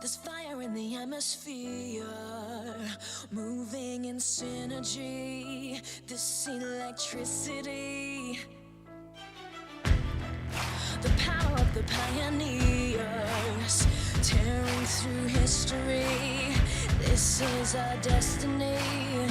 There's fire in the atmosphere, moving in synergy. This electricity, the power of the pioneers, tearing through history. This is our destiny.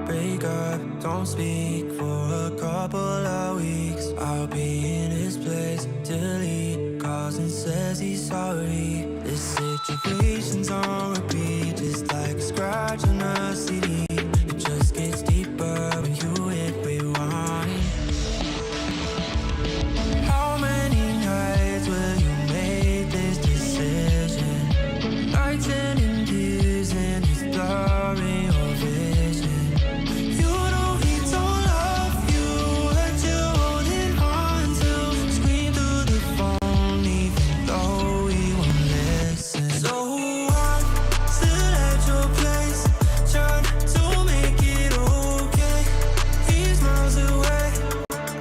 break up, don't speak for a couple of weeks. I'll be in his place till he calls and says he's sorry. This situation's on repeat, just like a scratch on a CD. It just gets deeper when you hit rewind. How many nights will you make this decision? Nights ending tears and it's blurring your vision. You know he don't love you, but you're holding on to. Scream through the phone even though he won't listen. So I'm still at your place, trying to make it okay. He's miles away,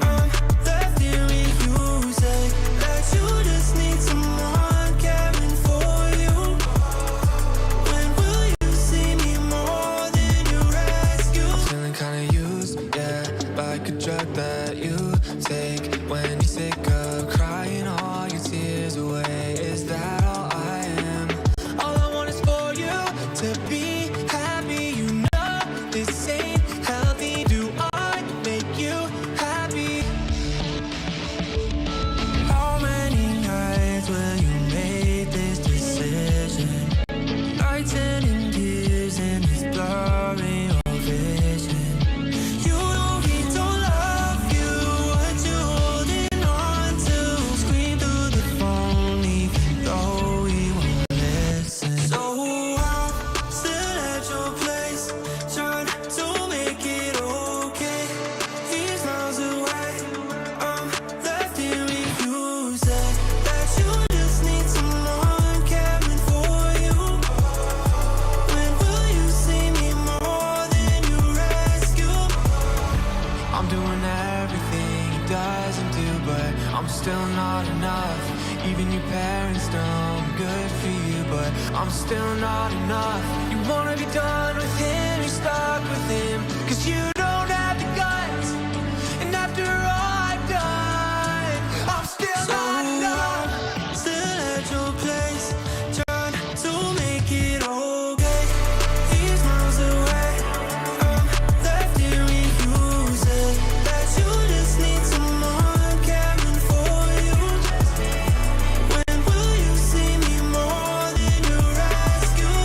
I'm left here with you. Say that you just need someone caring for you. When will you see me more than your rescue? I'm feeling kinda used, yeah, like a drug that you take when you're sick of crying all your tears away. Is that all I am? All I want is for you to be happy. You know this ain't healthy. Do I make you happy? How many nights will you make this decision? Nights ending tears and it's blurring your vision. You know he don't love you, what you holding on to. Scream through the phone even though he won't listen. So I'm still at your place, trying to make it okay. He's miles away, I'm left here with you. Say that you just need someone caring for you. When will you see me more than your rescue? I'm doing everything he doesn't do, but I'm still not enough. Even your parents know I'm good for you, but I'm still not enough. You wanna be done with him, you're stuck with him, 'cause you don't have the guts. And after all I've done, I'm still not enough. Still at your place, trying to make it okay. He's miles away, I'm left here with you. Say that you just need someone caring for you. When will you see me more than your rescue?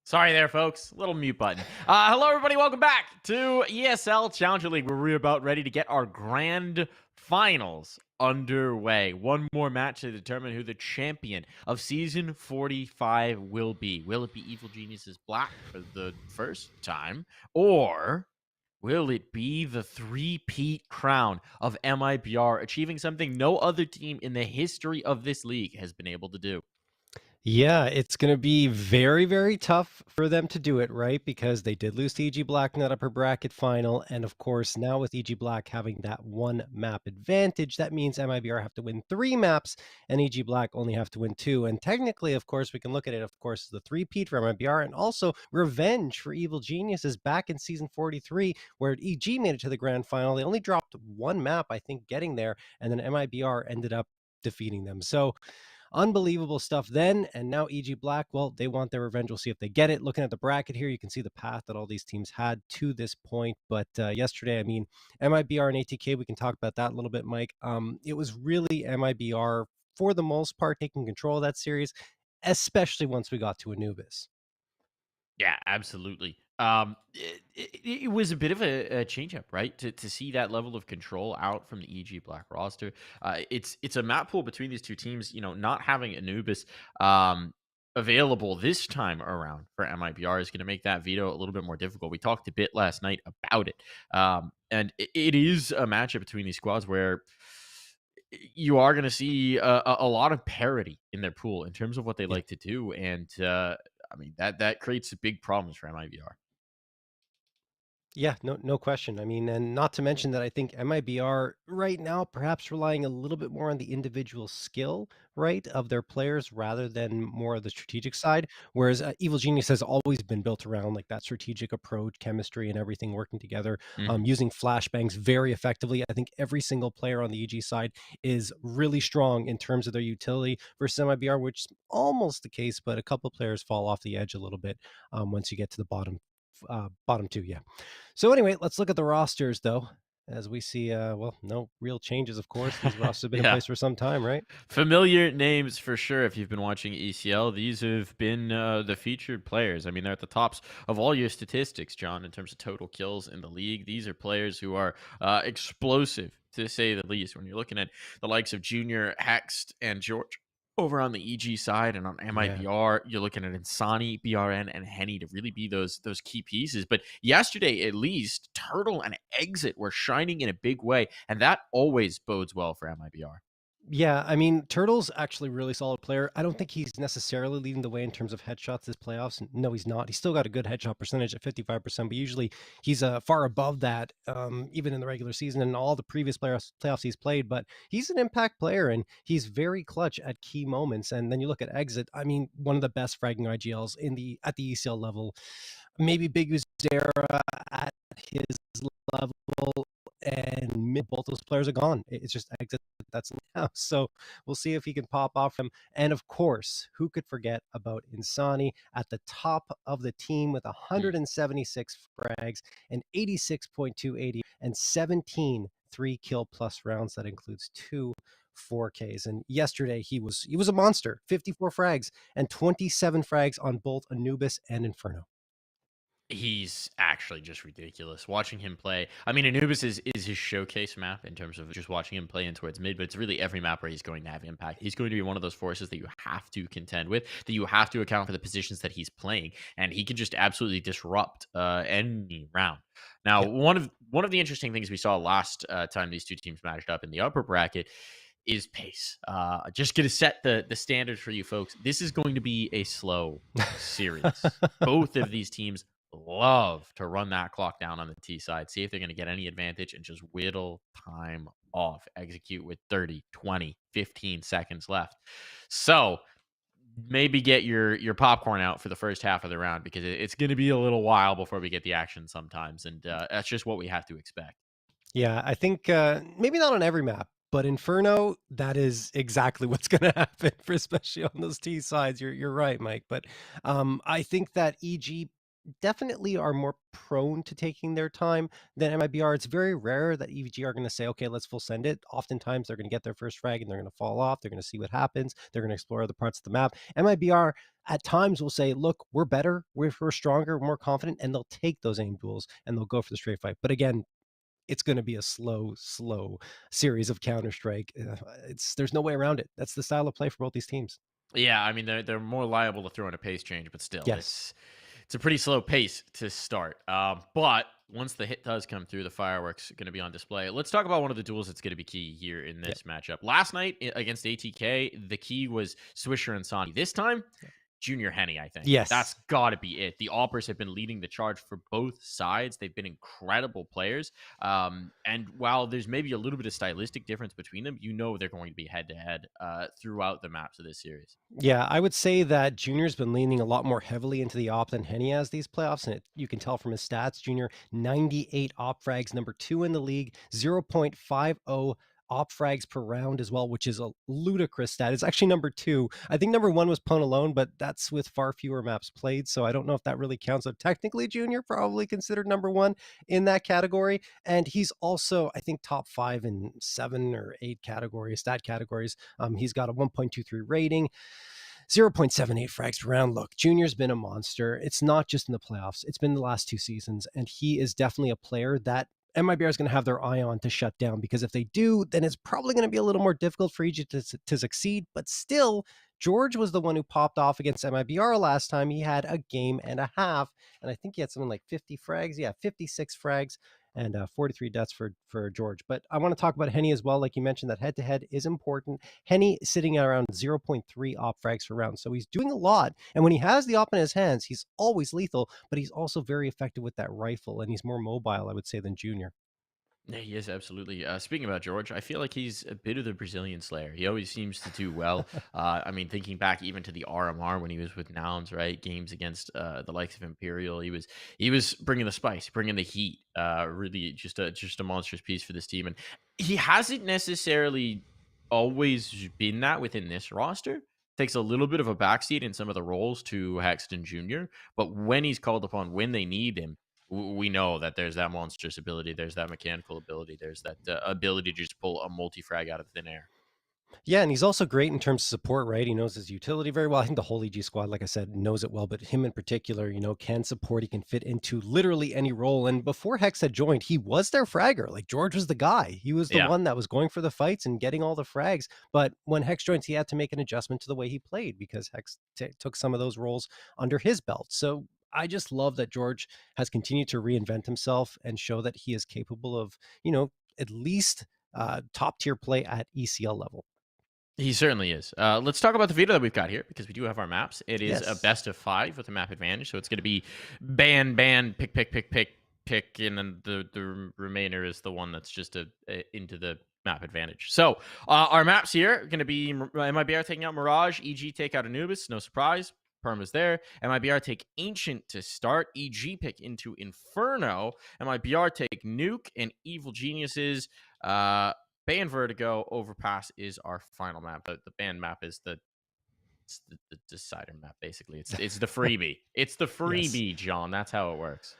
Sorry there, folks. Little mute button. Hello, everybody. Welcome back to ESL Challenger League, where we're about ready to get our grand finals underway. One more match to determine who the champion of Season 45 will be. Will it be Evil Geniuses Black for the first time, or Will it be the three-peat crown of MIBR, achieving something no other team in the history of this league has been able to do? Yeah, it's gonna be very, very tough for them to do it, right? Because they did lose to EG Black in that upper bracket final, and of course, now with EG Black having that one map advantage, that means MIBR have to win 3 maps, and EG Black only have to win 2. And technically, of course, we can look at it, of course, as the three-peat for MIBR, and also revenge for Evil Geniuses back in season 43, where EG made it to the grand final. They only dropped 1 map, I think, getting there, and then MIBR ended up defeating them. So unbelievable stuff then. And now EG Black, well, they want their revenge. We'll see if they get it. Looking at the bracket here, you can see the path that all these teams had to this point. But yesterday, I mean, MIBR and ATK, we can talk about that a little bit, Mike. It was really MIBR, for the most part, taking control of that series, especially once we got to Anubis. Yeah, absolutely. It was a bit of a change up, right? To see that level of control out from the EG Black roster. It's a map pool between these two teams. Not having Anubis available this time around for MIBR is going to make that veto a little bit more difficult. We talked a bit last night about it, and it is a matchup between these squads where you are going to see a lot of parity in their pool in terms of what they Yeah. like to do, and I mean that creates big problems for MIBR. Yeah, no question. I mean, and not to mention that I think MIBR right now perhaps relying a little bit more on the individual skill, right, of their players rather than more of the strategic side. Whereas Evil Genius has always been built around like that strategic approach, chemistry, and everything working together, Mhm. using flashbangs very effectively. I think every single player on the EG side is really strong in terms of their utility versus MIBR, which is almost the case, but a couple players fall off the edge a little bit once you get to the bottom two. Yeah. So anyway, let's look at the rosters though. As we see, well, no real changes, of course. These rosters have been in Yeah. place for some time, right? Familiar names for sure if you've been watching ECL. These have been the featured players. I mean, they're at the tops of all your statistics, John, in terms of total kills in the league. These are players who are explosive, to say the least. When you're looking at the likes of Junior, Hext, and George over on the EG side, and on Yeah. MIBR, you're looking at Insani, BRN, and Henny to really be those key pieces. But yesterday, at least, Turtle and Exit were shining in a big way, and that always bodes well for MIBR. Yeah, I mean, Turtle's actually a really solid player. I don't think he's necessarily leading the way in terms of headshots this playoffs. No, he's not. He's still got a good headshot percentage at 55%, but usually he's far above that, even in the regular season and all the previous playoffs he's played. But he's an impact player and he's very clutch at key moments. And then you look at Exit. I mean, one of the best fragging IGLs at the ECL level. Maybe Big Uzera at his level, and both those players are gone. It's just Exit that's now. So we'll see if he can pop off him. And of course, who could forget about Insani at the top of the team with 176 frags and 86.280 and 17 3-kill plus rounds. That includes 2 4Ks. And yesterday he was a monster. 54 frags and 27 frags on both Anubis and Inferno. He's actually just ridiculous. Watching him play, I mean, Anubis is his showcase map in terms of just watching him play in towards mid, but it's really every map where he's going to have impact. He's going to be one of those forces that you have to contend with, that you have to account for the positions that he's playing, and he can just absolutely disrupt any round. Now, Yeah. one of the interesting things we saw last time these two teams matched up in the upper bracket is pace. Just going to set the standard for you folks. This is going to be a slow series. Both of these teams love to run that clock down on the T side, see if they're going to get any advantage and just whittle time off, execute with 30, 20, 15 seconds left. So maybe get your popcorn out for the first half of the round because it's going to be a little while before we get the action sometimes. And that's just what we have to expect. Yeah, I think maybe not on every map, but Inferno, that is exactly what's going to happen for especially on those T sides. You're right, Mike. But I think that EG definitely are more prone to taking their time than MIBR. It's very rare that EG are going to say, okay, let's full send it. Oftentimes they're going to get their first frag and they're going to fall off. They're going to see what happens. They're going to explore other parts of the map. MIBR at times will say, look, we're better, we're stronger, we're more confident, and they'll take those aim duels and they'll go for the straight fight. But again, it's going to be a slow series of Counter-Strike. There's no way around it. That's the style of play for both these teams. Yeah, I mean they're more liable to throw in a pace change, but still, Yes. it's a pretty slow pace to start. But Once the hit does come through, the fireworks are going to be on display. Let's talk about one of the duels that's going to be key here in Yeah. this matchup. Last night against ATK, the key was Swisher and Sonny. This time, Junior Henny, I think. That's Yes. got to be it. The Oppers have been leading the charge for both sides. They've been incredible players. And while there's maybe a little bit of stylistic difference between them, you know they're going to be head-to-head throughout the maps of this series. Yeah, I would say that Junior's been leaning a lot more heavily into the op than Henny has these playoffs, and you can tell from his stats. Junior 98 op frags, number 2 in the league, 0.50 op frags per round as well, which is a ludicrous stat. It's actually number 2. I think number 1 was Pwn alone, but that's with far fewer maps played, so I don't know if that really counts. So technically, Junior probably considered number 1 in that category, and he's also, I think, top 5 in 7 or 8 categories, stat categories. He's got a 1.23 rating. 0.78 frags per round. Look, Junior's been a monster. It's not just in the playoffs. It's been the last 2 seasons, and he is definitely a player that MIBR is going to have their eye on to shut down, because if they do, then it's probably going to be a little more difficult for EG to succeed. But still, George was the one who popped off against MIBR last time. He had a game and a half, and I think he had something like 50 frags. Yeah, 56 frags and 43 deaths for George. But I want to talk about Henny as well. Like you mentioned, that head-to-head is important. Henny sitting at around 0.3 op frags per round. So he's doing a lot. And when he has the op in his hands, he's always lethal, but he's also very effective with that rifle, and he's more mobile, I would say, than Junior. Yeah, he is absolutely. Speaking about George, I feel like he's a bit of the Brazilian Slayer. He always seems to do well. I mean, thinking back even to the RMR when he was with Nouns, right? Games against the likes of Imperial, he was bringing the spice, bringing the heat. Really, just a monstrous piece for this team, and he hasn't necessarily always been that within this roster. Takes a little bit of a backseat in some of the roles to Hexton Jr., but when he's called upon, when they need him, we know that there's that monstrous ability, there's that mechanical ability, there's that ability to just pull a multi-frag out of thin air. Yeah, and he's also great in terms of support, right? He knows his utility very well. I think the whole EG squad, like I said, knows it well, but him in particular, can support. He can fit into literally any role. And before Hex had joined, he was their fragger. Like, George was the guy. He was the Yeah. one that was going for the fights and getting all the frags. But when Hex joins, he had to make an adjustment to the way he played, because Hex took some of those roles under his belt. So I just love that George has continued to reinvent himself and show that he is capable of, at least top tier play at ECL level. He certainly is. Let's talk about the veto that we've got here, because we do have our maps. It is a Yes. best of 5 with a map advantage, so it's going to be ban, pick, and then the remainder is the one that's just into the map advantage. So our maps here are going to be MIBR taking out Mirage, EG take out Anubis, no surprise. Perma's there. MIBR take Ancient to start. EG pick into Inferno. MIBR take Nuke, and Evil Geniuses ban Vertigo. Overpass is our final map. The ban map is the decider map, basically. It's the freebie. It's the freebie, John. That's how it works.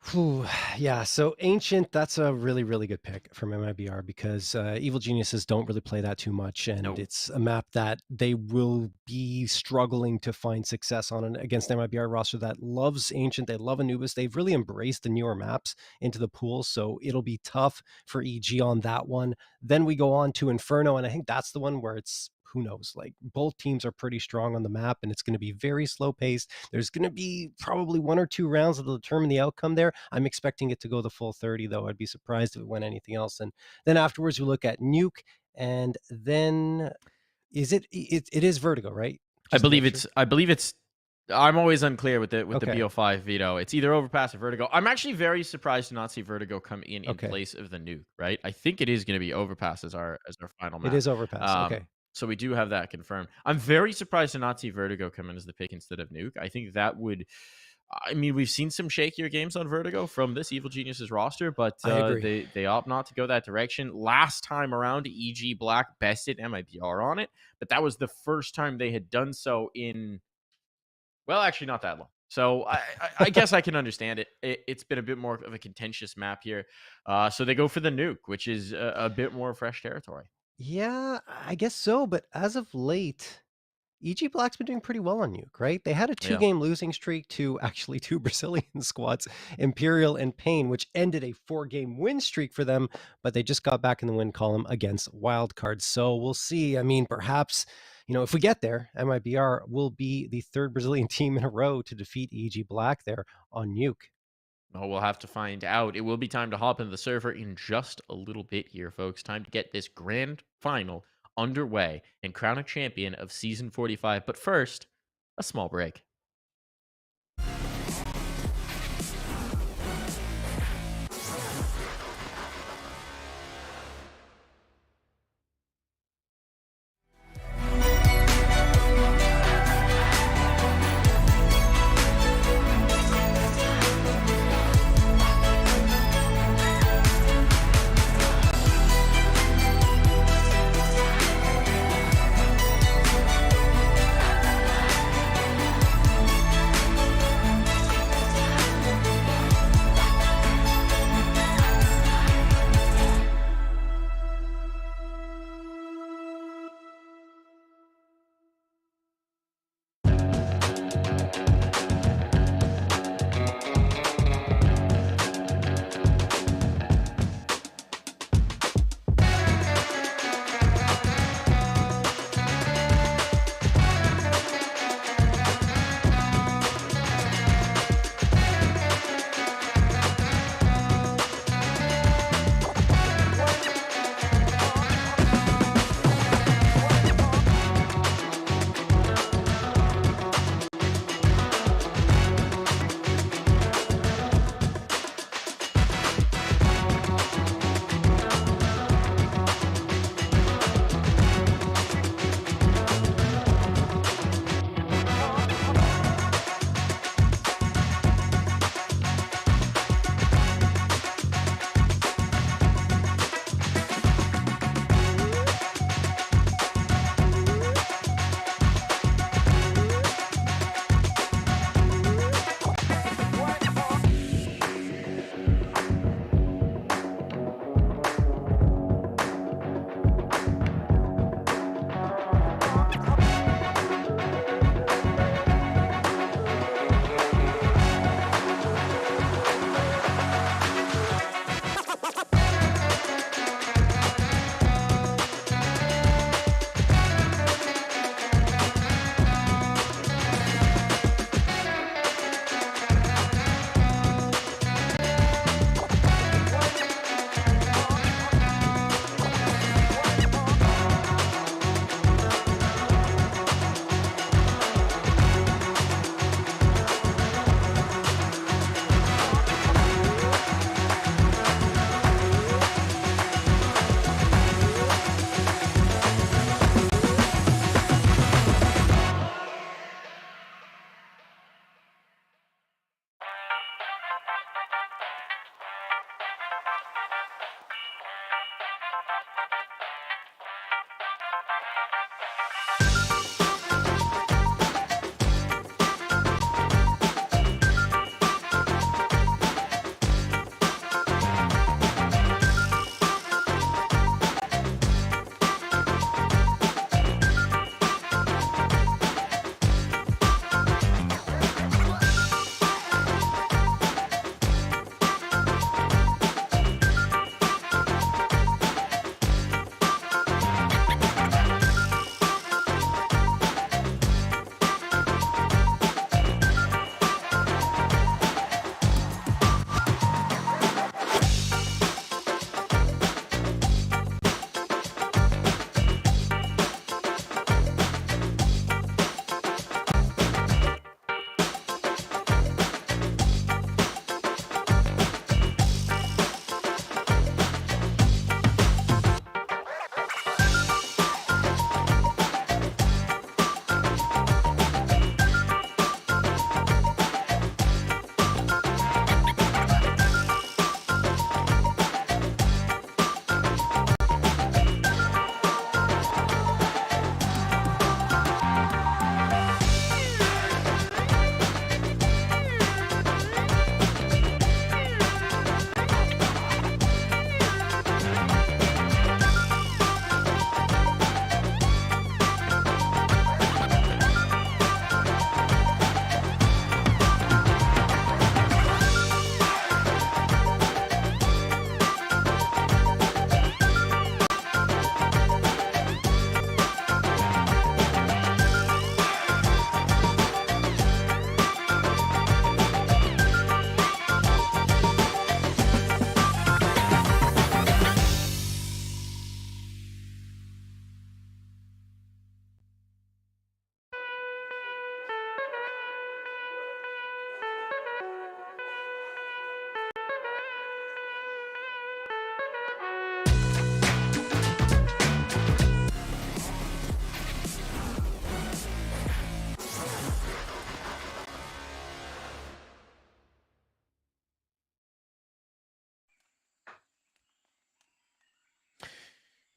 Whew, yeah, so Ancient, that's a really, really good pick from MIBR, because Evil Geniuses don't really play that too much, and Nope. it's a map that they will be struggling to find success on against MIBR roster that loves Ancient. They love Anubis. They've really embraced the newer maps into the pool, so it'll be tough for EG on that one. Then we go on to Inferno, and I think that's the one where it's, who knows, like, both teams are pretty strong on the map, and it's going to be very slow paced. There's going to be probably 1 or 2 rounds that'll determine the outcome there. I'm expecting it to go the full 30, though. I'd be surprised if it went anything else. And then afterwards, we look at Nuke, and then it is Vertigo, right? I Just to believe make it's. sure. I believe it's. I'm always unclear with the Okay. BO5 veto. It's either Overpass or Vertigo. I'm actually very surprised to not see Vertigo come in Okay. place of the Nuke. Right. I think it is going to be Overpass as our final map. It is Overpass. Okay. So we do have that confirmed. I'm very surprised to not see Vertigo come in as the pick instead of Nuke. I think that would. I mean, we've seen some shakier games on Vertigo from this Evil Geniuses roster, but I agree. they opt not to go that direction. Last time around, EG Black bested MIBR on it, but that was the first time they had done so in, well, actually not that long. So I guess I can understand it. It's been a bit more of a contentious map here. So they go for the Nuke, which is a bit more fresh territory. Yeah, I guess so. But as of late, EG Black's been doing pretty well on Nuke, right? They had a Yeah. 2-game losing streak to actually 2 Brazilian squads, Imperial and Pain, which ended a 4-game win streak for them, but they just got back in the win column against Wildcards. So we'll see. I mean, perhaps, if we get there, MIBR will be the 3rd Brazilian team in a row to defeat EG Black there on Nuke. Oh, we'll have to find out. It will be time to hop into the server in just a little bit here, folks. Time to get this grand final underway and crown a champion of Season 45. But first, a small break.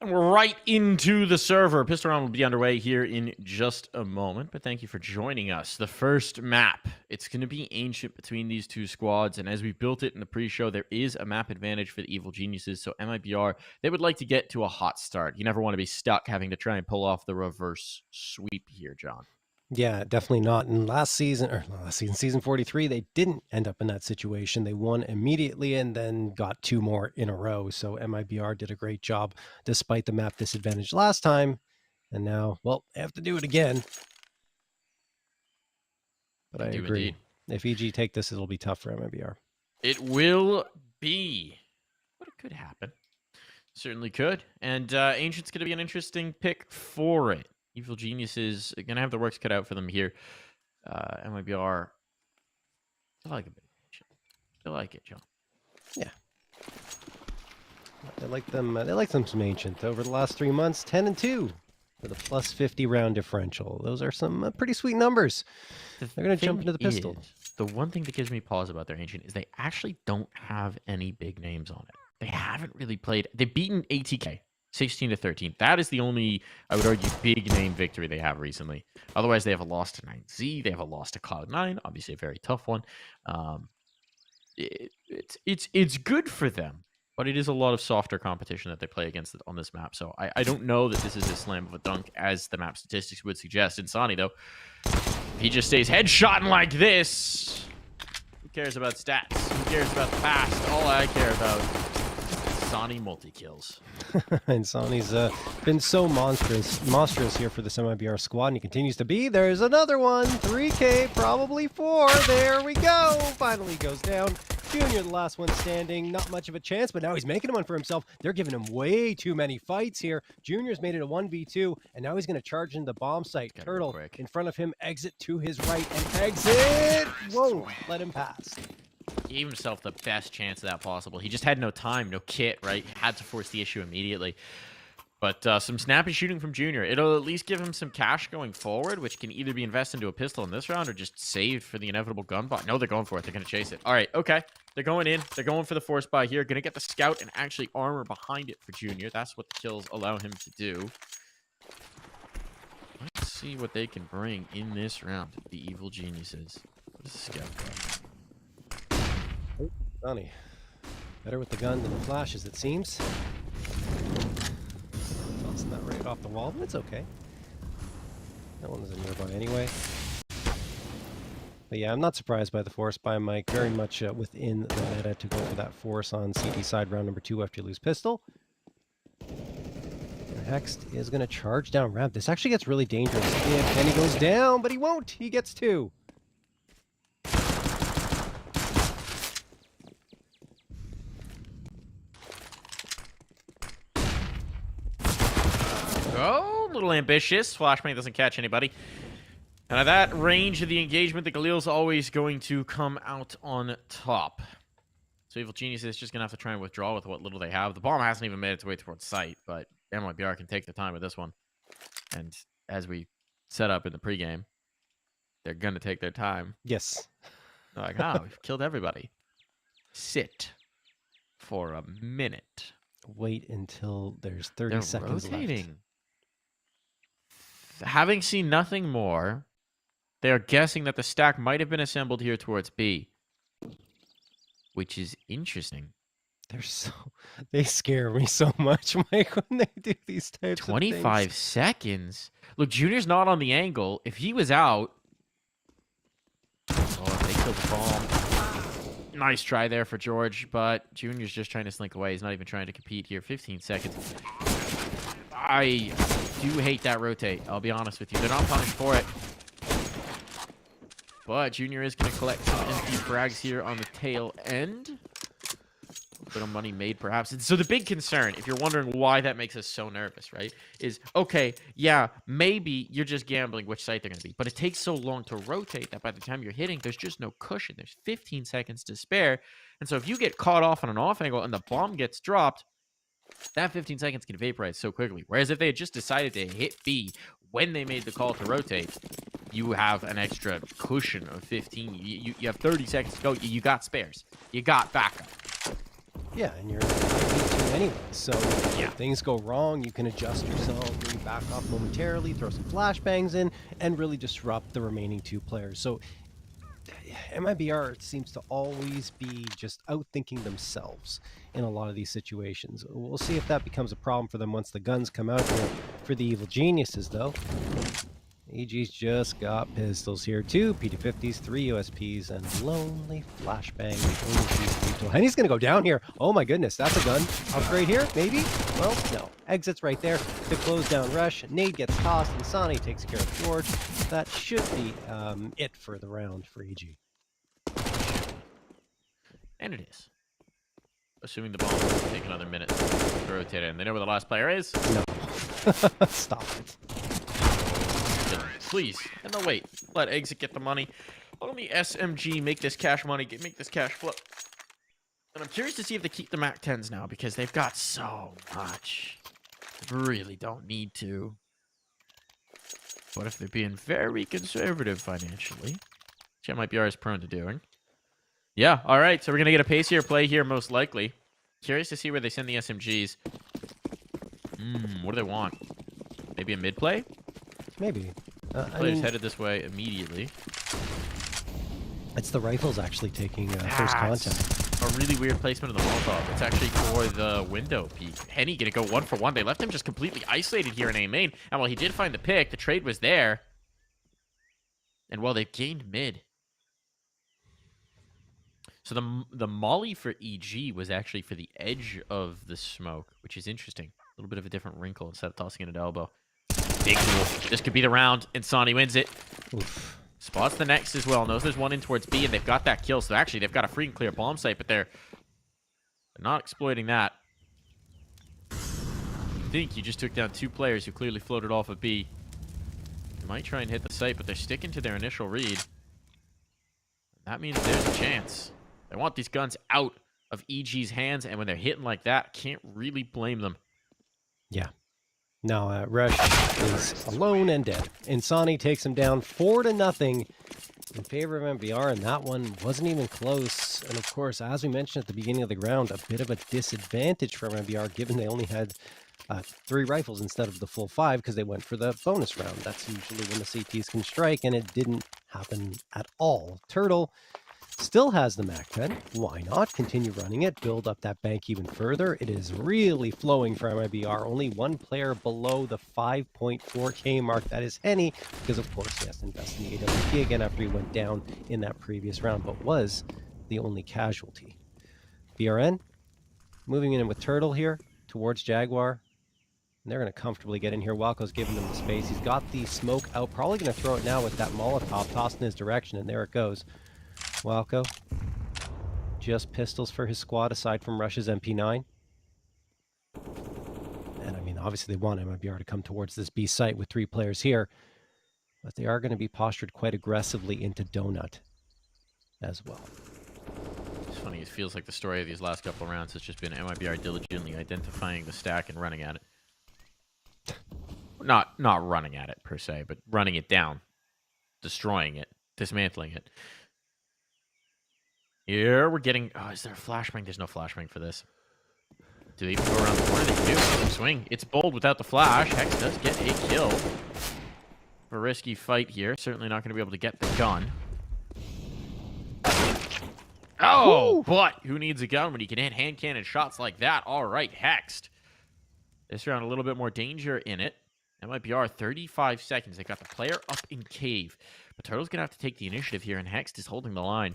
And we're right into the server. Pistol round will be underway here in just a moment, but thank you for joining us. The first map, it's going to be ancient between these two squads, and as we built it in the pre-show, there is a map advantage for the Evil Geniuses, so MIBR, they would like to get to a hot start. You never want to be stuck having to try and pull off the reverse sweep here, John. Yeah, definitely not. And season 43, they didn't end up in that situation. They won immediately and then got 2 more in a row. So MIBR did a great job despite the map disadvantage last time. And now, well, they have to do it again. But I agree. Indeed. If EG take this, it'll be tough for MIBR. It will be. But it could happen. Certainly could. And Ancient's going to be an interesting pick for it. Evil Geniuses are going to have the works cut out for them here. MIBR. I like it. I like it, John. Yeah. They like them some Ancient. Over the last 3 months, 10-2 with a plus 50 round differential. Those are some pretty sweet numbers. They're going to jump into the pistol. The one thing that gives me pause about their Ancient is they actually don't have any big names on it. They haven't really played. They've beaten ATK 16-13. That is the only, I would argue, big name victory they have recently. Otherwise, they have a loss to 9Z. They have a loss to Cloud9. Obviously, a very tough one. It's good for them, but it is a lot of softer competition that they play against on this map. So I don't know that this is as slam of a dunk as the map statistics would suggest. Insani, though, if he just stays headshotting like this, who cares about stats? Who cares about the past? All I care about Insani multi-kills. Insani's been so monstrous here for the MIBR squad, and he continues to be. There's another one. 3K, probably 4. There we go. Finally goes down. Junior, the last one standing. Not much of a chance, but now he's making one for himself. They're giving him way too many fights here. Junior's made it a 1v2, and now he's going to charge into the bomb site. Turtle in front of him, exit to his right, and exit won't let him pass. He gave himself the best chance of that possible. He just had no time, no kit, right? Had to force the issue immediately. But some snappy shooting from Junior. It'll at least give him some cash going forward, which can either be invested into a pistol in this round or just saved for the inevitable gun buy. No, they're going for it. They're going to chase it. All right, okay. They're going in. They're going for the force buy here. Going to get the scout and actually armor behind it for Junior. That's what the kills allow him to do. Let's see what they can bring in this round. The Evil Geniuses. What does the scout got? Sonny, better with the gun than the flashes, it seems. Tossing that right off the wall, but it's okay. That one isn't nearby anyway. But yeah, I'm not surprised by the force by Mike. Very much within the meta to go for that force on CT side round number 2 after you lose pistol. And Hext is going to charge down ramp. This actually gets really dangerous. And he goes down, but he won't. He gets 2. Oh, a little ambitious. Flashbang doesn't catch anybody. And at that range of the engagement, the Galil's always going to come out on top. So Evil Genius is just going to have to try and withdraw with what little they have. The bomb hasn't even made its way towards sight, but MIBR can take the time with this one. And as we set up in the pregame, they're going to take their time. Yes. They're like, oh, we've killed everybody. Sit for a minute. Wait until there's 30 seconds left. Having seen nothing more, they are guessing that the stack might have been assembled here towards B, which is interesting. They scare me so much, Mike, when they do these types of 25 things. seconds. Look, Junior's not on the angle. If he was out, oh, they killed the bomb. Nice try there for George, but Junior's just trying to slink away. He's not even trying to compete here. 15 seconds. I do hate that rotate. I'll be honest with you. They're not punished for it. But Junior is going to collect some empty frags here on the tail end. A bit of money made, perhaps. And so the big concern, if you're wondering why that makes us so nervous, right, is, okay, yeah, maybe you're just gambling which site they're going to be. But it takes so long to rotate that by the time you're hitting, there's just no cushion. There's 15 seconds to spare. And so if you get caught off on an off angle and the bomb gets dropped, that 15 seconds can vaporize so quickly. Whereas if they had just decided to hit B when they made the call to rotate, you have an extra cushion of 15. You have 30 seconds to go. You got spares. You got backup. Yeah, and you're in 5v2 anyway. So Yeah. if things go wrong, you can adjust yourself, maybe back off momentarily, throw some flashbangs in, and really disrupt the remaining 2 players. So MIBR seems to always be just outthinking themselves in a lot of these situations. We'll see if that becomes a problem for them once the guns come out here for the evil geniuses, though. EG's just got pistols here, 2 PD50s, 3 USPs, and lonely flashbang. And he's going to go down here. Oh my goodness, that's a gun. Upgrade here, maybe? Well, no. Exits right there to close down rush. Nade gets tossed, and Sonny takes care of George. That should be it for the round for EG. And it is. Assuming the bomb will take another minute to rotate in. They know where the last player is? No. Stop it. Please. And no, wait. Let Exit get the money. Let me SMG make this cash money, make this cash flip. And I'm curious to see if they keep the MAC 10s now, because they've got so much. They really don't need to. What if they're being very conservative financially? Which MIBR is prone to doing. Yeah, all right. So we're going to get a pacier play here, most likely. Curious to see where they send the SMGs. What do they want? Maybe a mid play? Maybe. Players headed this way immediately. It's the rifles actually taking first contact. A really weird placement of the Molotov. It's actually for the window peek. Henny gonna go 1-for-1. They left him just completely isolated here in A main. And while he did find the pick, the trade was there. And well, they've gained mid. So the molly for EG was actually for the edge of the smoke, which is interesting. A little bit of a different wrinkle instead of tossing it at elbow. Big cool. This could be the round, and Sonny wins it. Oof. Spots the next as well. Knows there's one in towards B, and they've got that kill. So actually, they've got a free and clear bomb site, but they're not exploiting that. I think you just took down 2 players who clearly floated off of B. They might try and hit the site, but they're sticking to their initial read. That means there's a chance. They want these guns out of EG's hands, and when they're hitting like that, can't really blame them. Yeah. No, Rush is alone and dead. Insani takes him down 4-0 in favor of MBR, and that one wasn't even close. And of course, as we mentioned at the beginning of the round, a bit of a disadvantage for MBR, given they only had 3 rifles instead of the full 5, because they went for the bonus round. That's usually when the CTs can strike, and it didn't happen at all. Turtle still has the MAC 10. Why not? Continue running it, build up that bank even further. It is really flowing for MIBR. Only 1 player below the 5.4k mark. That is Henny, because of course he has to invest in the AWP again after he went down in that previous round, but was the only casualty. BRN moving in with Turtle here towards Jaguar. And they're going to comfortably get in here. Walco's giving them the space. He's got the smoke out. Probably going to throw it now with that Molotov tossed in his direction, and there it goes. Walco, just pistols for his squad aside from Rush's MP9. And I mean, obviously they want MIBR to come towards this B site with 3 players here, but they are going to be postured quite aggressively into Donut as well. It's funny, it feels like the story of these last couple of rounds has just been MIBR diligently identifying the stack and running at it. Not running at it per se, but running it down, destroying it, dismantling it. Here we're getting... Oh, is there a flashbang? There's no flashbang for this. Do they even go around the corner? They do. Swing. It's bold without the flash. Hex does get a kill. A risky fight here. Certainly not going to be able to get the gun. Oh, but who needs a gun when you can hit hand cannon shots like that? All right, Hexed. This round a little bit more danger in it. MIBR 35 seconds. They got the player up in cave. But Turtle's going to have to take the initiative here, and Hexed is holding the line.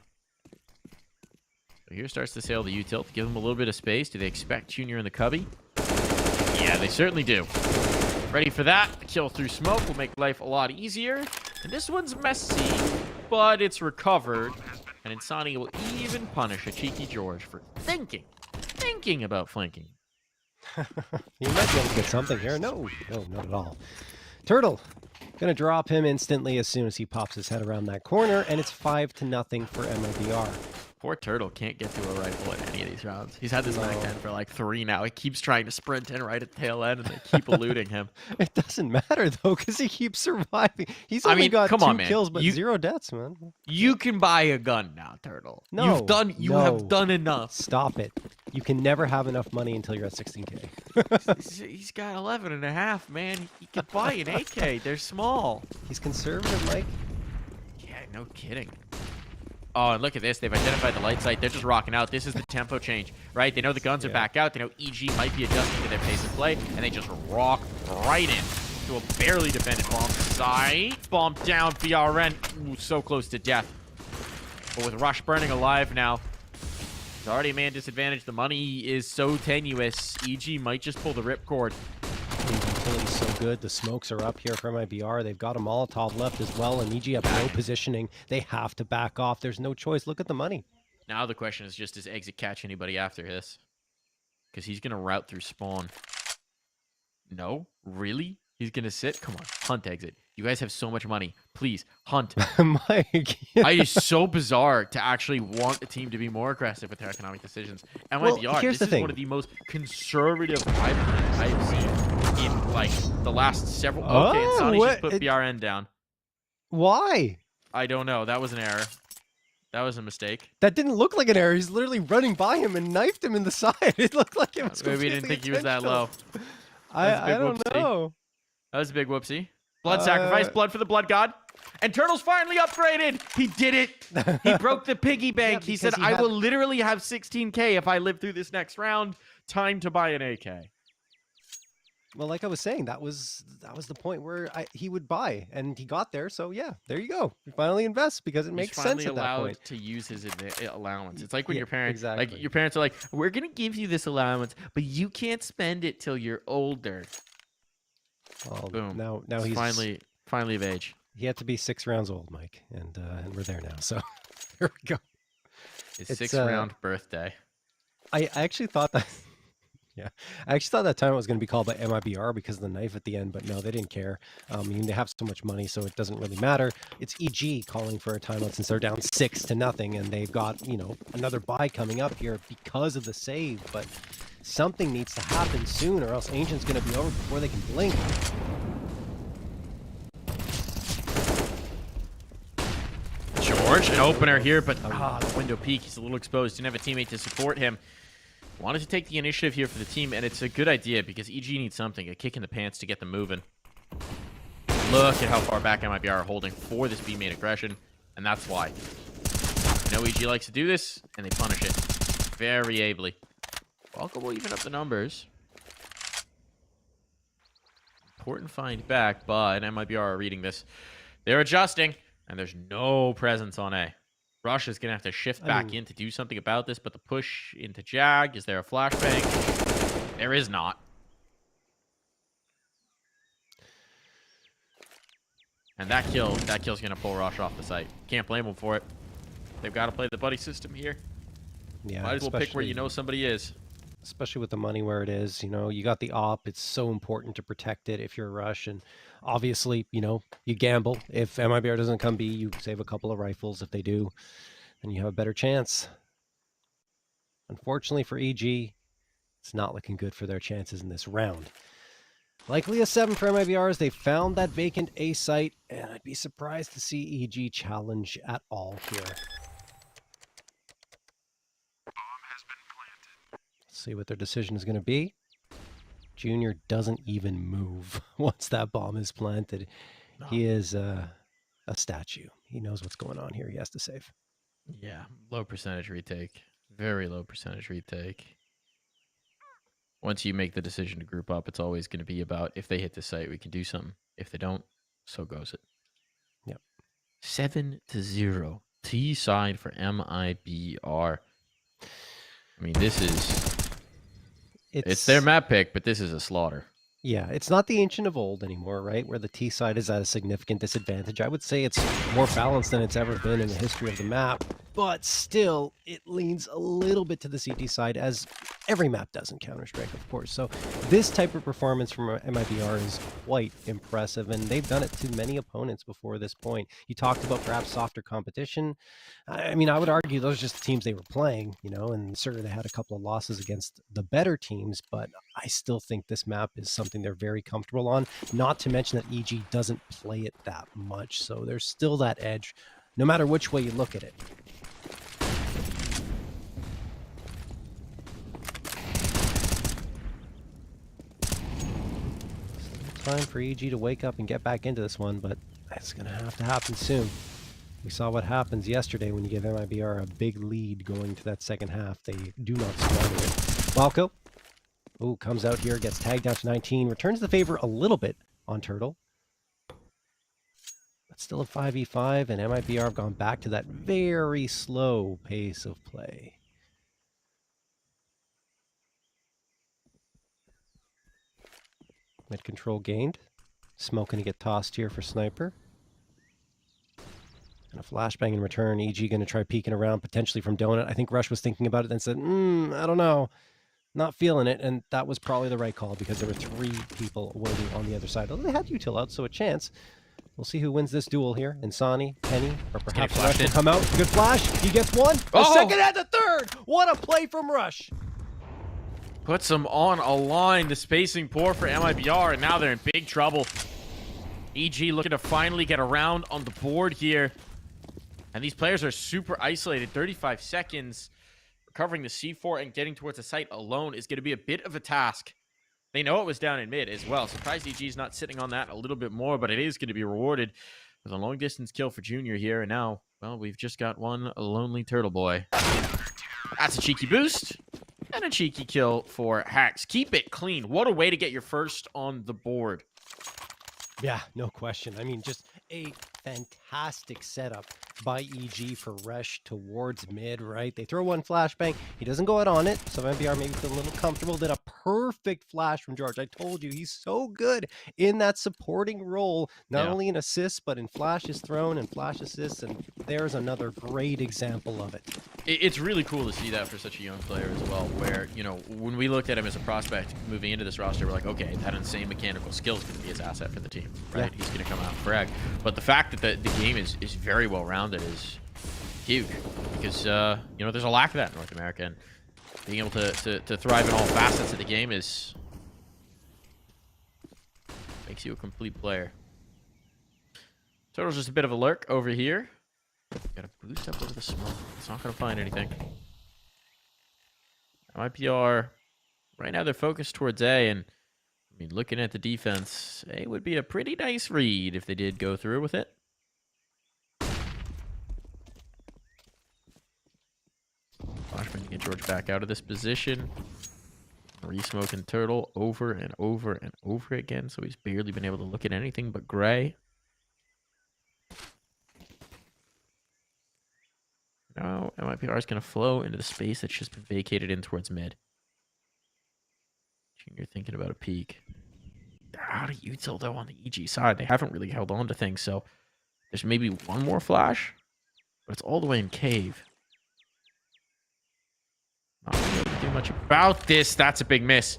So here starts to sail the U-tilt. Give them a little bit of space. Do they expect Junior in the cubby? Yeah, they certainly do. Ready for that. A kill through smoke will make life a lot easier. And this one's messy, but it's recovered. And Insani will even punish a cheeky George for thinking about flanking. You might be able to get something here. No, not at all. Turtle gonna drop him instantly as soon as he pops his head around that corner, and it's 5-0 for MIBR. Poor Turtle can't get to a rifle in any of these rounds. He's had this Mac 10 for like 3 now. He keeps trying to sprint in right at the tail end, and they keep eluding him. It doesn't matter though, because he keeps surviving. He's only got come 2 on, man. kills, but 0 deaths, man. You can buy a gun now, Turtle. No, You have done enough. Stop it. You can never have enough money until you're at 16K. He's got 11 and a half, man. He could buy an AK. They're small. He's conservative, Mike. Yeah, no kidding. Oh, and look at this. They've identified the light site. They're just rocking out. This is the tempo change, right? They know the guns are back out. They know EG might be adjusting to their pace of play, and they just rock right in to a barely defended bomb site. Bomb down, BRN. Ooh, so close to death. But with Rush burning alive now, it's already a man disadvantage. The money is so tenuous. EG might just pull the ripcord. Utility's so good. The smokes are up here for MIBR. They've got a Molotov left as well, and EG have no positioning. They have to back off. There's no choice. Look at the money. Now the question is just, does Exit catch anybody after this? Because he's going to route through spawn. No? Really? He's going to sit? Come on. Hunt Exit. You guys have so much money. Please, hunt. Mike. It is so bizarre to actually want the team to be more aggressive with their economic decisions. MIBR, Well, here's this the is one of the most conservative I've seen in, like, the last several... Okay, and Sonny just put BRN down. Why? I don't know. That was an error. That was a mistake. That didn't look like an error. He's literally running by him and knifed him in the side. It looked like it was Maybe he didn't think he was that low. I don't know. That was a big whoopsie. Blood sacrifice, blood for the blood god. And Turtle's finally upgraded. He did it. He broke the piggy bank. He said, I will literally have 16K if I live through this next round. Time to buy an AK. Well, like I was saying, that was the point where he would buy, and he got there. So yeah, there you go. You finally invest because it makes sense at that point. To use his allowance. It's like when your parents, exactly. like your parents are like, we're gonna give you this allowance, but you can't spend it till you're older. Well, boom. Now he's finally of age. He had to be 6 rounds old, Mike, and we're there now. So here we go. His 6th round birthday. I actually thought that. Yeah, I actually thought that time it was going to be called by MIBR because of the knife at the end, but no, they didn't care. I mean, they have so much money, so it doesn't really matter. It's EG calling for a timeout since they're down 6-0, and they've got, you know, another buy coming up here because of the save, but something needs to happen soon, or else Ancient's going to be over before they can blink. George, an opener here, but the window peak. He's a little exposed. Didn't have a teammate to support him. Wanted to take the initiative here for the team, and it's a good idea because EG needs something, a kick in the pants to get them moving. Look at how far back MIBR are holding for this B-main aggression, and that's why. You know EG likes to do this, and they punish it very ably. Welcome will even up the numbers. Important find back, but MIBR are reading this. They're adjusting, and there's no presence on A. Rush is going to have to shift back in to do something about this, but the push into Jag, is there a flashbang? There is not. And that kill's going to pull Rush off the site. Can't blame him for it. They've got to play the buddy system here. Yeah, might as well pick where you know somebody is. Especially with the money where it is, you know, you got the op. It's so important to protect it if you're Rush. And obviously, you know, you gamble. If MIBR doesn't come B, you save a couple of rifles. If they do, then you have a better chance. Unfortunately for EG, it's not looking good for their chances in this round. Likely a 7 for MIBR as they found that vacant A site, and I'd be surprised to see EG challenge at all here. See what their decision is going to be. Junior doesn't even move once that bomb is planted. No. He is a statue. He knows what's going on here. He has to save. Yeah, low percentage retake. Very low percentage retake. Once you make the decision to group up, it's always going to be about if they hit the site, we can do something. If they don't, so goes it. Yep. 7-0. T side for MIBR. I mean, this is... It's their map pick, but this is a slaughter. Yeah, it's not the Ancient of old anymore, right? Where the T side is at a significant disadvantage. I would say it's more balanced than it's ever been in the history of the map, but still, it leans a little bit to the CT side as Every map does in Counter-Strike, of course. So this type of performance from MIBR is quite impressive, and they've done it to many opponents before this point. You talked about perhaps softer competition. I mean, I would argue those are just the teams they were playing, you know, and certainly they had a couple of losses against the better teams, but I still think this map is something they're very comfortable on, not to mention that EG doesn't play it that much. So there's still that edge, no matter which way you look at it. Time for EG to wake up and get back into this one, but it's going to have to happen soon. We saw what happens yesterday when you give MIBR a big lead going to that second half. They do not squander it. Walco, ooh, comes out here, gets tagged down to 19, returns the favor a little bit on Turtle. But still a 5v5, and MIBR have gone back to that very slow pace of play. Mid control gained. Smoke going to get tossed here for Sniper. And a flashbang in return. EG going to try peeking around potentially from Donut. I think Rush was thinking about it then said, I don't know. Not feeling it. And that was probably the right call because there were 3 people waiting on the other side. Although they had Util out, so a chance. We'll see who wins this duel here. Insani, Penny, or perhaps Rush will come out. Good flash. He gets one. The second and the third. What a play from Rush. Puts them on a line. The spacing poor for MIBR, and now they're in big trouble. EG looking to finally get around on the board here. And these players are super isolated. 35 seconds. Recovering the C4 and getting towards the site alone is going to be a bit of a task. They know it was down in mid as well. Surprised EG's not sitting on that a little bit more, but it is going to be rewarded with a long-distance kill for Junior here. And now, well, we've just got one lonely Turtle Boy. That's a cheeky boost. And a cheeky kill for Hex. Keep it clean. What a way to get your first on the board. Yeah, no question. I mean, just a fantastic setup by EG for Resh towards mid, right? They throw one flashbang. He doesn't go out on it, so MBR maybe feel a little comfortable. Then a perfect flash from George. I told you, he's so good in that supporting role, not only in assists, but in flashes thrown and flash assists, and there's another great example of it. It's really cool to see that for such a young player as well, where, you know, when we looked at him as a prospect moving into this roster, we're like, okay, that insane mechanical skill is going to be his asset for the team, right? Yeah. He's going to come out and frag. But the fact that the game is very well-rounded is huge because, you know, there's a lack of that in North America, and being able to thrive in all facets of the game makes you a complete player. Total's just a bit of a lurk over here. Got to boost up over the smoke. It's not going to find anything. MIBR, right now they're focused towards A, and I mean, looking at the defense, A would be a pretty nice read if they did go through with it. Flashman to get George back out of this position. Re-smoking Turtle over and over and over again, so he's barely been able to look at anything but gray. Now MIBR is going to flow into the space that's just been vacated in towards mid. You're thinking about a peek. They're out of util though on the EG side. They haven't really held on to things, so there's maybe one more flash, but it's all the way in cave. Not going to be able to do much about this. That's a big miss.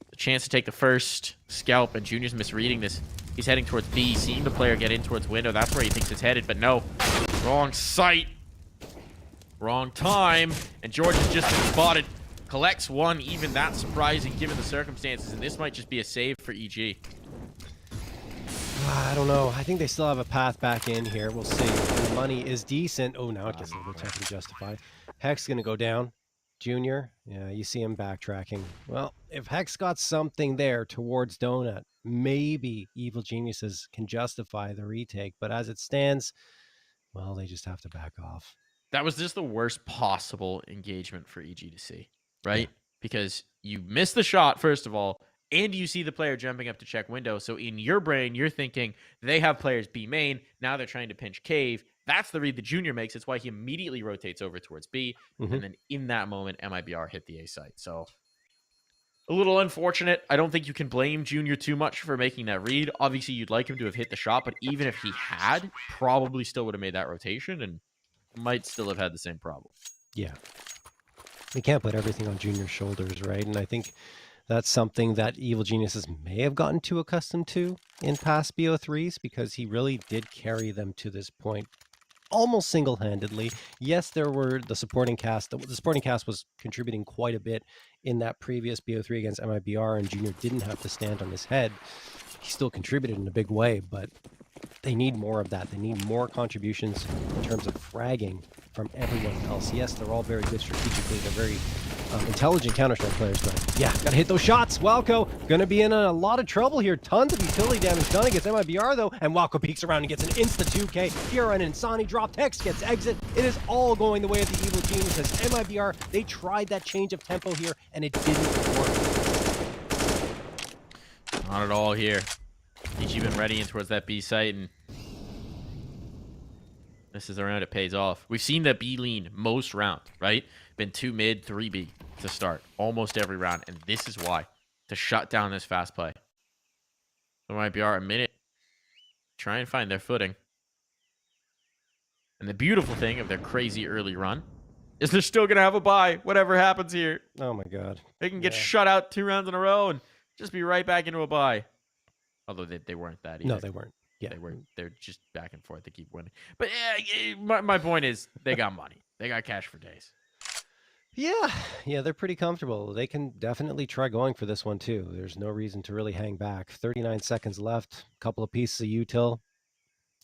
The chance to take the first scalp, and Junior's misreading this. He's heading towards B, seeing the player get in towards window. That's where he thinks it's headed, but no. Wrong site. Wrong time. And George has just been spotted. Collects one, even that surprising given the circumstances. And this might just be a save for EG. I don't know. I think they still have a path back in here. We'll see. The money is decent. Oh, now it gets a little bit tough to justify. Hex is going to go down. Junior, yeah, you see him backtracking. Well, if Hex got something there towards Donut, maybe Evil Geniuses can justify the retake. But as it stands, well, they just have to back off. That was just the worst possible engagement for EG to see, right? Yeah. Because you miss the shot, first of all, and you see the player jumping up to check window. So in your brain, you're thinking they have players B main. Now they're trying to pinch cave. That's the read the Junior makes. It's why he immediately rotates over towards B. And then in that moment, MIBR hit the A site. So a little unfortunate. I don't think you can blame Junior too much for making that read. Obviously, you'd like him to have hit the shot, but even if he had, probably still would have made that rotation and might still have had the same problem. Yeah. We can't put everything on Junior's shoulders, right? And I think that's something that Evil Geniuses may have gotten too accustomed to in past BO3s, because he really did carry them to this point almost single-handedly. Yes, there were the supporting cast. The supporting cast was contributing quite a bit in that previous BO3 against MIBR, and Junior didn't have to stand on his head. He still contributed in a big way, but they need more of that. They need more contributions in terms of fragging from everyone else. Yes, they're all very good strategically. They're very intelligent Counter-Strike players, but yeah, gotta hit those shots. Walco gonna be in a lot of trouble here. Tons of utility damage done against MIBR though, and Walco peeks around and gets an insta 2K. Kira and Insani drop. Tex gets exit. It is all going the way of the Evil Geniuses. MIBR, they tried that change of tempo here, and it didn't work. Not at all here. EG been ready in towards that B site, and this is the round it pays off. We've seen the B lean most round, right? Been 2 mid, 3 B to start almost every round, and this is why, to shut down this fast play. So MIBR a minute, try and find their footing. And the beautiful thing of their crazy early run is they're still gonna have a bye, whatever happens here. Oh my god. They can get shut out 2 rounds in a row and just be right back into a bye. Although they weren't that either. No, they weren't. Yeah, they're just back and forth. They keep winning. But my point is, they got money. They got cash for days. Yeah, they're pretty comfortable. They can definitely try going for this one too. There's no reason to really hang back. 39 seconds left. Couple of pieces of util.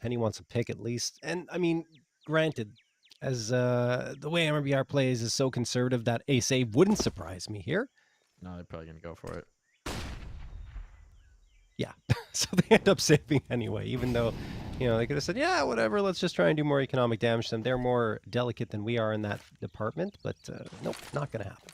Henny wants a pick at least. And I mean, granted, as the way MRBR plays is so conservative that a save wouldn't surprise me here. No, they're probably gonna go for it. Yeah, so they end up saving anyway, even though, they could have said, yeah, whatever, let's just try and do more economic damage to them. They're more delicate than we are in that department, but nope, not going to happen.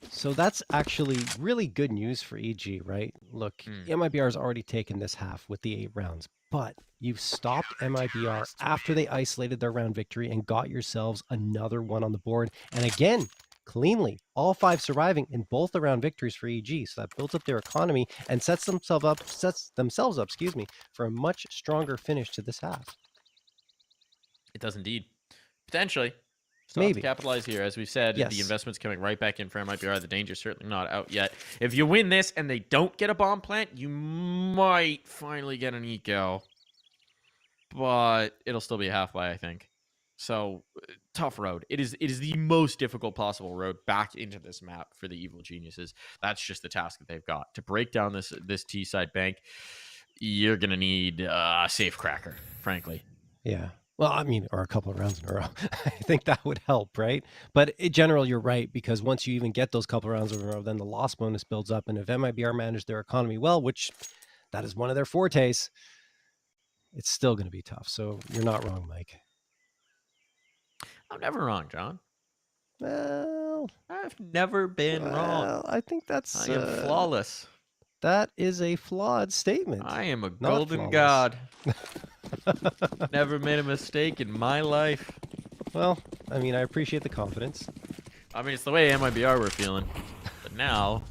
So that's actually really good news for EG, right? Look, MIBR has already taken this half with the 8 rounds, but you've stopped MIBR after they isolated their round victory and got yourselves another one on the board. And again, cleanly, all 5 surviving in both the round victories for EG. So that builds up their economy and sets themselves up, for a much stronger finish to this half. It does indeed. Potentially. Still have to capitalize here. As we said, the investment's coming right back in for MIBR. The danger's certainly not out yet. If you win this and they don't get a bomb plant, you might finally get an eco. But it'll still be a half buy, I think. So, tough road. It is the most difficult possible road back into this map for the Evil Geniuses. That's just the task that they've got. To break down this T-side bank, you're going to need a safe cracker, frankly. Yeah. Well, I mean, or a couple of rounds in a row. I think that would help, right? But in general, you're right, because once you even get those couple of rounds in a row, then the loss bonus builds up. And if MIBR manage their economy well, which that is one of their fortes, it's still going to be tough. So you're not wrong, Mike. I'm never wrong, John. Well, I've never been wrong. I think that's... I am flawless. That is a flawed statement. I am a golden god. Never made a mistake in my life. Well, I mean, I appreciate the confidence. I mean, it's the way MIBR we're feeling. But now,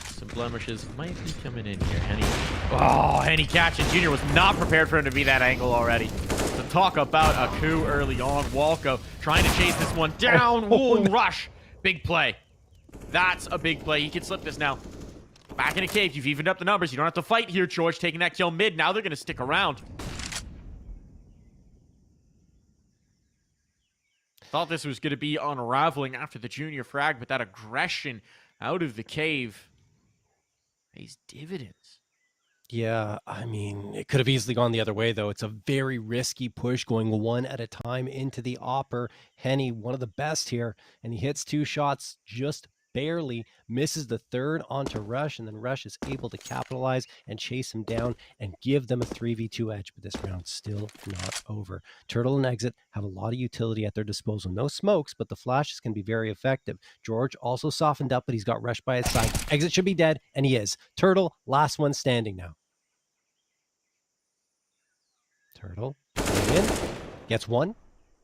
some blemishes might be coming in here. Henny catching. Junior was not prepared for him to be that angle already. Talk about a coup early on. Walco trying to chase this one down. Ooh, rush. Big play. That's a big play. He can slip this now. Back in a cave. You've evened up the numbers. You don't have to fight here, George. Taking that kill mid. Now they're going to stick around. Thought this was going to be unraveling after the Junior frag, but that aggression out of the cave pays dividends. Yeah, I mean, it could have easily gone the other way, though. It's a very risky push going one at a time into the Opper. Henny, one of the best here, and he hits 2 shots just barely, misses the third onto Rush, and then Rush is able to capitalize and chase him down and give them a 3v2 edge, but this round's still not over. Turtle and Exit have a lot of utility at their disposal. No smokes, but the flashes can be very effective. George also softened up, but he's got Rush by his side. Exit should be dead, and he is. Turtle, last one standing now. Turtle, in, gets 1.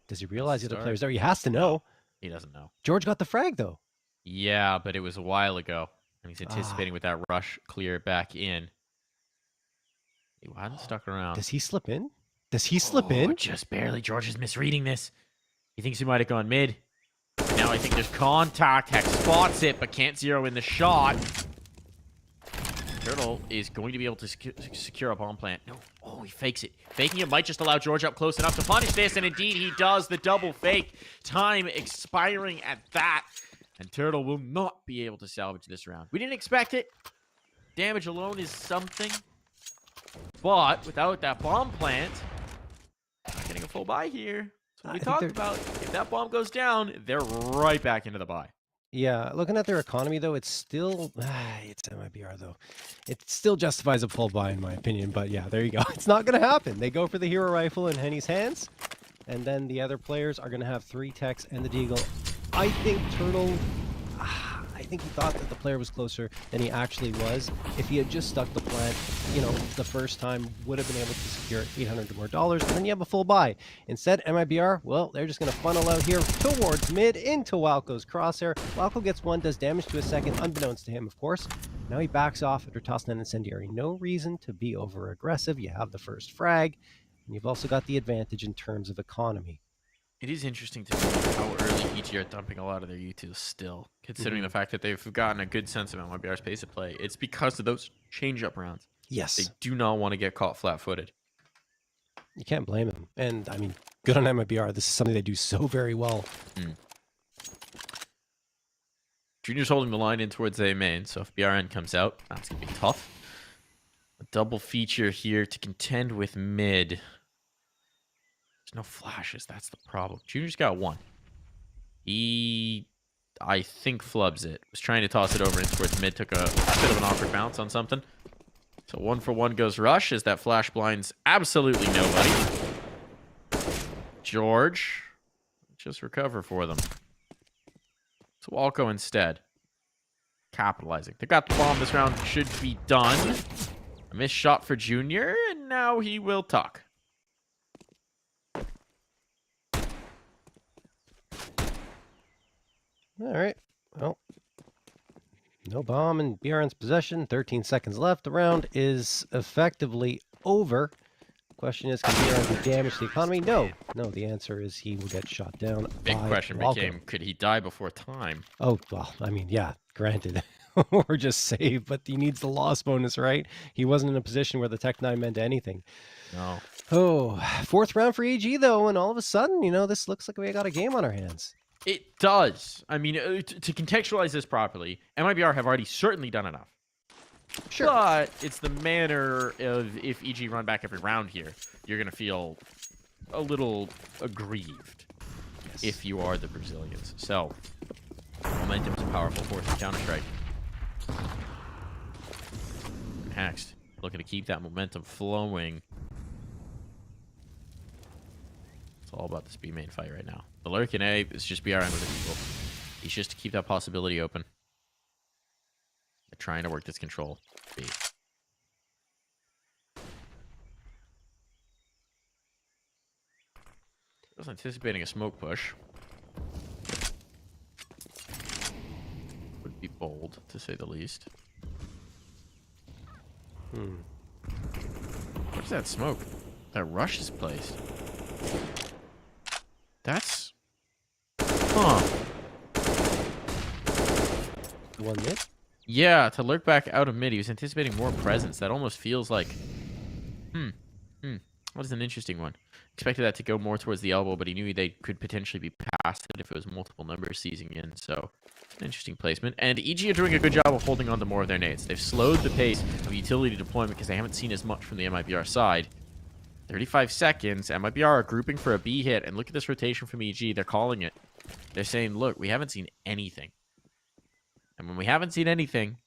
Does he realize the other player's there? He has to know. He doesn't know. George got the frag, though. Yeah, but it was a while ago. And he's anticipating with that rush clear back in. He hadn't stuck around. Does he slip in? Does he slip in? Just barely. George is misreading this. He thinks he might have gone mid. Now I think there's contact. Hex spots it, but can't zero in the shot. Turtle is going to be able to secure a bomb plant. No. Oh, he fakes it. Faking it might just allow George up close enough to punish this, and indeed he does. The double fake. Time expiring at that. And Turtle will not be able to salvage this round. We didn't expect it. Damage alone is something. But without that bomb plant, not getting a full buy here. So we talked about, if that bomb goes down, they're right back into the buy. Yeah, looking at their economy, though, it's still... it's MIBR, though. It still justifies a full buy, in my opinion. But yeah, there you go. It's not going to happen. They go for the hero rifle in Henny's hands. And then the other players are going to have 3 techs and the deagle. I think Turtle... I think he thought that the player was closer than he actually was. If he had just stuck the plant, you know, the first time, would have been able to secure $800 more, and then you have a full buy. Instead, MIBR, well, they're just going to funnel out here towards mid into Walco's crosshair. Walco gets 1, does damage to a second, unbeknownst to him, of course. Now he backs off after tossing an incendiary. No reason to be over-aggressive. You have the first frag, and you've also got the advantage in terms of economy. It is interesting to see how early EG are dumping a lot of their utils still, considering the fact that they've gotten a good sense of MIBR's pace of play. It's because of those change-up rounds. Yes. They do not want to get caught flat-footed. You can't blame them. And, I mean, good on MIBR. This is something they do so very well. Junior's holding the line in towards A main, so if BRN comes out, that's going to be tough. A double feature here to contend with mid. There's no flashes. That's the problem. Junior's got 1. He, I think, flubs it. Was trying to toss it over in towards mid. Took a bit of an awkward bounce on something. So 1 for 1 goes Rush as that flash blinds absolutely nobody. George, just recover for them. So Walco instead. Capitalizing. They got the bomb. This round should be done. A missed shot for Junior, and now he will tuck. All right. Well, no bomb in BRN's possession. 13 seconds left. The round is effectively over. Question is, can BRN damage the economy? No. No, the answer is he will get shot down. Big by question Walco. became, could he die before time? Oh, well, I mean, yeah, granted. Or just save, but he needs the loss bonus, right? He wasn't in a position where the Tech 9 meant anything. No. Oh, 4th round for EG, though, and all of a sudden, you know, this looks like we got a game on our hands. It does. I mean, to contextualize this properly, MIBR have already certainly done enough. Sure. But it's the manner of if EG run back every round here, you're going to feel a little aggrieved if you are the Brazilians. So, momentum's a powerful force in Counter-Strike. Next, looking to keep that momentum flowing. It's all about this B main fight right now. The lurk in A is just BRN with the people. He's just to keep that possibility open. They're trying to work this control. B. I was anticipating a smoke push. Would be bold, to say the least. What is that smoke? That Rush is placed. That's... Huh. One mid? Yeah, to lurk back out of mid, he was anticipating more presence. That almost feels like... What is an interesting one? Expected that to go more towards the elbow, but he knew they could potentially be past it if it was multiple numbers seizing in, so... An interesting placement. And EG are doing a good job of holding on to more of their nades. They've slowed the pace of utility deployment because they haven't seen as much from the MIBR side. 35 seconds. MIBR are grouping for a B hit. And look at this rotation from EG. They're calling it. They're saying, look, we haven't seen anything. And when we haven't seen anything,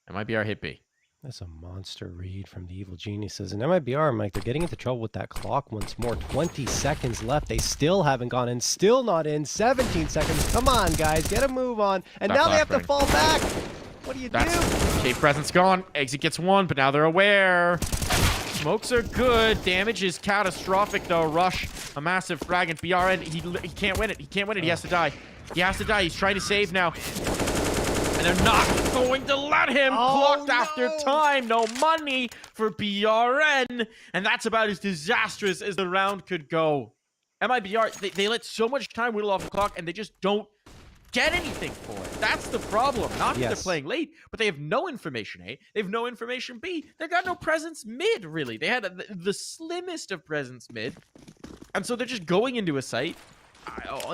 MIBR hit B. That's a monster read from the evil geniuses. And MIBR, Mike, they're getting into trouble with that clock once more. 20 seconds left. They still haven't gone in. Still not in. 17 seconds. Come on, guys. Get a move on. And now they have to fall back. What do you do? Cave presence gone. Exit gets 1, but now they're aware. Smokes are good. Damage is catastrophic, though. Rush, a massive frag, and BRN, he can't win it. He can't win it. He has to die. He has to die. He's trying to save now. And they're not going to let him. Clocked after time. No money for BRN. And that's about as disastrous as the round could go. MIBR, they let so much time whittle off the clock, and they just don't get anything for it. That's the problem. Not that they're playing late, but they have no information A. They have no information B. They've got no presence mid, really. They had the slimmest of presence mid. And so they're just going into a site.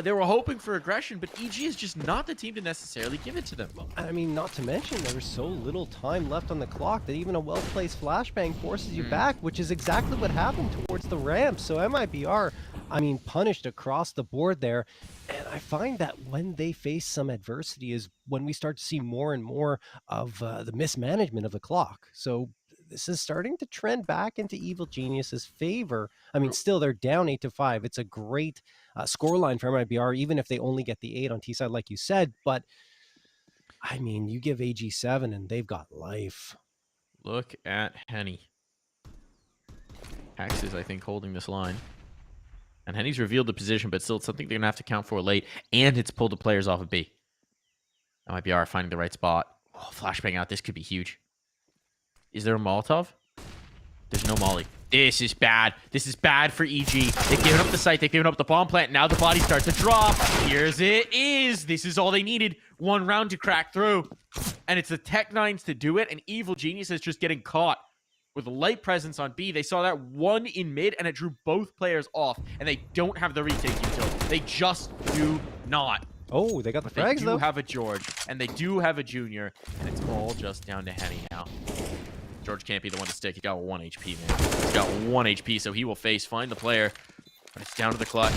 They were hoping for aggression, but EG is just not the team to necessarily give it to them. I mean, not to mention, there was so little time left on the clock that even a well-placed flashbang forces you back, which is exactly what happened towards the ramp. So MIBR, I mean, punished across the board there. And I find that when they face some adversity is when we start to see more and more of the mismanagement of the clock. So this is starting to trend back into Evil Genius's favor. I mean, still, they're down 8-5. It's a great scoreline for MIBR, even if they only get the 8 on T-side, like you said. But, I mean, you give AG 7 and they've got life. Look at Henny. Hex is, I think, holding this line. And Henny's revealed the position, but still, it's something they're going to have to count for late. And it's pulled the players off of B. MIBR finding the right spot. Oh, flashbang out. This could be huge. Is there a Molotov? There's no Molly. This is bad. This is bad for EG. They've given up the site. They've given up the bomb plant. Now the bodies start to drop. Here's it is. This is all they needed. One round to crack through. And it's the Tech-9s to do it. And Evil Genius is just getting caught with a light presence on B. They saw that one in mid, and it drew both players off. And they don't have the retake utility. They just do not. Oh, they got the frags, though. They do have a George, and they do have a Junior. And it's all just down to Henny now. George can't be the one to stick. He got 1 HP, man. He's got 1 HP, so he will find the player. But it's down to the clutch.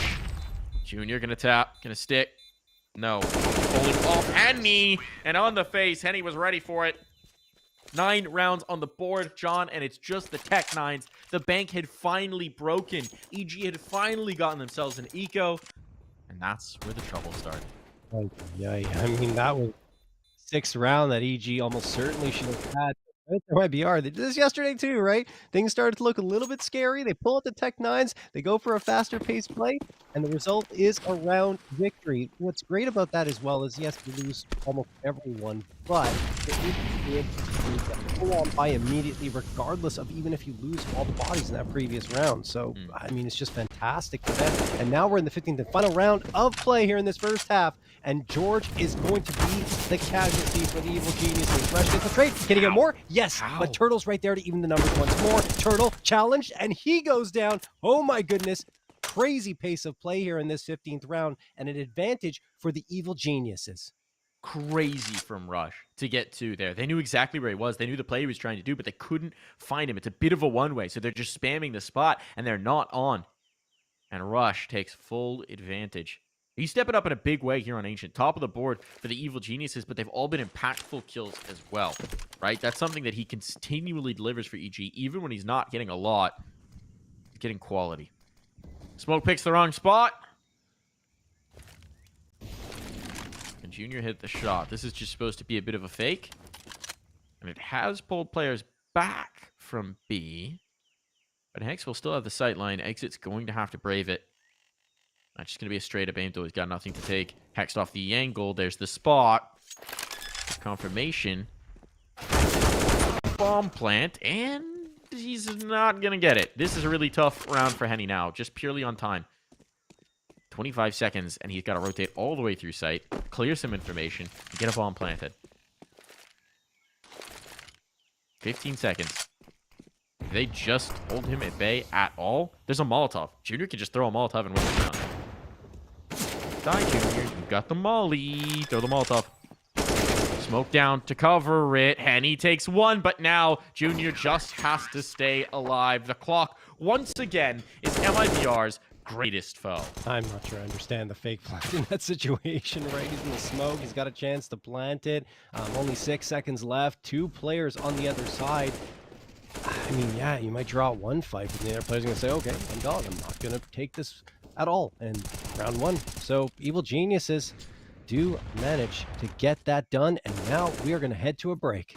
Junior gonna tap, gonna stick. No. Holding off Henny, and on the face. Henny was ready for it. 9 rounds on the board, John, and it's just the Tech-9s. The bank had finally broken. EG had finally gotten themselves an eco, and that's where the trouble started. Oh, yeah. I mean, that was 6th round that EG almost certainly should have had. Right? There might be They did this yesterday too, right? Things started to look a little bit scary. They pull out the Tech-9s, they go for a faster paced play, and the result is a round victory. What's great about that as well is, yes, we lose almost everyone, but it is to pull on by immediately, regardless of even if you lose all the bodies in that previous round. So, I mean, it's just fantastic for them. And now we're in the 15th and final round of play here in this first half, and George is going to be the casualty for the Evil Geniuses. Rush gets the trade. Can he get more? Yes, but Turtle's right there to even the numbers once more. Turtle challenged, and he goes down. Oh my goodness. Crazy pace of play here in this 15th round, and an advantage for the Evil Geniuses. Crazy from Rush to get to there. They knew exactly where he was. They knew the play he was trying to do, but they couldn't find him. It's a bit of a one-way, so they're just spamming the spot, and they're not on. And Rush takes full advantage. He's stepping up in a big way here on Ancient. Top of the board for the Evil Geniuses, but they've all been impactful kills as well, right? That's something that he continually delivers for EG, even when he's not getting a lot. He's getting quality. Smoke picks the wrong spot. And Junior hit the shot. This is just supposed to be a bit of a fake. And it has pulled players back from B. But Hex will still have the sight line. Exit's going to have to brave it. That's just going to be a straight-up aim, though. He's got nothing to take. Hexed off the angle. There's the spot. Confirmation. Bomb plant. And he's not going to get it. This is a really tough round for Henny now, just purely on time. 25 seconds, and he's got to rotate all the way through site, clear some information, and get a bomb planted. 15 seconds. If they just hold him at bay at all, there's a Molotov. Junior can just throw a Molotov and win the round. Die, Junior. You got the molly. Throw the Molotov. Smoke down to cover it. Henny takes 1, but now Junior just has to stay alive. The clock, once again, is MIBR's greatest foe. I'm not sure I understand the fake plant in that situation, right? He's in the smoke. He's got a chance to plant it. Only 6 seconds left. 2 players on the other side. I mean, yeah, you might draw one fight, but the other player's going to say, okay, I'm done. I'm not going to take this at all. And round 1. So Evil Geniuses do manage to get that done, and now we are going to head to a break.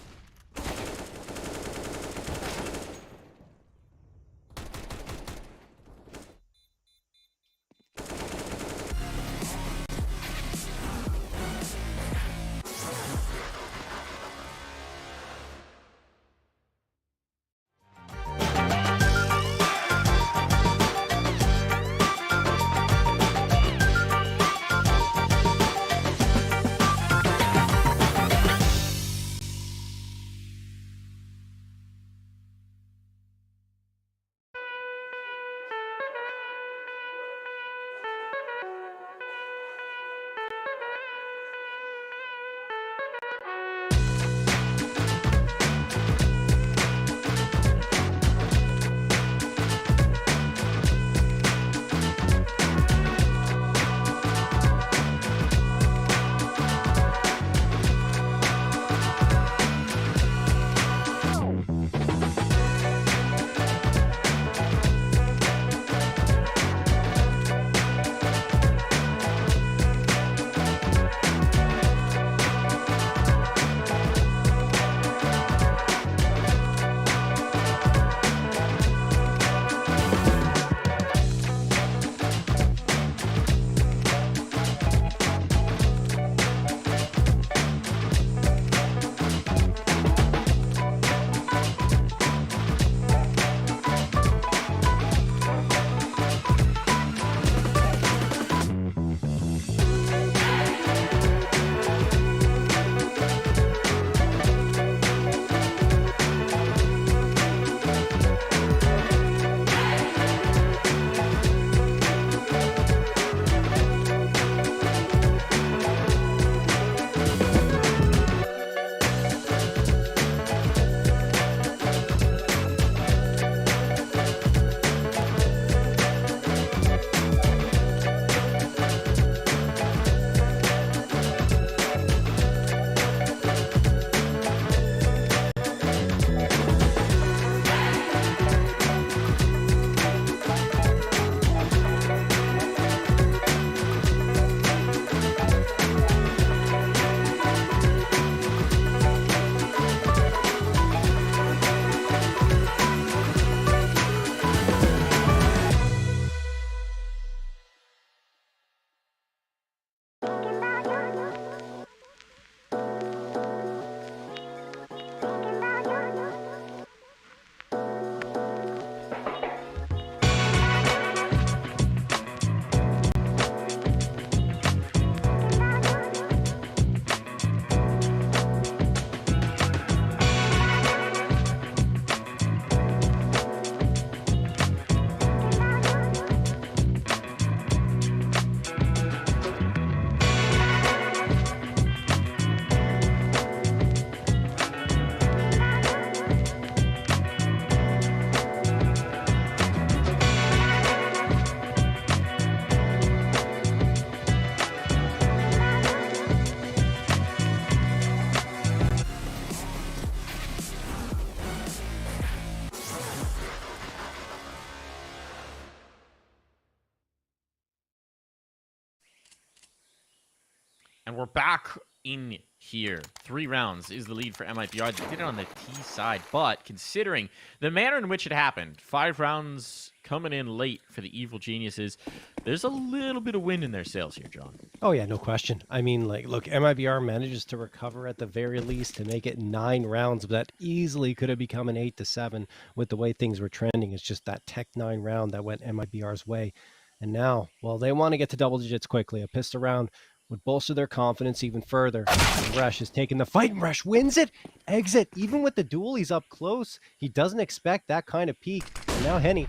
And we're back in here. 3 rounds is the lead for MIBR. They did it on the T side, but considering the manner in which it happened, 5 rounds coming in late for the Evil Geniuses, there's a little bit of wind in their sails here, John. Oh yeah, no question. I mean, like, look, MIBR manages to recover at the very least to make it 9 rounds, but that easily could have become an 8-7 with the way things were trending. It's just that Tech 9 round that went MIBR's way. And now, well, they want to get to double digits quickly. A pistol round would bolster their confidence even further. And Rush is taking the fight, and Rush wins it. Exit, even with the duel, he's up close. He doesn't expect that kind of peak. And now Henny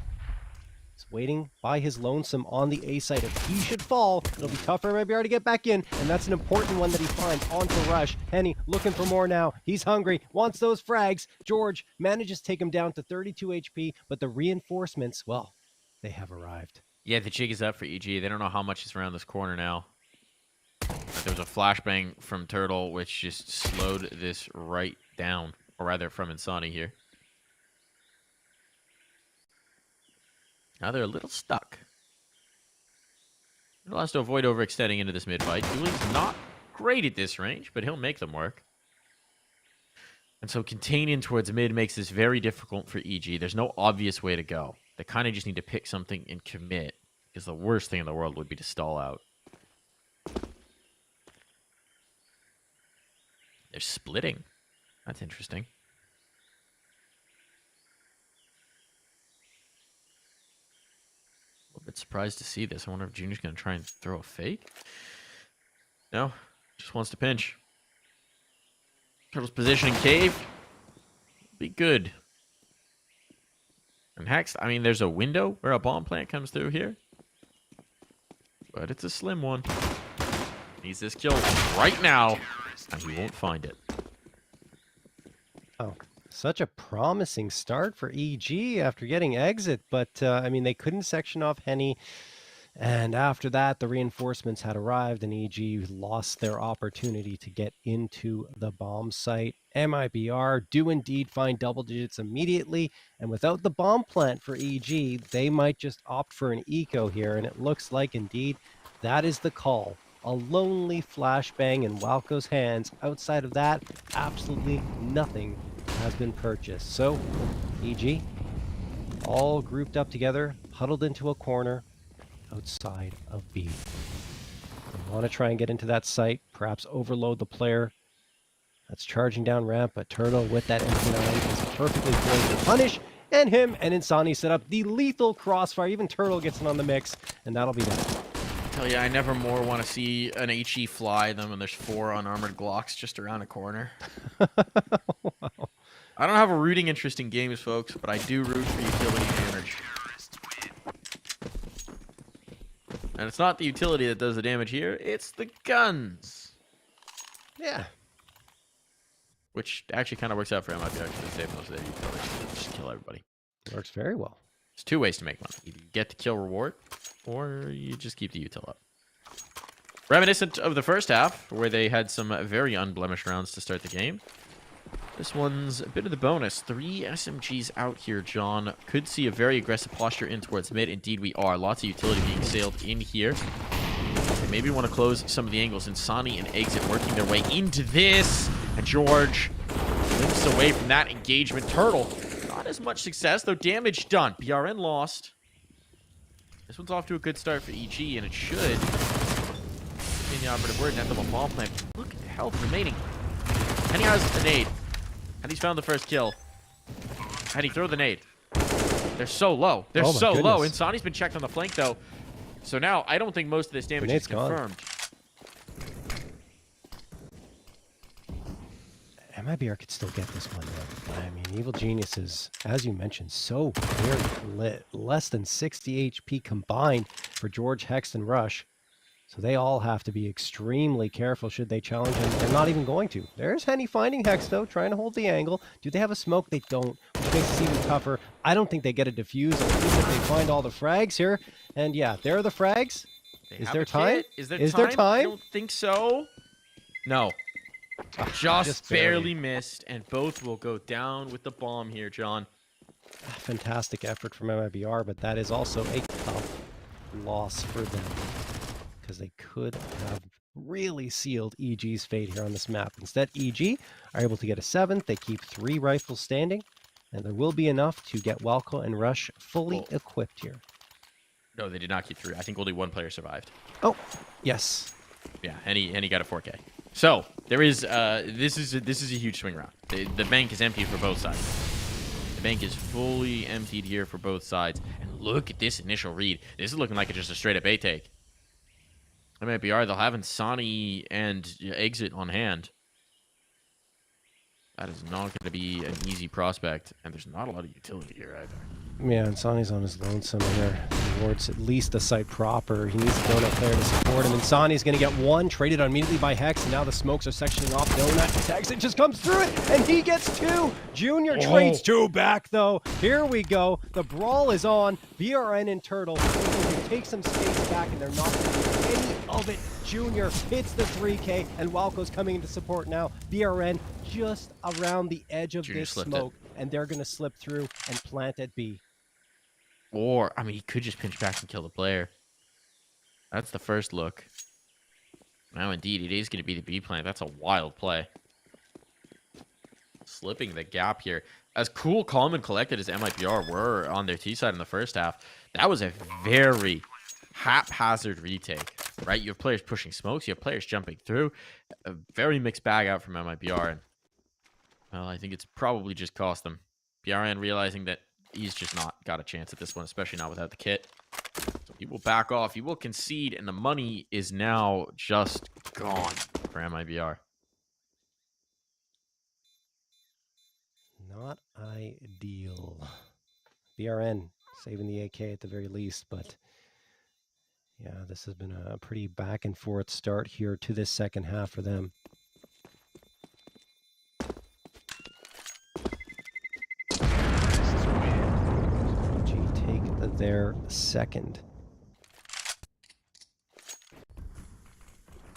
is waiting by his lonesome on the A site. If he should fall, it'll be tough for MIBR to get back in, and that's an important one that he finds onto Rush. Henny looking for more now. He's hungry, wants those frags. George manages to take him down to 32 HP, but the reinforcements, well, they have arrived. Yeah, the jig is up for EG. They don't know how much is around this corner now. There was a flashbang from Turtle, which just slowed this right down. Or rather, from Insani here. Now they're a little stuck. Turtle has to avoid overextending into this mid-fight. Dooley's not great at this range, but he'll make them work. And so containing towards mid makes this very difficult for EG. There's no obvious way to go. They kind of just need to pick something and commit, because the worst thing in the world would be to stall out. They're splitting. That's interesting. A little bit surprised to see this. I wonder if Junior's going to try and throw a fake. No, just wants to pinch. Turtle's positioning cave. Be good. And Hex, I mean, there's a window where a bomb plant comes through here. But it's a slim one. Needs this kill right now. And he won't find it. Oh, such a promising start for EG after getting exit. But, I mean, they couldn't section off Henny. And after that, the reinforcements had arrived, and EG lost their opportunity to get into the bomb site. MIBR do indeed find double digits immediately, and without the bomb plant for EG, they might just opt for an eco here, and it looks like indeed that is the call. A lonely flashbang in Walco's hands. Outside of that, absolutely nothing has been purchased. So, EG, all grouped up together, huddled into a corner outside of B. They want to try and get into that site, perhaps overload the player that's charging down ramp, but Turtle with that MP9 is perfectly poised to punish, and him and Insani set up the lethal crossfire. Even Turtle gets in on the mix, and that'll be that. Tell you, I never more want to see an HE fly them, and there's 4 unarmored Glocks just around a corner. Wow. I don't have a rooting interest in games, folks, but I do root for utility damage. And it's not the utility that does the damage here, it's the guns. Yeah. Which actually kind of works out for MIBR because they save most of their utility. Just kill everybody. Works very well. There's 2 ways to make money. Either you get the kill reward, or you just keep the util up. Reminiscent of the first half, where they had some very unblemished rounds to start the game. This one's a bit of the bonus. 3 SMGs out here, John. Could see a very aggressive posture in towards mid. Indeed, we are. Lots of utility being sailed in here. They maybe want to close some of the angles. Insani and Exit working their way into this. And George limps away from that engagement. Turtle, not as much success, though damage done. BRN lost. This one's off to a good start for EG, and it should, in the operative word, net them a bomb plant. Look at the health remaining. Henny has the nade. Henny's found the first kill. Henny, throw the nade. They're so low. They're so low. Insani's been checked on the flank, though. So now, I don't think most of this damage is confirmed. MIBR could still get this one, though. I mean, Evil Geniuses, as you mentioned, so very lit. Less than 60 HP combined for George, Hex, and Rush. So they all have to be extremely careful should they challenge him. They're not even going to. There's Henny finding Hex, though, trying to hold the angle. Do they have a smoke? They don't, which makes this even tougher. I don't think they get a defuse. I think that they find all the frags here. And yeah, there are the frags. Is there time? Is there time? I don't think so. No. Just barely missed, and both will go down with the bomb here, John. Fantastic effort from MIBR, but that is also a tough loss for them, because they could have really sealed EG's fate here on this map. Instead, EG are able to get a 7th. They keep 3 rifles standing, and there will be enough to get Welko and Rush fully equipped here. No, they did not keep 3. I think only 1 player survived. Oh, yes. Yeah, and he got a 4K. So there is this is a huge swing round. The bank is empty for both sides. The bank is fully emptied here for both sides. And look at this initial read. This is looking like it's just a straight up A take. MIBR, they'll have Insani and Exit on hand. That is not going to be an easy prospect, and there's not a lot of utility here either. Yeah, and Sani's on his lonesome here towards at least the site proper. He needs a donut player to support him. And Sani's going to get 1, traded immediately by Hex, and now the smokes are sectioning off Donut. Hex, it just comes through it, and he gets 2. Junior trades 2 back, though. Here we go. The brawl is on. BRN and Turtle can take some space back, and they're not going to do any of it. Junior hits the 3K, and Walco's coming into support now. BRN just around the edge of Junior this smoke, and they're going to slip through and plant at B. Or, I mean, he could just pinch back and kill the player. That's the first look. Now, indeed, it is going to be the B plant. That's a wild play. Slipping the gap here. As cool, calm, and collected as MIBR were on their T side in the first half, that was a very haphazard retake, right? You have players pushing smokes. You have players jumping through. A very mixed bag out from MIBR. And, well, I think it's probably just cost them. BRN realizing that he's just not got a chance at this one, especially not without the kit. So he will back off. He will concede, and the money is now just gone for MIBR. Not ideal. BRN saving the AK at the very least, but yeah, this has been a pretty back and forth start here to this second half for them. Take their second.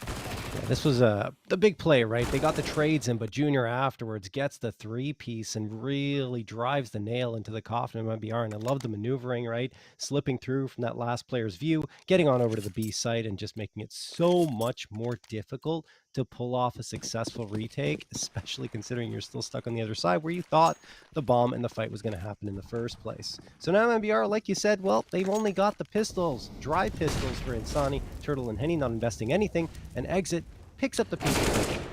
Yeah, this was the big play, right? They got the trades in, but Junior afterwards gets the 3-piece and really drives the nail into the coffin of MIBR. And I love the maneuvering, right? Slipping through from that last player's view, getting on over to the B site, and just making it so much more difficult to pull off a successful retake, especially considering you're still stuck on the other side where you thought the bomb and the fight was going to happen in the first place. So now MIBR, like you said, well, they've only got the pistols, dry pistols for Insani, Turtle, and Henny, not investing anything, and Exit picks up the pistol.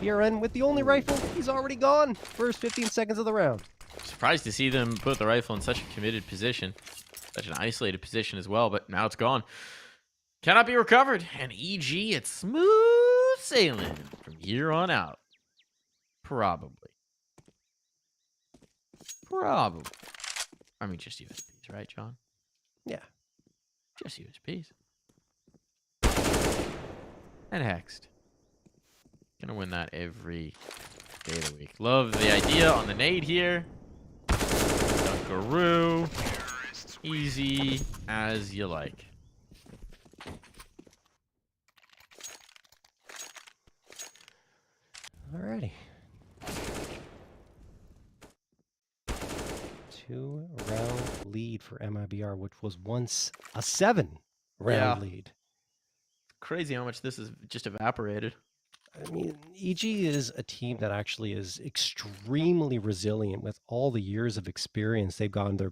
BRN with the only rifle, he's already gone. First 15 seconds of the round. Surprised to see them put the rifle in such a committed position, such an isolated position as well, but now it's gone. Cannot be recovered, and EG, it's smooth sailing from here on out. Probably. I mean, just USPs, right, John? Yeah. Just USPs. And Hexed. Gonna win that every day of the week. Love the idea on the nade here. Dunkaroo. Easy as you like. Alrighty. 2-round lead for MIBR, which was once a 7-round lead. Crazy how much this has just evaporated. I mean, EG is a team that actually is extremely resilient with all the years of experience they've got under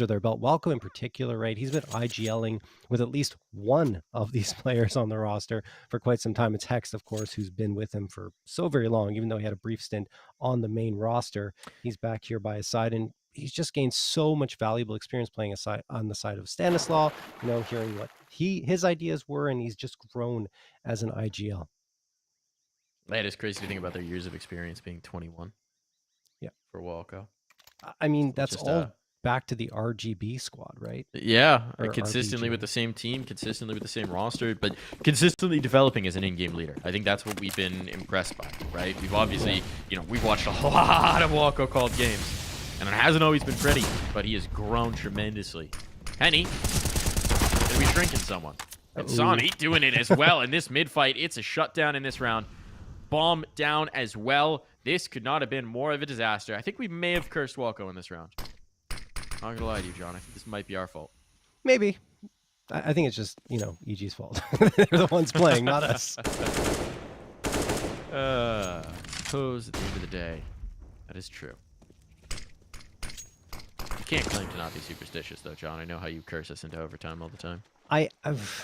their belt. Welko in particular, right? He's been IGLing with at least one of these players on the roster for quite some time. It's Hex, of course, who's been with him for so very long, even though he had a brief stint on the main roster. He's back here by his side, and he's just gained so much valuable experience playing on the side of Stanislaw, you know, hearing what his ideas were, and he's just grown as an IGL. That is crazy to think about their years of experience being 21. Yeah. For Walco. I mean, that's just all back to the RGB squad, right? Yeah. Or consistently RBG. with the same team, consistently with the same roster, but consistently developing as an in-game leader. I think that's what we've been impressed by, right? We've obviously, we've watched a lot of Walco called games, and it hasn't always been pretty, but he has grown tremendously. Henny, gonna be shrinking someone. And Sonny doing it as well in this mid-fight. It's a shutdown in this round. Bomb down as well. This could not have been more of a disaster. I think we may have cursed Walco in this round. Not gonna lie to you, John. I think this might be our fault. Maybe. I think it's just, EG's fault. They're the ones playing, not us. Suppose at the end of the day, that is true. You can't claim to not be superstitious, though, John. I know how you curse us into overtime all the time.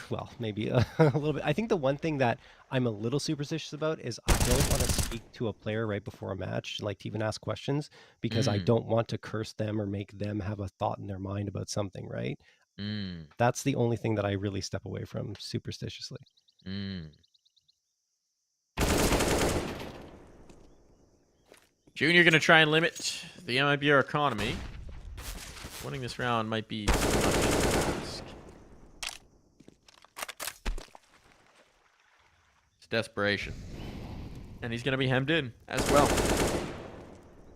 Well, maybe a little bit. I think the one thing that I'm a little superstitious about is I don't want to speak to a player right before a match, like to even ask questions, because I don't want to curse them or make them have a thought in their mind about something, right? That's the only thing that I really step away from superstitiously. Junior going to try and limit the MIBR economy. Winning this round might be too much to ask. It's desperation. And he's going to be hemmed in as well.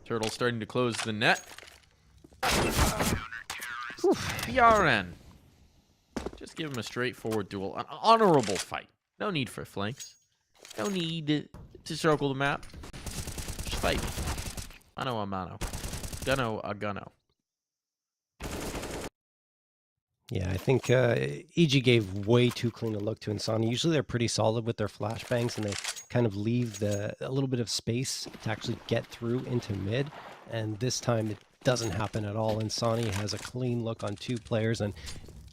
Turtle starting to close the net. BRN. Just give him a straightforward duel. An honorable fight. No need for flanks. No need to circle the map. Just fight. Mano a mano. Gunno a gunno. Yeah, I think EG gave way too clean a look to Insani. Usually they're pretty solid with their flashbangs, and they kind of leave a little bit of space to actually get through into mid. And this time it doesn't happen at all. Insani has a clean look on 2 players, and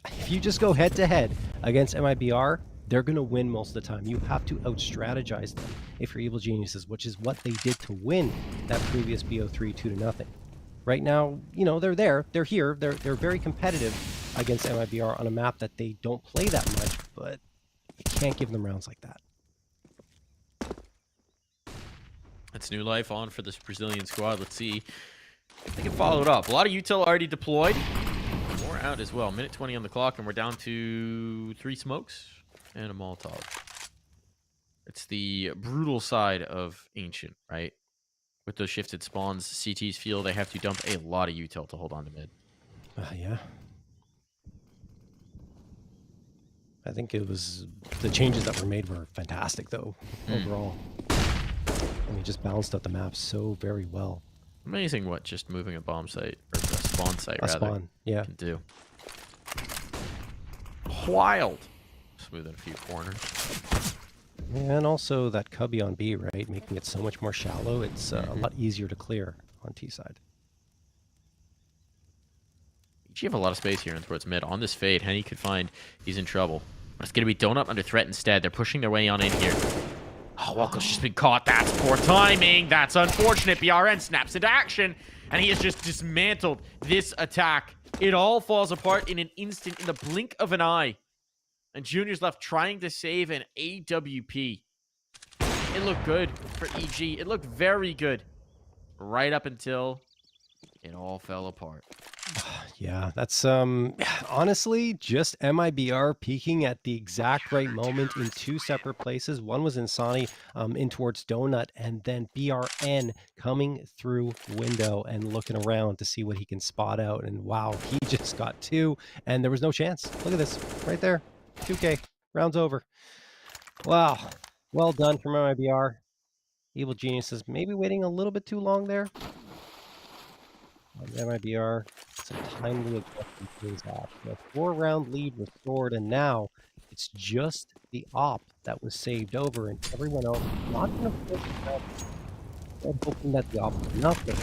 if you just go head-to-head against MIBR, they're going to win most of the time. You have to out-strategize them if you're Evil Geniuses, which is what they did to win that previous BO3 2-0. Right now, you know, they're there, they're here, they're very competitive against MIBR on a map that they don't play that much, but you can't give them rounds like that. That's new life on for this Brazilian squad. Let's see if they can follow it up. A lot of util already deployed. More out as well. Minute 20 on the clock, and we're down to 3 smokes and a Molotov. It's the brutal side of Ancient, right? With those shifted spawns, CTs feel they have to dump a lot of util to hold on to mid. Yeah. I think it was the changes that were made were fantastic, though, overall. And he just balanced out the map so very well. Amazing what just moving a bomb site, or a spawn site, A spawn, yeah. can do. Wild. Smoothing a few corners. And also that cubby on B, right? Making it so much more shallow. It's a lot easier to clear on T side. You have a lot of space here towards mid. On this fade, Henny could find he's in trouble. But it's going to be Donut under threat instead. They're pushing their way on in here. Oh, Walker's just been caught. That's poor timing. That's unfortunate. BRN snaps into action, and he has just dismantled this attack. It all falls apart in an instant, in the blink of an eye. And Junior's left trying to save an AWP. It looked good for EG. It looked very good. Right up until it all fell apart. Yeah, that's honestly just MIBR peaking at the exact right moment in 2 separate places. One was Insani in towards Donut, and then BRN coming through window and looking around to see what he can spot out. And wow, he just got 2, and there was no chance. Look at this right there. 2K. Round's over. Wow. Well done from MIBR. Evil Geniuses maybe waiting a little bit too long there. MIBR, some timely adjustment pays off. The 4-round lead restored, and now it's just the op that was saved over, and everyone else not going to force it out. They're hoping that the op is nothing.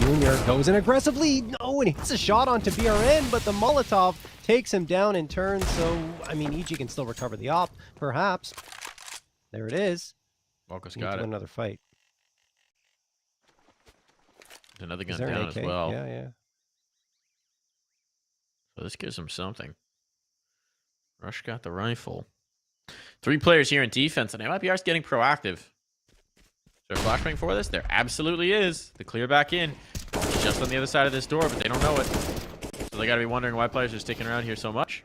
Junior goes in aggressively. No, and hits a shot onto BRN, but the Molotov takes him down in turn. So, I mean, EG can still recover the op, perhaps. There it is. Walker's got it. Another fight. Another gun down as well. Yeah, yeah. So this gives him something. Rush got the rifle. 3 players here in defense, and MIBR's getting proactive. Is there a flashbang for this? There absolutely is. The clear back in. It's just on the other side of this door, but they don't know it. So they got to be wondering why players are sticking around here so much.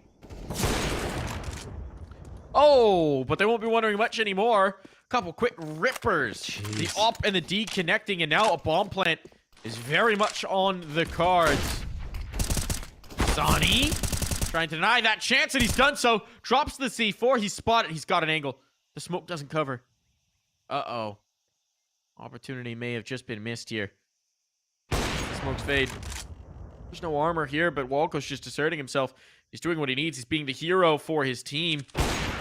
Oh, but they won't be wondering much anymore. Couple quick rippers. Jeez. The op and the D connecting, and now a bomb plant is very much on the cards. Sonny trying to deny that chance, and he's done so. Drops the C4. He's spotted. He's got an angle. The smoke doesn't cover. Uh-oh. Opportunity may have just been missed here. Smokes fade. There's no armor here, but Walko's just asserting himself. He's doing what he needs. He's being the hero for his team.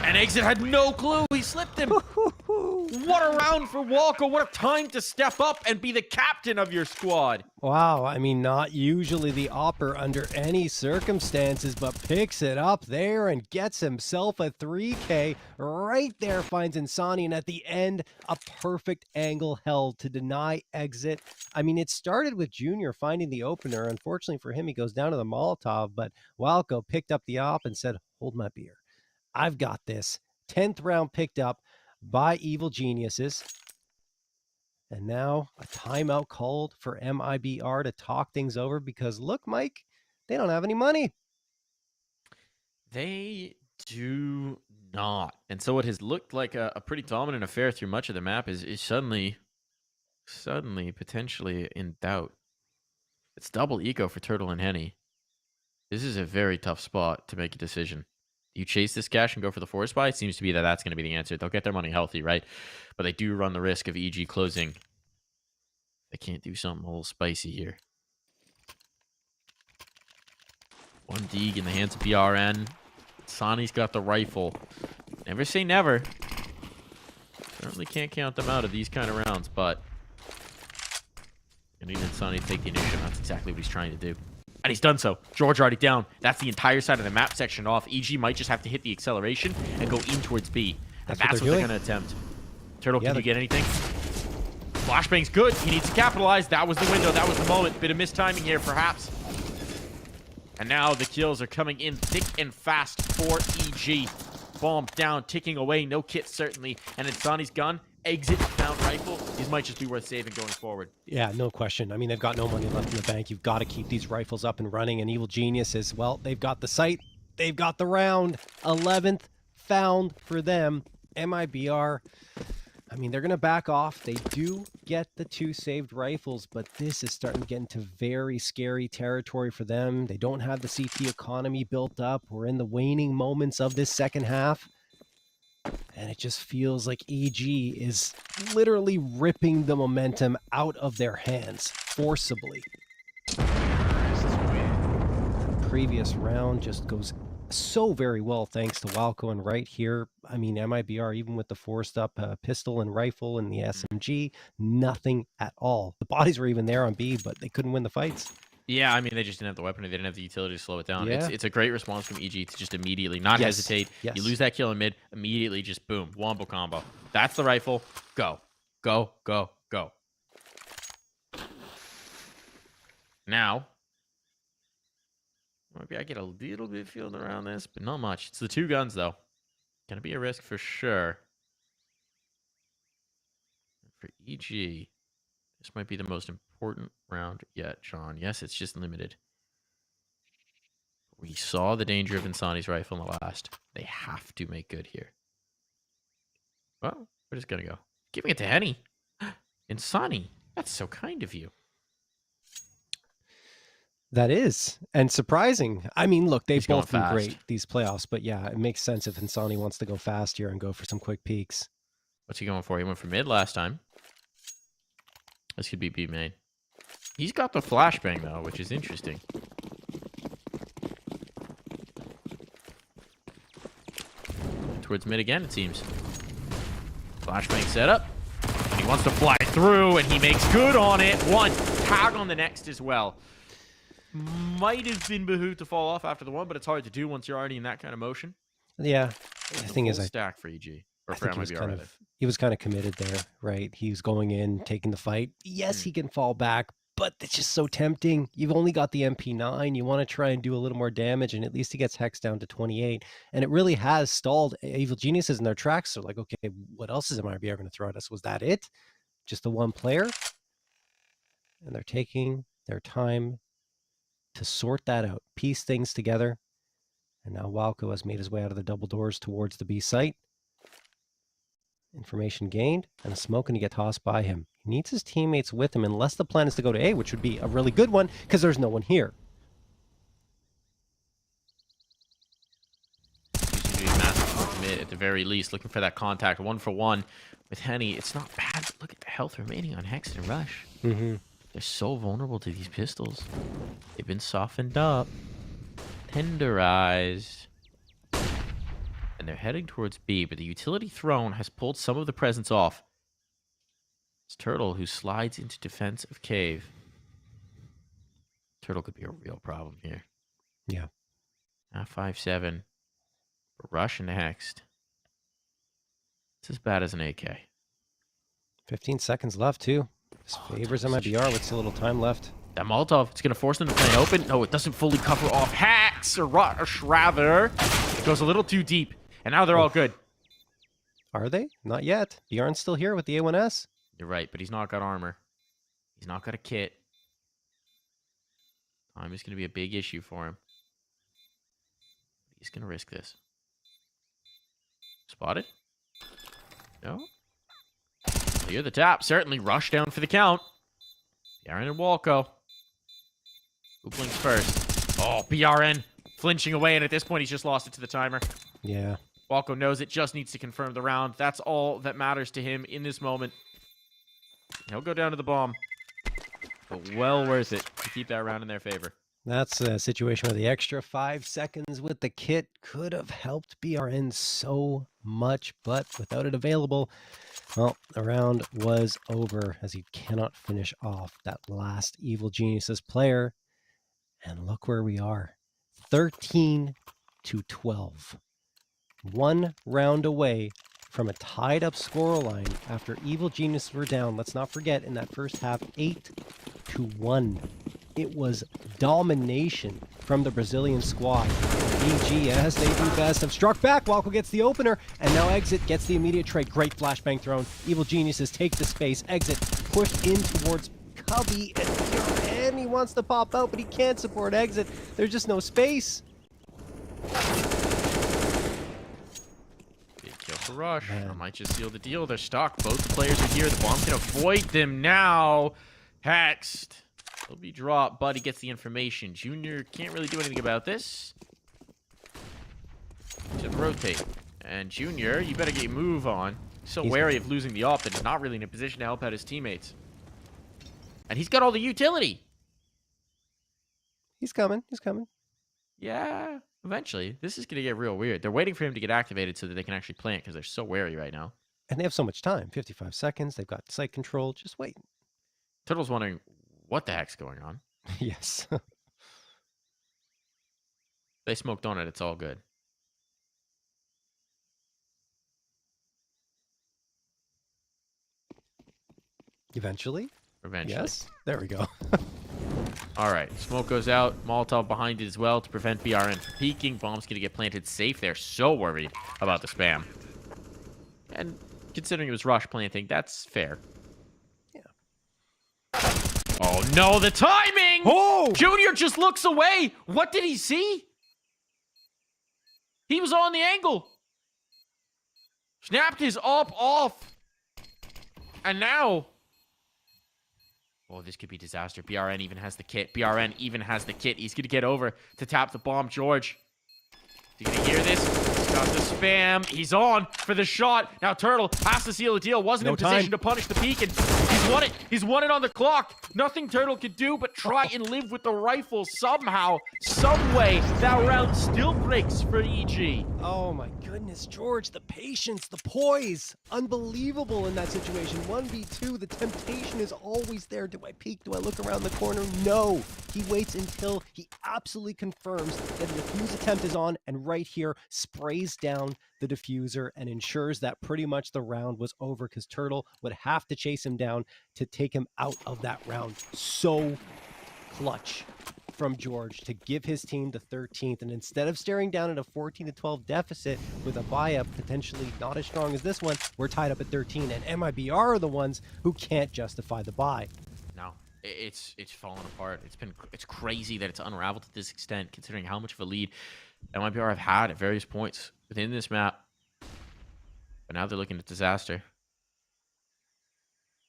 And Exit had no clue. He slipped him. What a round for Walker. What a time to step up and be the captain of your squad. Wow, I mean, not usually the Opper under any circumstances, but picks it up there and gets himself a 3K. Right there finds Insani, and at the end, a perfect angle held to deny Exit. I mean, it started with Junior finding the opener. Unfortunately for him, he goes down to the Molotov, but Walco picked up the op and said, hold my beer. I've got this. 10th round picked up by Evil Geniuses. And now a timeout called for MIBR to talk things over because, look, Mike, they don't have any money. They do not. And so what has looked like a pretty dominant affair through much of the map is suddenly potentially in doubt. It's double eco for Turtle and Henny. This is a very tough spot to make a decision. You chase this cash and go for the forest buy? It seems to be that that's going to be the answer. They'll get their money healthy, right? But they do run the risk of EG closing. They can't do something a little spicy here. One Deeg in the hands of BRN. Sani's got the rifle. Never say never. Certainly can't count them out of these kind of rounds, but I need Insani to take the initiative. That's exactly what he's trying to do. And he's done so. George already down. That's the entire side of the map section off. EG might just have to hit the acceleration and go in towards B. And that's what they're going to attempt. Turtle, can you get anything? Flashbang's good. He needs to capitalize. That was the window. That was the moment. Bit of mistiming here, perhaps. And now the kills are coming in thick and fast for EG. Bomb down, ticking away. No kit, certainly. And Insani's gun. Exit found rifle. These might just be worth saving going forward. Yeah, no question. I mean, they've got no money left in the bank. You've got to keep these rifles up and running. And Evil Geniuses, well, they've got the sight. They've got the round. 11th found for them. MIBR, I mean, they're going to back off. They do get the 2 saved rifles, but this is starting to get into very scary territory for them. They don't have the CT economy built up. We're in the waning moments of this second half. And it just feels like EG is literally ripping the momentum out of their hands forcibly. The previous round just goes so very well thanks to Walco, and right here, I mean, MIBR, even with the forced up pistol and rifle and the SMG, nothing at all. The bodies were even there on B, but they couldn't win the fights. Yeah, I mean, they just didn't have the weaponry. They didn't have the utility to slow it down. Yeah. It's a great response from EG to just immediately not hesitate. Yes. You lose that kill in mid, immediately just boom, wombo combo. That's the rifle. Go. Go, go, go. Now, maybe I get a little bit feeling around this, but not much. It's the 2 guns, though. Going to be a risk for sure. For EG, this might be the most important round yet, Sean. Yes, it's just limited. We saw the danger of Insani's rifle in the last. They have to make good here. Well, we're just going to go. Giving it to Henny. Insani, that's so kind of you. That is, and surprising. I mean, look, they've both been fast. great these playoffs, but yeah, it makes sense if Insani wants to go fast here and go for some quick peaks. What's he going for? He went for mid last time. This could be B main. He's got the flashbang, though, which is interesting. Towards mid again, it seems. Flashbang set up. And he wants to fly through, and he makes good on it. One. Tag on the next as well. Might have been behooved to fall off after the one, but it's hard to do once you're already in that kind of motion. Yeah, the thing is, stack for EG. Or I for think MIBR, he was kind of committed there, right? He was going in, taking the fight. Yes, he can fall back, but it's just so tempting. You've only got the MP9. You want to try and do a little more damage, and at least he gets Hex down to 28. And it really has stalled Evil Geniuses in their tracks. They're like, okay, what else is MIBR going to throw at us? Was that it? Just the one player? And they're taking their time to sort that out, piece things together. And now Walco has made his way out of the double doors towards the B site. Information gained, and a smoke going to get tossed by him. He needs his teammates with him, unless the plan is to go to A, which would be a really good one, because there's no one here. Mid at the very least, looking for that contact, 1-for-1 with Henny. It's not bad, but look at the health remaining on Hex and Rush. Mm-hmm. They're so vulnerable to these pistols. They've been softened up, tenderized. And they're heading towards B, but the utility throne has pulled some of the presence off. It's Turtle who slides into defense of Cave. Turtle could be a real problem here. Yeah. Now 5-7. Rush next. It's as bad as an AK. 15 seconds left, too. This favors MIBR with so little time left. That Molotov, it's going to force them to play open. No, it doesn't fully cover off Hacks, or Rush, rather. It goes a little too deep, and now they're all good. Are they? Not yet. Bjorn's still here with the A1S. You're right, but he's not got armor. He's not got a kit. Time is going to be a big issue for him. He's going to risk this. Spotted? No? Clear the tap. Certainly rush down for the count. BRN and Walco. Who blinks first? Oh, BRN flinching away, and at this point, he's just lost it to the timer. Yeah. Walco knows it, just needs to confirm the round. That's all that matters to him in this moment. He'll go down to the bomb. But well worth it to keep that round in their favor. That's a situation where the extra 5 seconds with the kit could have helped BRN so much, but without it available, well, the round was over as he cannot finish off that last Evil Geniuses player. And look where we are, 13-12. 1 round away from a tied up scoreline after Evil Geniuses were down. Let's not forget, in that first half, 8-1. It was domination from the Brazilian squad. BG, as they do best, have struck back. Walco gets the opener, and now Exit gets the immediate trade. Great flashbang thrown. Evil Geniuses take the space. Exit pushed in towards Cubby, and he wants to pop out, but he can't support Exit. There's just no space. Big kill for Rush. I might just seal the deal. They're stuck. Both players are here. The bomb can avoid them now. Hexed. He'll be dropped, but he gets the information. Junior can't really do anything about this. Should rotate. And Junior, you better get your move on. So wary of losing the op that he's not really in a position to help out his teammates. And he's got all the utility. He's coming. He's coming. Yeah, eventually. This is going to get real weird. They're waiting for him to get activated so that they can actually plant because they're so wary right now. And they have so much time. 55 seconds. They've got site control. Just wait. Turtle's wondering what the heck's going on. Yes. They smoked on it. It's all good. Eventually. Yes. There we go. All right. Smoke goes out. Molotov behind it as well to prevent BRN from peeking. Bomb's going to get planted safe. They're so worried about the spam. And considering it was Rush planting, that's fair. Yeah. Oh, no. The timing! Oh! Junior just looks away. What did he see? He was on the angle. Snapped his op off. And now... oh, this could be disaster. BRN even has the kit. BRN even has the kit. He's going to get over to tap the bomb. George. Is he going to hear this? He's got the spam. He's on for the shot. Now Turtle has to seal the deal. Wasn't in position to punish the peek. And he's won it. He's won it on the clock. Nothing Turtle could do but try and live with the rifle somehow, some way. That round still breaks for EG. Oh my goodness, George, the patience, the poise. Unbelievable in that situation. 1v2, the temptation is always there. Do I peek? Do I look around the corner? No. He waits until he absolutely confirms that the defuse attempt is on, and right here sprays down the diffuser and ensures that pretty much the round was over because Turtle would have to chase him down to take him out of that round. So clutch from George to give his team the 13th, and instead of staring down at a 14-12 deficit with a buy-up potentially not as strong as this one, we're tied up at 13, and MIBR are the ones who can't justify the buy. No, it's fallen apart. It's crazy that it's unraveled to this extent, considering how much of a lead MIBR have had at various points within this map. But now they're looking at disaster.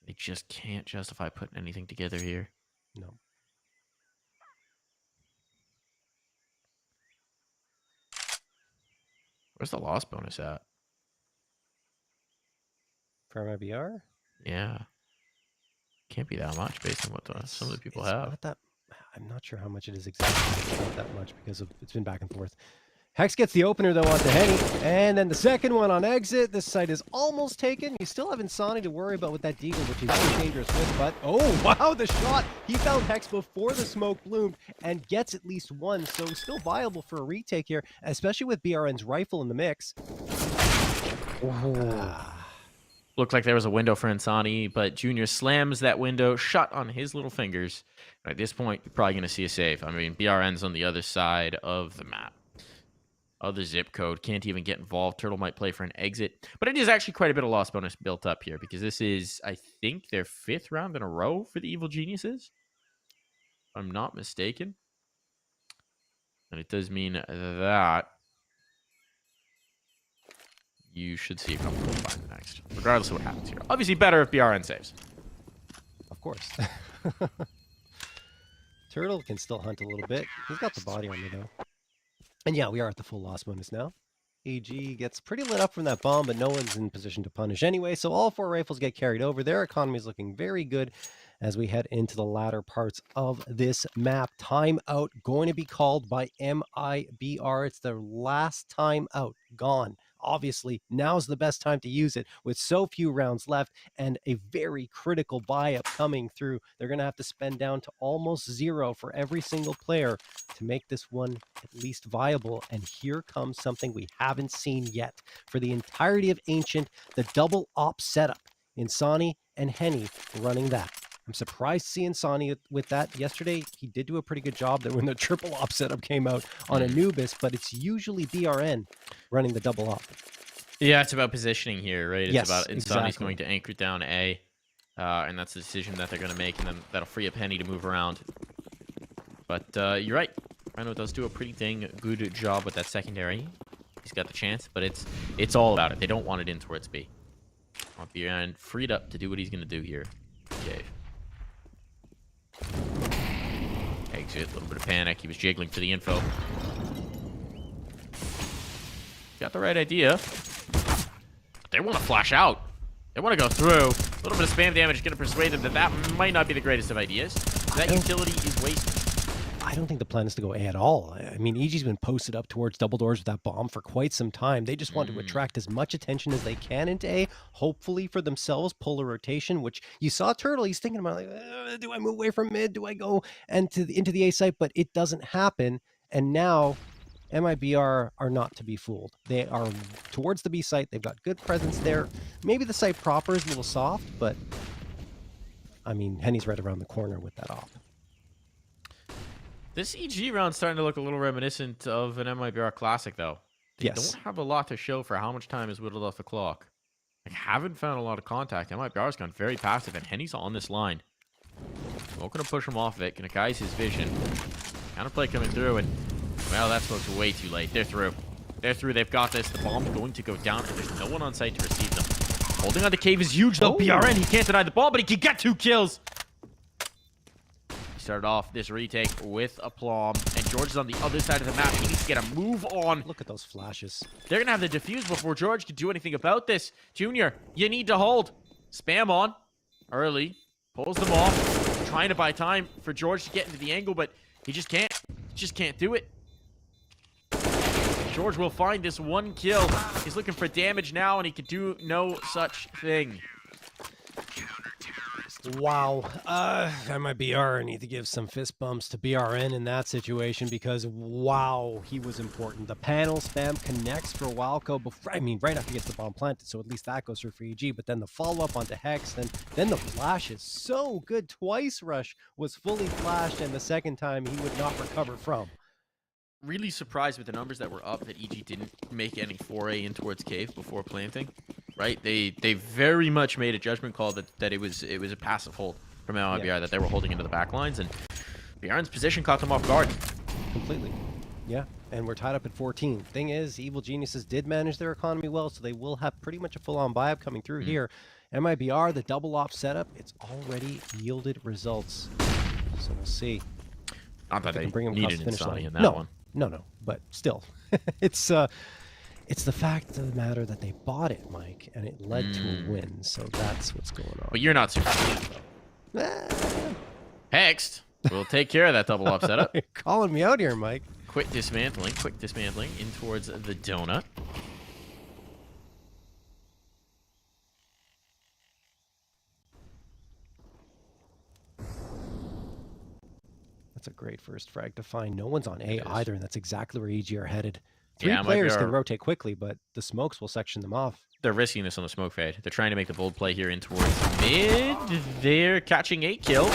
They just can't justify putting anything together here. No. Where's the loss bonus at? For MIBR? Yeah. Can't be that much based on what some of the people it's have. Not that, I'm not sure how much it is exactly. It's not that much because it's been back and forth. Hex gets the opener, though, onto Henny. And then the second one on exit. This site is almost taken. You still have Insani to worry about with that Deagle, which he's very dangerous with. But, oh, wow, the shot. He found Hex before the smoke bloomed and gets at least one. So still viable for a retake here, especially with BRN's rifle in the mix. Looked like there was a window for Insani, but Junior slams that window shut on his little fingers. And at this point, you're probably going to see a save. I mean, BRN's on the other side of the map. Other zip code, can't even get involved. Turtle might play for an exit. But it is actually quite a bit of loss bonus built up here because this is, I think, their 5th round in a row for the Evil Geniuses. If I'm not mistaken. And it does mean that you should see a comfortable find next, regardless of what happens here. Obviously, better if BRN saves. Of course. Turtle can still hunt a little bit. He's got the body on me, though. And yeah, we are at the full loss bonus now. EG gets pretty lit up from that bomb, but no one's in position to punish anyway, so all 4 rifles get carried over. Their economy is looking very good as we head into the latter parts of this map. Timeout going to be called by MIBR. It's their last timeout. Gone. Obviously, now's the best time to use it with so few rounds left and a very critical buy-up coming through. They're going to have to spend down to almost 0 for every single player to make this one at least viable. And here comes something we haven't seen yet. For the entirety of Ancient, the double op setup. Insani and Henny running that. I'm surprised to see Insani with that. Yesterday, he did do a pretty good job there when the triple op setup came out on Anubis, but it's usually BRN running the double op. Yeah, it's about positioning here, right? It's yes, about Insani's exactly. going to anchor down A, and that's the decision that they're going to make, and then that'll free up Henny to move around. But you're right. Rhino does do a pretty dang good job with that secondary. He's got the chance, but it's all about it. They don't want it in towards B. BRN freed up to do what he's going to do here. Cave. Exit, a little bit of panic. He was jiggling for the info. Got the right idea. But they want to flash out. They want to go through. A little bit of spam damage is going to persuade them that that might not be the greatest of ideas. That utility is wasted. I don't think the plan is to go A at all. I mean, EG's been posted up towards double doors with that bomb for quite some time. They just want to attract as much attention as they can into A, hopefully for themselves, pull a rotation, which you saw Turtle. He's thinking about, like, do I move away from mid? Do I go into the A site? But it doesn't happen. And now MIBR are not to be fooled. They are towards the B site. They've got good presence there. Maybe the site proper is a little soft, but I mean, Henny's right around the corner with that op. This EG round's starting to look a little reminiscent of an MIBR Classic, though. They don't have a lot to show for how much time is whittled off the clock. I haven't found a lot of contact. MIBR's gone very passive, and Henny's on this line. Not going to push him off of it. Going to guise his vision. Counterplay coming through, and, well, that smoke's way too late. They're through. They're through. They've got this. The bomb's going to go down, and there's no one on site to receive them. Holding on to Cave is huge, though. BRN, he can't deny the ball, but he can get 2 kills. Started off this retake with aplomb, and George is on the other side of the map. He needs to get a move on. Look at those flashes. They're going to have the defuse before George can do anything about this. Junior, you need to hold. Spam on early. Pulls them off. Trying to buy time for George to get into the angle, but he just can't. He just can't do it. George will find this 1 kill. He's looking for damage now, and he can do no such thing. Wow. MIBR need to give some fist bumps to BRN in that situation because, wow, he was important. The panel spam connects for Walco before, I mean, right after he gets the bomb planted, so at least that goes through for EG, but then the follow-up onto Hex, then the flash is so good. Twice Rush was fully flashed, and the second time he would not recover from. Really surprised with the numbers that were up that EG didn't make any foray in towards Cave before planting. Right? They very much made a judgment call that it was a passive hold from MIBR, that they were holding into the back lines, and BRN's position caught them off guard. Completely. Yeah, and we're tied up at 14. Thing is, Evil Geniuses did manage their economy well, so they will have pretty much a full-on buy-up coming through here. MIBR, the double op setup, it's already yielded results. So we'll see. Not that they bring him needed finish Insani line. in that one. No, but still. It's the fact of the matter that they bought it, Mike, and it led to a win. So that's what's going on. But you're not super pleased, though. Hext will take care of that double up setup. You're calling me out here, Mike. quick dismantling in towards the donut. That's a great first frag to find. No one's on A It is. either, and that's exactly where EG are headed. Three Yeah, players MIBR can rotate quickly, but the smokes will section them off. They're risking this on the smoke fade. They're trying to make the bold play here in towards mid. They're catching 8 kills.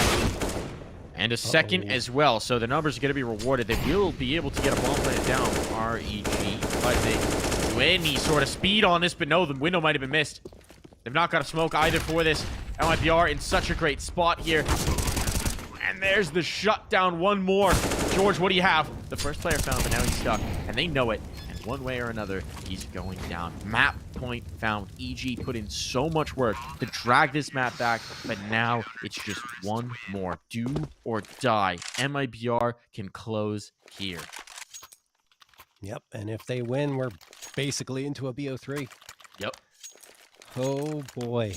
And a second as well. So the numbers are going to be rewarded. They will be able to get a bomb planted down. REG. But they do any sort of speed on this. But no, the window might have been missed. They've not got a smoke either for this. MIBR in such a great spot here. And there's the shutdown. One more. George, what do you have? The first player found, but now he's stuck. And they know it. And one way or another, he's going down. Map point found. EG put in so much work to drag this map back. But now it's just one more. Do or die. MIBR can close here. Yep, and if they win, we're basically into a BO3. Yep. Oh boy.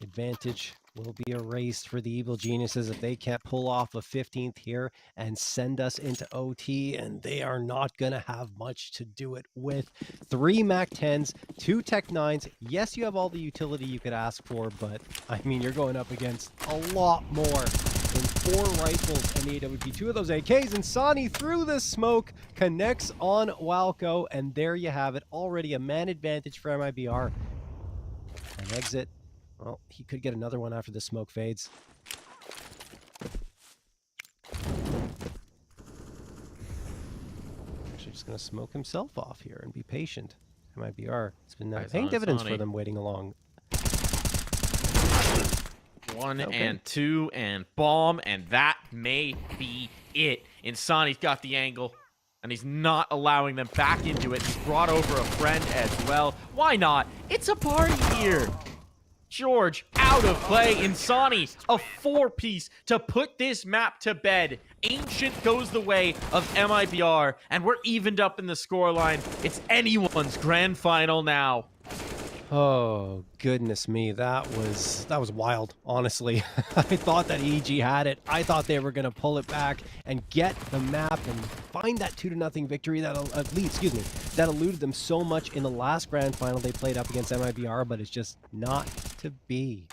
Advantage will be erased for the Evil Geniuses if they can't pull off a 15th here and send us into OT, and they are not going to have much to do it with. 3 Mac 10s, 2 Tech 9s. Yes, you have all the utility you could ask for, but I mean, you're going up against a lot more than 4 rifles and the AWP. 2 of those AKs, and Sani through the smoke connects on Walco, and there you have it. Already a man advantage for MIBR. An exit. Well, he could get another one after the smoke fades. Actually just going to smoke himself off here and be patient. MIBR. It's been paying dividends for them waiting along. 1 and 2 and bomb, and that may be it. Insani's got the angle, and he's not allowing them back into it. He's brought over a friend as well. Why not? It's a party here. George out of play. Insani, a 4-piece to put this map to bed. Ancient goes the way of MIBR, and we're evened up in the scoreline. It's anyone's grand final now. Oh, goodness me. That was wild, honestly. I thought that EG had it. I thought they were going to pull it back and get the map and find that 2-0 victory that that eluded them so much in the last grand final they played up against MIBR, but it's just not to be.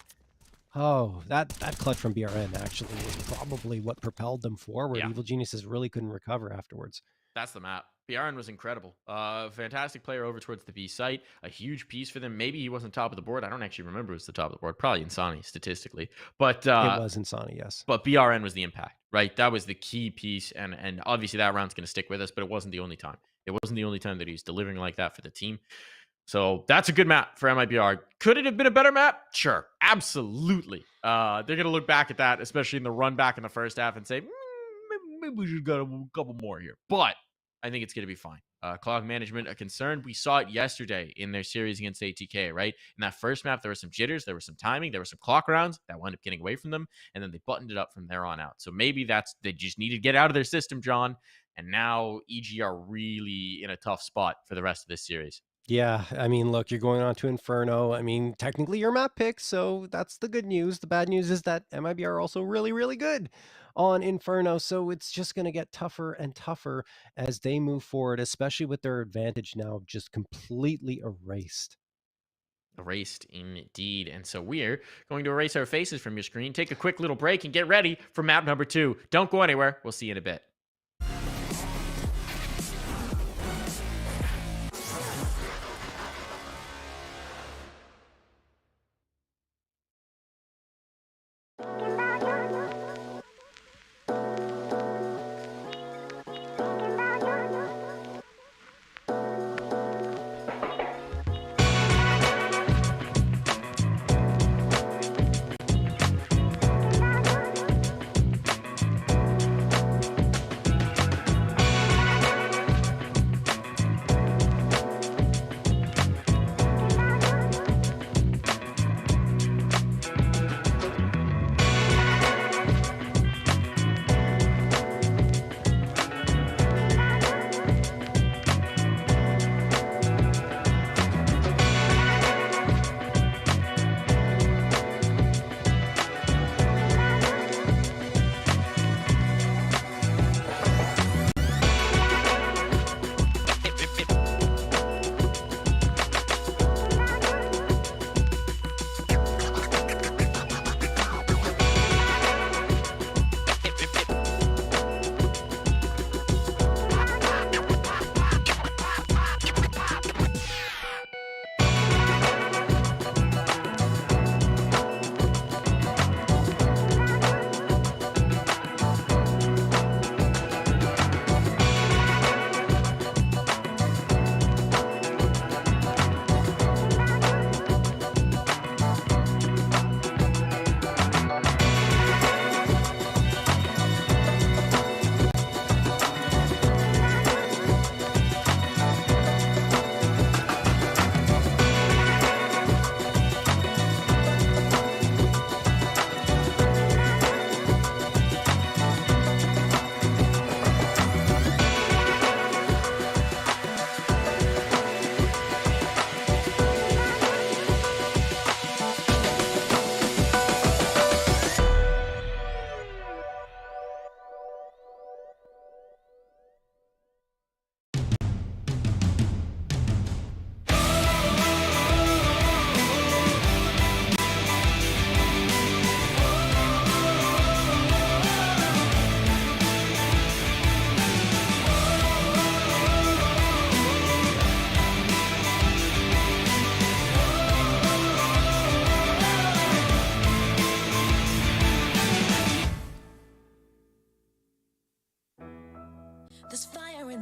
Oh, that clutch from BRN actually was probably what propelled them forward. Yeah. Evil Geniuses really couldn't recover afterwards. That's the map. BRN was incredible. Fantastic player over towards the B site. A huge piece for them. Maybe he wasn't top of the board. I don't actually remember who was the top of the board. Probably Insani, statistically. But it was Insani, yes. But BRN was the impact, right? That was the key piece. And obviously that round's going to stick with us, but it wasn't the only time. It wasn't the only time that he was delivering like that for the team. So that's a good map for MIBR. Could it have been a better map? Sure. Absolutely. They're going to look back at that, especially in the run back in the first half, and say, maybe we should got a couple more here. But I think it's going to be fine. Clock management, a concern. We saw it yesterday in their series against ATK, right? In that first map, there were some jitters, there was some timing, there were some clock rounds that wound up getting away from them, and then they buttoned it up from there on out. So maybe they just need to get out of their system, John, and now EG are really in a tough spot for the rest of this series. Yeah, I mean, look, you're going on to Inferno. I mean, technically your map pick, so that's the good news. The bad news is that MIBR are also really, really good on Inferno, so it's just going to get tougher and tougher as they move forward, especially with their advantage now just completely erased. Erased indeed. And so we're going to erase our faces from your screen, take a quick little break, and get ready for map number 2. Don't go anywhere. We'll see you in a bit.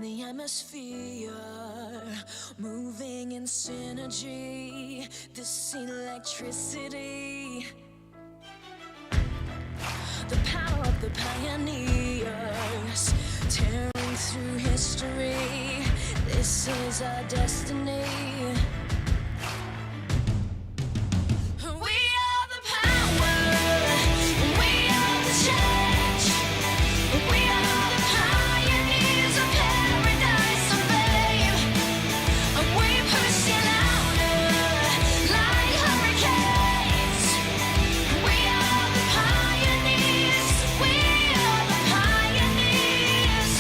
the hemisphere, moving in synergy, this electricity, the power of the pioneers, tearing through history, this is our destiny. We are the power, we are the change, we are the pioneers of paradise and fame, and we push it louder like hurricanes. We are the pioneers, we are the pioneers.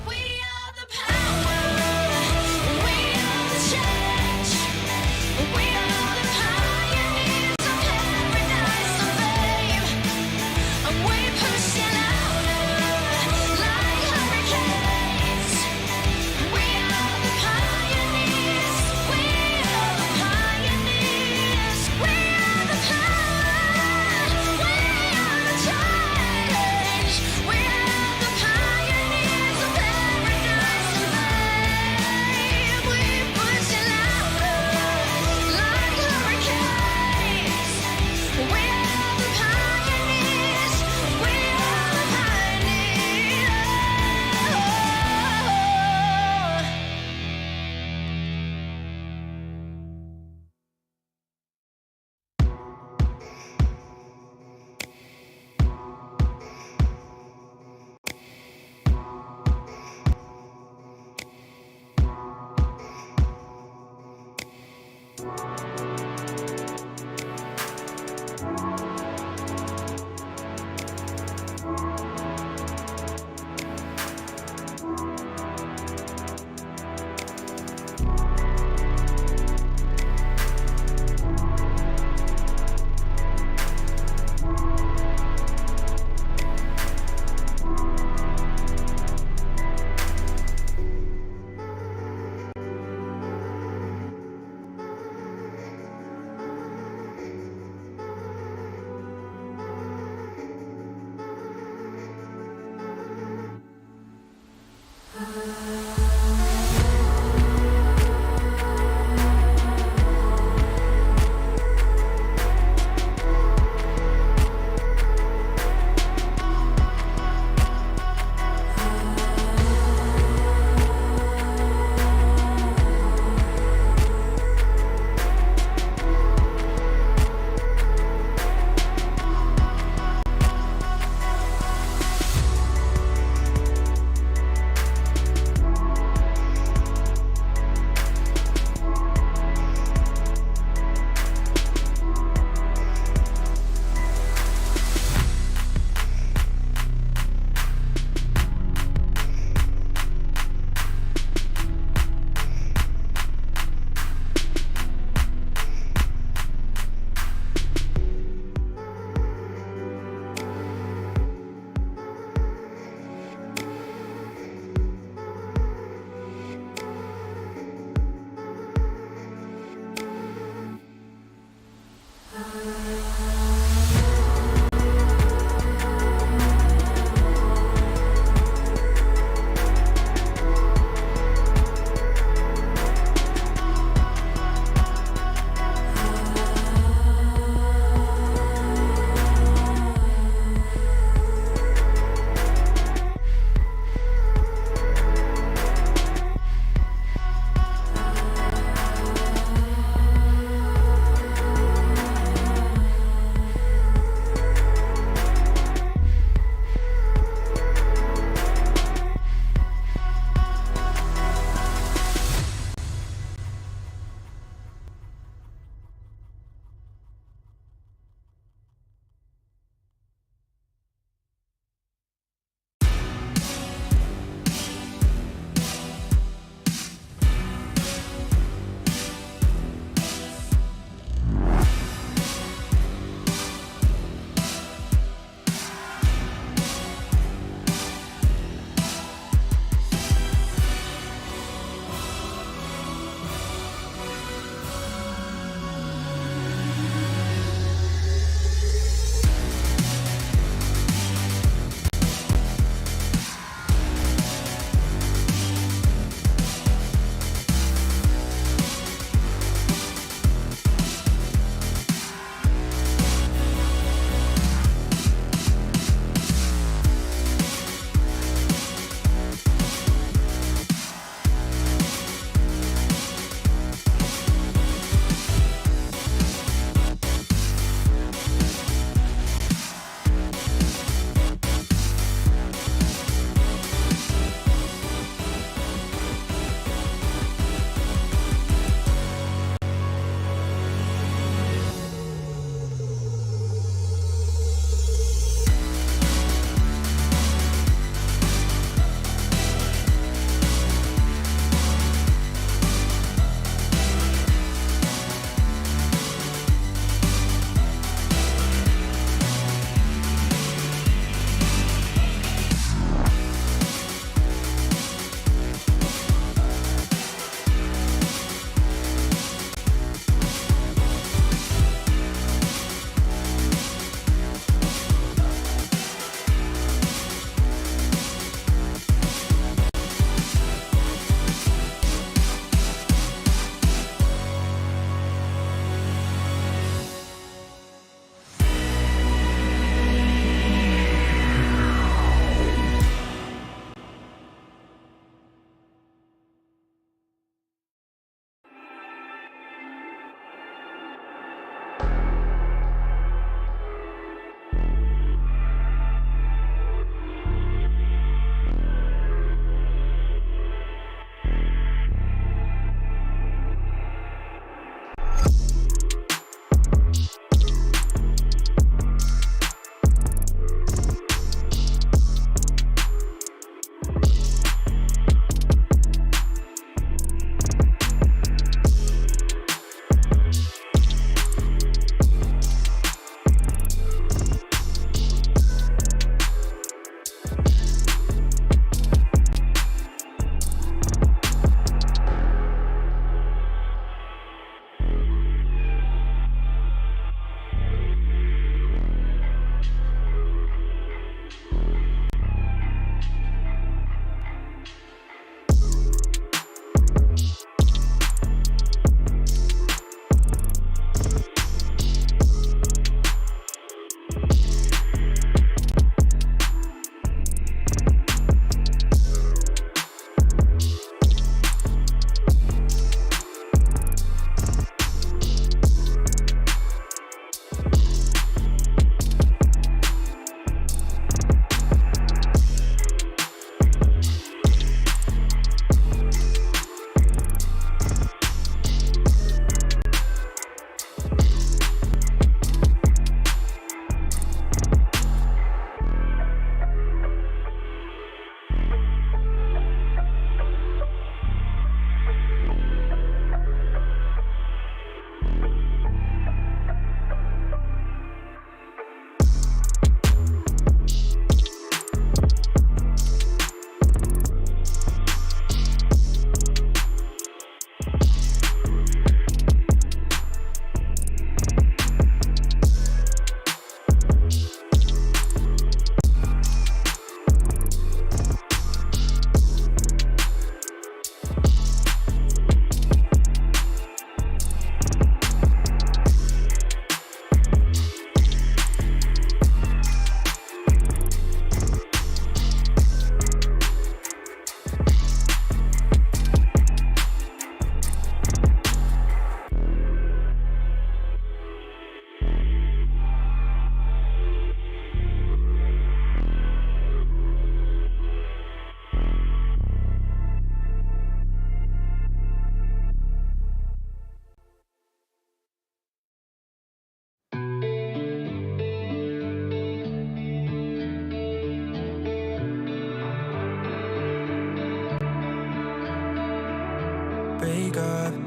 We are the power, we are the change, we are the pioneers of paradise and fame, and we push it louder like hurricanes. We are the pioneers, we are the pioneers, we are the power, we are the change, we are the pioneers of paradise and fame. We push it louder like hurricanes. We are the pioneers, we are the pioneers.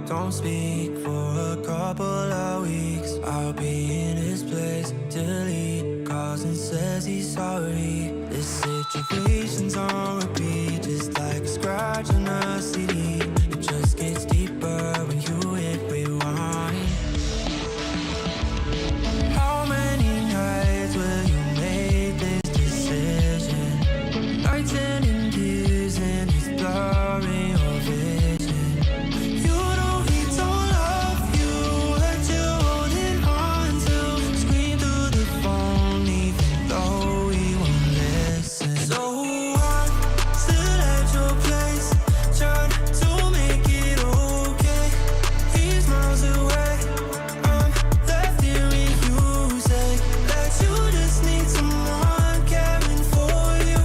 don't speak for a couple of weeks. I'll be in his place till he calls and says he's sorry. This situation's on repeat, just like a scratch on a CD. It just gets deeper when you hit rewind. How many nights will you make this decision? Nights ending tears and it's blurring your vision. You know he don't love you, hurt you holding on to. Scream through the phone even though he won't listen. So hard, still at your place, trying to make it okay. He's miles away, I'm left here with you. Say that you just need someone caring for you.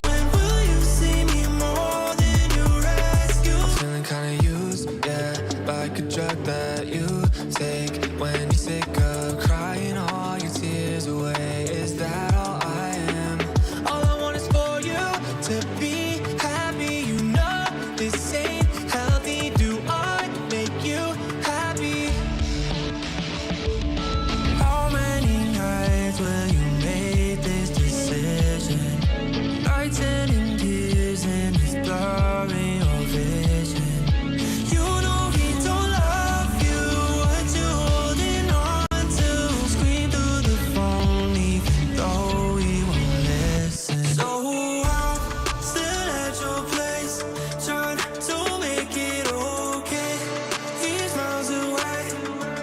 When will you see me more than your rescue? I'm feeling kinda used, yeah, like a drug that you take when you're sick of crying all your tears away. Is that all I am? All I want is for you to be happy. You know this ain't healthy. Do I make you happy? How many nights will you make this decision? Nights ending tears and it's blurring your vision. You know he don't love you, what you holding on to. Scream through the phone even though he won't listen. So I'm still at your place, trying to make it okay. He's miles away,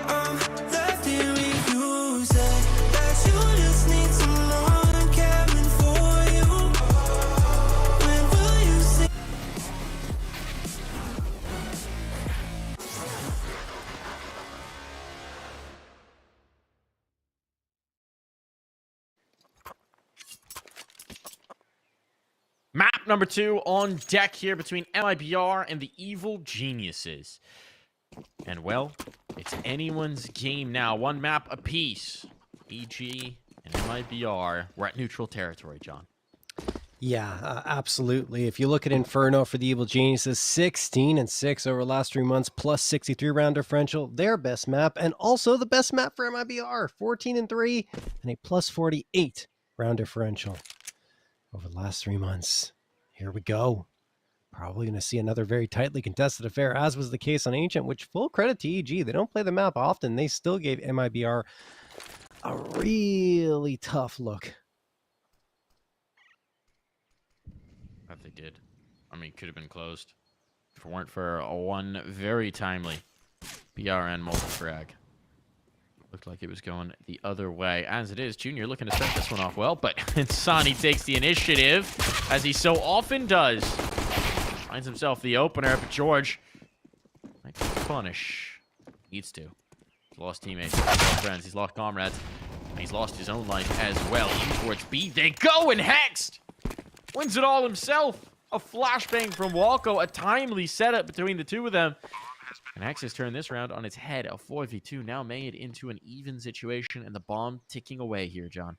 I'm left here with you. Say that you just need someone caring for you. When will you see? Map number 2 on deck here between MIBR and the Evil Geniuses. And, well, it's anyone's game now. One map apiece. EG and MIBR. We're at neutral territory, John. Yeah, absolutely. If you look at Inferno for the Evil Geniuses, 16-6 over the last 3 months, plus 63 round differential, their best map, and also the best map for MIBR, 14-3, and a plus 48 round differential over the last 3 months. Here we go. Probably going to see another very tightly contested affair, as was the case on Ancient, which full credit to EG. They don't play the map often. They still gave MIBR a really tough look. That they did. I mean, could have been closed if it weren't for one very timely BRN multi-frag. Looked like it was going the other way. As it is, Junior looking to set this one off well, but Insani takes the initiative, as he so often does. Finds himself the opener, but George might punish. Needs to. He's lost teammates, he's lost friends, he's lost comrades, and he's lost his own life as well. In towards B, they go, and Hexed wins it all himself. A flashbang from Walco, a timely setup between the two of them. And Hex has turned this round on its head. A 4v2 now made into an even situation, and the bomb ticking away here, John.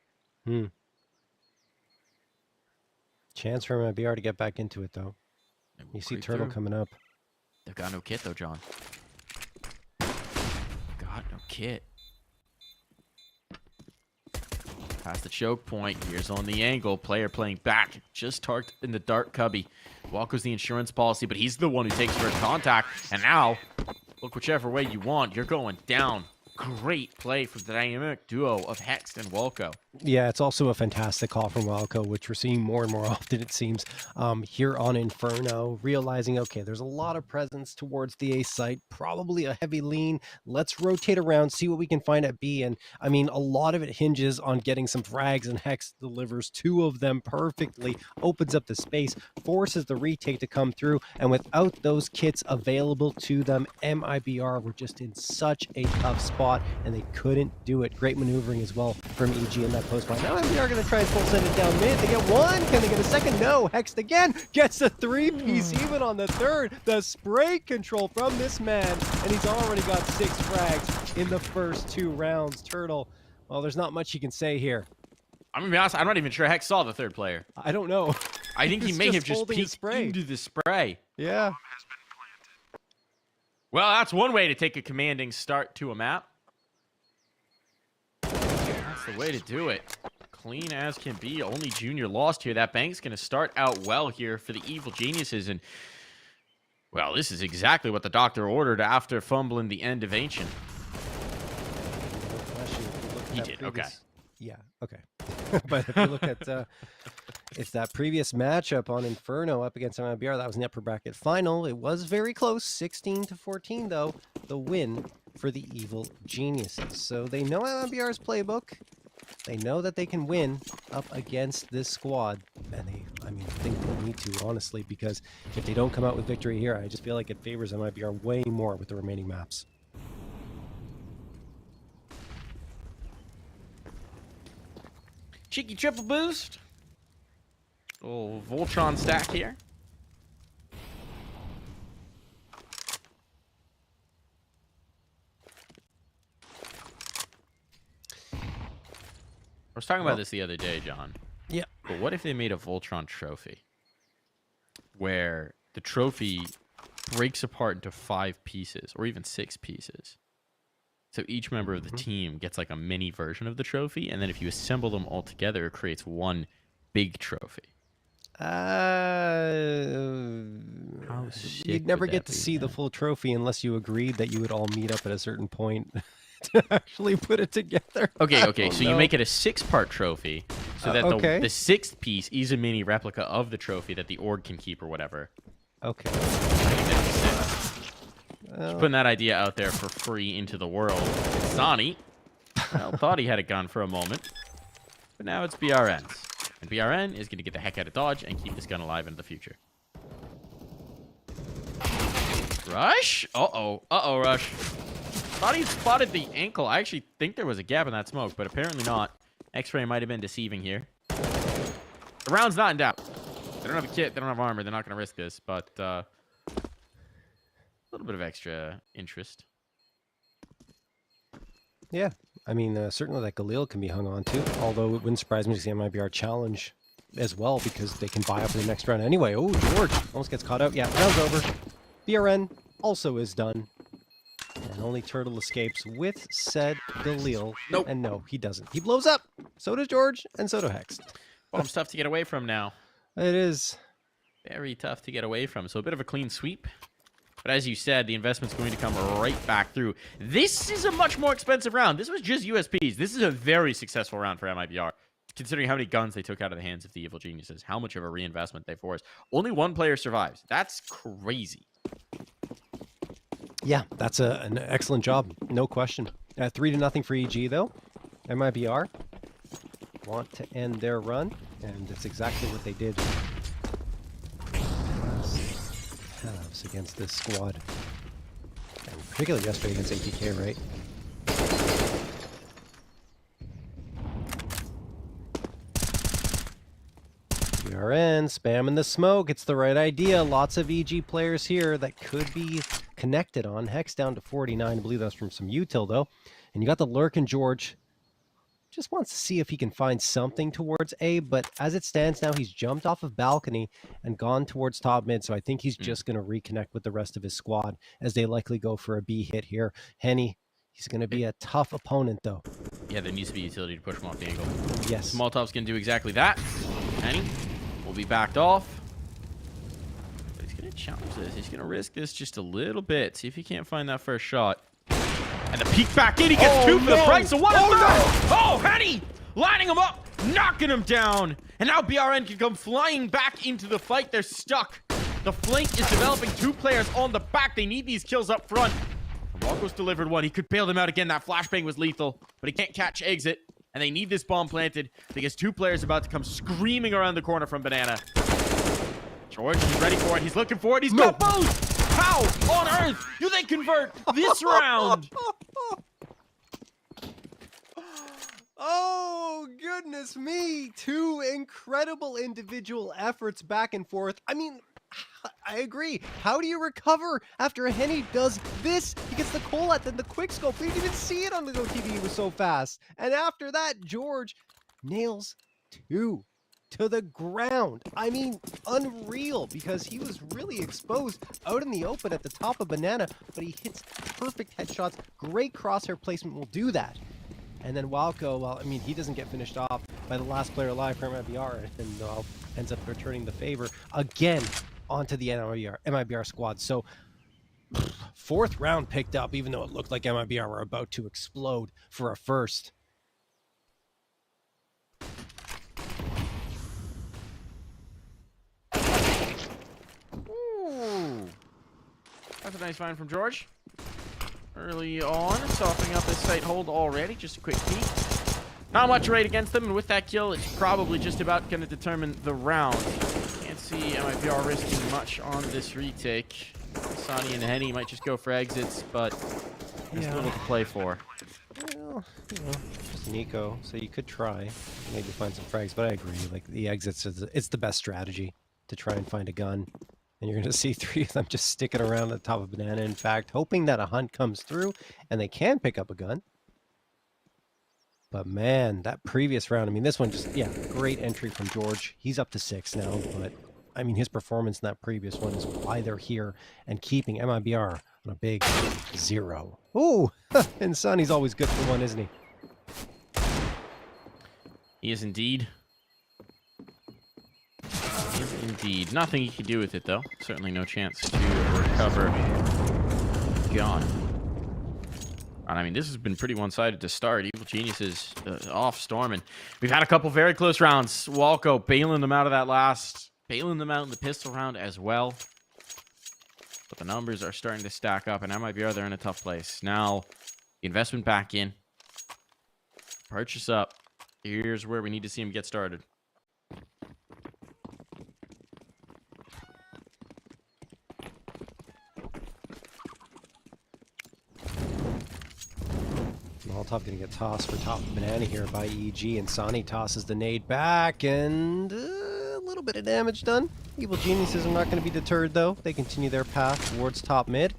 Chance for MIBR to get back into it, though. You see Turtle coming up. They've got no kit, though, John. Got no kit. Past the choke point. Here's on the angle. Player playing back. Just tarked in the dark cubby. Walko's the insurance policy, but he's the one who takes first contact. And now, look whichever way you want. You're going down. Great play from the dynamic duo of Hex and Walco. Yeah, it's also a fantastic call from Walco, which we're seeing more and more often, it seems, here on Inferno, realizing, okay, there's a lot of presence towards the A site, probably a heavy lean. Let's rotate around, see what we can find at B. And I mean, a lot of it hinges on getting some frags, and Hex delivers 2 of them perfectly, opens up the space, forces the retake to come through. And without those kits available to them, MIBR were just in such a tough spot, and they couldn't do it. Great maneuvering as well from EG in that post fight. Now MIBR going to try and full send it down mid. They get one. Can they get a second? No. Hexed again. Gets a 3-piece even on the third. The spray control from this man, and he's already got 6 frags in the first 2 rounds. Turtle, well, there's not much you can say here. I'm gonna be honest, I'm not even sure Hex saw the third player. I don't know. I think he may have just holding peeked into the spray. Yeah. Well, that's one way to take a commanding start to a map. That's the way to do it. Clean as can be. Only Junior lost here. That bank's going to start out well here for the Evil Geniuses. And, well, this is exactly what the doctor ordered after fumbling the end of Ancient. Actually, if you look at He that did, okay. Yeah, okay. But if you look at it's that previous matchup on Inferno up against MIBR, that was an upper bracket final. It was very close, 16-14 though, the win for the Evil Geniuses. So they know MIBR's playbook. They know that they can win up against this squad, and I think they need to, honestly, because if they don't come out with victory here, I just feel like it favors MIBR way more with the remaining maps. Cheeky triple boost. Little Voltron stack here. I was talking about this the other day, John. Yeah. But what if they made a Voltron trophy where the trophy breaks apart into 5 pieces or even 6 pieces? So each member of the team gets like a mini version of the trophy, and then if you assemble them all together, it creates one big trophy. You'd never get to see the full trophy unless you agreed that you would all meet up at a certain point to actually put it together. Okay. So you make it a 6-part trophy, so that okay. the 6th piece is a mini replica of the trophy that the org can keep or whatever. Okay. Just putting that idea out there for free into the world. Sonny, well, thought he had a gun for a moment, but now it's BRN's. And BRN is going to get the heck out of Dodge and keep this gun alive into the future. Rush? Uh-oh, Rush. Thought he spotted the ankle. I actually think there was a gap in that smoke, but apparently not. X-ray might have been deceiving here. The round's not in doubt. They don't have a kit. They don't have armor. They're not going to risk this, but a little bit of extra interest. Yeah, I mean, certainly that Galil can be hung on to, although it wouldn't surprise me to see MIBR challenge as well, because they can buy up in the next round anyway. Oh, George almost gets caught out. Yeah, round's over. BRN also is done. And only Turtle escapes with said Galil. Nope. And no, he doesn't. He blows up. So does George, and so does Hex. Bottom's tough to get away from now. It is. Very tough to get away from. So a bit of a clean sweep. But as you said, the investment's going to come right back through. This is a much more expensive round. This was just USPs. This is a very successful round for MIBR, considering how many guns they took out of the hands of the Evil Geniuses, how much of a reinvestment they forced. Only one player survives. That's crazy. Yeah, that's an excellent job. No question. 3-0 for EG, though. MIBR want to end their run, and that's exactly what they did halves against this squad. And particularly yesterday against ATK, right? BRN spamming the smoke. It's the right idea. Lots of EG players here that could be connected on. Hex down to 49. I believe that's from some util, though. And you got the Lurk and George. Just wants to see if he can find something towards A, but as it stands now, he's jumped off of balcony and gone towards top mid, so I think he's just going to reconnect with the rest of his squad as they likely go for a B hit here. Henny, he's going to be a tough opponent, though. Yeah, there needs to be utility to push him off the angle. Yes. Molotov's going to do exactly that. Henny will be backed off. But he's going to challenge this. He's going to risk this just a little bit. See if he can't find that first shot. And the peek back in, he gets 2 for the price of 1. Oh, Henny lining him up, knocking him down. And now BRN can come flying back into the fight. They're stuck. The flank is developing 2 players on the back. They need these kills up front. Rocco's delivered one. He could bail them out again. That flashbang was lethal, but he can't catch exit. And they need this bomb planted because 2 players are about to come screaming around the corner from Banana. George is ready for it. He's looking for it. He's got both. How on earth do they convert this round? Oh, goodness me. 2 incredible individual efforts back and forth. I mean, I agree. How do you recover after Henny does this? He gets the Colat, then the quickscope. We didn't even see it on the GoTV. It was so fast. And after that, George nails 2 to the ground. I mean, unreal, because he was really exposed out in the open at the top of Banana, but he hits perfect headshots. Great crosshair placement will do that. And then Walco, well, I mean, he doesn't get finished off by the last player alive for MIBR, and ends up returning the favor again onto the MIBR squad. So, fourth round picked up, even though it looked like MIBR were about to explode for a first. Ooh. That's a nice find from George. Early on, softening up his sight hold already. Just a quick peek. Not much rate against them, and with that kill, it's probably just about going to determine the round. Can't see MIBR risking much on this retake. Sonny and Henny might just go for exits, but there's little to play for. Well, just an eco, so you could try, maybe find some frags, but I agree, like, the exits, it's the best strategy to try and find a gun. And you're going to see three of them just sticking around the top of Banana, in fact, hoping that a hunt comes through, and they can pick up a gun. But man, that previous round, I mean, this one just, yeah, great entry from George. He's up to 6 now, but I mean, his performance in that previous one is why they're here and keeping MIBR on a big 0. Ooh, and Sonny's always good for one, isn't he? He is indeed. He is indeed. Nothing he can do with it, though. Certainly no chance to recover. Gone. And I mean, this has been pretty one-sided to start. Evil Geniuses off storming. We've had a couple very close rounds. Walco bailing them out of that last, bailing them out in the pistol round as well. But the numbers are starting to stack up, and MIBR, they're in a tough place. Now, the investment back in. Purchase up. Here's where we need to see him get started. Molotov gonna get tossed for top of Banana here by EG, and Sonny tosses the nade back, and a little bit of damage done. Evil Geniuses are not going to be deterred, though. They continue their path towards top mid,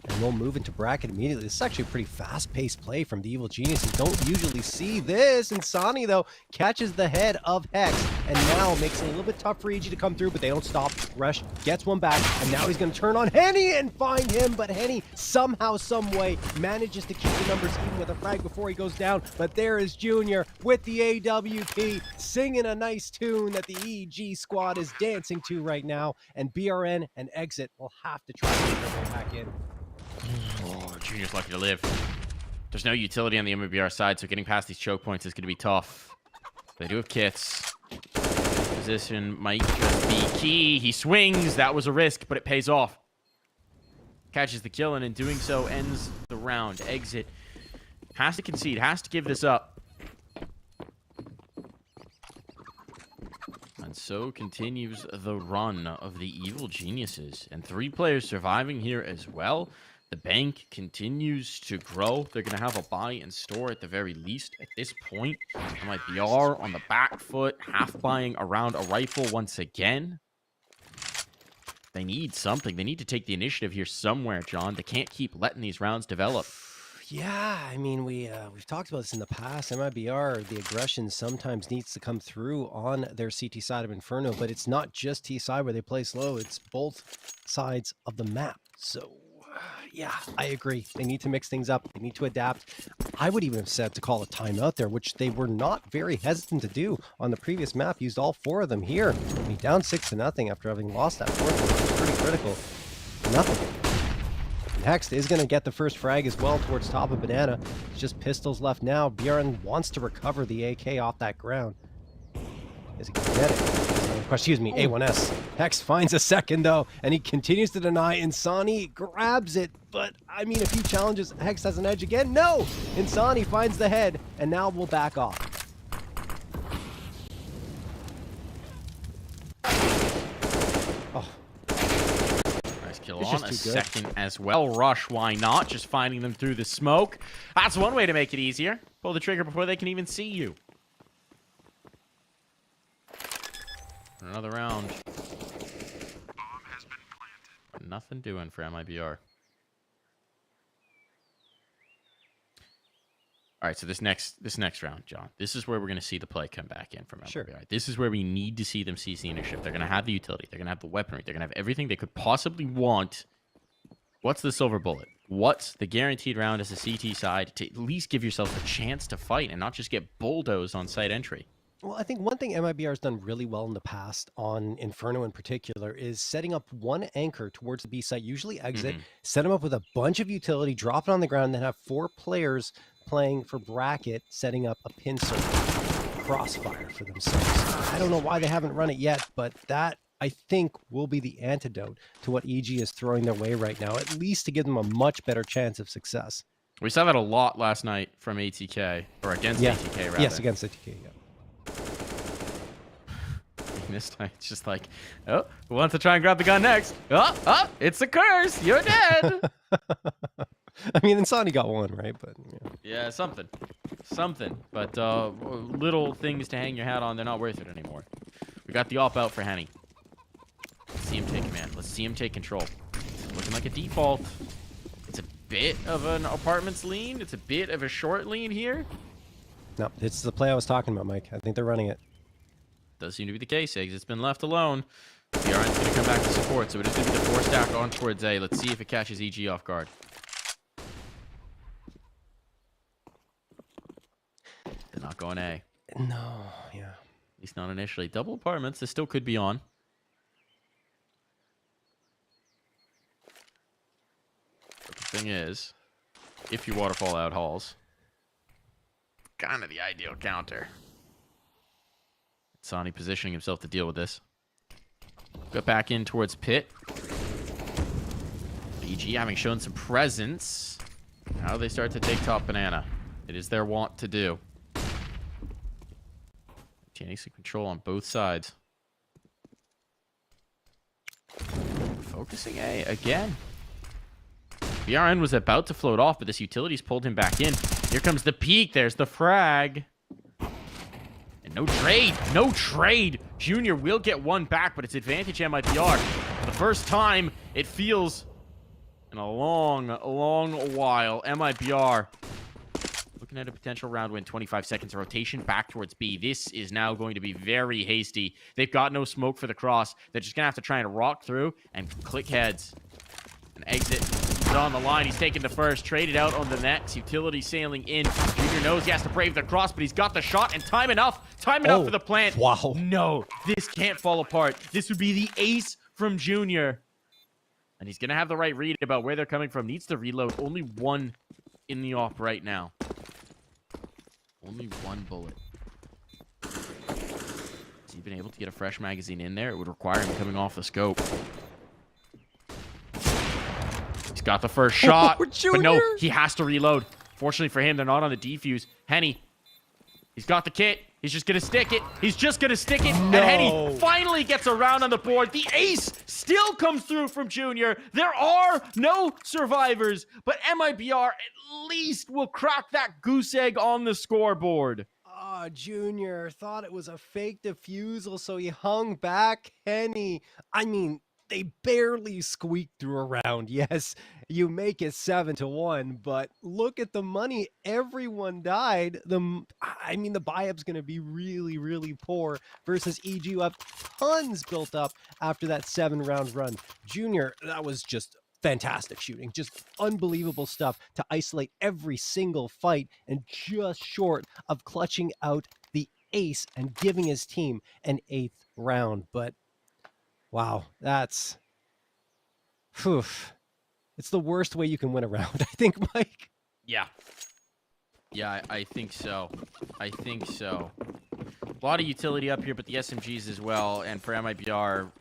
and we'll move into bracket immediately. This is actually a pretty fast-paced play from the Evil Geniuses. Don't usually see this, and Sonny, though, catches the head of Hex, and now makes it a little bit tough for EG to come through, but they don't stop. Resh gets one back, and now he's going to turn on Henny and find him, but Henny somehow, someway manages to keep the numbers even with a frag before he goes down. But there is Junior with the AWP, singing a nice tune that the EG squad is dancing to right now, and BRN and Exit will have to try to get their way back in. Oh, Junior's lucky to live. There's no utility on the MIBR side, so getting past these choke points is going to be tough. They do have kits. Position might just be key. He swings. That was a risk, but it pays off. Catches the kill, and in doing so, ends the round. Exit has to concede, has to give this up. And so continues the run of the Evil Geniuses. And 3 players surviving here as well. The bank continues to grow. They're going to have a buy and store at the very least at this point. MIBR on the back foot, half buying around a rifle once again. They need something. They need to take the initiative here somewhere, John. They can't keep letting these rounds develop. Yeah, I mean, we've talked about this in the past. MIBR, the aggression sometimes needs to come through on their CT side of Inferno, but it's not just T side where they play slow. It's both sides of the map. So, yeah, I agree. They need to mix things up. They need to adapt. I would even have said to call a timeout there, which they were not very hesitant to do on the previous map. Used all 4 of them here. I mean, down 6-0 after having lost that 4th one, which was pretty critical. Nothing. Hex is going to get the first frag as well towards top of Banana. It's just pistols left now. Bjorn wants to recover the AK off that ground. Is he going to get it? Excuse me, A1S. Hex finds a second, though, and he continues to deny. Insani grabs it, but, I mean, a few challenges. Hex has an edge again. No! Insani finds the head, and now we'll back off. Kill on a second as well. Rush, why not? Just finding them through the smoke. That's one way to make it easier. Pull the trigger before they can even see you. Another round. Nothing doing for MIBR. All right, so this next round, John, this is where we're going to see the play come back in from MIBR. Sure. This is where we need to see them seize the initiative. They're going to have the utility. They're going to have the weaponry. They're going to have everything they could possibly want. What's the silver bullet? What's the guaranteed round as a CT side to at least give yourself a chance to fight and not just get bulldozed on site entry? Well, I think one thing MIBR has done really well in the past on Inferno in particular is setting up one anchor towards the B site, usually exit, set them up with a bunch of utility, drop it on the ground, then have 4 players playing for bracket, setting up a pin circle crossfire for themselves. I don't know why they haven't run it yet, but that I think will be the antidote to what EG is throwing their way right now, at least to give them a much better chance of success. We saw that a lot last night from ATK, or against ATK, rather. Yes, against ATK, yeah. This time it's just like, oh, who wants to try and grab the gun next? Oh, it's a curse. You're dead. I mean, Insani got one, right? But yeah, something. But little things to hang your hat on, they're not worth it anymore. We got the op out for Henny. Let's see him take command. Let's see him take control. It's looking like a default. It's a bit of an apartments lean. It's a bit of a short lean here. No, it's the play I was talking about, Mike. I think they're running it. Does seem to be the case. Eggs, it's been left alone. BRN's going to come back to support, so it is going to be the 4 stack on towards A. Let's see if it catches EG off guard. They're not going A. No, yeah. At least not initially. Double apartments, this still could be on. But the thing is, if you waterfall out halls, kind of the ideal counter. Sonny positioning himself to deal with this. Got back in towards pit. EG having shown some presence. Now they start to take top banana. It is their want to do. Taking some control on both sides. Focusing A again. BRN was about to float off, but this utility's pulled him back in. Here comes the peak. There's the frag. No trade. No trade. Junior will get one back, but it's advantage MIBR. For the first time, it feels in a long while. MIBR looking at a potential round win. 25 seconds of rotation back towards B. This is now going to be very hasty. They've got no smoke for the cross. They're just going to have to try and rock through and click heads. An exit is on the line. He's taking the first. Traded out on the next. Utility sailing in. Junior knows he has to brave the cross, but he's got the shot and time enough. Time enough for the plant. Wow. No, this can't fall apart. This would be the ace from Junior. And he's going to have the right read about where they're coming from. Needs to reload. Only one in the op right now. Only one bullet. Has he been able to get a fresh magazine in there? It would require him coming off the scope. He's got the first shot, but no, he has to reload. Fortunately for him, they're not on the defuse. Henny, he's got the kit. He's just going to stick it. He's just going to stick it. No. And Henny finally gets a round on the board. The ace still comes through from Junior. There are no survivors, but MIBR at least will crack that goose egg on the scoreboard. Ah, Junior thought it was a fake defusal, so he hung back. Henny, I mean, they barely squeaked through a round. Yes, you make it 7-1, but look at the money. Everyone died. The buy-up's going to be really, really poor versus EG, who have tons built up after that 7-round run. Junior, that was just fantastic shooting. Just unbelievable stuff to isolate every single fight, and just short of clutching out the ace and giving his team an 8th round. But wow, that's... Whew. It's the worst way you can win a round, I think, Mike. Yeah. Yeah, I think so. I think so. A lot of utility up here, but the SMGs as well. And for MIBR,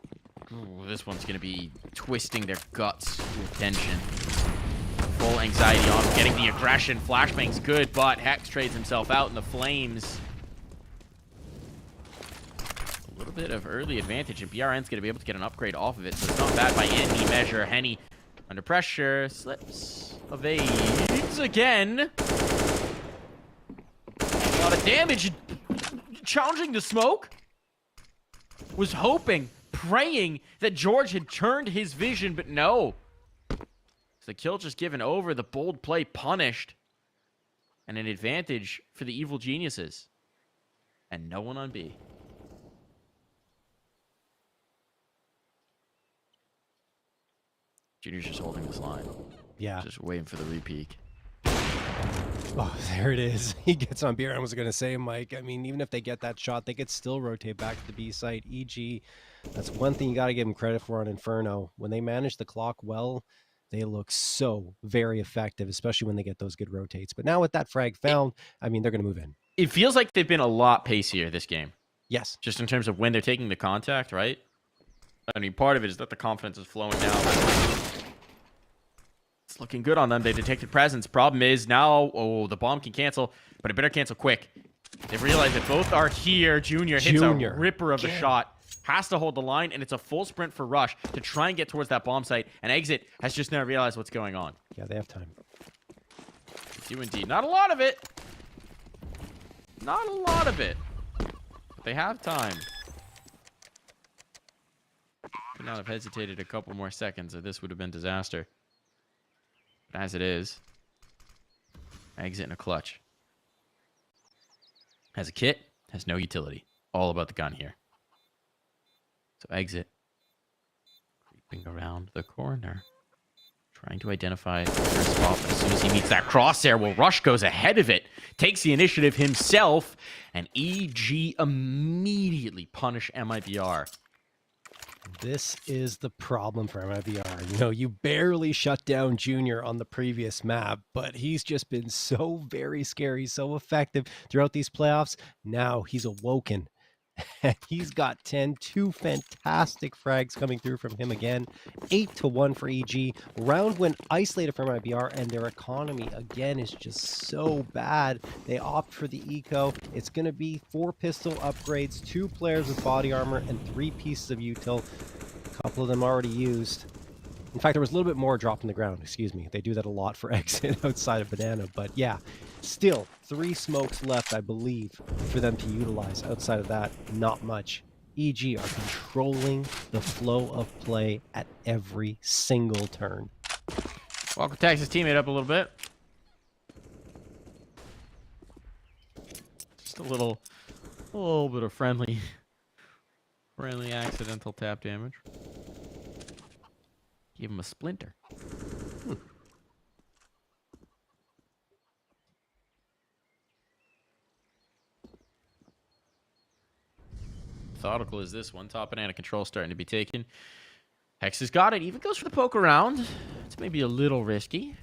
ooh, this one's going to be twisting their guts with tension. Full anxiety on getting the aggression. Flashbang's good, but Hex trades himself out in the flames. A little bit of early advantage, and BRN's going to be able to get an upgrade off of it, so it's not bad by any measure. Henny under pressure, slips, evades again. A lot of damage. Challenging the smoke. Was hoping, praying that George had turned his vision, but no. So the kill just given over, the bold play punished. and an advantage for the evil geniuses. And no one on B. Junior's just holding this line. Yeah. Just waiting for the repeat. Oh, there it is. He gets on B. I was going to say, Mike, I mean, even if they get that shot, they could still rotate back to the B site. EG, that's one thing you got to give them credit for on Inferno. When they manage the clock well, they look so very effective, especially when they get those good rotates. But now with that frag found, I mean, they're going to move in. It feels like they've been a lot pacier this game. Yes. Just in terms of when they're taking the contact, right? I mean, part of it is that the confidence is flowing now. It's looking good on them. They detected presence. Problem is now, oh, the bomb can cancel, but it better cancel quick. They realize that both are here. Junior hits a ripper of a shot. Has to hold the line, and it's a full sprint for Rush to try and get towards that bomb site. And Exit has just now realized what's going on. Yeah, they have time. They do indeed. Not a lot of it. Not a lot of it. But they have time. Could not have hesitated a couple more seconds, or this would have been disaster. But as it is, Exit in a clutch. Has a kit, has no utility. All about the gun here. So Exit, creeping around the corner, trying to identify the first spot. But as soon as he meets that crosshair, well, Rush goes ahead of it, takes the initiative himself, and EG immediately punish MIBR. This is the problem for MIBR. You know, you barely shut down Junior on the previous map, but he's just been so very scary, so effective throughout these playoffs. Now he's awoken. And he's got 10, 2 fantastic frags coming through from him again. 8-1 for EG. Round win isolated from MIBR, and their economy again is just so bad. They opt for the eco. It's going to be 4 pistol upgrades, 2 players with body armor, and 3 pieces of util. A couple of them already used. In fact, there was a little bit more dropped on the ground. Excuse me. They do that a lot for Exit outside of Banana. But yeah, still 3 smokes left, I believe, for them to utilize. Outside of that, not much. EG are controlling the flow of play at every single turn. Walker tags his teammate up a little bit. Just a little bit of friendly accidental tap damage. Give him a splinter. Methodical is this one. Top banana control starting to be taken. Hex has got it. Even goes for the poke around. It's maybe a little risky.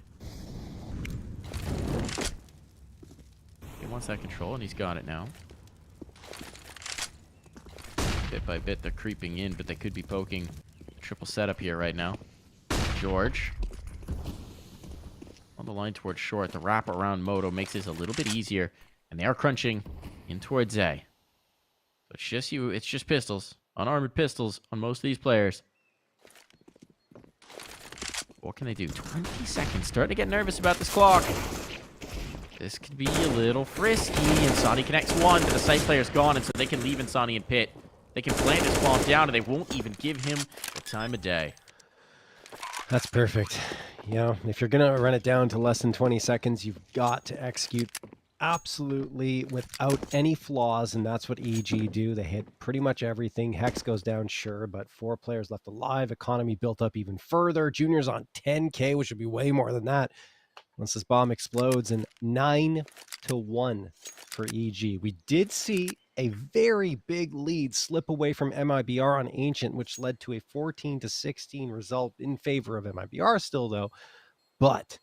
He wants that control, and he's got it now. Bit by bit, they're creeping in, but they could be poking. Triple setup here right now. George on the line towards short. The wrap around Moto makes this a little bit easier, and they are crunching in towards A. So it's just you. It's just pistols, unarmored pistols on most of these players. What can they do? 20 seconds. Starting to get nervous about this clock. This could be a little frisky. Insani connects one, but the site player's gone, and so they can leave Insani in pit. They can plant his bomb down, and they won't even give him the time of day. That's perfect. You know, if you're going to run it down to less than 20 seconds, you've got to execute absolutely without any flaws, and that's what EG do. They hit pretty much everything. Hex goes down, sure, but 4 players left alive. Economy built up even further. Junior's on 10K, which would be way more than that once this bomb explodes, and 9-1 for EG. We did see a very big lead slip away from MIBR on Ancient, which led to a 14-16 result in favor of MIBR still, though. But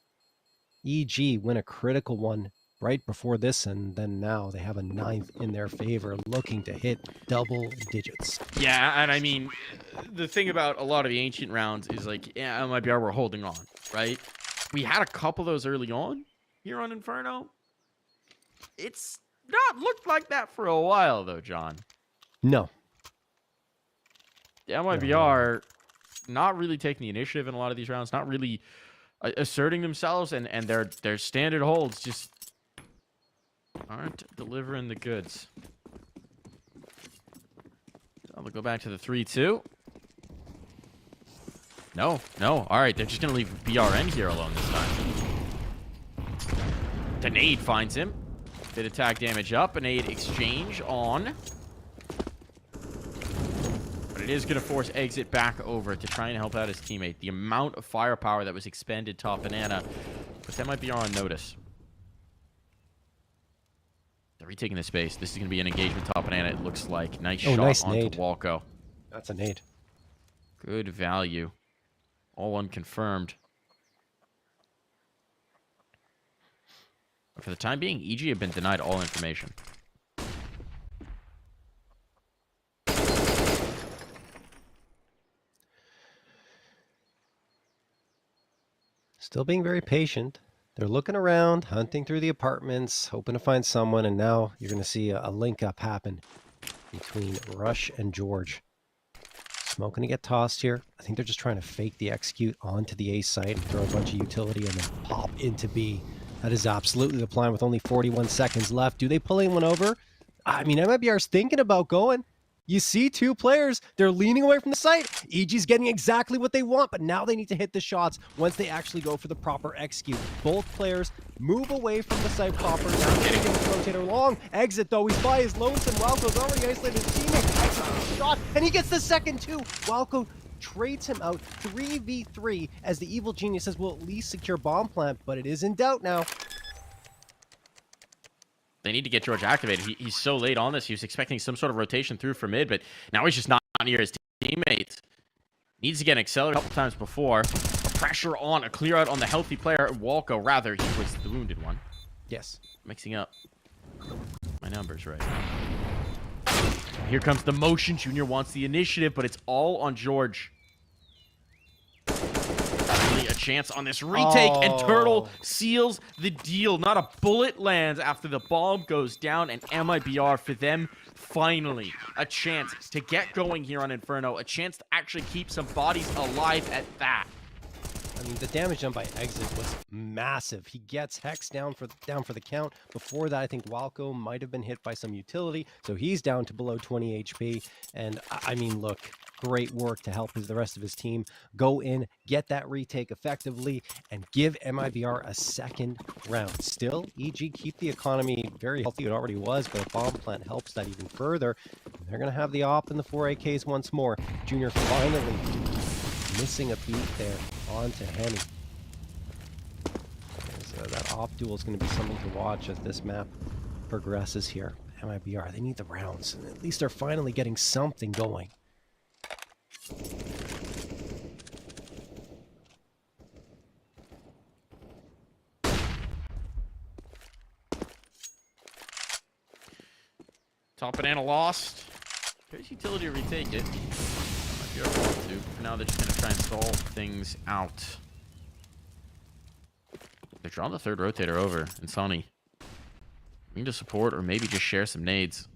EG win a critical one right before this, and then now they have a 9th in their favor, looking to hit double digits. Yeah, and I mean, the thing about a lot of the Ancient rounds is like, yeah, MIBR were holding on, right? We had a couple of those early on here on Inferno. It's not looked like that for a while, though, John. No. The MIBR not really taking the initiative in a lot of these rounds, not really asserting themselves, and their standard holds just aren't delivering the goods. So they'll go back to the 3-2. No. All right, they're just going to leave BRN here alone this time. The nade finds him. Bit of tag damage up. A nade exchange on. But it is going to force Exit back over to try and help out his teammate. The amount of firepower that was expended top banana. But that might be on notice. They're retaking the space. This is going to be an engagement top banana, it looks like. Nice shot nice onto nade. Walco. That's a nade. Good value. All unconfirmed. But for the time being, EG have been denied all information. Still being very patient. They're looking around, hunting through the apartments, hoping to find someone, and now you're going to see a link up happen between Rush and George. Smoke going to get tossed here. I think they're just trying to fake the execute onto the A site and throw a bunch of utility and then pop into B. That is absolutely the plan with only 41 seconds left. Do they pull anyone over? I mean, MIBR's thinking about going. You see two players, they're leaning away from the site. EG's getting exactly what they want, but now they need to hit the shots once they actually go for the proper execute. Both players move away from the site proper. Now getting the rotator long. Exit though, he's by his lonesome. Walco's already isolated his teammate. Exit with a shot, and he gets the second too. Walco trades him out 3v3 as the evil geniuses will at least secure bomb plant, but it is in doubt now. They need to get George activated. He's so late on this. He was expecting some sort of rotation through for mid, but now he's just not near his teammates. Needs to get an accelerator a couple times before. Pressure on, a clear out on the healthy player. Walco, rather, he was the wounded one. Yes. Mixing up my numbers right. Here comes the motion. Junior wants the initiative, but it's all on George. A chance on this retake, and Turtle seals the deal. Not a bullet lands after the bomb goes down, and MIBR for them, finally, a chance to get going here on Inferno, a chance to actually keep some bodies alive at that. I mean, the damage done by Exit was massive. He gets Hex down for the count. Before that, I think Walco might have been hit by some utility, so he's down to below 20 HP. And I mean, look, great work to help the rest of his team go in, get that retake effectively, and give MIBR a second round. Still, EG keep the economy very healthy. It already was, but a bomb plant helps that even further. They're going to have the op and the 4 AKs once more. Junior finally missing a beat there onto Henny. So that op duel is going to be something to watch as this map progresses here. MIBR, they need the rounds, and at least they're finally getting something going. Top banana lost. There's utility to retake it. MIBR want to. For now, they're just going to try and stall things out. They're drawing the third rotator over, and Sonny. We need to support or maybe just share some nades.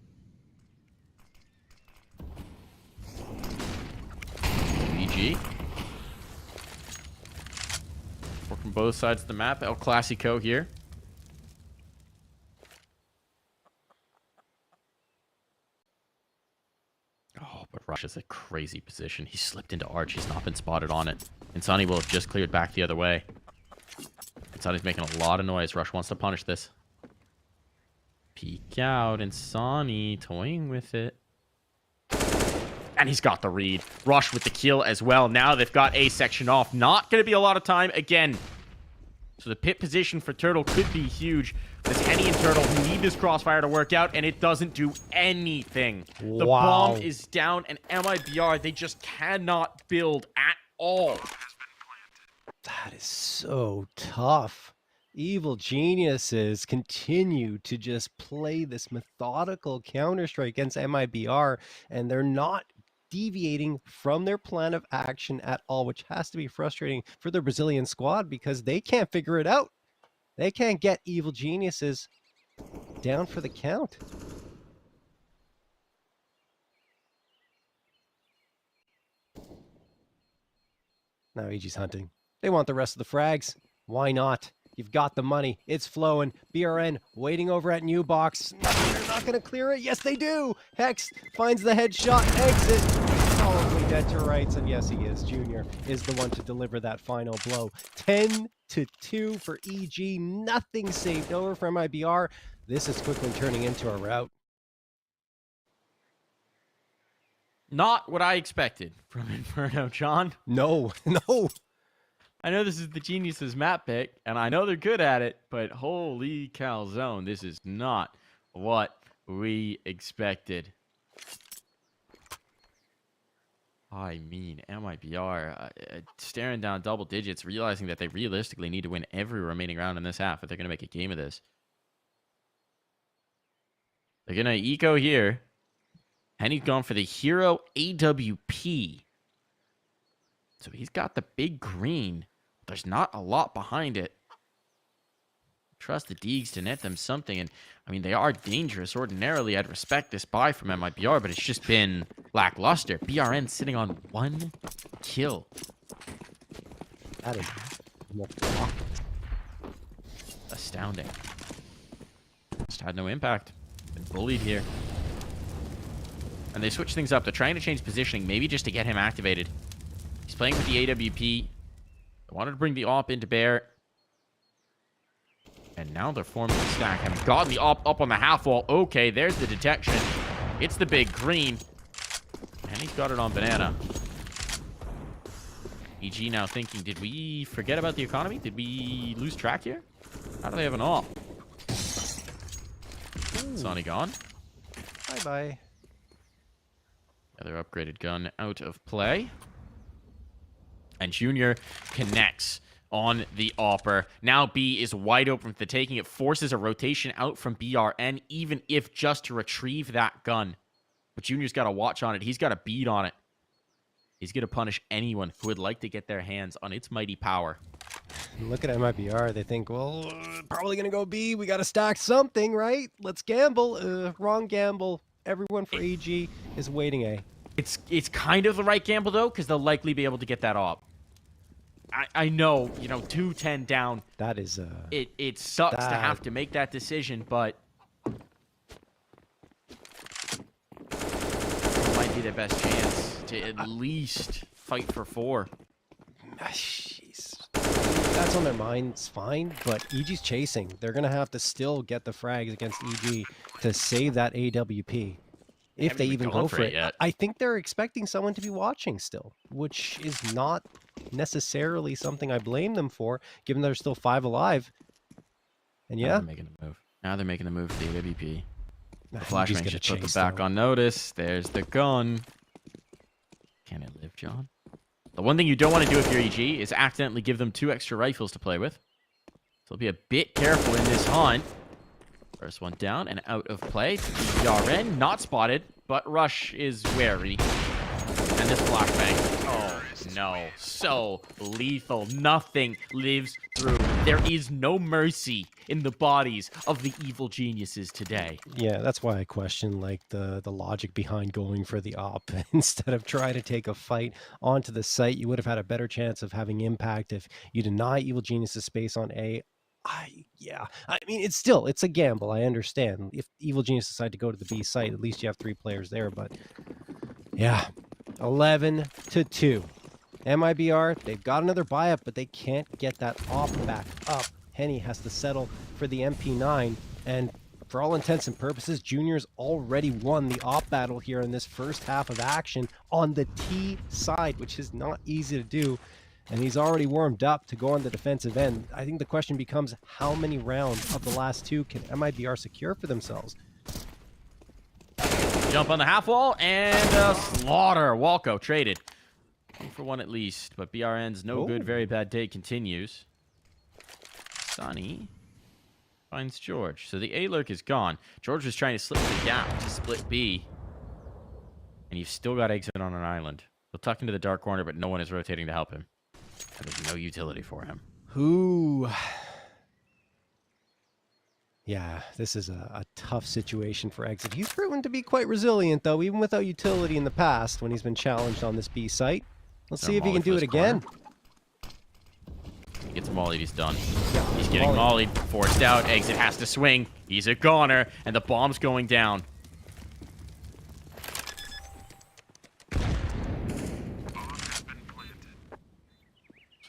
EG. Working both sides of the map. El Clasico here. Oh, but Rush is a crazy position. He slipped into Arch. He's not been spotted on it. And Sonny will have just cleared back the other way. And Sonny's making a lot of noise. Rush wants to punish this. Peek out, and Sonny toying with it. And he's got the read. Rush with the kill as well. Now they've got A section off. Not going to be a lot of time again. So the pit position for Turtle could be huge. But it's Henny and Turtle who need this crossfire to work out, and it doesn't do anything. The bomb is down, and MIBR, they just cannot build at all. That is so tough. Evil geniuses continue to just play this methodical counter-strike against MIBR, and they're not deviating from their plan of action at all, which has to be frustrating for the Brazilian squad because they can't figure it out. They can't get evil geniuses down for the count. Now EG's hunting. They want the rest of the frags. Why not? You've got the money. It's flowing. BRN waiting over at New Box. They're not going to clear it. Yes, they do. Hex finds the headshot. Exit. probably dead to rights, and yes, he is. Junior is the one to deliver that final blow. 10-2 for EG. Nothing saved over for MIBR. This is quickly turning into a rout. Not what I expected from Inferno, John. No, no. I know this is the Geniuses map pick, and I know they're good at it, but holy calzone, this is not what we expected. I mean, MIBR staring down double digits, realizing that they realistically need to win every remaining round in this half if they're going to make a game of this. They're going to eco here. Henny's gone for the hero AWP. So he's got the big green. There's not a lot behind it. Trust the Deegs to net them something. And, I mean, they are dangerous. Ordinarily, I'd respect this buy from MIBR, but it's just been lackluster. BRN sitting on 1 kill. That is astounding. Just had no impact. Been bullied here. And they switch things up. They're trying to change positioning, maybe just to get him activated. He's playing with the AWP. They wanted to bring the AWP into bear. And now they're forming the stack. And got the AWP up on the half wall. Okay, there's the detection. It's the big green. And he's got it on banana. EG now thinking, did we forget about the economy? Did we lose track here? How do they have an AWP? Sonny gone. bye-bye. Another upgraded gun out of play. And Junior connects on the AWPer. Now B is wide open for the taking. It forces a rotation out from BRN, even if just to retrieve that gun. But Junior's got a watch on it. He's got a bead on it. He's going to punish anyone who would like to get their hands on its mighty power. Look at MIBR. They think, well, probably going to go B. We got to stack something, right? Let's gamble. Wrong gamble. Everyone for AG is waiting A. It's kind of the right gamble, though, because they'll likely be able to get that AWP. I know, 2-10 down. That is... It sucks to have to make that decision, but... it might be their best chance to at least fight for 4. Jeez. That's on their minds, fine, but EG's chasing. They're going to have to still get the frags against EG to save that AWP. If they even go for it. I think they're expecting someone to be watching still, which is not necessarily something I blame them for, given they're still 5 alive. And yeah. Now they're making the move. Now they're making the move to the AWP. The flashbang should put the back though. on notice. There's the gun. Can it live, John? The one thing you don't want to do if you're EG is accidentally give them 2 extra rifles to play with. So be a bit careful in this hunt. First one down and out of play. BRN not spotted, but Rush is wary. And this flashbang. Oh, no. So lethal. Nothing lives through. There is no mercy in the bodies of the evil geniuses today. Yeah, that's why I question the logic behind going for the AWP instead of trying to take a fight onto the site. You would have had a better chance of having impact if you deny Evil Genius's space on A. Yeah, I mean, it's a gamble. I understand. If Evil Genius decide to go to the B site, at least you have 3 players there. But yeah, 11-2. MIBR, they've got another buy-up, but they can't get that AWP back up. Henny has to settle for the MP9, and for all intents and purposes, Junior's already won the AWP battle here in this first half of action on the T side, which is not easy to do. And he's already warmed up to go on the defensive end. I think the question becomes, how many rounds of the last 2 can MIBR secure for themselves? Jump on the half wall and slaughter. Walco traded. 1 for 1 at least, but BRN's no good, very bad day continues. Sonny finds George. So the A-lurk is gone. George was trying to slip the gap to split B. And you've still got exit on an island. He'll tuck into the dark corner, but no one is rotating to help him. And there's no utility for him. Ooh. Yeah, this is a tough situation for exit. He's proven to be quite resilient, though, even without utility in the past when he's been challenged on this B site. Let's see if he can do it again. He gets mollied, he's done. Yeah, He's getting mollied, forced out. Exit has to swing. He's a goner, and the bomb's going down.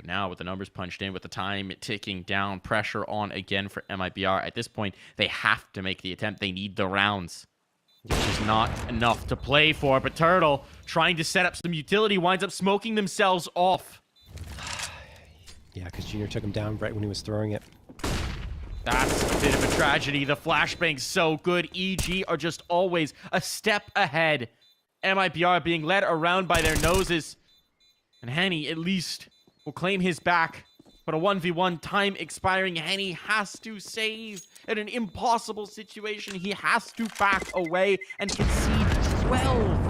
So now with the numbers punched in, with the time ticking down, pressure on again for MIBR. At this point, they have to make the attempt. They need the rounds. Which is not enough to play for, but Turtle, trying to set up some utility, winds up smoking themselves off. Yeah, because Junior took him down right when he was throwing it. That's a bit of a tragedy. The flashbang's so good. EG are just always a step ahead. MIBR being led around by their noses. And Henny, at least, will claim his back. But a 1v1, time expiring. Henny has to save in an impossible situation. He has to back away and concede 12.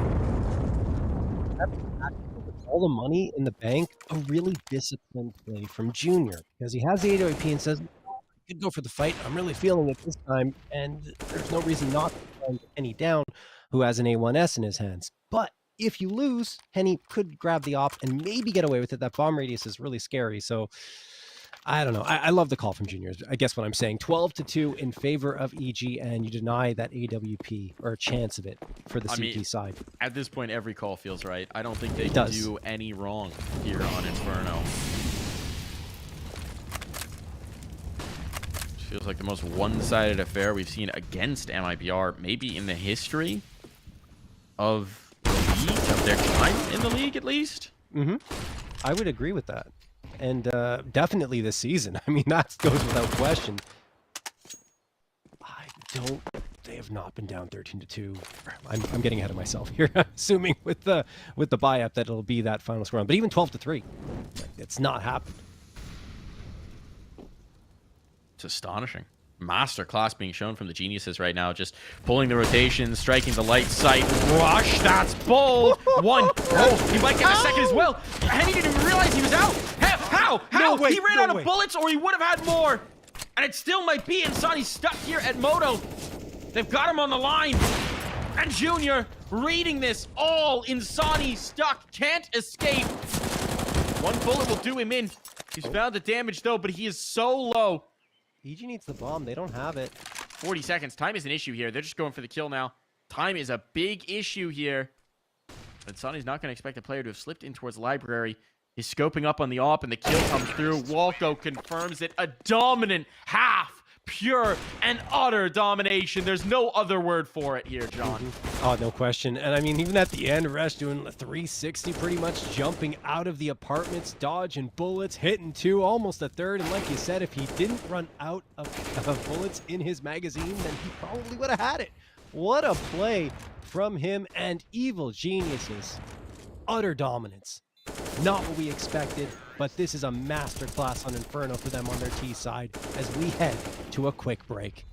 All the money in the bank, a really disciplined play from Junior. Because he has the AWP and says, I could go for the fight. I'm really feeling it this time. And there's no reason not to find Henny down, who has an A1S in his hands. But if you lose, Henny could grab the op and maybe get away with it. That bomb radius is really scary. So I don't know. I love the call from Junior. I guess what I'm saying, 12-2 in favor of EG, and you deny that AWP or a chance of it for the CT side. At this point, every call feels right. I don't think they can do any wrong here on Inferno. Feels like the most one-sided affair we've seen against MIBR, maybe in the history of the league, of their time in the league at least. I would agree with that. And definitely this season. I mean, that goes without question. They have not been down 13-2. I'm getting ahead of myself here. Assuming with the buy-up that it'll be that final score. But even 12-3, it's not happened. It's astonishing. Masterclass being shown from the geniuses right now. Just pulling the rotation, striking the light sight. Rush, that's bold. One. Oh, he might get a second as well. Henny didn't even realize he was out. How? No way, he ran no out way. of bullets, or he would have had more. And it still might be. Insani's stuck here at Moto. They've got him on the line. And Junior reading this all. Insani stuck. Can't escape. One bullet will do him in. He's found the damage, though, but he is so low. EG needs the bomb. They don't have it. 40 seconds. Time is an issue here. They're just going for the kill now. Time is a big issue here. But Sonny's not going to expect a player to have slipped in towards the library. He's scoping up on the op, and the kill comes through. Walco confirms it. A dominant half. Pure and utter domination. There's no other word for it here, John. Oh, no question. And I mean, even at the end, Resh doing a 360 pretty much, jumping out of the apartments, dodging bullets, hitting two, almost a third. And like you said, if he didn't run out of bullets in his magazine, then he probably would have had it. What a play from him and Evil Geniuses. Utter dominance. Not what we expected, but this is a masterclass on Inferno for them on their T side as we head to a quick break.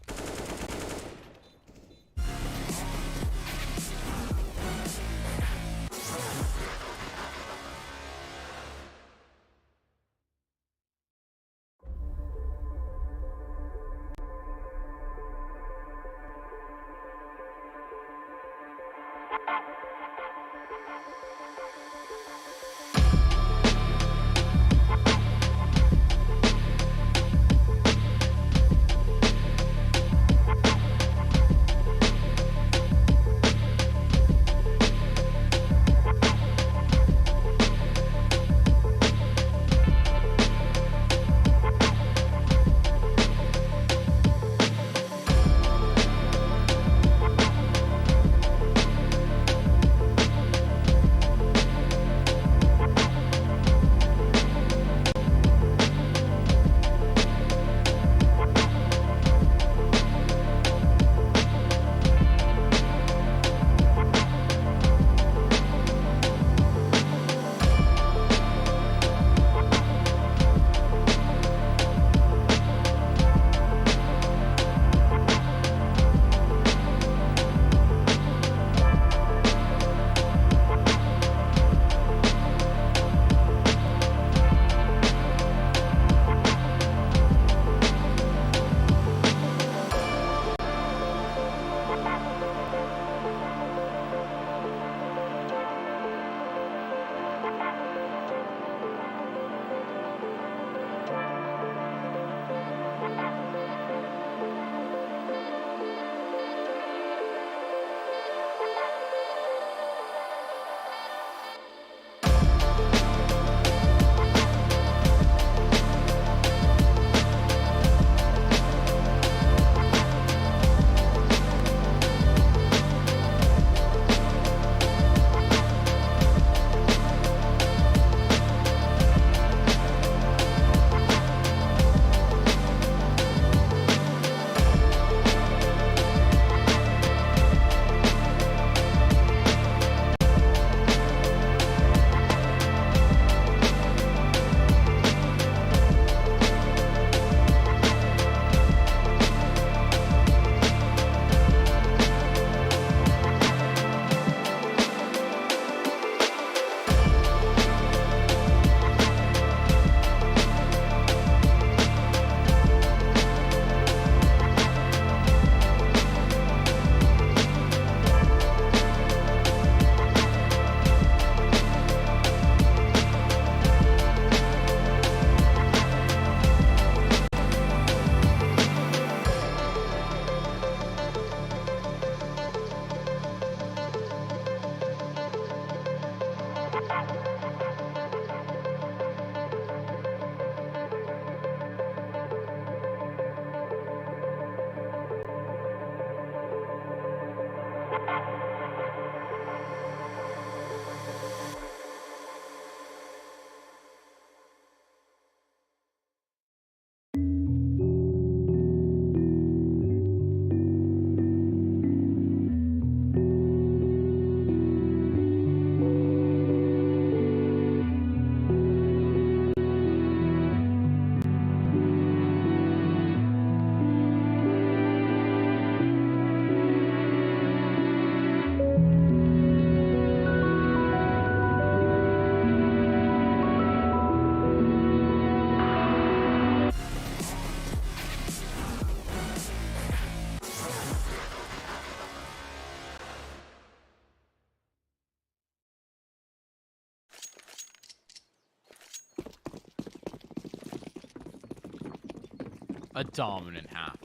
a dominant half.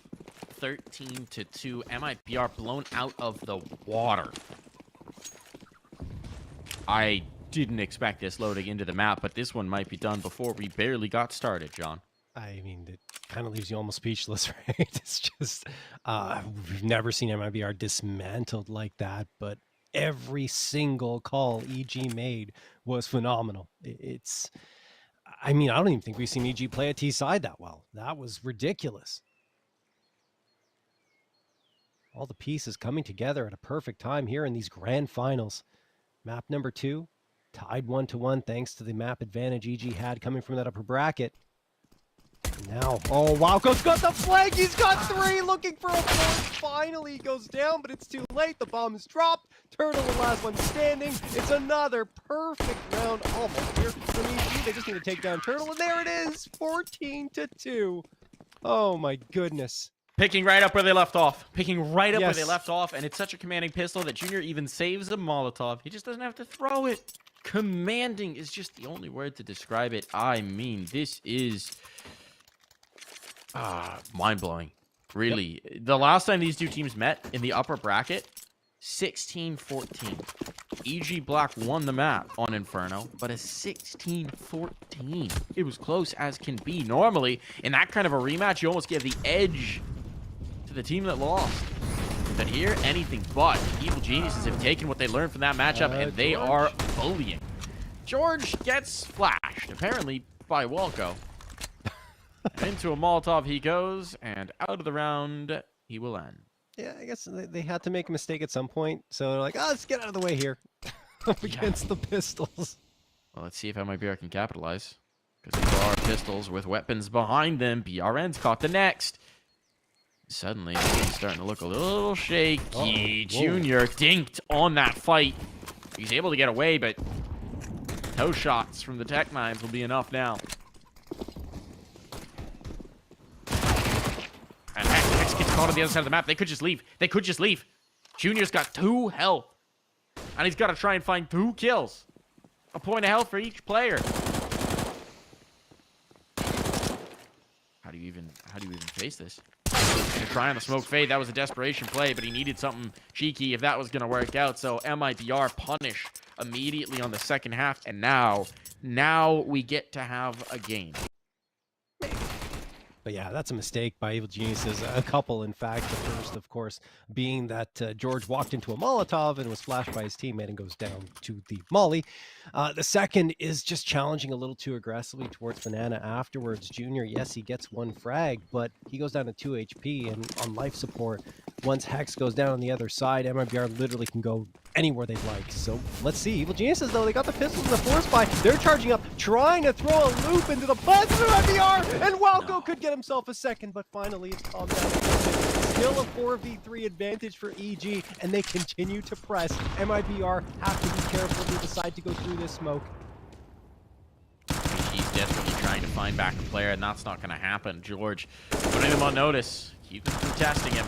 13-2. MIBR blown out of the water. I didn't expect this loading into the map, but this one might be done before we barely got started, John. I mean, it kind of leaves you almost speechless, right? It's just, we've never seen MIBR dismantled like that, but every single call EG made was phenomenal. I mean, I don't even think we've seen EG play a T side that well. That was ridiculous. All the pieces coming together at a perfect time here in these grand finals. Map number 2, tied 1-1 thanks to the map advantage EG had coming from that upper bracket. Now, oh, Wildco's got the flank. He's got 3, looking for a 4th. Finally, he goes down, but it's too late. The bomb is dropped. Turtle, the last one standing. It's another perfect round almost here from EG. They just need to take down Turtle, and there it is, 14-2. Oh my goodness. Picking right up where they left off. Picking right up where they Yes. left off, and it's such a commanding pistol that Junior even saves a Molotov. He just doesn't have to throw it. Commanding is just the only word to describe it. I mean, this is mind-blowing. Really. The last time these two teams met in the upper bracket, 16-14. EG Black won the map on Inferno, but a 16-14. It was close as can be. Normally, in that kind of a rematch, you almost give the edge to the team that lost. But here, anything but. Evil Geniuses have taken what they learned from that matchup, and they George. are bullying. George gets flashed, apparently by Walco. Into a Molotov he goes, and out of the round he will end. Yeah, I guess they had to make a mistake at some point. So they're like, oh, let's get out of the way here up against the pistols. Well, let's see if MIBR can capitalize. Because there are pistols with weapons behind them. BRN's caught the next. Suddenly, he's starting to look a little shaky. Whoa. Junior dinked on that fight. He's able to get away, but toe shots from the Tech Nines will be enough now. And Hex gets caught on the other side of the map. They could just leave. They could just leave. Junior's got 2 health. And he's got to try and find 2 kills. A point of health for each player. How do you even face this? To try on the smoke fade, that was a desperation play, but he needed something cheeky if that was going to work out. So MIBR punish immediately on the second half, and now we get to have a game. But yeah, that's a mistake by Evil Geniuses. A couple, in fact. The first, of course, being that George walked into a Molotov and was flashed by his teammate and goes down to the Molly. The second is just challenging a little too aggressively towards Banana afterwards. Junior, yes, he gets 1 frag, but he goes down to 2 HP and on life support. Once Hex goes down on the other side, MIBR literally can go anywhere they'd like. So let's see. Evil Geniuses, though, they got the pistols and the force buy. They're charging up, trying to throw a loop into the butts of MIBR, and Walco could get himself a second, but finally it's calmed down. Still a 4v3 advantage for EG, and they continue to press. MIBR have to be careful if they decide to go through this smoke. He's desperately trying to find back a player, and that's not going to happen. George putting him on notice. Keep testing him.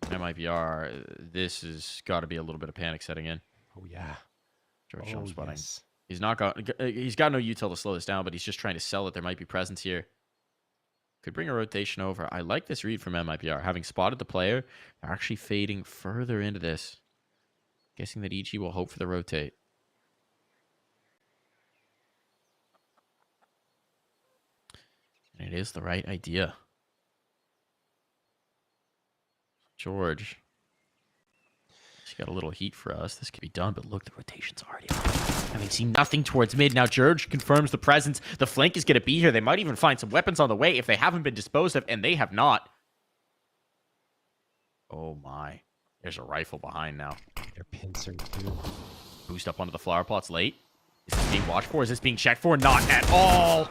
MIBR, this has got to be a little bit of panic setting in. Oh, yeah. George jump spotting. Yes. He's got no util to slow this down, but he's just trying to sell that there might be presence here. Could bring a rotation over. I like this read from MIBR. Having spotted the player, they're actually fading further into this. Guessing that EG will hope for the rotate. And it is the right idea. George. She got a little heat for us. This could be done, but look, the rotation's already on. Having seen nothing towards mid. Now George confirms the presence. The flank is going to be here. They might even find some weapons on the way if they haven't been disposed of, and they have not. Oh my. There's a rifle behind now. They're pincering too. Boost up onto the flower plots late. Is this being watched for? Is this being checked for? Not at all.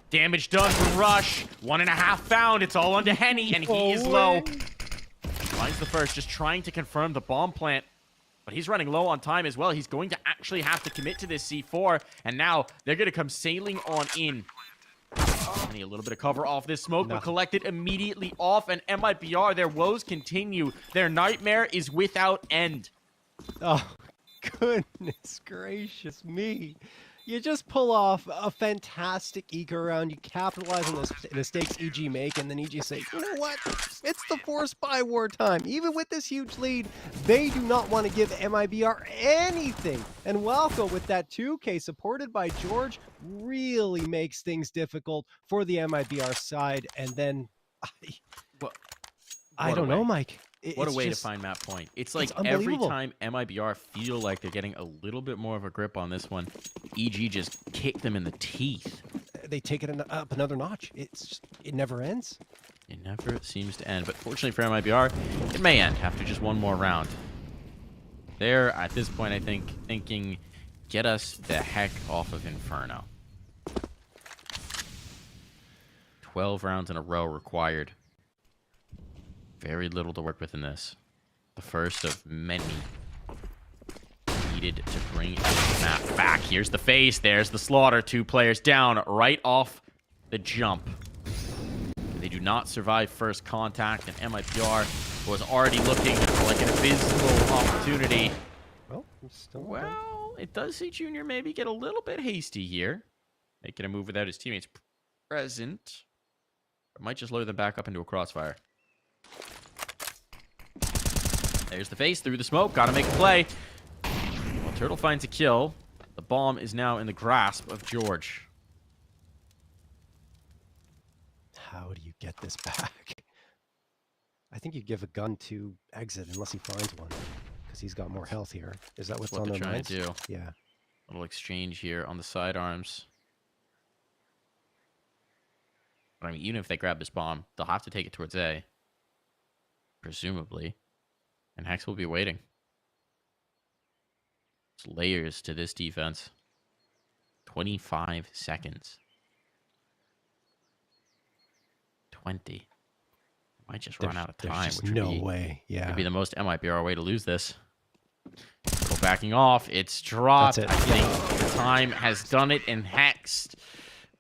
Damage done from Rush. 1.5 found. It's all onto Henny, and he is low. Finds the first, just trying to confirm the bomb plant. But he's running low on time as well. He's going to actually have to commit to this C4. And now they're going to come sailing on in. Need a little bit of cover off this smoke, but collect it immediately off. And MIBR, their woes continue. Their nightmare is without end. Oh, goodness gracious me. You just pull off a fantastic eco round. You capitalize on the mistakes EG make, and then EG say, you know what? It's the force buy war time. Even with this huge lead, they do not want to give MIBR anything. And Walco with that 2K supported by George really makes things difficult for the MIBR side. And then I don't know, Mike. What a It's way just- to find map point. It's like it's every unbelievable. time MIBR feel like they're getting a little bit more of a grip on this one, EG just kick them in the teeth. They take it up another notch. It never ends. It never seems to end. But fortunately for MIBR, it may end after just one more round. They're, at this point, I think, thinking, get us the heck off of Inferno. 12 rounds in a row required. Very little to work with in this. The first of many needed to bring the map back. Here's the face. There's the slaughter. 2 players down right off the jump. They do not survive first contact, and MIBR was already looking like an abysmal opportunity. Well, it's still Well, it does see Junior maybe get a little bit hasty here. Making a move without his teammates present. It might just lure them back up into a crossfire. There's the face through the smoke. Gotta make a play. Well, Turtle finds a kill. The bomb is now in the grasp of George. How do you get this back? I think you give a gun to Exit unless he finds one, because he's got more health here. Is that what's What on they're their trying minds? to do. Yeah. Little exchange here on the sidearms. But I mean, even if they grab this bomb, they'll have to take it towards A. Presumably. And Hex will be waiting. There's layers to this defense. 25 seconds. 20. Might just run out of time. There's just which no would be, way. Yeah. Could be the most MIBR way to lose this. Go backing off. It's dropped. That's it. I think the time has done it, and Hex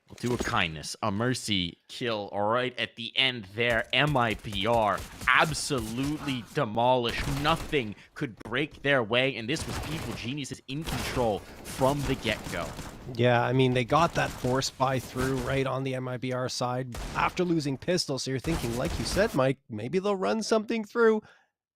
will do a kindness, a mercy kill right at the end there. MIBR absolutely demolished. Nothing could break their way, and this was Evil Geniuses in control from the get-go. Yeah, I mean, they got that force buy through right on the MIBR side after losing pistol. So you're thinking, like you said, Mike, maybe they'll run something through.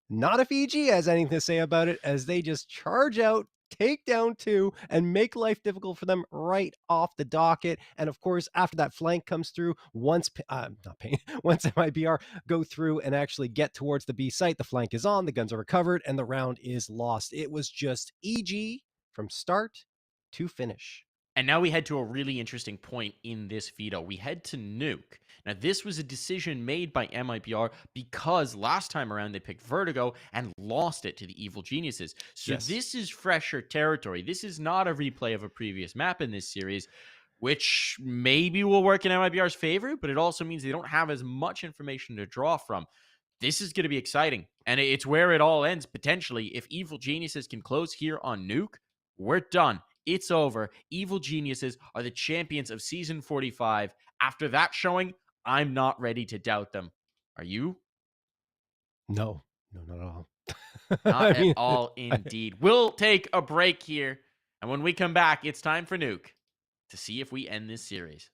Not if EG has anything to say about it, as they just charge out, take down 2, and make life difficult for them right off the docket. And of course, after that flank comes through, once once MIBR go through and actually get towards the B site, the flank is on, the guns are recovered, and the round is lost. It was just EG from start to finish. And now we head to a really interesting point in this veto. We head to Nuke. Now, this was a decision made by MIBR because last time around they picked Vertigo and lost it to the Evil Geniuses. So Yes. This is fresher territory. This is not a replay of a previous map in this series, which maybe will work in MIBR's favor, but it also means they don't have as much information to draw from. This is going to be exciting, and it's where it all ends, potentially. If Evil Geniuses can close here on Nuke, we're done. It's over. Evil Geniuses are the champions of Season 45. After that showing, I'm not ready to doubt them. Are you? No, not at all. Not I mean, at all, indeed. We'll take a break here, and when we come back, it's time for Nuke to see if we end this series.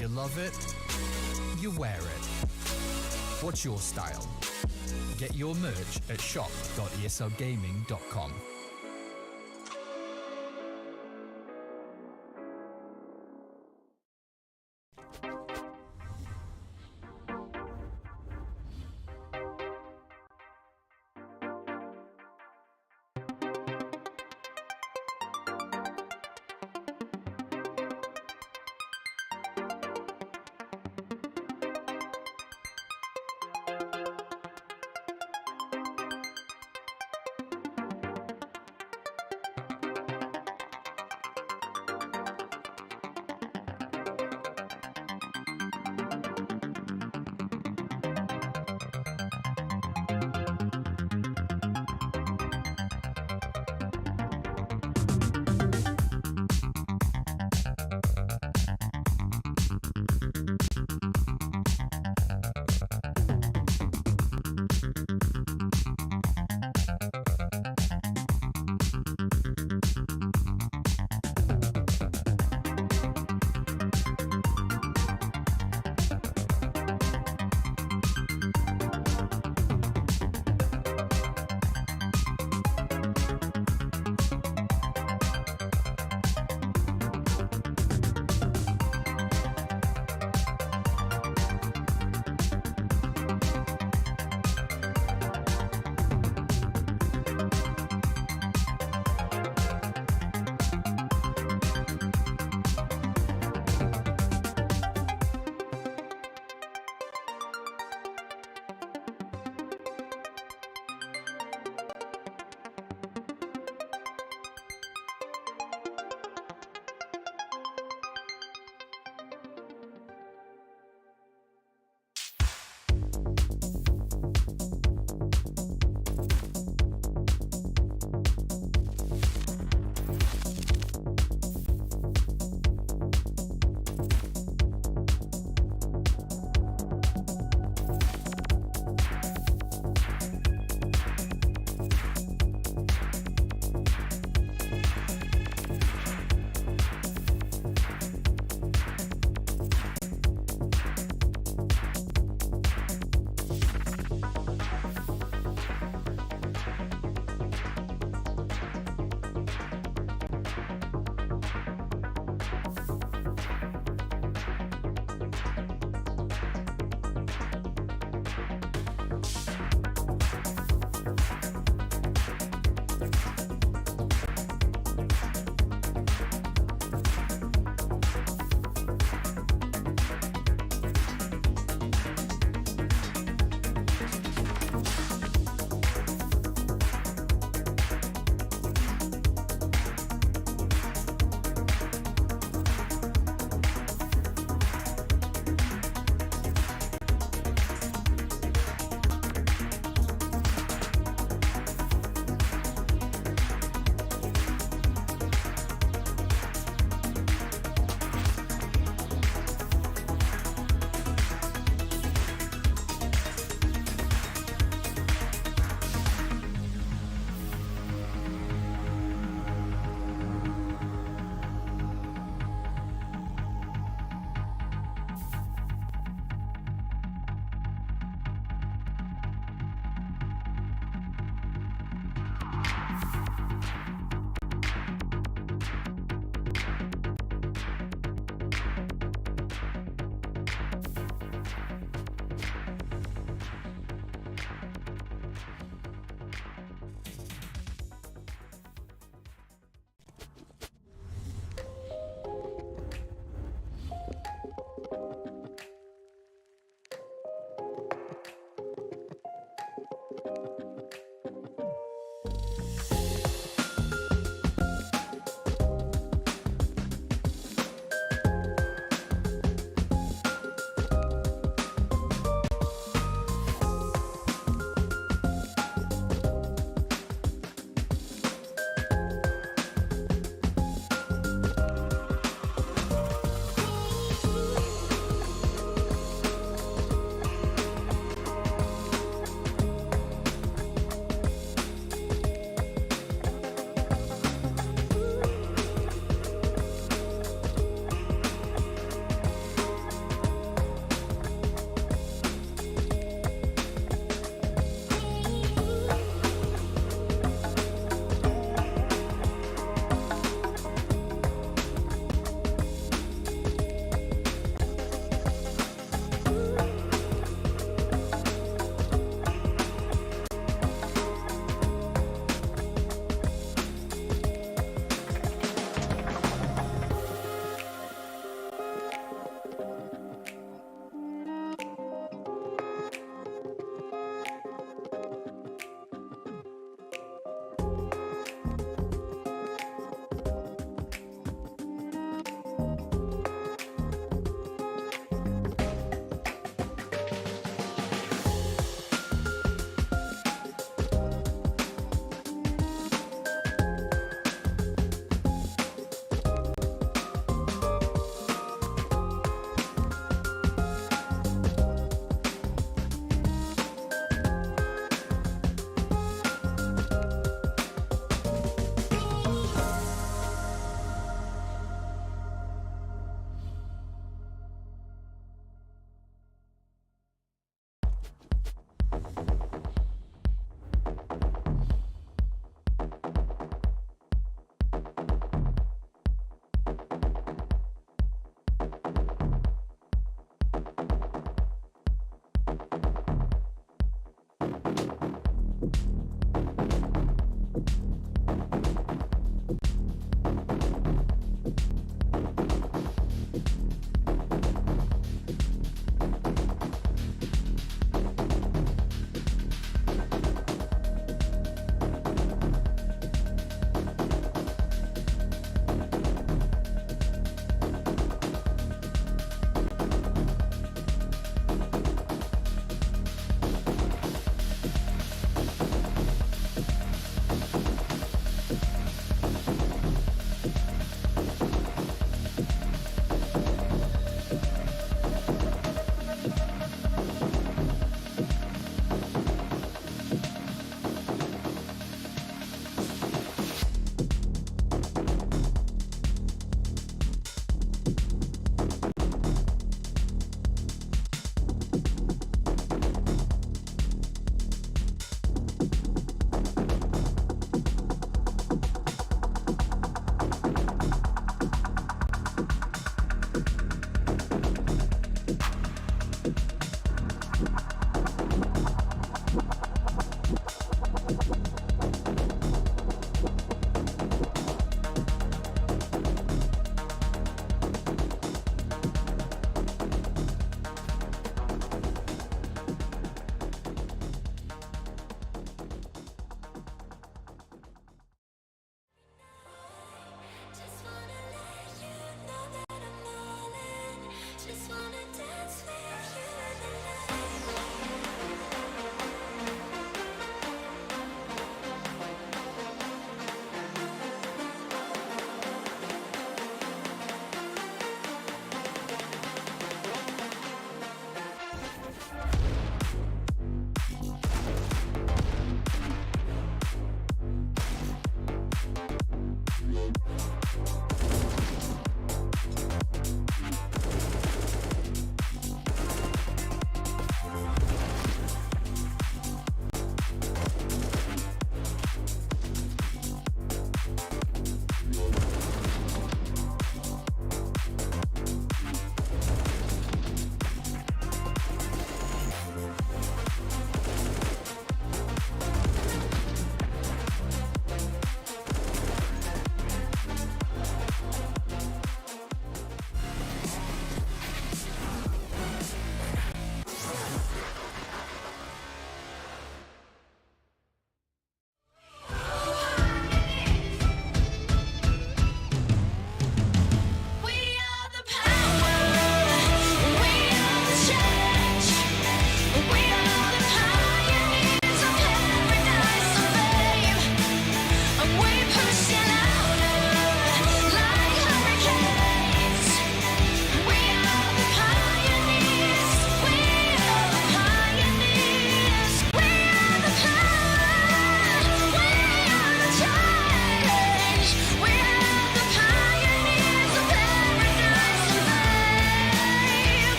You love it, you wear it. What's your style? Get your merch at shop.eslgaming.com.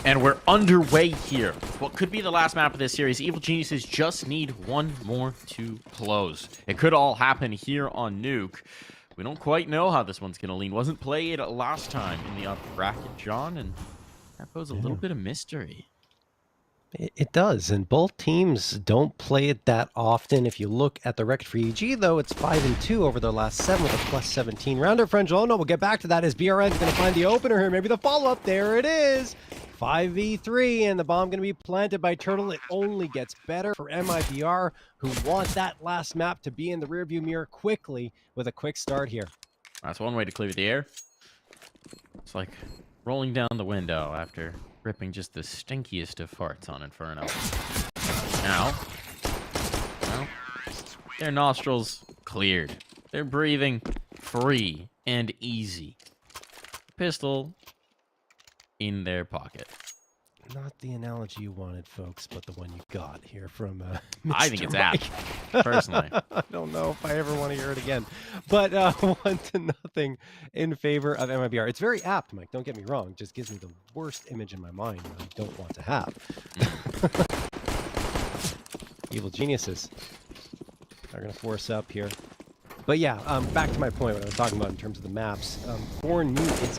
And we're underway here. What could be the last map of this series. Evil Geniuses just need one more to close. It could all happen here on Nuke. We don't quite know how this one's going to lean. Wasn't played last time in the upper bracket, John, and that poses a little bit of mystery. It does, and both teams don't play it that often. If you look at the record for EG, though, it's 5-2 over their last 7 with a +17 round differential. Oh no, we'll get back to that as BRN's going to find the opener here. Maybe the follow-up. There it is. 5v3, and the bomb going to be planted by Turtle. It only gets better for MIBR, who want that last map to be in the rearview mirror quickly with a quick start here. That's one way to clear the air. It's like rolling down the window after ripping just the stinkiest of farts on Inferno. Now, well, their nostrils cleared. They're breathing free and easy. Pistol in their pocket. Not the analogy you wanted, folks, but the one you got here from I think Mr. it's Mike. apt, personally. I don't know if I ever want to hear it again. But 1-0 in favor of MIBR. It's very apt, Mike. Don't get me wrong. It just gives me the worst image in my mind that I don't want to have. Evil Geniuses are going to force up here. But yeah, back to my point, what I was talking about in terms of the maps. For Nuke, it's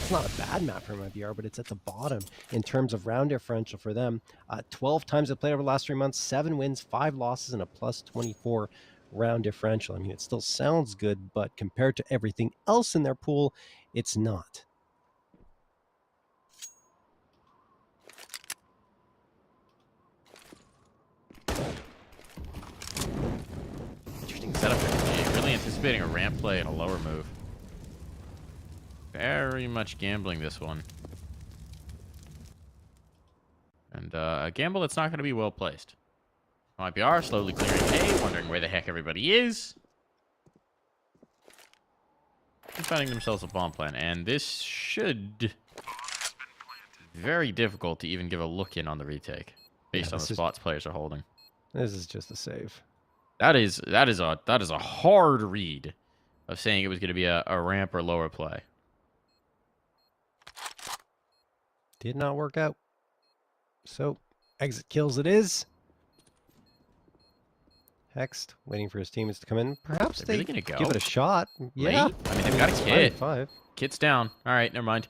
not a bad map for MIBR, but it's at the bottom in terms of round differential for them. 12 times they played over the last 3 months, 7 wins, 5 losses, and a +24 round differential. I mean, it still sounds good, but compared to everything else in their pool, it's not. Interesting setup for MG. Really anticipating a ramp play and a lower move. Very much gambling this one. And a gamble that's not going to be well placed. MIBR slowly clearing A, wondering where the heck everybody is. And finding themselves a bomb plan. And this should be very difficult to even give a look in on the retake. Based on the spots players are holding. This is just a save. That is a hard read of saying it was going to be a ramp or lower play. Did not work out. So, exit kills it is. Hext waiting for his teammates to come in. Perhaps they really gonna go? give it a shot. Yeah. Late? I mean, they've got a It's kit. 5-5. Kit's down. All right, never mind.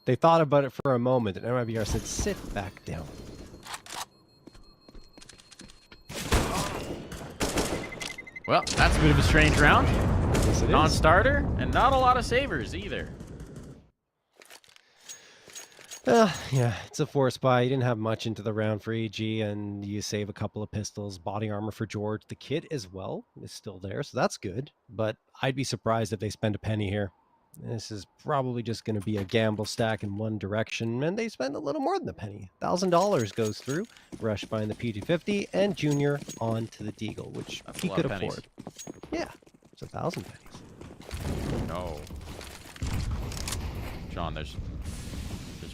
They thought about it for a moment, and MIBR said, sit back down. Well, that's a bit of a strange round. Yes, it is. Non-starter, and not a lot of savers either. Yeah, it's a force buy. You didn't have much into the round for EG, and you save a couple of pistols, body armor for George. The kit as well is still there, so that's good. But I'd be surprised if they spend a penny here. This is probably just going to be a gamble stack in one direction, and they spend a little more than a penny. $1,000 goes through, Rush buying the P250, and Junior on to the Deagle, which That's he a lot could of pennies. afford. Yeah, it's 1,000 pennies. No. John, there's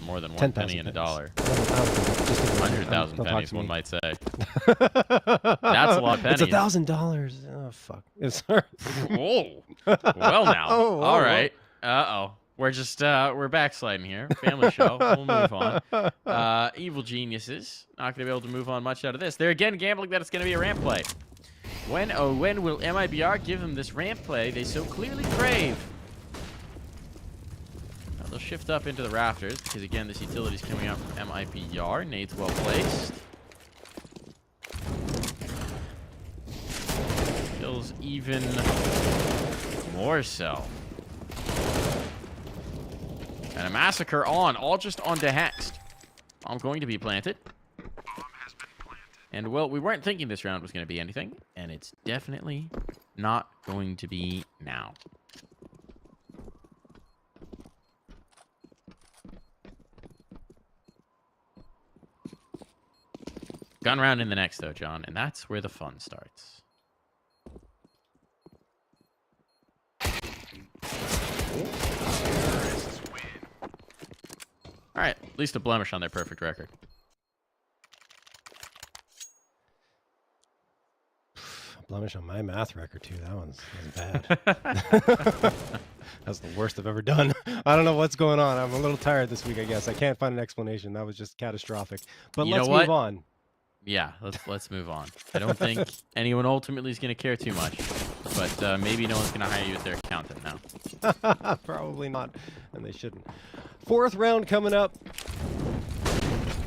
more than one 10,000 penny in a pennies. dollar. 100,000 100,000 pennies, one might say. That's a lot of pennies. It's $1,000. Oh, fuck. Sorry. Whoa. Well, now. Oh, All right. Uh-oh. We're just, we're backsliding here. Family show. We'll move on. Evil Geniuses. Not going to be able to move on much out of this. They're again gambling that it's going to be a ramp play. When will MIBR give them this ramp play they so clearly crave? Now they'll shift up into the rafters because, again, this utility's coming out from MIBR. Nade's well placed. Kills even more so. And a massacre on, all just onto Hext. Bomb going to be planted. And, well, we weren't thinking this round was going to be anything, and it's definitely not going to be now. Gun round in the next, though, John, and that's where the fun starts. All right, at least a blemish on their perfect record. Blemish on my math record too. That one's bad. That's the worst I've ever done. I don't know what's going on. I'm a little tired this week, I guess. I can't find an explanation. That was just catastrophic. But You know let's what? move on. Yeah, let's move on. I don't think anyone ultimately is going to care too much, but maybe no one's going to hire you as their accountant now. Probably not, and they shouldn't. Fourth round coming up.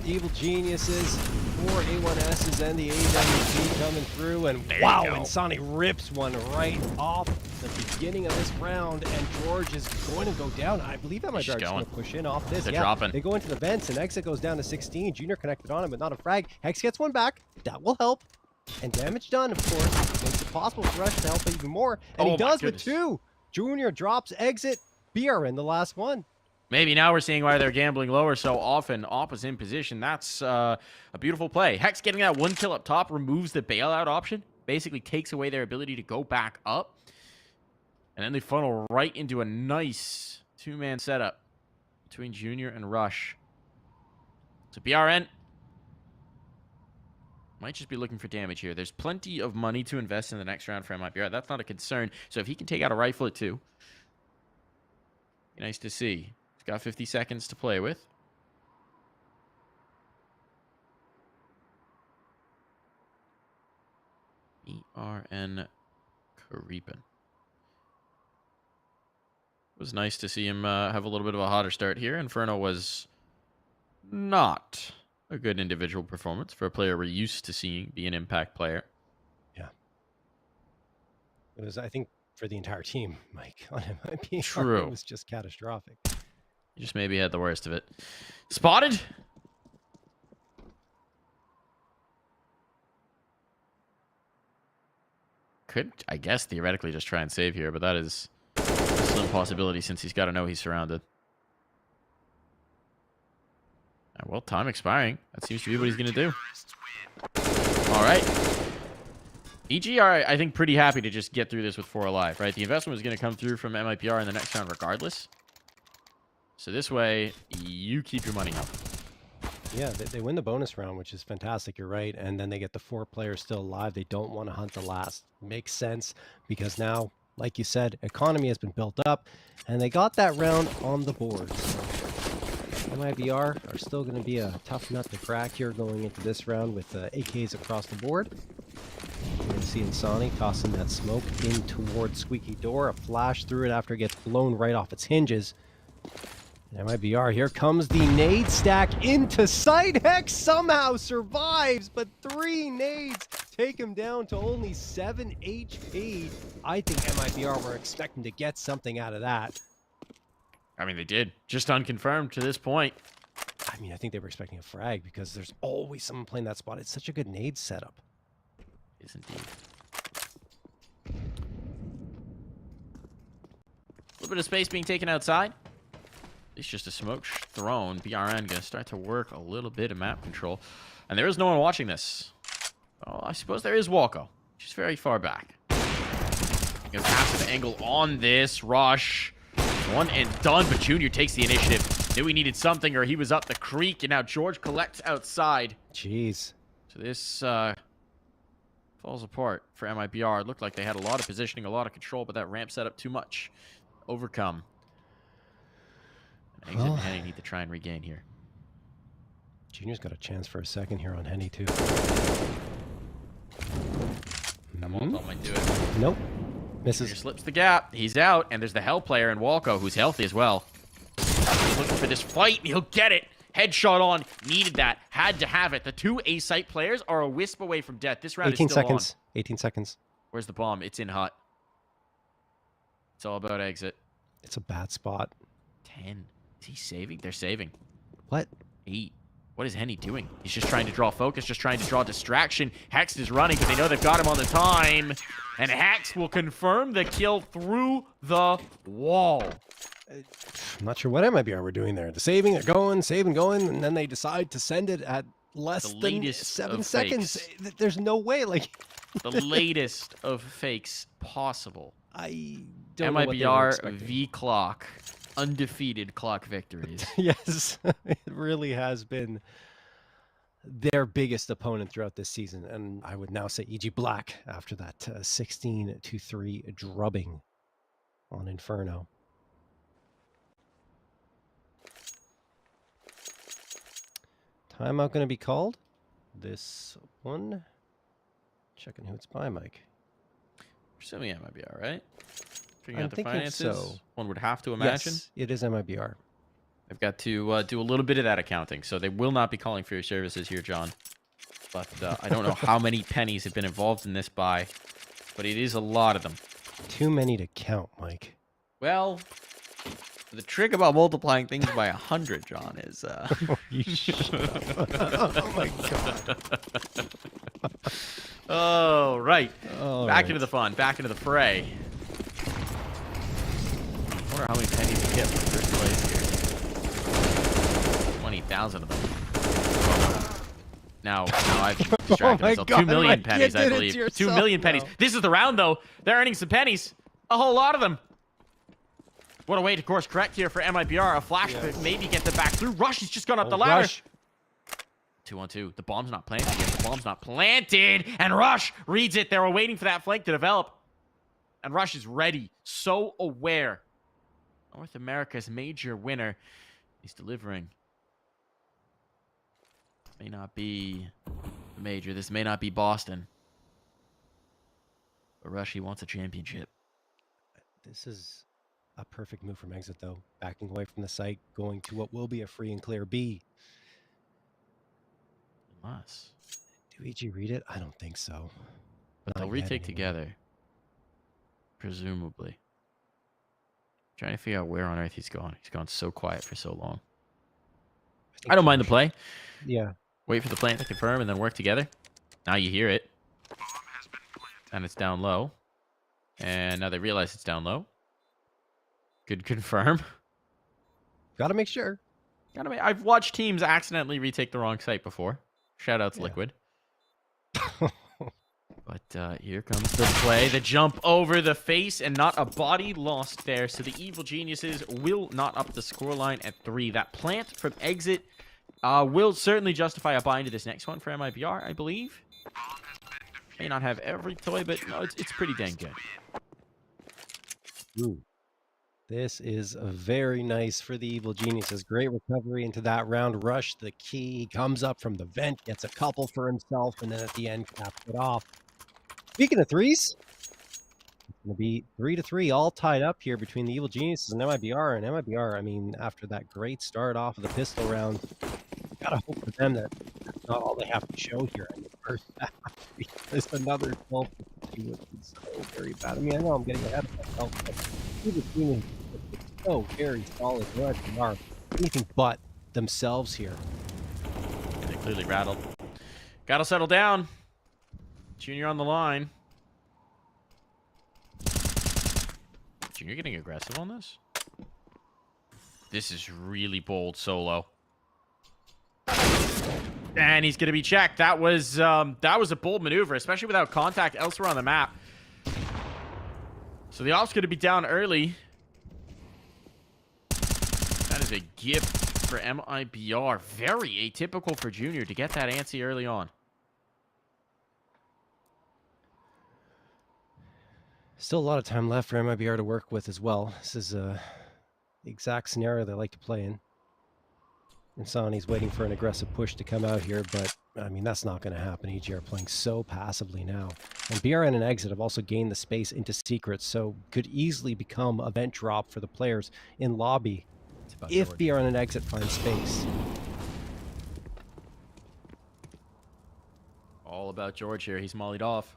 Evil Geniuses, 4 A1Ss, and the AWP coming through, and There you wow, go. and Sonny rips one right off the beginning of this round, and George is going to go down. I believe that might He's be going going. to push in off this. They're Yeah, dropping. they go into the vents, and Exit goes down to 16. Junior connected on him, but not a frag. Hex gets one back. That will help. And damage done, of course, makes it possible for Rush to help even more. And Oh he my does goodness. with 2. Junior drops Exit. BRN the last one. Maybe now we're seeing why they're gambling lower so often. Op is in position. That's a beautiful play. Hex getting that 1 kill up top removes the bailout option. Basically takes away their ability to go back up. And then they funnel right into a nice 2-man setup between Junior and Rush. So BRN might just be looking for damage here. There's plenty of money to invest in the next round for MIBR. That's not a concern. So if he can take out a rifle at 2, be nice to see. He's got 50 seconds to play with. BRN creeping. It was nice to see him have a little bit of a hotter start here. Inferno was not a good individual performance for a player we're used to seeing be an impact player. Yeah. It was, I think, for the entire team, Mike, on MIBR, True. it was just catastrophic. He just maybe had the worst of it. Spotted. Could, I guess, theoretically just try and save here, but that is a slim possibility since he's got to know he's surrounded. Well, time expiring. That seems to be what he's going to do. All right. EG are, I think, pretty happy to just get through this with 4 alive, right? The investment was going to come through from MIBR in the next round regardless. So this way, you keep your money up. Yeah, they win the bonus round, which is fantastic. You're right. And then they get the 4 players still alive. They don't want to hunt the last. Makes sense because now, like you said, economy has been built up and they got that round on the board. So MIBR are still going to be a tough nut to crack here going into this round with AKs across the board. You're going to see Insani tossing that smoke in towards Squeaky Door. A flash through it after it gets blown right off its hinges. MIBR, here comes the nade stack into sight. Hex somehow survives, but 3 nades take him down to only 7 HP. I think MIBR were expecting to get something out of that. I mean, they did. Just unconfirmed to this point. I mean, I think they were expecting a frag because there's always someone playing that spot. It's such a good nade setup. Is indeed. A little bit of space being taken outside. It's just a smoke thrown. BRN gonna start to work a little bit of map control. And there is no one watching this. Oh, I suppose there is Walko. She's very far back. Gonna passive angle on this. Rush. 1 and done, but Junior takes the initiative. Knew he needed something or he was up the creek, and now George collects outside. Jeez. So this falls apart for MIBR. It looked like they had a lot of positioning, a lot of control, but that ramp set up too much. Overcome. And Exit and Henny need to try and regain here. Junior's got a chance for a second here on Henny, too. That Walko might do it. Nope. Junior Misses. slips the gap. He's out, and there's the Hell player in Walko, who's healthy as well. He's looking for this fight, and he'll get it. Headshot on. Needed that. Had to have it. The 2 A-site players are a wisp away from death. This round 18 is still seconds. on. 18 seconds. Where's the bomb? It's in hut. It's all about Exit. It's a bad spot. 10. Is he saving? They're saving. What? 8. What is Henny doing? He's just trying to draw focus, just trying to draw distraction. Hex is running, but they know they've got him on the time. And Hex will confirm the kill through the wall. I'm not sure what MIBR were doing there. The saving, they're going, saving, going, and then they decide to send it at less The than latest 7 of seconds. fakes. There's no way. Like, The latest of fakes possible. I don't know what they were MIBR expecting. V clock. Undefeated clock victories. Yes, it really has been their biggest opponent throughout this season. And I would now say EG Black after that 16-3 drubbing on Inferno. Timeout going to be called? This one. Checking who it's by, Mike. Presuming MIBR, right? Figuring I'm out the thinking finances. so. One would have to imagine. Yes, it is MIBR. They've got to do a little bit of that accounting, so they will not be calling for your services here, John. But I don't know how many pennies have been involved in this buy, but it is a lot of them. Too many to count, Mike. Well, the trick about multiplying things by 100, John, is... You shut up. Oh, my God. Oh, right. Back into right. the fun. Back into the fray. I wonder how many pennies we get for first place here. 20,000 of them. Now I've distracted my myself. God, 2 million Mike, you pennies, I did it believe. to 2 million yourself pennies. now. This is the round, though. They're earning some pennies. A whole lot of them. What a way to course correct here for MIBR. A flash pick, maybe get them back through. Rush has just gone up the ladder. Rush. 2-on-2. The bomb's not planted yet. The bomb's not planted. And Rush reads it. They were waiting for that flank to develop. And Rush is ready. So aware. North America's major winner. He's delivering. May not be the major. This may not be Boston. But Rush, he wants a championship. This is a perfect move from Exit, though. Backing away from the site, going to what will be a free and clear B. Unless. Do EG read it? I don't think so. But they'll Not yet, retake anyway. together. Presumably. Trying to figure out where on earth he's gone. He's gone so quiet for so long. think I don't mind the Josh- play. Yeah. Wait for the plant to confirm and then work together. Now you hear it. And it's down low. And now they realize it's down low. Good confirm. Got to make sure. I've watched teams accidentally retake the wrong site before. Shout out to Yeah. Liquid. But here comes the play. The jump over the face and not a body lost there. So the Evil Geniuses will not up the scoreline at 3. That plant from Exit will certainly justify a buy into this next one for MIBR, I believe. May not have every toy, but no, it's pretty dang good. Ooh. This is very nice for the Evil Geniuses. Great recovery into that round. Rush the key. He comes up from the vent, gets a couple for himself, and then at the end caps it off. Speaking of threes, it's going to be 3-3, all tied up here between the Evil Geniuses and MIBR. And MIBR, I mean, after that great start off of the pistol round, gotta hope for them that that's not all they have to show here in the first half. There's another 12 which is so very bad. I mean, I know I'm getting ahead of myself, but Evil Geniuses is so very solid. They are anything but themselves here. They clearly rattled. Gotta settle down. Junior on the line. Junior getting aggressive on this? This is really bold solo. And he's going to be checked. That was a bold maneuver, especially without contact elsewhere on the map. So the off's going to be down early. That is a gift for MIBR. Very atypical for Junior to get that antsy early on. Still a lot of time left for MIBR to work with as well. This is the exact scenario they like to play in. Insani's waiting for an aggressive push to come out here, but I mean, that's not going to happen. EG are playing so passively now. And BRN and Exit have also gained the space into secrets, so could easily become a vent drop for the players in lobby if BRN and Exit find space. All about George here. He's mollied off.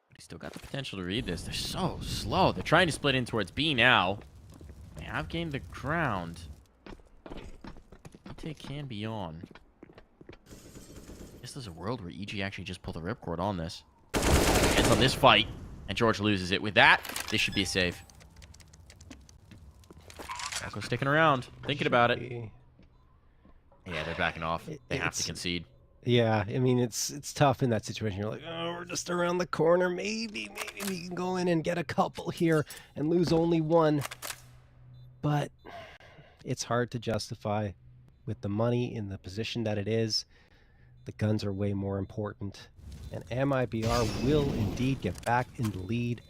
But he's still got the potential to read this. They're so slow. They're trying to split in towards B now. They have gained the ground. Take can be on. I guess there's a world where EG actually just pull the ripcord on this. Ends on this fight, and George loses it. With that, this should be a save. Falco sticking around, thinking about it. Yeah, they're backing off. They have to concede. Yeah, I mean, it's tough in that situation. You're like, oh, we're just around the corner. Maybe we can go in and get a couple here and lose only one. But it's hard to justify with the money in the position that it is. The guns are way more important. And MIBR will indeed get back in the lead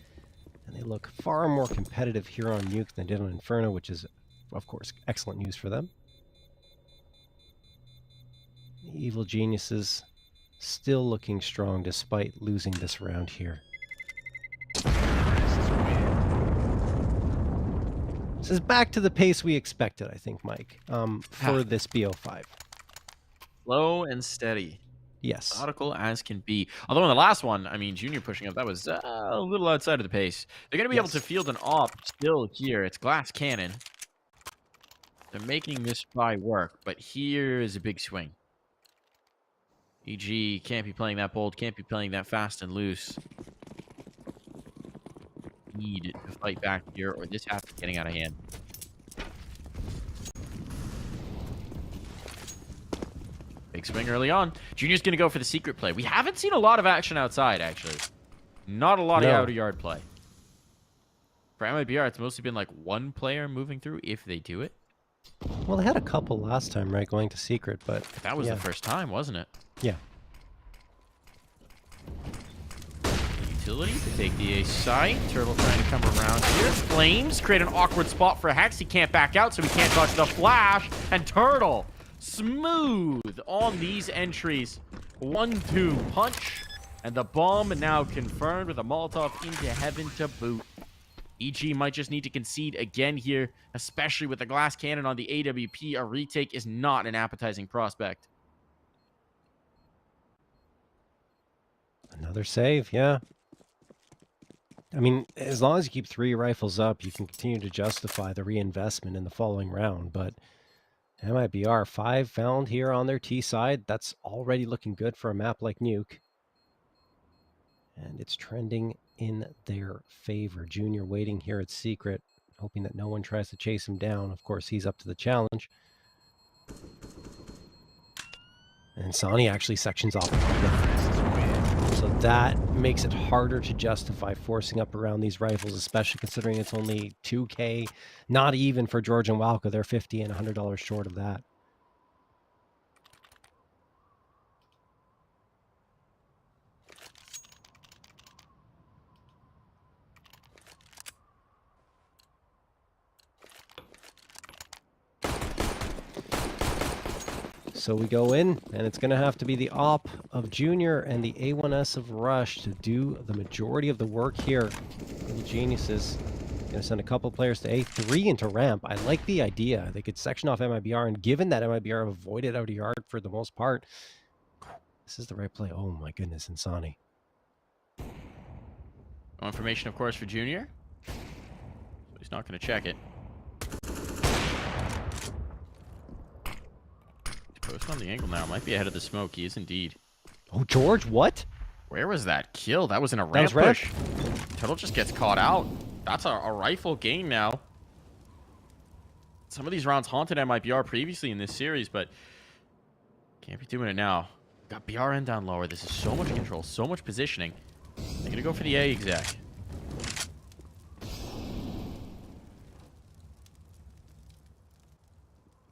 And they look far more competitive here on Nuke than they did on Inferno, which is, of course, excellent news for them. The Evil Geniuses still looking strong despite losing this round here. This is back to the pace we expected, I think, Mike, for this BO5. Slow and steady. Yes. Methodical as can be. Although in the last one, I mean, Junior pushing up, that was a little outside of the pace. They're going to be able to field an op still here. It's glass cannon. They're making this spy work, but here is a big swing. EG can't be playing that bold, can't be playing that fast and loose. Need to fight back here, or this has to be getting out of hand. Big swing early on. Junior's going to go for the secret play. We haven't seen a lot of action outside, actually. Not a lot of out-of-yard play. For MIBR, it's mostly been like one player moving through, if they do it. Well, they had a couple last time, right, going to secret, but... That was the first time, wasn't it? Yeah. Utility to take the ace side. Turtle trying to come around here. Flames create an awkward spot for Hex. He can't back out, so he can't dodge the flash. And Turtle, smooth on these entries. 1-2 punch. And the bomb now confirmed with a Molotov into heaven to boot. EG might just need to concede again here, especially with the glass cannon on the AWP. A retake is not an appetizing prospect. Another save, yeah. I mean, as long as you keep 3 rifles up, you can continue to justify the reinvestment in the following round. But MIBR 5 found here on their T side. That's already looking good for a map like Nuke. And it's trending in their favor. Junior waiting here at secret, hoping that no one tries to chase him down. Of course, he's up to the challenge. And Sani actually sections off. So that makes it harder to justify forcing up around these rifles, especially considering it's only 2K, not even for George and Walco. They're $50 and $100 short of that. So we go in, and it's going to have to be the op of Junior and the A1S of Rush to do the majority of the work here. The Geniuses going to send a couple players to A3 into ramp. I like the idea. They could section off MIBR, and given that MIBR have avoided out of yard for the most part, this is the right play. Oh my goodness, Insani. No information, of course, for Junior. So he's not going to check it. Post on the angle now. Might be ahead of the smoke. He is indeed. Oh, George, what? Where was that kill? That was in a ramp push. Turtle just gets caught out. That's a rifle game now. Some of these rounds haunted MIBR previously in this series, but can't be doing it now. Got BRN down lower. This is so much control, so much positioning. They're going to go for the A exec.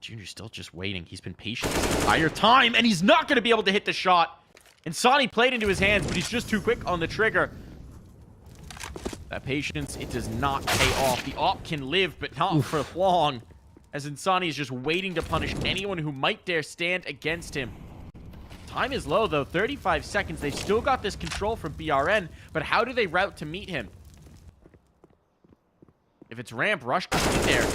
Junior's still just waiting. He's been patient the entire time, and he's not going to be able to hit the shot. And Sani played into his hands, but he's just too quick on the trigger. That patience, it does not pay off. The op can live, but not for long. As Insani is just waiting to punish anyone who might dare stand against him. Time is low, though. 35 seconds. They've still got this control from BRN, but how do they route to meet him? If it's ramp, Rush could be there.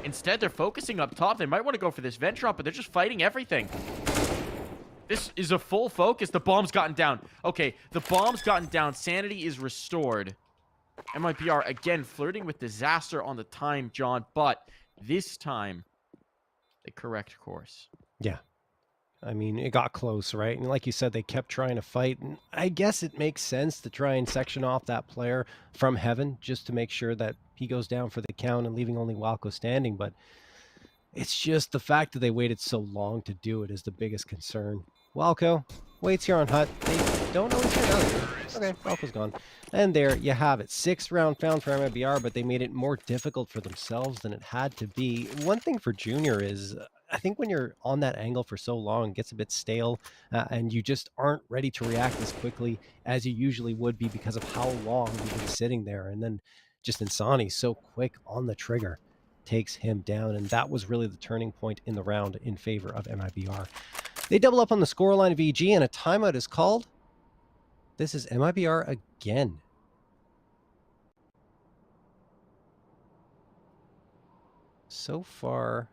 Instead, they're focusing up top. They might want to go for this vent drop, but they're just fighting everything. This is a full focus. The bomb's gotten down. Okay, the bomb's gotten down. Sanity is restored. MIBR, again, flirting with disaster on the time, John, but this time, they correct course. Yeah. I mean, it got close, right? And like you said, they kept trying to fight. And I guess it makes sense to try and section off that player from heaven just to make sure that he goes down for the count and leaving only Walco standing. But it's just the fact that they waited so long to do it is the biggest concern. Walco waits here on Hut. They don't know he's here. Okay, Walco's gone. And there you have it. 6th round found for MIBR, but they made it more difficult for themselves than it had to be. One thing for Junior is, I think when you're on that angle for so long, it gets a bit stale, and you just aren't ready to react as quickly as you usually would be because of how long you've been sitting there. And then just Insani so quick on the trigger takes him down. And that was really the turning point in the round in favor of MIBR. They double up on the scoreline of EG, and a timeout is called. This is MIBR again. So far,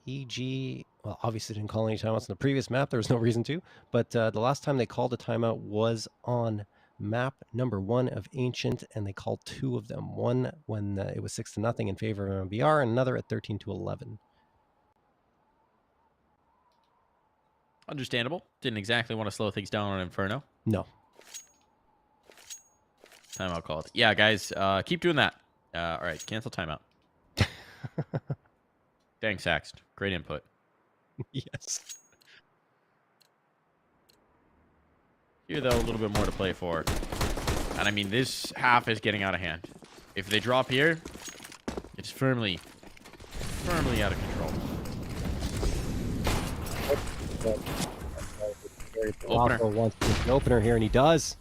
EG, well, obviously didn't call any timeouts on the previous map. There was no reason to. But the last time they called a timeout was on map number 1 of Ancient, and they called 2 of them. One when it was 6-0 in favor of MIBR, and another at 13-11. Understandable. Didn't exactly want to slow things down on Inferno. No. Timeout called. Yeah, guys, keep doing that. All right, cancel timeout. Dang, Saxed. Great input. Yes. Here, though, a little bit more to play for. And I mean, this half is getting out of hand. If they drop here, it's firmly out of control. Opener wants to get an opener here, and he does.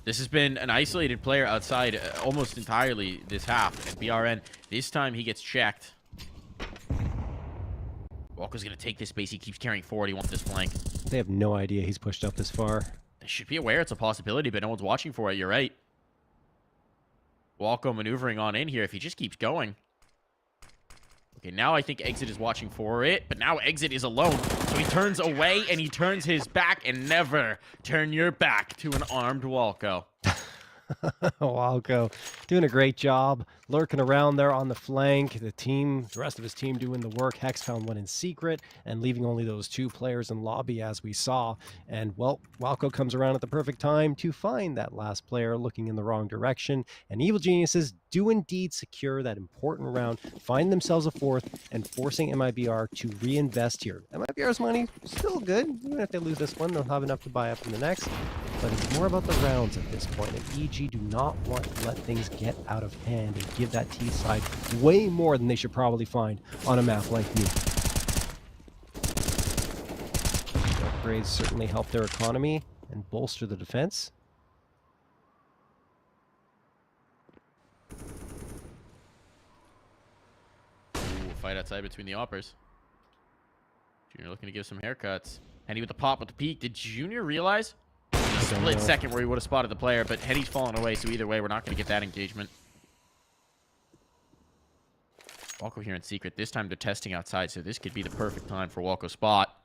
This has been an isolated player outside almost entirely this half. And BRN, this time he gets checked. Walker's going to take this space. He keeps carrying forward. He wants this flank. They have no idea he's pushed up this far. They should be aware it's a possibility, but no one's watching for it. You're right. Walko maneuvering on in here if he just keeps going. Okay, now I think Exit is watching for it, but now Exit is alone. So he turns away and he turns his back, and never turn your back to an armed Walko. Walko doing a great job lurking around there on the flank. The rest of his team doing the work. Hex found one in secret and leaving only those 2 players in lobby, as we saw. And well, Walko comes around at the perfect time to find that last player looking in the wrong direction. And Evil Geniuses do indeed secure that important round, find themselves a 4th, and forcing MIBR to reinvest here. MIBR's money still good. Even if they lose this one, they'll have enough to buy up in the next. But it's more about the rounds at this point, and EG do not want to let things get out of hand and give that T side way more than they should probably find on a map like Nuke. Upgrades certainly help their economy and bolster the defense. Ooh, fight outside between the Oppers. Junior looking to give some haircuts. Henny with the pop with the peek. Did Junior realize? Split second where he would have spotted the player, but Henny's fallen away, so either way, we're not going to get that engagement. Walko here in secret. This time they're testing outside, so this could be the perfect time for Walko's spot.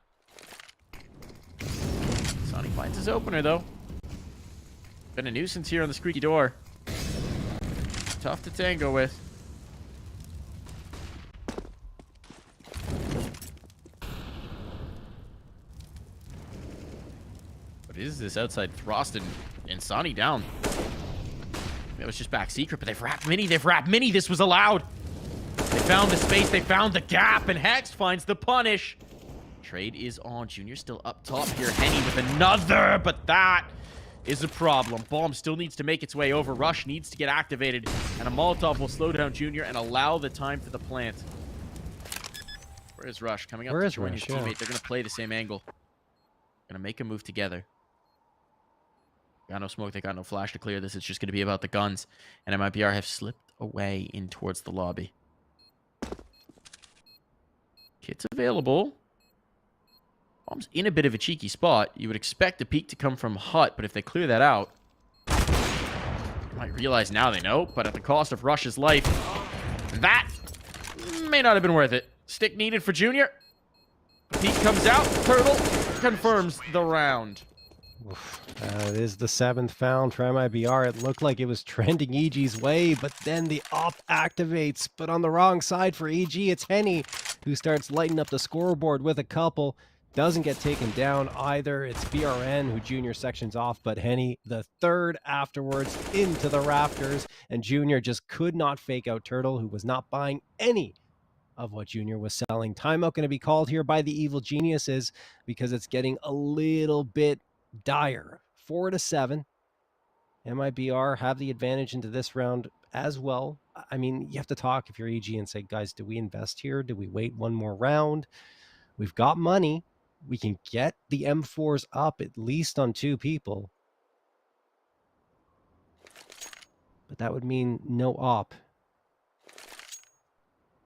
Sonny finds his opener, though. Been a nuisance here on the squeaky door. Tough to tango with. What is this outside thrust and Sonny down? It was just back secret, but they've wrapped Mini. They've wrapped Mini. This was allowed. They found the space. They found the gap, and Hex finds the punish. Trade is on. Junior still up top here. Henny with another, but that is a problem. Bomb still needs to make its way over. Rush needs to get activated, and a Molotov will slow down Junior and allow the time for the plant. Where is Rush? Coming up to join his teammate. They're going to play the same angle. Going to make a move together. Got no smoke. They got no flash to clear this. It's just going to be about the guns. And MIBR have slipped away in towards the lobby. Kits available. Bomb's in a bit of a cheeky spot. You would expect the peek to come from Hut, but if they clear that out, you might realize now they know, but at the cost of Rush's life, that may not have been worth it. Stick needed for Junior. Peek comes out. Turtle confirms the round. It is the 7th found for MIBR. It looked like it was trending EG's way, but then the op activates. But on the wrong side for EG, it's Henny who starts lighting up the scoreboard with a couple. Doesn't get taken down either. It's BRN who Junior sections off, but Henny the 3rd afterwards into the rafters, and Junior just could not fake out Turtle, who was not buying any of what Junior was selling. Timeout going to be called here by the Evil Geniuses because it's getting a little bit dire. 4-7. MIBR have the advantage into this round as well. I mean, you have to talk if you're EG and say, guys, do we invest here? Do we wait one more round? We've got money. We can get the M4s up at least on 2 people. But but that would mean no op.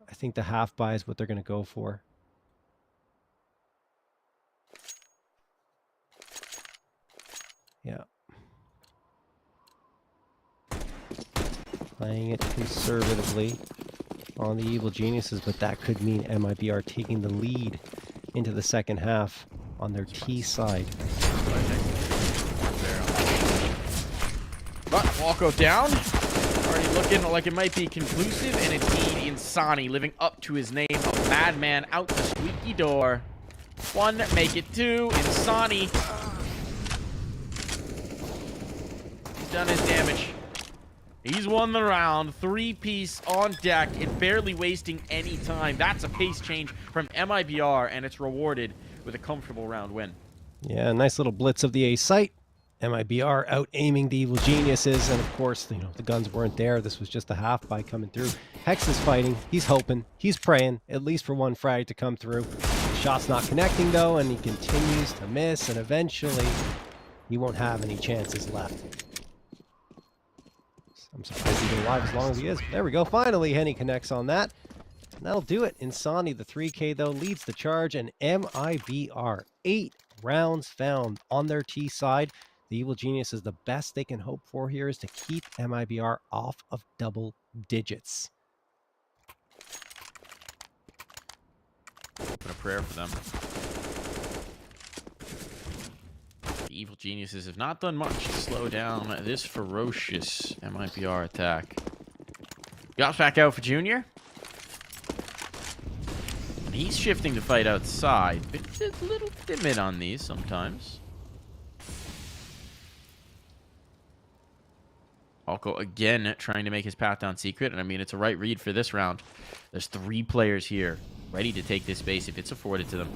I think the half buy is what they're going to go for. Yeah. Playing it conservatively on the Evil Geniuses, but that could mean MIBR taking the lead into the second half on their T side. But Walko down. Already looking like it might be conclusive, and it's Insani living up to his name of Madman out the squeaky door. 1, make it 2. Insani. He's done his damage. He's won the round. 3-piece on deck and barely wasting any time. That's a pace change from MIBR, and it's rewarded with a comfortable round win. Yeah, nice little blitz of the A site. MIBR out aiming the Evil Geniuses, and of course, you know, the guns weren't there. This was just a half by coming through. Hex is fighting. He's hoping. He's praying, at least for one frag to come through. The shot's not connecting though, and he continues to miss, and eventually he won't have any chances left. I'm surprised he's been alive as long as he is. There we go. Finally, Henny connects on that. And that'll do it. Insani, the 3K though, leads the charge, and MIBR 8 rounds found on their T side. The Evil Genius is the best they can hope for here is to keep MIBR off of double digits. Open a prayer for them. The Evil Geniuses have not done much to slow down this ferocious MIBR attack. Got back out for Junior. And he's shifting to fight outside, but it's a little timid on these sometimes. Alco again trying to make his path down secret, and I mean, it's a right read for this round. There's 3 players here ready to take this space if it's afforded to them.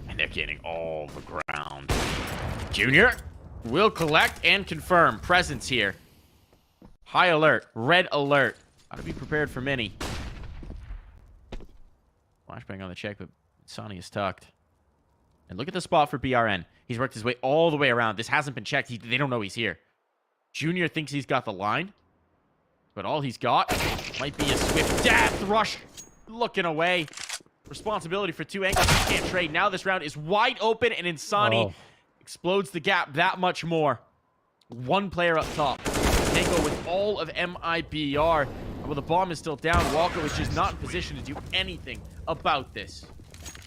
And they're getting all the ground. Junior will collect and confirm presence here. High alert, red alert. Gotta be prepared for many. Flashbang on the check, but Sonny is tucked. And look at the spot for BRN. He's worked his way all the way around. This hasn't been checked. They don't know he's here. Junior thinks he's got the line, but all he's got might be a swift death rush. Looking away. Responsibility for 2 angles. He can't trade. Now this round is wide open, and Insani explodes the gap that much more. 1 player up top. Tango with all of MIBR. And while the bomb is still down, Walker is just not in position to do anything about this.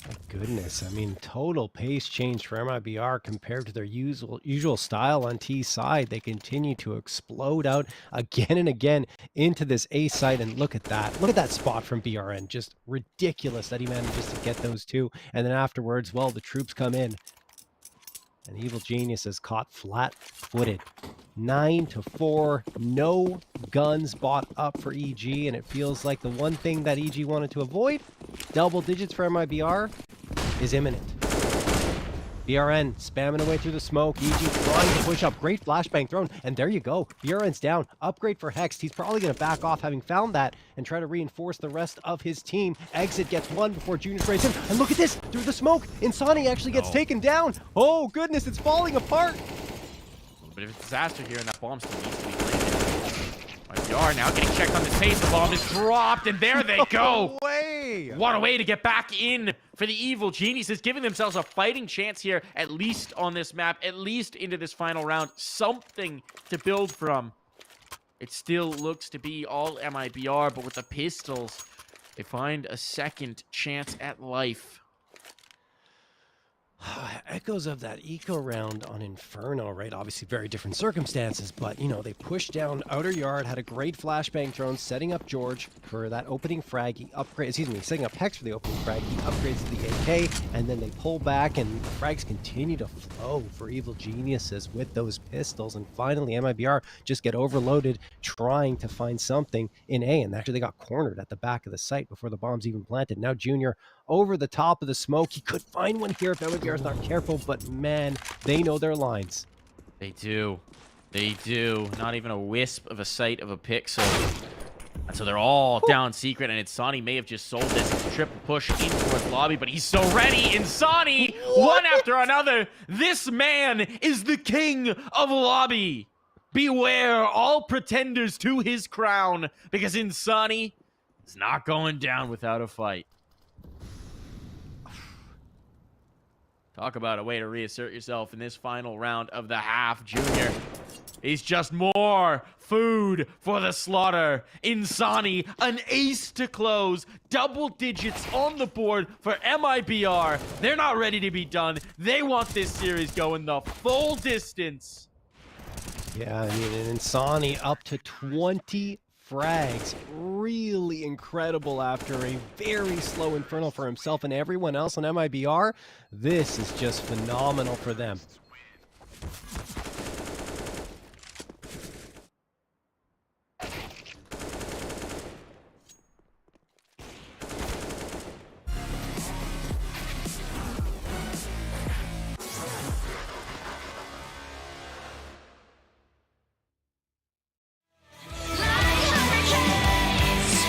My goodness, I mean, total pace change for MIBR compared to their usual style on T side. They continue to explode out again and again into this A site, and look at that. Look at that spot from BRN. Just ridiculous that he manages to get those 2. And then afterwards, well, the troops come in. And Evil Genius is caught flat-footed. 9-4, no guns bought up for EG, and it feels like the one thing that EG wanted to avoid, double digits for MIBR, is imminent. BRN spamming away through the smoke. EG trying to push up. Great flashbang thrown. And there you go. BRN's down. Upgrade for Hex. He's probably going to back off having found that and try to reinforce the rest of his team. Exit gets 1 before Junior sprays him. And look at this. Through the smoke. Insani actually gets taken down. Oh, goodness. It's falling apart. But if it's a disaster here, and that bomb still needs to be planted. MIBR now getting checked on this pace. The bomb is dropped, and there they go. No way. What a way to get back in for the Evil Geniuses, giving themselves a fighting chance here, at least on this map, at least into this final round. Something to build from. It still looks to be all MIBR, but with the pistols, they find a second chance at life. Echoes of that eco round on Inferno, right? Obviously very different circumstances, but you know, they pushed down outer yard, had a great flashbang thrown, setting up George for that opening frag. He upgrades, setting up Hex for the opening frag. He upgrades to the AK, and then they pull back, and the frags continue to flow for Evil Geniuses with those pistols. And finally, MIBR just get overloaded trying to find something in A, and actually they got cornered at the back of the site before the bombs even planted. Now Junior over the top of the smoke. He could find one here if MIBR is not careful, but man, they know their lines. They do. They do. Not even a wisp of a sight of a pixel. And so they're all down secret, and Insani may have just sold this triple push in towards lobby, but he's so ready. Insani, one after another. This man is the king of lobby. beware all pretenders to his crown, because Insani is not going down without a fight. Talk about a way to reassert yourself in this final round of the half, Junior. He's just more food for the slaughter. Insani, an ace to close. Double digits on the board for MIBR. They're not ready to be done. They want this series going the full distance. Yeah, I mean, and Insani up to 20 frags. Really incredible after a very slow Inferno for himself and everyone else on MIBR. This is just phenomenal for them. Like hurricanes,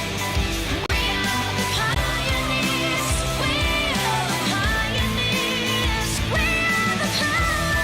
we are the pioneers. We are the pioneers. We are the pioneers.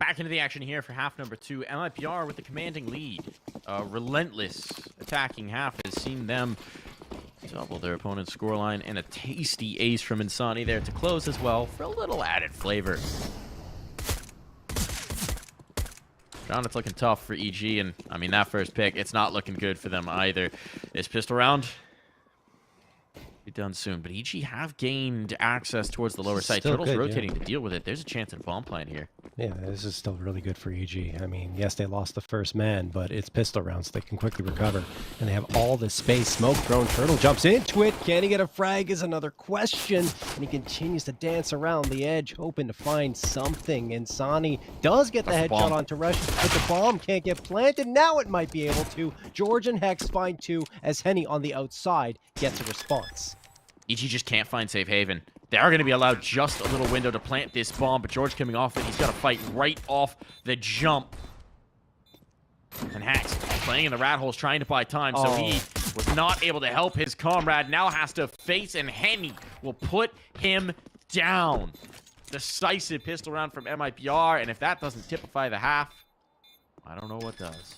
back into the action here for half number 2. MIBR with the commanding lead. Relentless attacking half has seen them double their opponent's scoreline, and a tasty ace from Insani there to close as well for a little added flavor. John, it's looking tough for EG, and I mean, that first pick, it's not looking good for them either. This pistol round be done soon, but EG have gained access towards the lower side. Still Turtles good, rotating to deal with it. There's a chance at bomb plant here. Yeah, this is still really good for EG. I mean, yes, they lost the first man, but it's pistol rounds. So they can quickly recover, and they have all this space. Smoke thrown. Turtle jumps into it. Can he get a frag is another question, and he continues to dance around the edge, hoping to find something. Insani does get the headshot onto Rush, but the bomb can't get planted. Now it might be able to. George and Hex find 2 as Henny on the outside gets a response. EG just can't find safe haven. They are going to be allowed just a little window to plant this bomb, but George coming off it, he's got to fight right off the jump. And Hex playing in the rat holes, trying to buy time, so he was not able to help his comrade. Now has to face, and Henny will put him down. Decisive pistol round from MIBR, and if that doesn't typify the half, I don't know what does.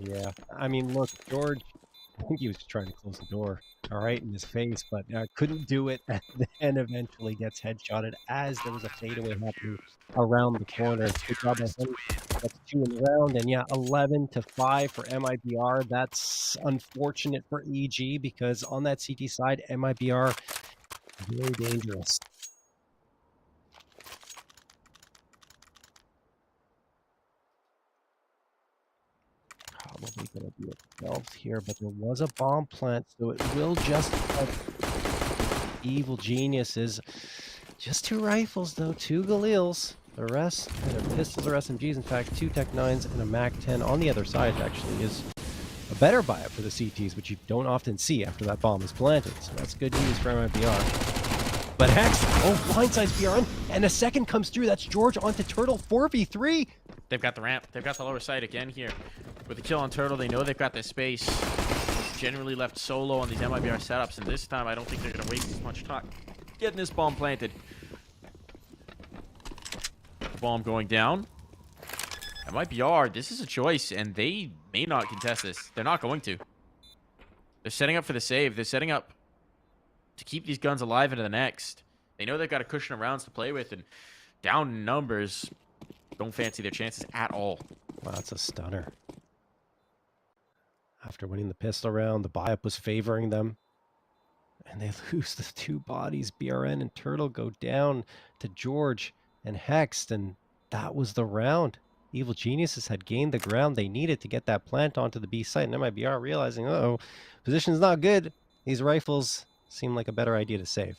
Yeah, I mean, look, George, I think he was trying to close the door, all right, in his face, but couldn't do it, and then eventually gets headshotted as there was a fadeaway happening around the corner. Good job by him. That's 2 in the round, and yeah, 11-5 for MIBR. That's unfortunate for EG because on that CT side, MIBR very dangerous. Probably going to be a 12 here, but there was a bomb plant, so it will just Evil Geniuses. Just 2 rifles, though, 2 Galils. The rest, either pistols or SMGs. In fact, 2 Tech 9s and a Mac 10 on the other side actually is a better buy-up for the CTs, which you don't often see after that bomb is planted. So that's good news for MIBR. But Hex, blindsides BRN, and a second comes through. That's George onto Turtle, 4v3. They've got the ramp. They've got the lower side again here. With the kill on Turtle, they know they've got this space. Generally left solo on these MIBR setups, and this time I don't think they're going to waste as much time getting this bomb planted. The bomb going down. MIBR, this is a choice, and they may not contest this. They're not going to. They're setting up for the save. They're setting up to keep these guns alive into the next. They know they've got a cushion of rounds to play with, and down in numbers, don't fancy their chances at all. Wow, that's a stunner. After winning the pistol round, the buy-up was favoring them. And they lose the 2 bodies. BRN and Turtle go down to George and Hext, and that was the round. Evil Geniuses had gained the ground they needed to get that plant onto the B site, and MIBR realizing, uh-oh, position's not good. These rifles seem like a better idea to save.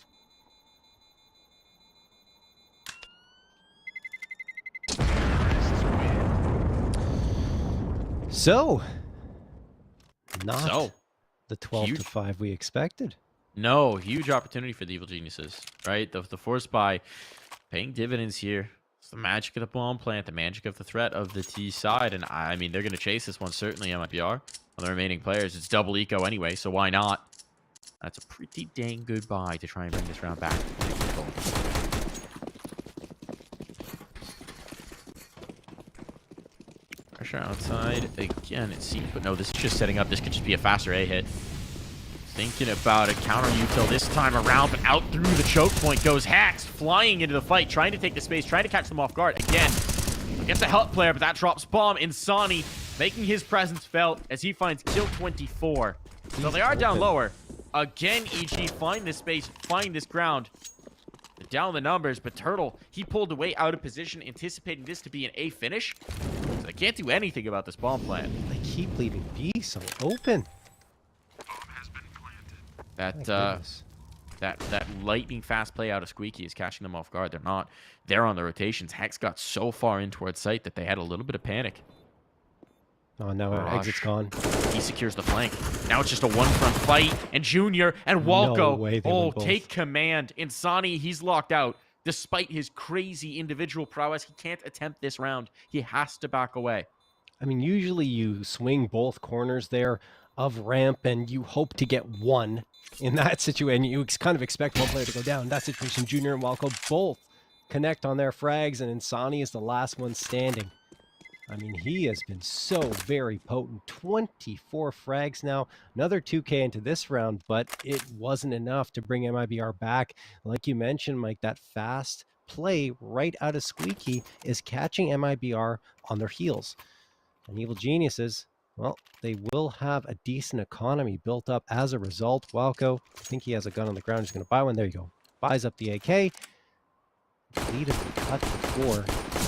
So, not the 12-5 we expected. No, huge opportunity for the Evil Geniuses, right? The force buy paying dividends here. It's the magic of the bomb plant, the magic of the threat of the T side, and I mean, they're going to chase this one, certainly, MIBR. On the remaining players, it's double eco anyway, so why not? That's a pretty dang good buy to try and bring this round back. Pressure outside again, it seems, but no, this is just setting up. This could just be a faster A hit. Thinking about a counter util this time around, but out through the choke point goes Hex, flying into the fight, trying to take the space, trying to catch them off guard. Again, gets a help player, but that drops bomb. Insani making his presence felt as he finds kill 24. So they are down lower. Again, EG find this space, find this ground. They're down the numbers, but Turtle, he pulled away out of position, anticipating this to be an A finish. So they can't do anything about this bomb plant. They keep leaving B so open. That lightning fast play out of Squeaky is catching them off guard. They're not. They're on the rotations. Hex got so far in towards sight that they had a little bit of panic. Oh, now our exit's gone. He secures the flank. Now it's just a one-front fight. And Junior and Walco, take command. Insani, he's locked out. Despite his crazy individual prowess, he can't attempt this round. He has to back away. I mean, usually you swing both corners there of ramp and you hope to get one in that situation. You kind of expect one player to go down. In that situation, Junior and Walco both connect on their frags, and Insani is the last one standing. I mean, he has been so very potent. 24 frags now. Another 2K into this round, but it wasn't enough to bring MIBR back. Like you mentioned, Mike, that fast play right out of Squeaky is catching MIBR on their heels. And Evil Geniuses, well, they will have a decent economy built up as a result. Walco, I think he has a gun on the ground. He's going to buy one. There you go. Buys up the AK. Lead him cut before.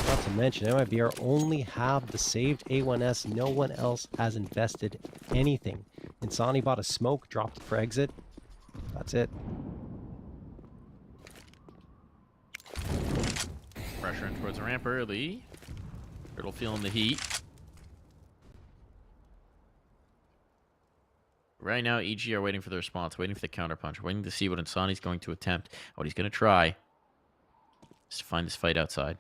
Not to mention, MIBR only have the saved A1S. No one else has invested anything. Insani bought a smoke, dropped it for exit. That's it. Pressure in towards the ramp early. Turtle feeling the heat. Right now, EG are waiting for the response, waiting for the counterpunch, waiting to see what Insani's going to attempt. What he's going to try is to find this fight outside.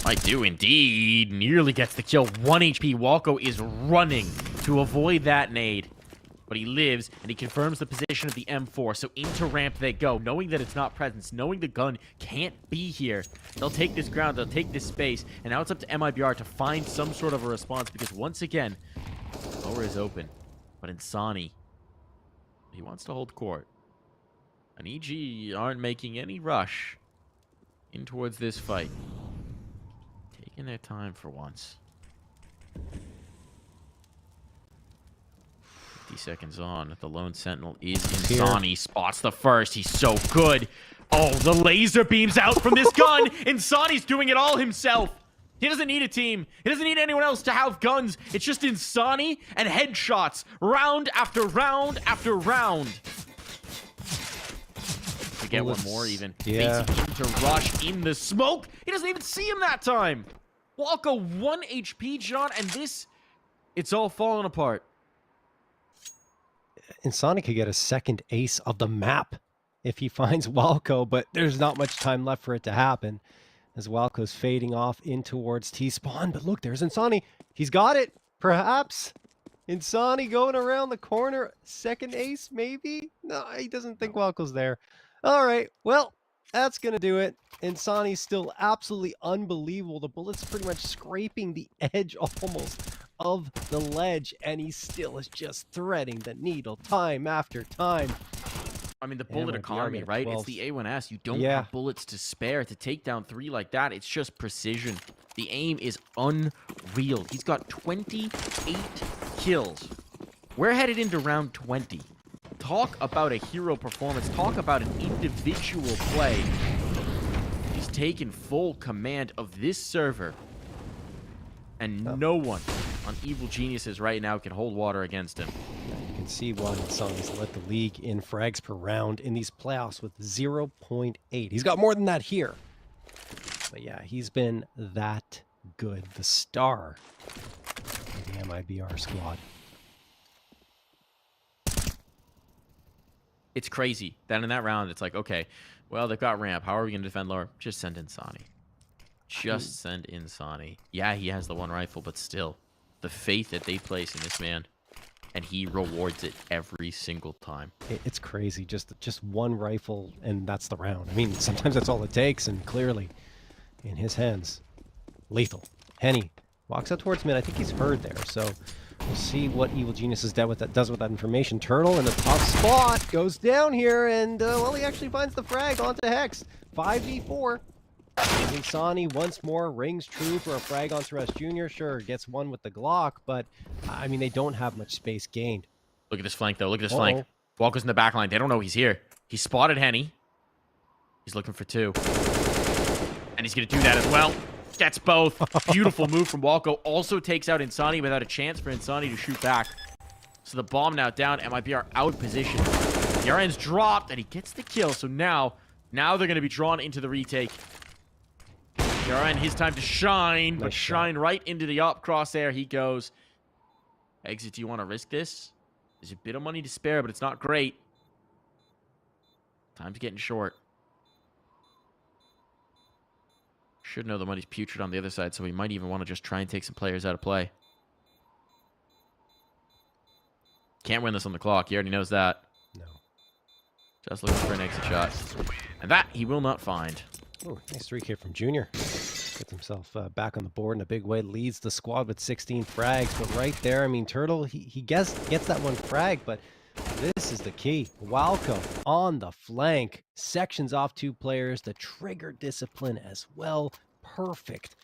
I do indeed. Nearly gets the kill. 1 HP. Walco is running to avoid that nade. But he lives, and he confirms the position of the M4. So into ramp they go, knowing that it's not presence, knowing the gun can't be here. They'll take this ground, they'll take this space, and now it's up to MIBR to find some sort of a response, because once again, lower is open. But Insani, he wants to hold court. And EG aren't making any rush in towards this fight. Taking their time for once. 50 seconds on. The lone sentinel is Insani. Spots the first. He's so good. Oh, the laser beams out from this gun. Insani's doing it all himself. He doesn't need a team. He doesn't need anyone else to have guns. It's just Insani and headshots. Round after round after round. To get one more even. Yeah. Facing him to rush in the smoke. He doesn't even see him that time. Walco 1 HP, John, and this, it's all falling apart. Insani could get a second ace of the map if he finds Walco, but there's not much time left for it to happen as Walco's fading off in towards T-spawn. But look, there's Insani. He's got it, perhaps. Insani going around the corner. Second ace, maybe? No, he doesn't think Walco's there. All right, well, that's going to do it. Insani's still absolutely unbelievable. The bullet's pretty much scraping the edge almost of the ledge, and he still is just threading the needle time after time. I mean, the bullet economy, right? It's the A1S. You don't Yeah. have bullets to spare to take down 3 like that. It's just precision. The aim is unreal. He's got 28 kills. We're headed into round 20. Talk about a hero performance. Talk about an individual play. He's taken full command of this server. And no one on Evil Geniuses right now can hold water against him. You can see why Insani's led the league in frags per round in these playoffs with 0.8. He's got more than that here. But yeah, he's been that good. The star of the MIBR squad. It's crazy that in that round, it's like, okay, well, they've got ramp. How are we going to defend lower? Just send Insani. Just send Insani. Yeah, he has the 1 rifle, but still, the faith that they place in this man, and he rewards it every single time. It's crazy. Just 1 rifle, and that's the round. I mean, sometimes that's all it takes, and clearly, in his hands, lethal. Henny walks out towards mid. I think he's heard there, so we'll see what Evil Geniuses does with that information. Turtle in the top spot goes down here, and well, he actually finds the frag onto Hex. 5v4. Insani once more rings true for a frag onto Russ Jr. Sure, gets one with the Glock, but I mean, they don't have much space gained. Look at this flank, though. Look at this flank. Walker's in the back line. They don't know he's here. He spotted Henny. He's looking for 2. And he's going to do that as well. Gets both. Beautiful move from Walco. Also takes out Insani without a chance for Insani to shoot back. So the bomb now down. MIBR out of position. The RN's dropped, and he gets the kill. So now they're going to be drawn into the retake. RN, his time to shine, but shine right into the up crosshair he goes. Exit, do you want to risk this? There's a bit of money to spare, but it's not great. Time's getting short. Should know the money's putrid on the other side, so we might even want to just try and take some players out of play. Can't win this on the clock. He already knows that. No. Just looking for an exit shot. And that he will not find. Oh, nice 3K from Junior. Gets himself back on the board in a big way. Leads the squad with 16 frags. But right there, I mean, Turtle, he gets that one frag, but this is the key. Walco on the flank. Sections off 2 players. The trigger discipline as well. Perfect.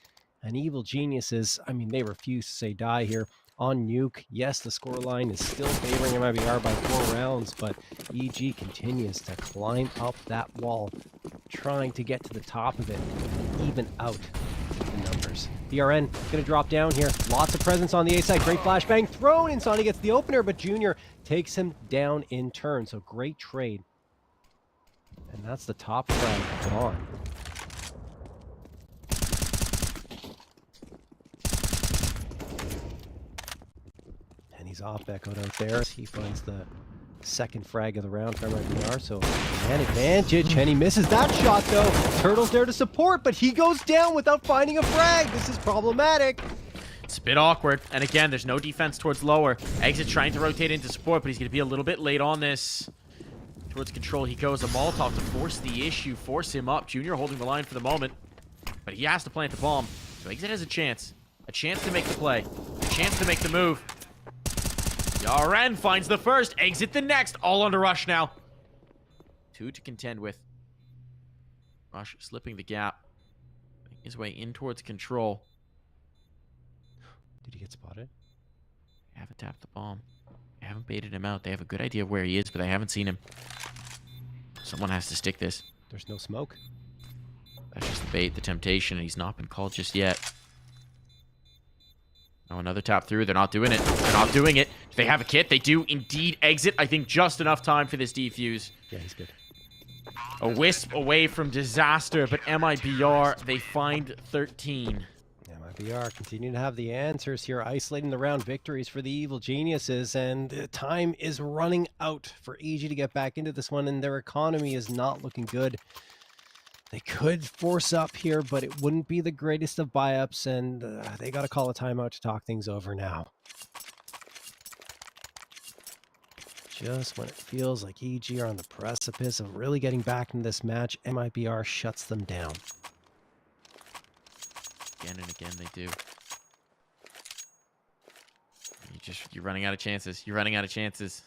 And Evil Geniuses, I mean, they refuse to say die here. On Nuke, yes, the scoreline is still favoring MIBR by 4 rounds, but EG continues to climb up that wall, trying to get to the top of it, even out the numbers. BRN going to drop down here. Lots of presence on the A side. Great flashbang thrown, and Sonny gets the opener, but Junior takes him down in turn. So great trade. And that's the top frag gone. He's off echoed out there. He finds the second frag of the round for MIBR, so man advantage, and he misses that shot though. Turtle's there to support, but he goes down without finding a frag. This is problematic. It's a bit awkward, and again, there's no defense towards lower. Exit trying to rotate into support, but he's going to be a little bit late on this. Towards control he goes. A Molotov to force the issue, force him up. Junior holding the line for the moment, but he has to plant the bomb. So Exit has a chance to make the play, a chance to make the move. RN finds the first, Exit the next, all under Rush now. 2 to contend with. Rush slipping the gap. Making his way in towards control. Did he get spotted? They haven't tapped the bomb. They haven't baited him out. They have a good idea of where he is, but they haven't seen him. Someone has to stick this. There's no smoke. That's just the bait, the temptation, and he's not been called just yet. Oh, another tap through. They're not doing it. They're not doing it. Do they have a kit? They do indeed. Exit. I think just enough time for this defuse. Yeah, he's good. A wisp away from disaster, but MIBR, they find 13. MIBR continue to have the answers here, isolating the round victories for the Evil Geniuses, and time is running out for EG to get back into this one, and their economy is not looking good. They could force up here, but it wouldn't be the greatest of buy-ups, and they got to call a timeout to talk things over now. Just when it feels like EG are on the precipice of really getting back into this match, MIBR shuts them down. Again and again they do. You're running out of chances. You're running out of chances.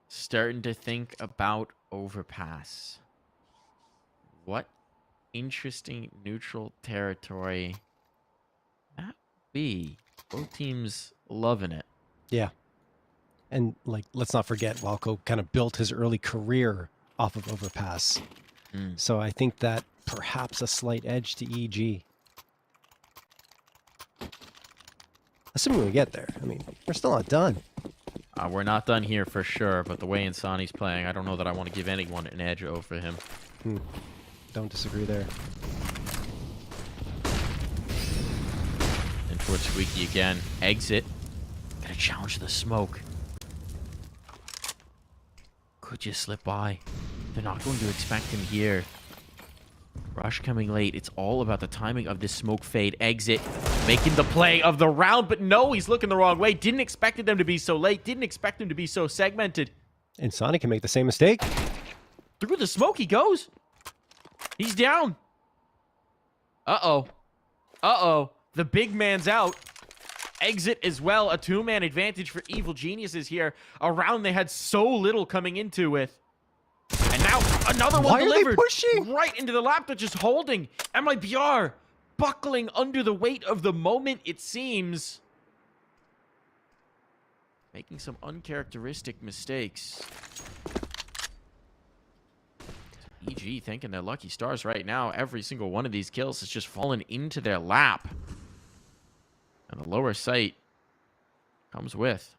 Starting to think about Overpass. What interesting neutral territory that would be. Both teams loving it. Yeah. And, like, let's not forget, Walco kind of built his early career off of Overpass. So I think that perhaps a slight edge to EG. Assuming we get there. I mean, we're still not done. We're not done here for sure, but the way Insani's playing, I don't know that I want to give anyone an edge over him. Don't disagree there. And towards Squeaky again. Exit. Gotta challenge the smoke. Could you slip by? They're not going to expect him here. Rush coming late. It's all about the timing of this smoke fade. Exit. Making the play of the round, but no, he's looking the wrong way. Didn't expect them to be so late. Didn't expect them to be so segmented. And Sonic can make the same mistake. Through the smoke he goes. He's down. Uh-oh. Uh-oh. The big man's out. Exit as well. A 2-man advantage for Evil Geniuses here. A round they had so little coming into with. And now another one delivered. Are they pushing? Right into the lap, they're just holding. MIBR buckling under the weight of the moment, it seems. Making some uncharacteristic mistakes. EG thinking they're lucky stars right now. Every single one of these kills has just fallen into their lap. And the lower sight comes with.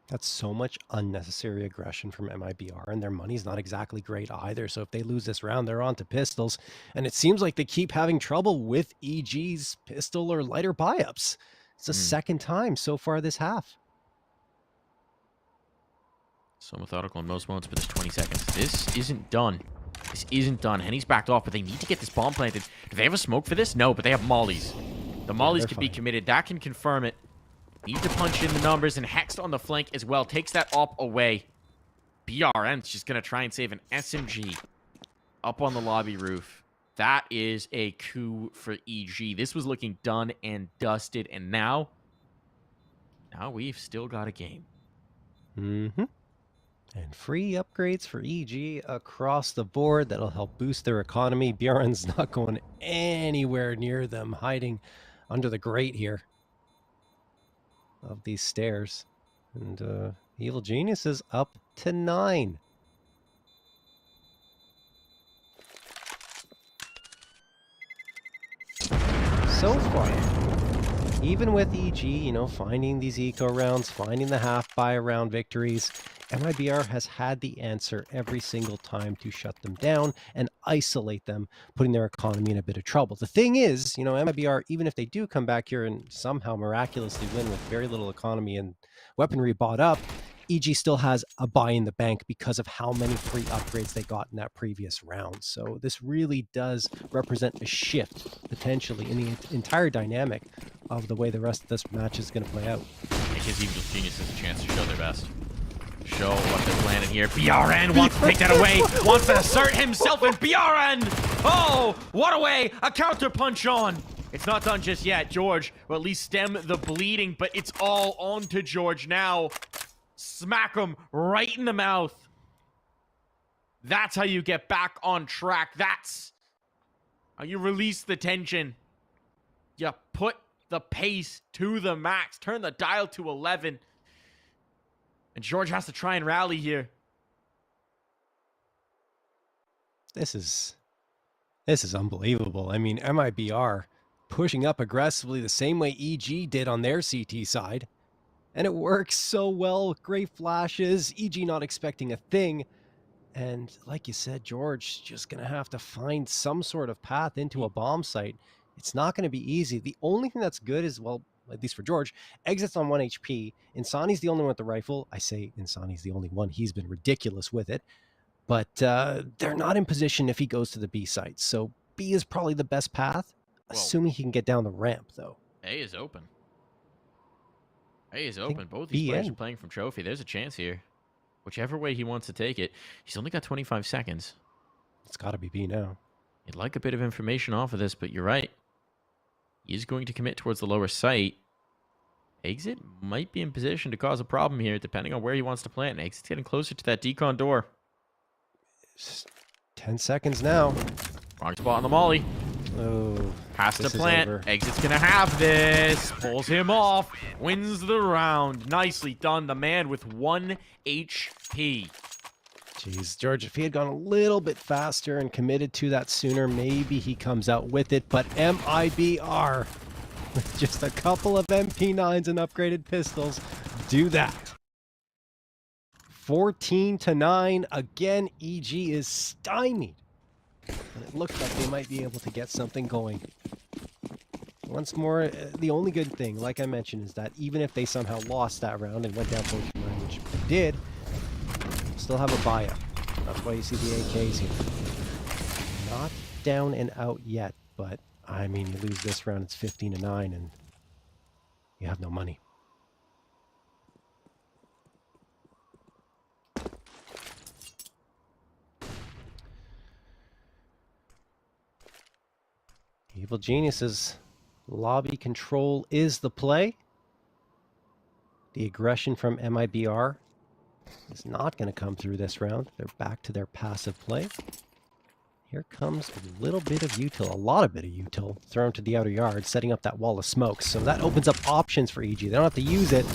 That's so much unnecessary aggression from MIBR, and their money's not exactly great either. So if they lose this round, they're on to pistols. And it seems like they keep having trouble with EG's pistol or lighter buy-ups. It's the second time so far this half. So methodical in most moments, but there's 20 seconds. This isn't done. This isn't done. Henny's backed off, but they need to get this bomb planted. Do they have a smoke for this? No, but they have mollies. The mollies can be committed. That can confirm it. Need to punch in the numbers, and Hext on the flank as well. Takes that op away. BRN's just going to try and save an SMG. up on the lobby roof. That is a coup for EG. This was looking done and dusted, and now we've still got a game. Mm-hmm. And free upgrades for EG across the board. That'll help boost their economy. Bjorn's not going anywhere near them, hiding under the grate here of these stairs. And Evil Genius is up to 9. So far, even with EG, you know, finding these eco rounds, finding the half-buy round victories, MIBR has had the answer every single time to shut them down and isolate them, putting their economy in a bit of trouble. The thing is, you know, MIBR, even if they do come back here and somehow miraculously win with very little economy and weaponry bought up, EG still has a buy in the bank because of how many free upgrades they got in that previous round. So this really does represent a shift, potentially, in the entire dynamic of the way the rest of this match is going to play out. It gives Evil Geniuses a chance to show their best. Show what they're planning here. BRN wants to take that away, wants to assert himself, and BRN! Oh, what a way! A counter punch on! It's not done just yet. George will at least stem the bleeding, but it's all on to George now. Smack him right in the mouth. That's how you get back on track. That's how you release the tension. You put the pace to the max. Turn the dial to 11. And George has to try and rally here. This is unbelievable. I mean, MIBR pushing up aggressively the same way EG did on their CT side. And it works so well with great flashes, EG not expecting a thing. And like you said, George just going to have to find some sort of path into a bomb site. It's not going to be easy. The only thing that's good is, well, at least for George, exits on 1 HP. Insani's the only one with the rifle. I say Insani's the only one. He's been ridiculous with it. But they're not in position if he goes to the B site. So B is probably the best path, assuming he can get down the ramp, though. A is open. A is open. Both these players are playing from trophy. There's a chance here. Whichever way he wants to take it. He's only got 25 seconds. It's got to be B now. You'd like a bit of information off of this, but you're right. He is going to commit towards the lower site. Exit might be in position to cause a problem here, depending on where he wants to plant. Exit's getting closer to that decon door. It's 10 seconds now. Wrong spot on the molly. Oh, has to plant. Exit's gonna have this. Pulls him off. Wins the round. Nicely done. The man with 1 HP. Jeez, George, if he had gone a little bit faster and committed to that sooner, maybe he comes out with it. But MIBR, with just a couple of MP9s and upgraded pistols, do that. 14-9. Again, EG is stymied. And it looks like they might be able to get something going. Once more, the only good thing, like I mentioned, is that even if they somehow lost that round and went down 14-9, which they did, still have a buy-up. That's why you see the AKs here. Not down and out yet, but I mean, you lose this round, it's 15-9, and you have no money. Evil Geniuses, lobby control is the play. The aggression from MIBR is not going to come through this round. They're back to their passive play. Here comes a little bit of util, a lot of bit of util thrown to the outer yard, setting up that wall of smoke. So that opens up options for EG. They don't have to use it,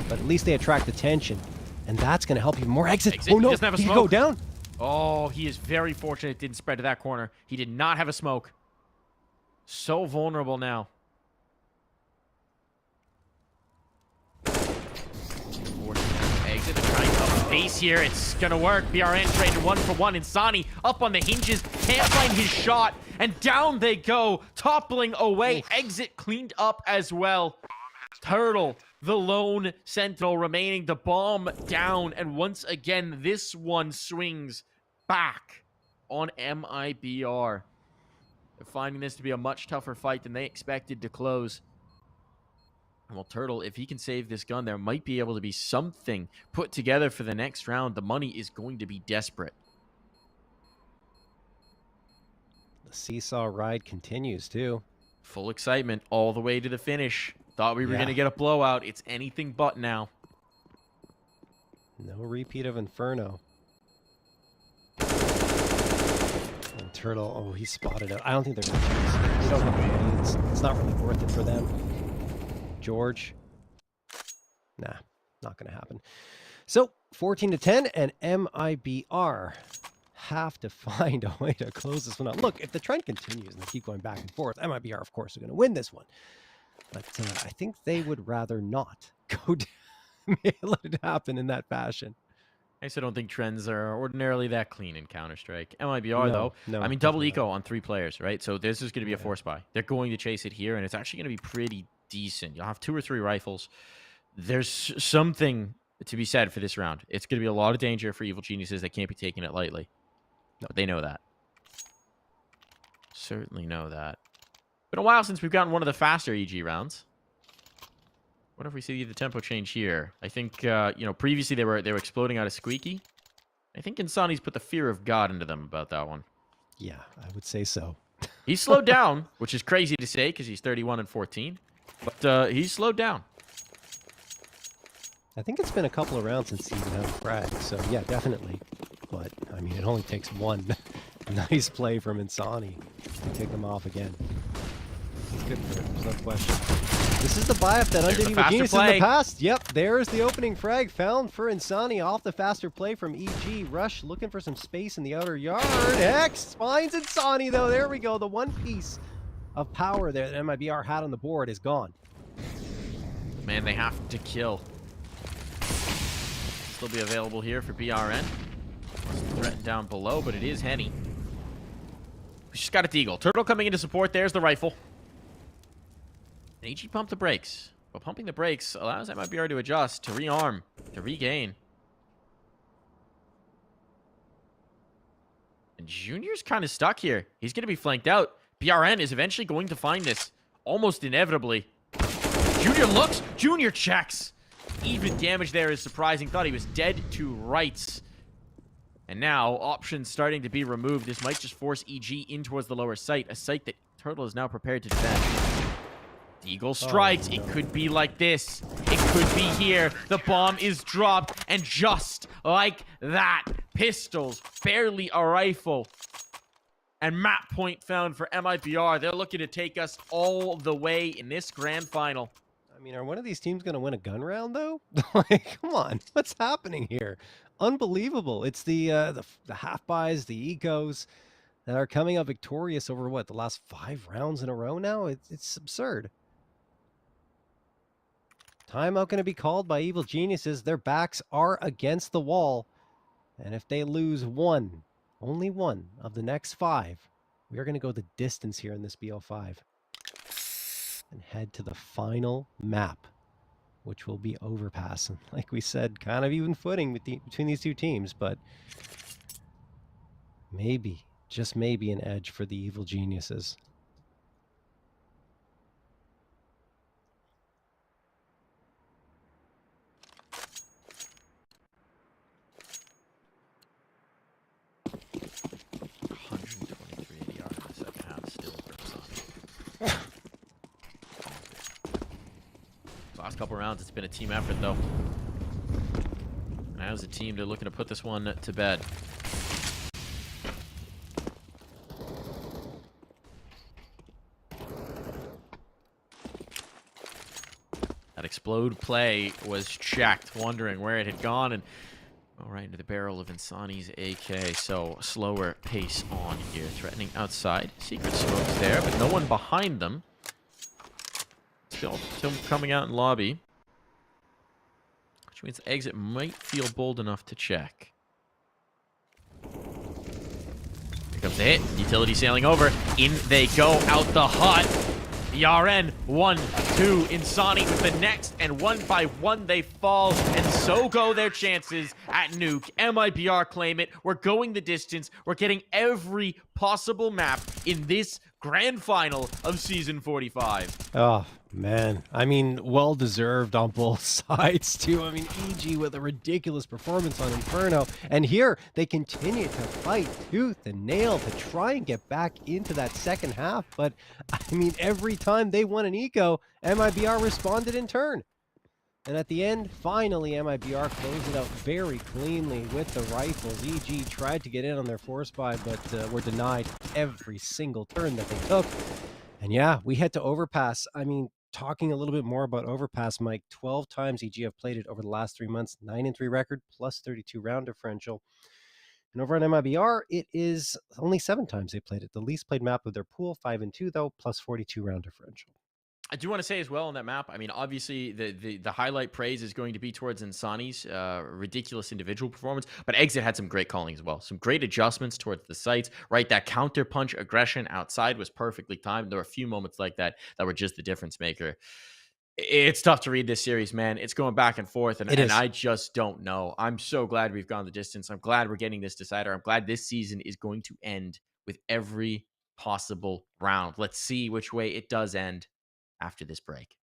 but at least they attract attention. And that's going to help even more. Exit. Oh no, he doesn't have a he smoke. go down? Oh, he is very fortunate it didn't spread to that corner. He did not have a smoke. So vulnerable now. Exit to try and cover base here. It's gonna work. BRN traded 1-for-1. Insani up on the hinges. Can't find his shot. And down they go. Toppling away. Exit cleaned up as well. Turtle, the lone sentinel remaining. The bomb down. And once again, this one swings back on MIBR. They're finding this to be a much tougher fight than they expected to close. Well, Turtle, if he can save this gun, there might be able to be something put together for the next round. The money is going to be desperate. The seesaw ride continues too. Full excitement all the way to the finish. Thought we were Yeah. going to get a blowout. It's anything but now. No repeat of Inferno. And Turtle, oh, he spotted it. I don't think they're going to chase it. They don't have the money. It's not really worth it for them. George. Nah, not going to happen. So, 14-10, and MIBR have to find a way to close this one out. Look, if the trend continues and they keep going back and forth, MIBR, of course, are going to win this one. But I think they would rather not go down, let it happen in that fashion. I also don't think trends are ordinarily that clean in Counter-Strike. MIBR, though, No, I mean, double definitely eco on 3 players, right? So this is going to be a Yeah. force buy. They're going to chase it here, and it's actually going to be pretty decent. You'll have 2 or 3 rifles. There's something to be said for this round. It's going to be a lot of danger for Evil Geniuses. They can't be taking it lightly. But they know that. Certainly know that. Been a while since we've gotten one of the faster EG rounds. What if we see the tempo change here? I think, previously they were exploding out of Squeaky. I think Insani's put the fear of God into them about that one. Yeah, I would say so. He's slowed down, which is crazy to say because he's 31-14. But he's slowed down. I think it's been a couple of rounds since he even had a frag, so yeah, definitely. But, I mean, it only takes one nice play from Insani to take him off again. It's good for him, there's no question. This is the buy-up that undid the Evil faster Genius in play. the past. Yep, there's the opening frag found for Insani off the faster play from EG. Rush looking for some space in the outer yard. Hex finds Insani, though. There we go. The one piece of power there that MIBR had on the board is gone. Man, they have to kill. Still be available here for BRN. Threatened down below, but it is Henny. We just got a Deagle. Turtle coming into support. There's the rifle. AG pumped the brakes. But pumping the brakes allows MIBR to adjust, to rearm, to regain. And Junior's kind of stuck here. He's going to be flanked out. BRN is eventually going to find this. Almost inevitably. Junior looks. Junior checks. Even damage there is surprising. Thought he was dead to rights. And now, options starting to be removed. This might just force EG in towards the lower site. A site that Turtle is now prepared to defend. Deagle strikes. Oh, no. It could be like this. It could be here. The bomb is dropped. And just like that, pistols, barely a rifle. And map point found for MIBR. They're looking to take us all the way in this grand final. I mean, are one of these teams going to win a gun round, though? Like, come on. What's happening here? Unbelievable. It's the half buys, the ecos that are coming up victorious over, what, the last 5 rounds in a row now? It's absurd. Timeout going to be called by Evil Geniuses. Their backs are against the wall. And if they lose one, only one of the next 5, we are going to go the distance here in this BO5. And head to the final map, which will be Overpass. And like we said, kind of even footing between these two teams, but maybe, just maybe, an edge for the Evil Geniuses. ADR in the second half still for Insani. Last couple rounds, it's been a team effort, though. And as a team, they're looking to put this one to bed. That explode play was checked, wondering where it had gone, and right into the barrel of Insani's AK. So slower pace on here, threatening outside. Secret smokes there, but no one behind them. Still coming out in lobby. Which means the exit might feel bold enough to check. Here comes the hit. Utility sailing over. In they go, out the hut. BRN 1-2. Insani with the next, and one by one they fall. And so go their chances at Nuke. MIBR claim it. We're going the distance. We're getting every possible map in this grand final of Season 45. Oh, man. I mean, well-deserved on both sides, too. I mean, EG with a ridiculous performance on Inferno. And here, they continue to fight tooth and nail to try and get back into that second half. But, I mean, every time they won an eco, MIBR responded in turn. And at the end, finally, MIBR closed it out very cleanly with the rifles. EG tried to get in on their force buy, but were denied every single turn that they took. And yeah, we head to Overpass. I mean, talking a little bit more about Overpass, Mike, 12 times EG have played it over the last 3 months, 9-3 record, plus 32 round differential. And over on MIBR, it is only 7 times they played it. The least played map of their pool, 5-2 though, plus 42 round differential. I do want to say as well on that map, I mean, obviously the highlight praise is going to be towards Insani's ridiculous individual performance, but Exit had some great calling as well. Some great adjustments towards the sites, right? That counter punch aggression outside was perfectly timed. There were a few moments like that that were just the difference maker. It's tough to read this series, man. It's going back and forth, and I just don't know. I'm so glad we've gone the distance. I'm glad we're getting this decider. I'm glad this season is going to end with every possible round. Let's see which way it does end after this break.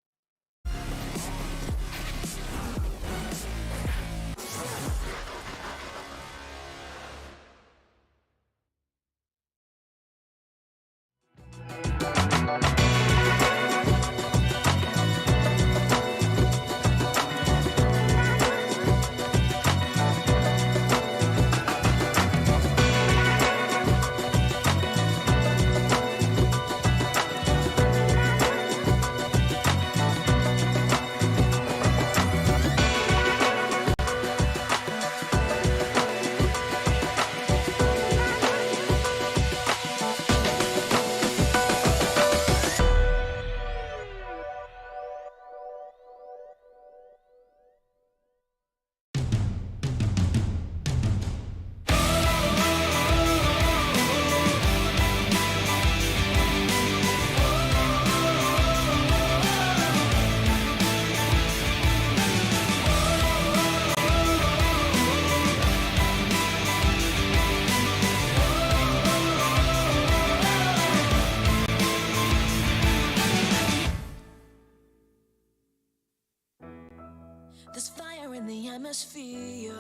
There's fire in the atmosphere,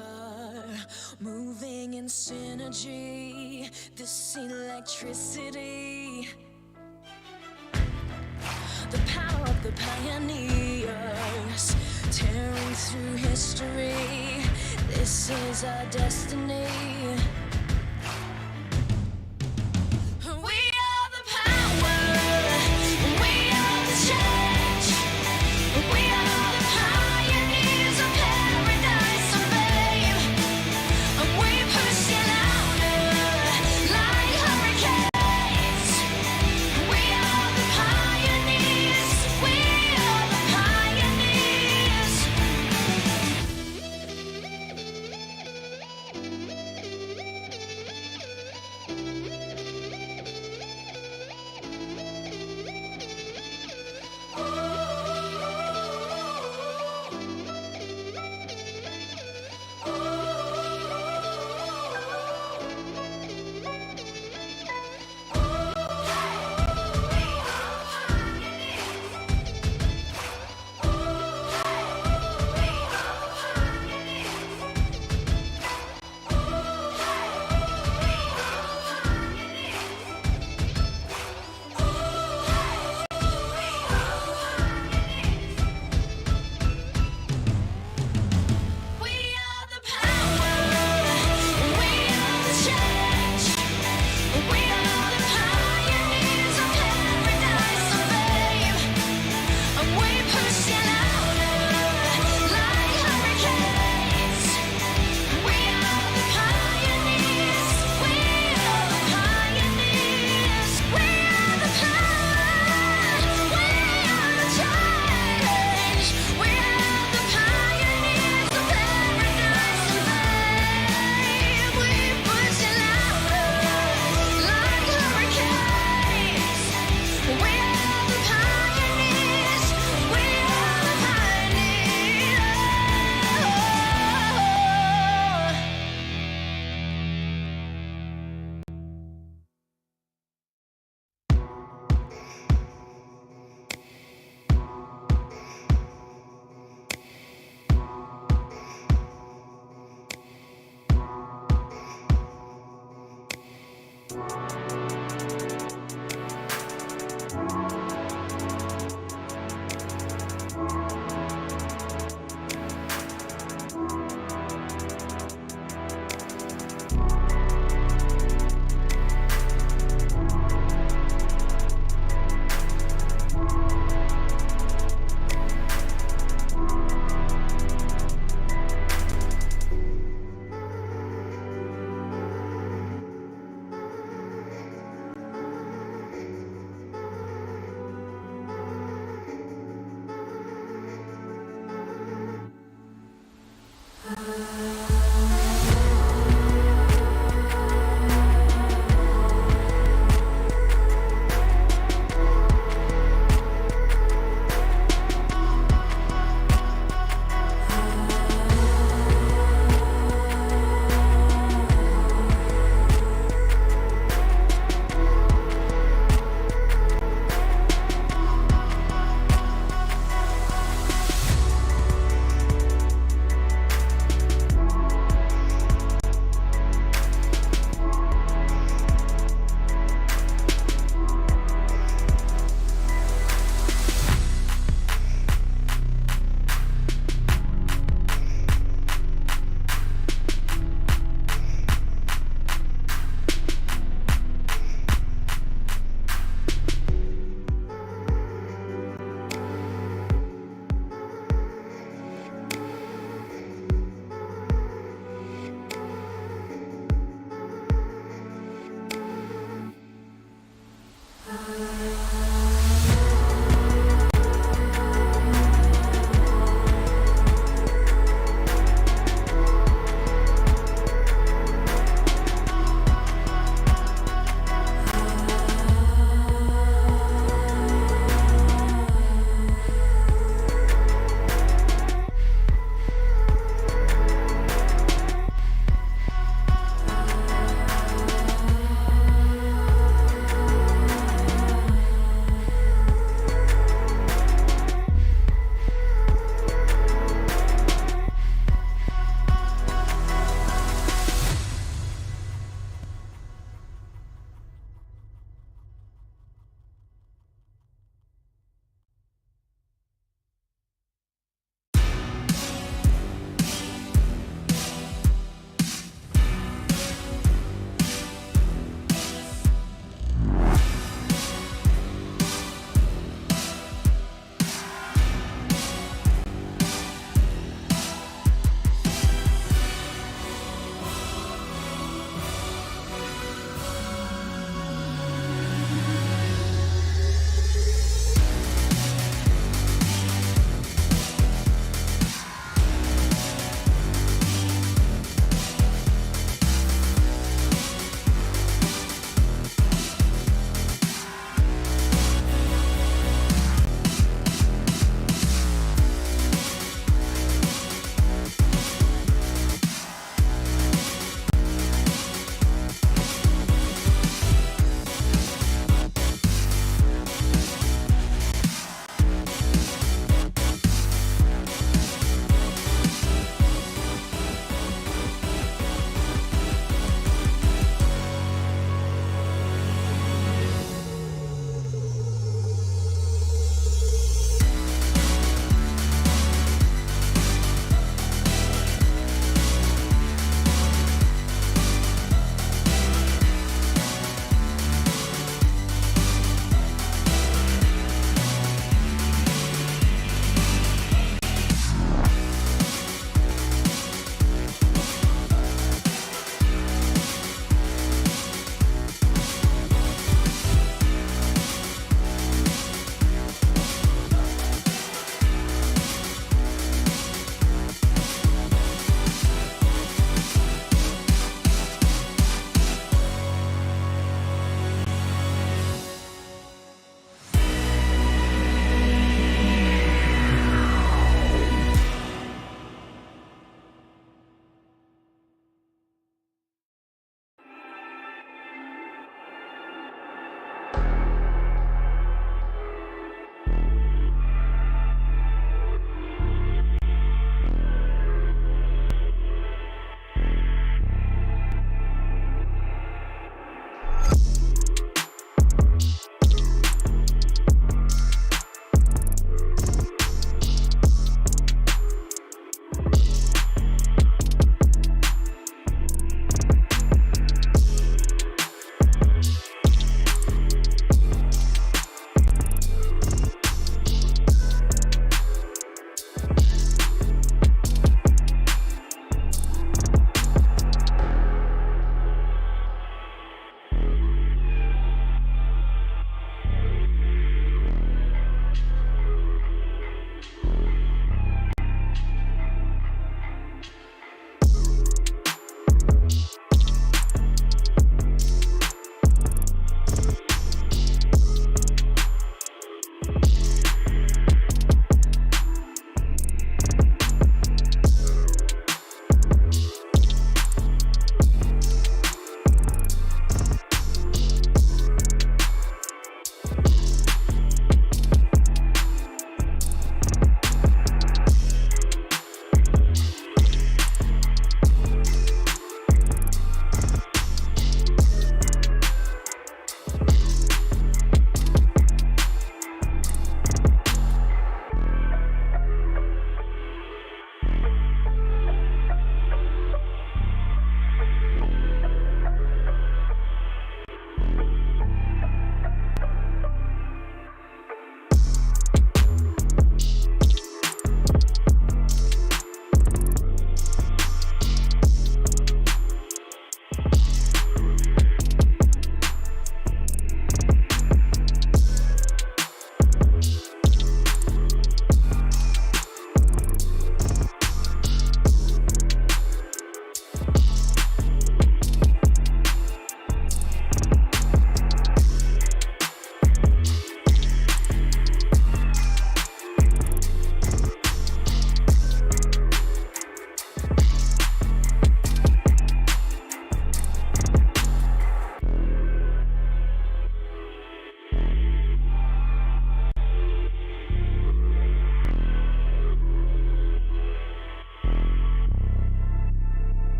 moving in synergy. This electricity, the power of the pioneers, tearing through history. This is our destiny. We are the power, we are the change, we are the pioneers of paradise and fame, and we push it louder like hurricanes. We are the pioneers, we are the pioneers.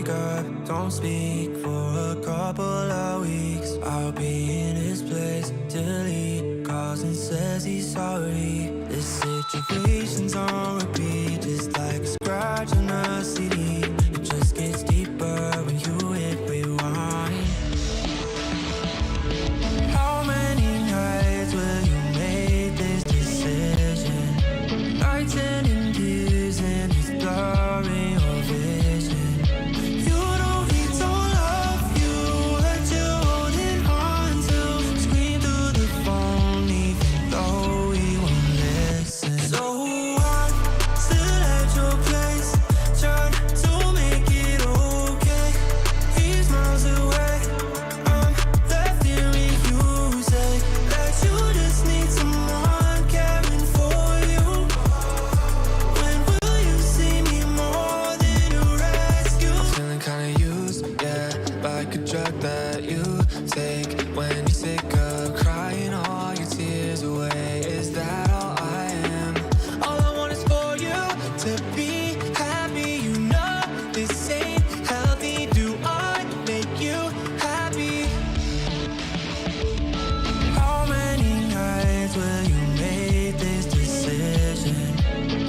wake up, don't speak for a couple of weeks. I'll be in his place till he calls and says he's sorry. This situation's on repeat, just like a scratch on a CD. It just gets deeper when you hit rewind. How many nights will you make this decision? Nights ending tears and it's blurring your vision. You know he don't love you, but you're holding on to. Scream through the phone even though he won't listen. So I'm still at your place, trying to make it okay. He's miles away, I'm left here with you. Say that you just need someone caring for you. When will you see me more than a rescue? I'm feeling kinda used, yeah, like a drug that you take when you're sick of crying all your tears away. Is that all I am? All I want is for you to be happy. You know this ain't healthy. Do I make you happy? How many nights will you make this decision?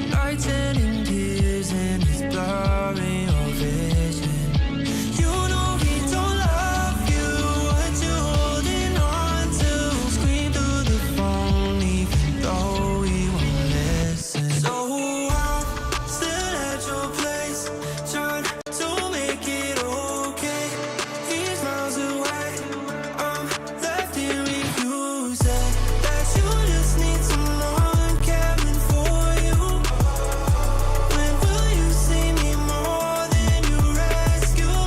Nights ending tears and it's blurring your vision. You know he don't love you, what you holding on to. Scream through the phone even though he won't listen. So I'm still at your place, trying to make it okay. He's miles away, I'm left here with you. Say that you just need someone caring for you. When will you see me more than you rescue?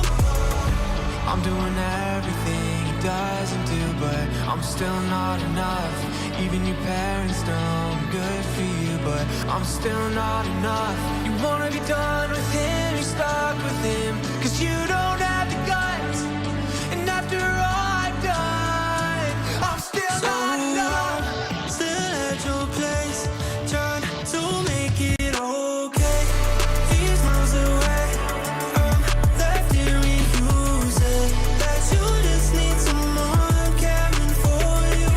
I'm doing everything he doesn't do, but I'm still not enough. Even your parents know I'm good for you, but I'm still not enough. You wanna be done with him, you're stuck with him, 'cause you don't have the guts. And after all I've done, I'm still not enough. Still at your place, trying to make it okay. He's miles away, I'm left here with you. Say that you just need someone caring for you.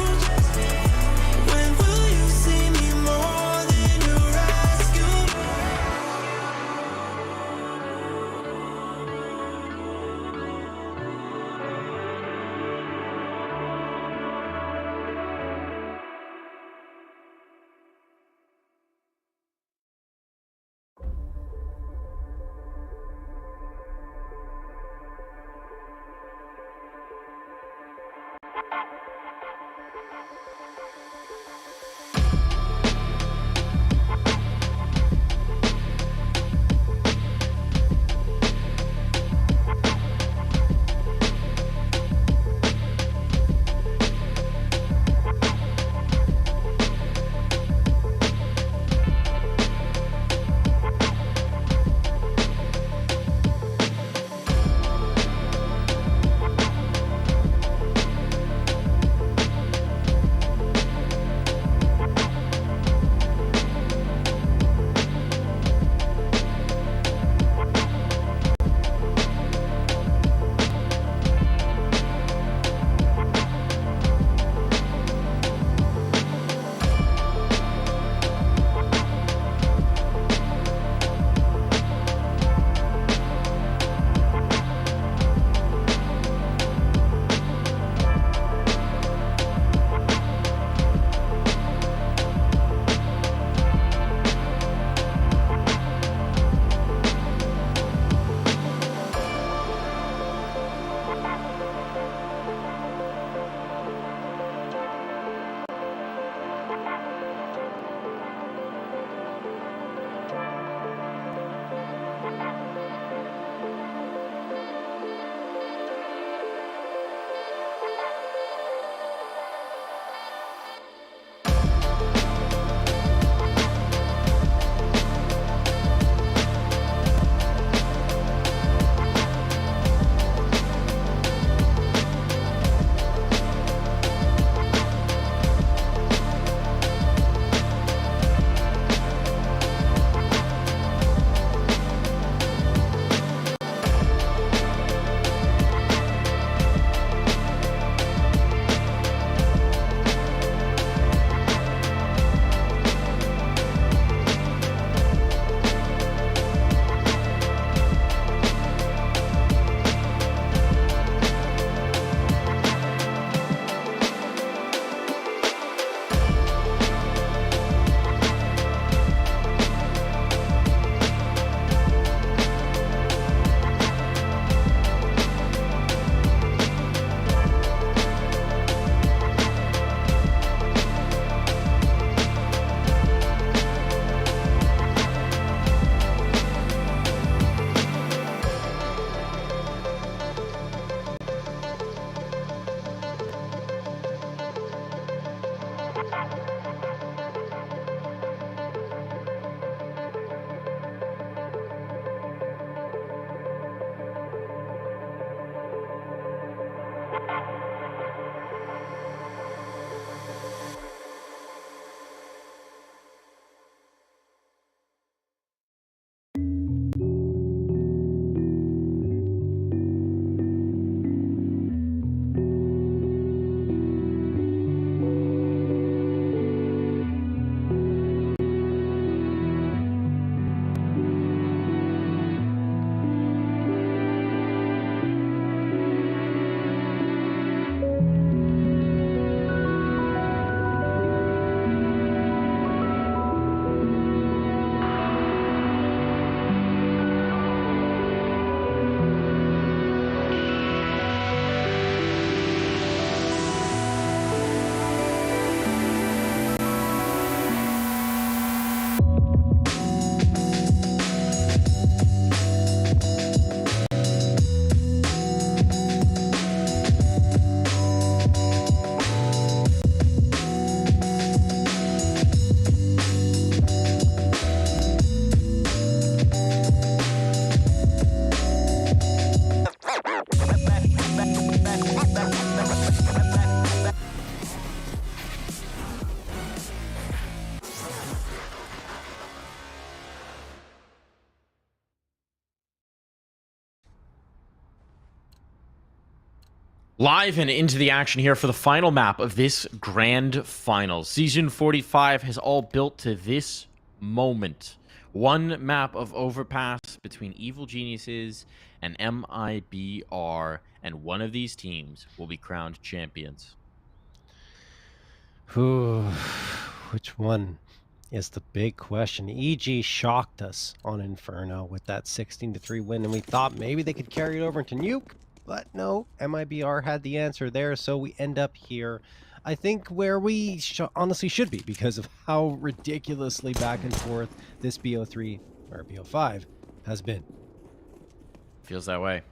When will you see me more than you rescue? Live and into the action here for the final map of this grand finals. Season 45 has all built to this moment. One map of Overpass between Evil Geniuses and MIBR, and one of these teams will be crowned champions. Which one is the big question? EG shocked us on Inferno with that 16-3 win, and we thought maybe they could carry it over into Nuke. But no, MIBR had the answer there, so we end up here, I think, where we honestly should be because of how ridiculously back and forth this BO3 or BO5 has been. Feels that way.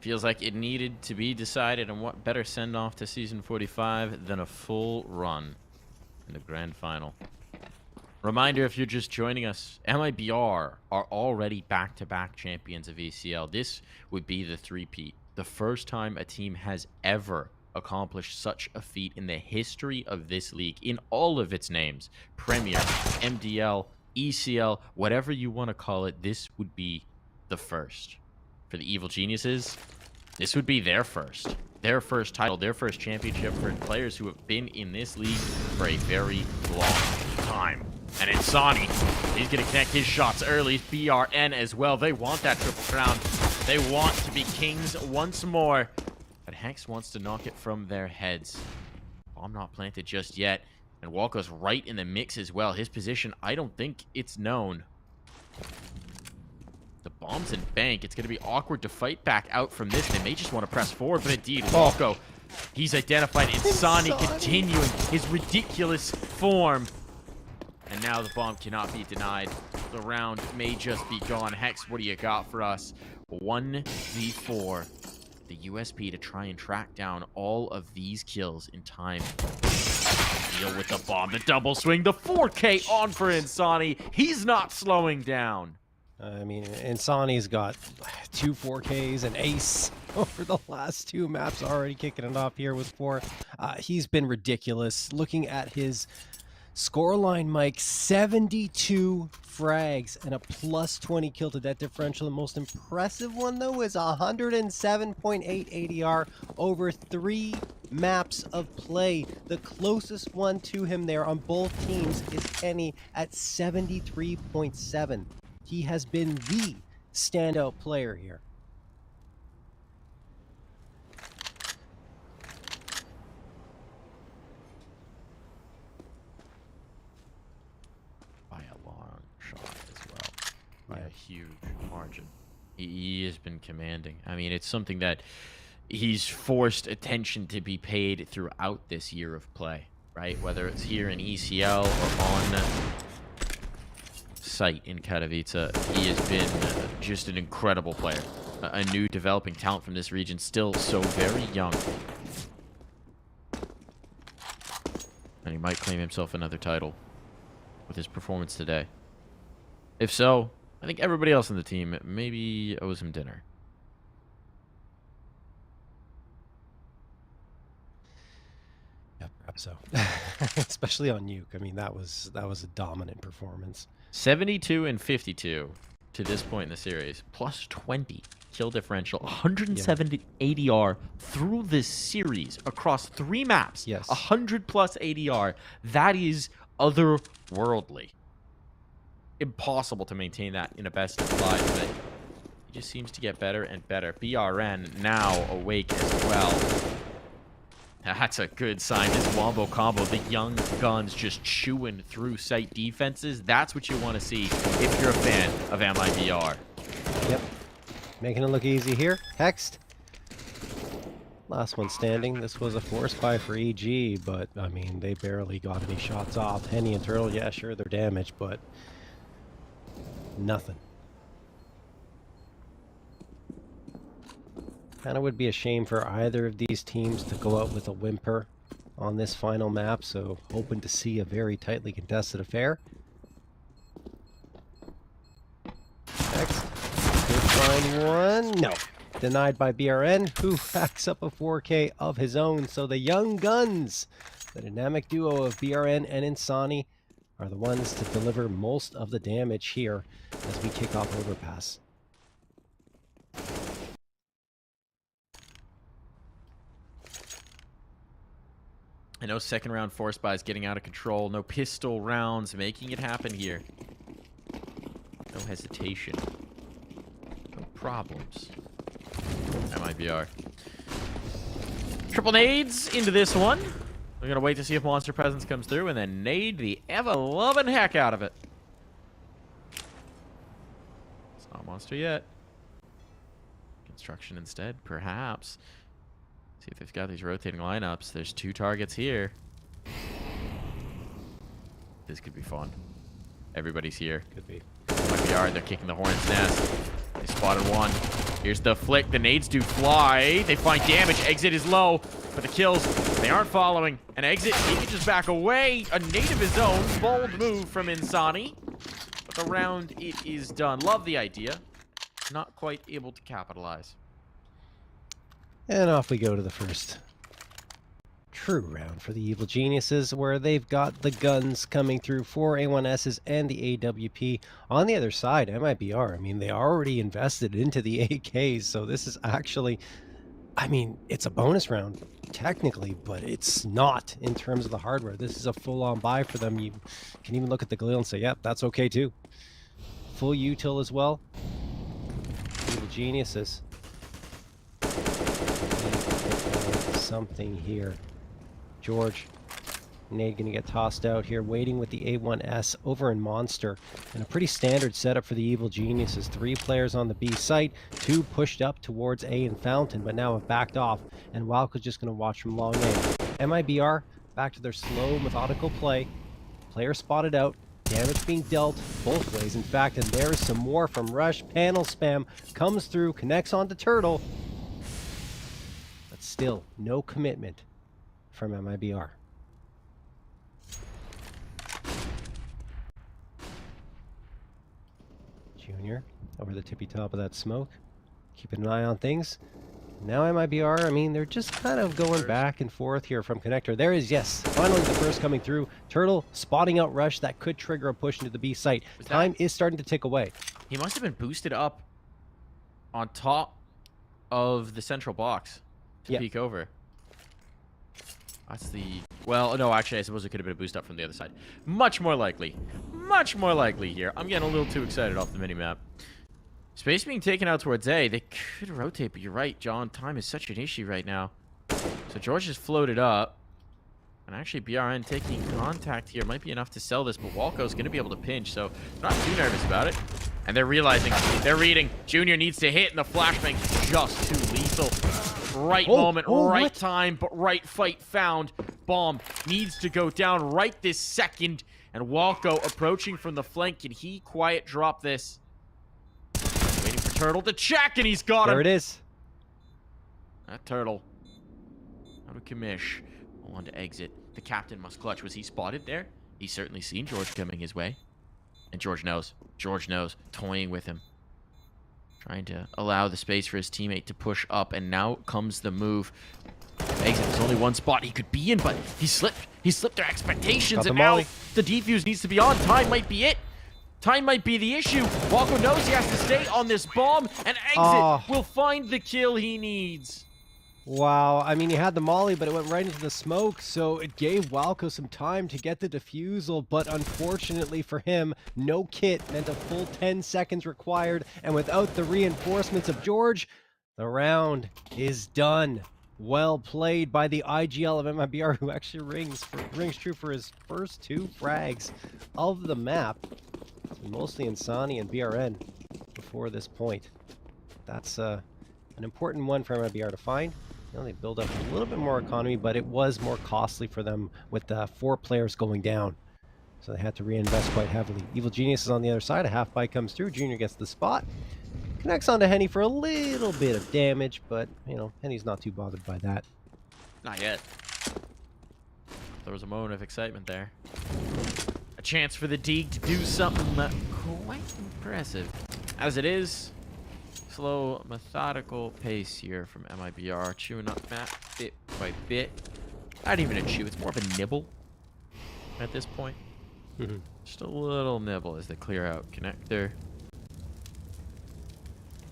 Feels like it needed to be decided, and what better send-off to Season 45 than a full run in the grand final. Reminder, if you're just joining us, MIBR are already back-to-back champions of ECL. This would be the three-peat. The first time a team has ever accomplished such a feat in the history of this league, in all of its names. Premier, MDL, ECL, whatever you want to call it, this would be the first. For the Evil Geniuses, this would be their first title, their first championship for players who have been in this league for a very long time. And Insani, he's going to connect his shots early. BRN as well. They want that triple crown. They want to be kings once more. But Hex wants to knock it from their heads. Bomb not planted just yet. And Walko's right in the mix as well. His position, I don't think it's known. The bomb's in bank. It's going to be awkward to fight back out from this. They may just want to press forward, but indeed, Walko, he's identified Insani continuing his ridiculous form. And now the bomb cannot be denied. The round may just be gone. Hex, what do you got for us? 1v4. The USP to try and track down all of these kills in time. Deal with the bomb. The double swing. The 4K on for Insani. He's not slowing down. I mean, Insani's got 2 4Ks and ace over the last 2 maps, already kicking it off here with 4. He's been ridiculous. Looking at his scoreline, Mike, 72 frags and a plus 20 kill to death differential. The most impressive one, though, is 107.8 ADR over 3 maps of play. The closest one to him there on both teams is Kenny at 73.7. He has been the standout player here. By a long shot as well. By a huge margin. He has been commanding. I mean, it's something that he's forced attention to be paid throughout this year of play, right? Whether it's here in ECL or on site in Katowice, he has been just an incredible player. A new developing talent from this region, still so very young. And he might claim himself another title with his performance today. If so, I think everybody else on the team maybe owes him dinner. Yeah, perhaps so. Especially on Nuke. I mean, that was a dominant performance. 72 and 52 to this point in the series, plus 20 kill differential, 170 ADR through this series across 3 maps. Yes, 100 plus ADR. That is otherworldly. Impossible to maintain that in a best of 5, but it just seems to get better and better. BRN now awake as well. That's a good sign. This wombo combo, the young guns just chewing through site defenses. That's what you want to see if you're a fan of MIBR. Yep. Making it look easy here. Hexed. Last one standing. This was a force buy for EG, but, I mean, they barely got any shots off. Henny and Turtle, yeah, sure, they're damaged, but nothing. Kind of would be a shame for either of these teams to go out with a whimper on this final map, so hoping to see a very tightly contested affair. Next, good find one. No, denied by BRN, who backs up a 4K of his own. So the young guns, the dynamic duo of BRN and Insani, are the ones to deliver most of the damage here as we kick off Overpass. I know second round force buy is getting out of control. No pistol rounds making it happen here. No hesitation. No problems. MIBR. Triple nades into this one. We're going to wait to see if Monster Presence comes through and then nade the ever-loving heck out of it. It's not Monster yet. Construction instead, perhaps. See if they've got these rotating lineups. There's 2 targets here. This could be fun. Everybody's here. Could be. MIBR, they're kicking the hornet's nest. They spotted one. Here's the flick. The nades do fly. They find damage. Exit is low, but the kills, they aren't following. And Exit, he can just back away. A nade of his own. Bold move from Insani. But the round, it is done. Love the idea. Not quite able to capitalize. And off we go to the first true round for the Evil Geniuses, where they've got the guns coming through for A1Ss and the AWP. On the other side, MIBR, I mean, they already invested into the AKs, so this is actually, I mean, it's a bonus round, technically, but it's not in terms of the hardware. This is a full-on buy for them. You can even look at the Galil and say, yep, that's okay too. Full util as well. Evil Geniuses. Something here. George, nade gonna get tossed out here, waiting with the A1S over in Monster. And a pretty standard setup for the Evil Geniuses. 3 players on the B site, 2 pushed up towards A and Fountain, but now have backed off. And Wildco's just gonna watch from long range. MIBR back to their slow, methodical play. Player spotted out. Damage being dealt both ways, in fact, and there is some more from Rush. Panel spam comes through, connects onto Turtle. But still, no commitment from MIBR. Junior over the tippy top of that smoke, keeping an eye on things. Now MIBR, I mean, they're just kind of going back and forth here from connector. There is, yes, finally the first coming through. Turtle spotting out Rush. That could trigger a push into the B site. Time is starting to tick away. He must have been boosted up on top of the central box to peek over. That's the... Well, no, actually, I suppose it could have been a boost up from the other side. Much more likely. Much more likely here. I'm getting a little too excited off the minimap. Space being taken out towards A. They could rotate, but you're right, John. Time is such an issue right now. So George just floated up. And actually, BRN taking contact here might be enough to sell this, but Walco's going to be able to pinch, so not too nervous about it. And they're realizing, they're reading. Junior needs to hit, and the flashbang just too lethal. Right moment, right time, but right fight found. Bomb needs to go down right this second. And Walco approaching from the flank. Can he quiet drop this? Waiting for Turtle to check, and he's got him. There it is. That Turtle. Out of commish. On to exit. The captain must clutch. Was he spotted there? He's certainly seen George coming his way. And George knows. George knows. Toying with him. Trying to allow the space for his teammate to push up. And now comes the move. Exit. There's only one spot he could be in, but he slipped. He slipped their expectations. And now the defuse needs to be on. Time might be it. Time might be the issue. Walco knows he has to stay on this bomb. And Exit will find the kill he needs. Wow, I mean, he had the molly, but it went right into the smoke, so it gave Walco some time to get the defusal, but unfortunately for him, no kit meant a full 10 seconds required, and without the reinforcements of George, the round is done. Well played by the IGL of MIBR, who actually rings true for his first 2 frags of the map. So mostly Insani and BRN before this point. That's an important one for MIBR to find. You know, they build up a little bit more economy, but it was more costly for them with 4 players going down. So they had to reinvest quite heavily. Evil Genius is on the other side. A half bite comes through. Junior gets the spot. Connects onto Henny for a little bit of damage, but, you know, Henny's not too bothered by that. Not yet. There was a moment of excitement there. A chance for the Deeg to do something quite impressive. As it is, slow, methodical pace here from MIBR. Chewing up map bit by bit. Not even a chew, it's more of a nibble at this point. Just a little nibble as they clear out connector.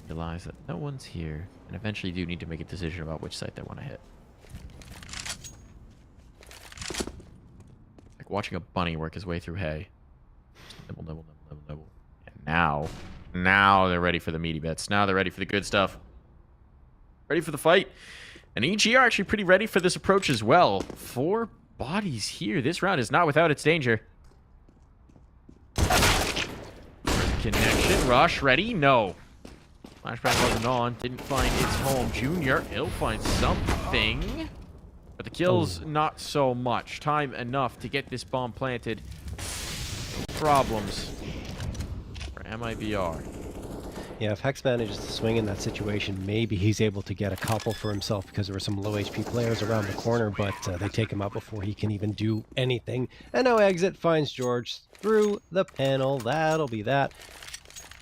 Realize that no one's here, and eventually do need to make a decision about which site they want to hit. Like watching a bunny work his way through hay. Nibble, nibble, nibble, nibble, nibble. And now they're ready for the meaty bits. Now they're ready for the good stuff. Ready for the fight. And EG are actually pretty ready for this approach as well. 4 bodies here. This round is not without its danger. Connection. Rush. Ready? No. Flashback wasn't on. Didn't find its home. Junior. He'll find something. But the kills, not so much. Time enough to get this bomb planted. Problems for MIBR. Yeah, if Hex manages to swing in that situation, maybe he's able to get a couple for himself because there were some low HP players around the corner, but they take him out before he can even do anything. And now Exit finds George through the panel. That'll be that.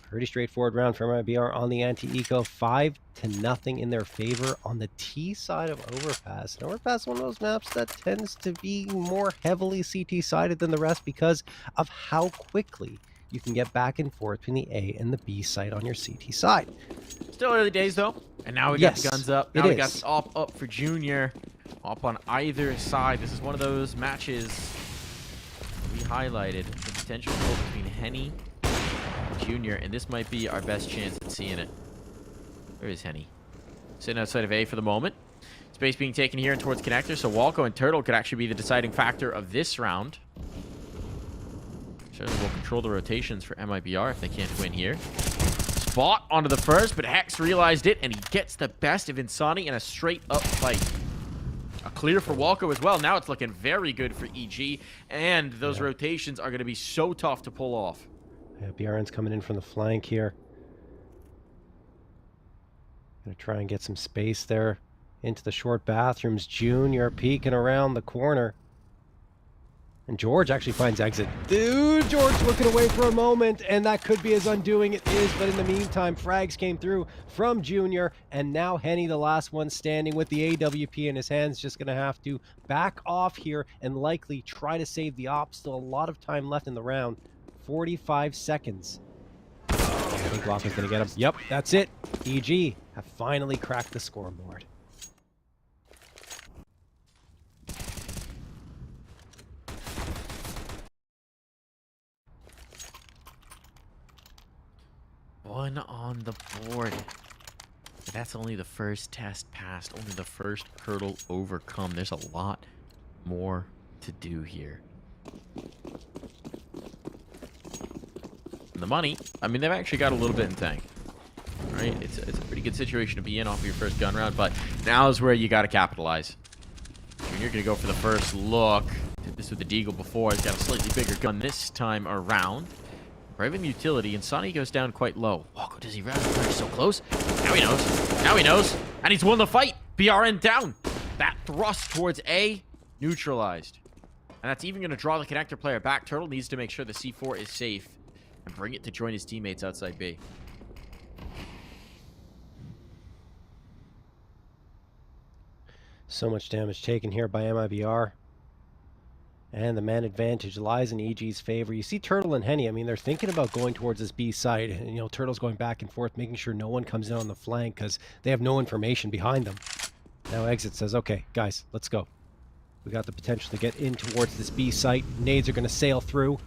Pretty straightforward round for MIBR on the anti-eco. 5-0 in their favor on the T side of Overpass. And Overpass is one of those maps that tends to be more heavily CT-sided than the rest because of how quickly you can get back and forth between the A and the B site on your CT side. Still early days, though. And now we got the guns up. Now we got the op up for Junior. Op on either side. This is one of those matches we highlighted. The potential goal between Henny and Junior. And this might be our best chance at seeing it. Where is Henny? Sitting outside of A for the moment. Space being taken here and towards connector. So Walco and Turtle could actually be the deciding factor of this round. Certainly will control the rotations for MIBR if they can't win here. Spot onto the first, but Hex realized it, and he gets the best of Insani in a straight-up fight. A clear for Walco as well. Now it's looking very good for EG, and those rotations are going to be so tough to pull off. Yeah, BRN's coming in from the flank here. Gonna try and get some space there into the short bathrooms. Junior peeking around the corner. And George actually finds Exit. Dude, George looking away for a moment, and that could be his undoing. It is, but in the meantime, frags came through from Junior, and now Henny, the last one standing with the AWP in his hands, just going to have to back off here and likely try to save the op. Still a lot of time left in the round. 45 seconds. I think Walker's going to get him. Yep, that's it. EG have finally cracked the scoreboard. One on the board. But that's only the first test passed. Only the first hurdle overcome. There's a lot more to do here. And the money, I mean, they've actually got a little bit in tank. Right? It's a pretty good situation to be in off of your first gun round, but now is where you got to capitalize. Junior going to go for the first look. Did this with the Deagle before. He's got a slightly bigger gun this time around. Private utility, and Sonny goes down quite low. Walko, does he run so close? Now he knows. Now he knows. And he's won the fight. BRN down. That thrust towards A, neutralized. And that's even going to draw the connector player back. Turtle needs to make sure the C4 is safe and bring it to join his teammates outside B. So much damage taken here by MIBR. And the man advantage lies in EG's favor. You see Turtle and Henny, I mean, they're thinking about going towards this B side. And, you know, Turtle's going back and forth, making sure no one comes in on the flank because they have no information behind them. Now Exit says, okay, guys, let's go. We got the potential to get in towards this B site. Nades are going to sail through.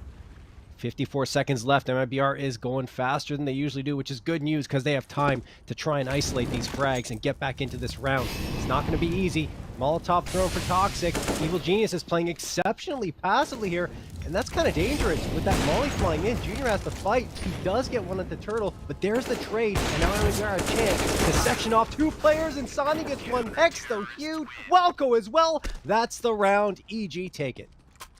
54 seconds left. MIBR is going faster than they usually do, which is good news because they have time to try and isolate these frags and get back into this round. It's not going to be easy. Molotov thrown for Toxic. Evil Genius is playing exceptionally passively here, and that's kind of dangerous. With that Molly flying in, Junior has to fight. He does get one at the Turtle, but there's the trade, and now MIBR a chance to section off 2 players, and Sonny gets one. Hex, though, huge. Walco as well. That's the round. EG take it.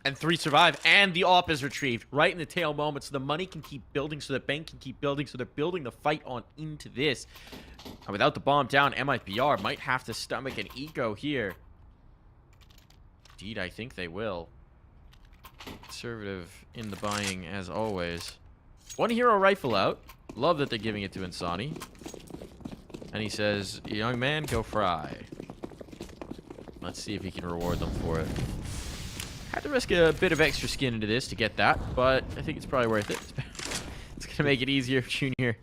And 3 survive, and the op is retrieved right in the tail moment, so the money can keep building, so the bank can keep building, so they're building the fight on into this. And without the bomb down, MIBR might have to stomach an eco here. Indeed, I think they will. Conservative in the buying, as always. 1 hero rifle out. Love that they're giving it to Insani. And he says, young man, go fry. Let's see if he can reward them for it. Had to risk a bit of extra skin into this to get that, but I think it's probably worth it. It's going to make it easier for Junior.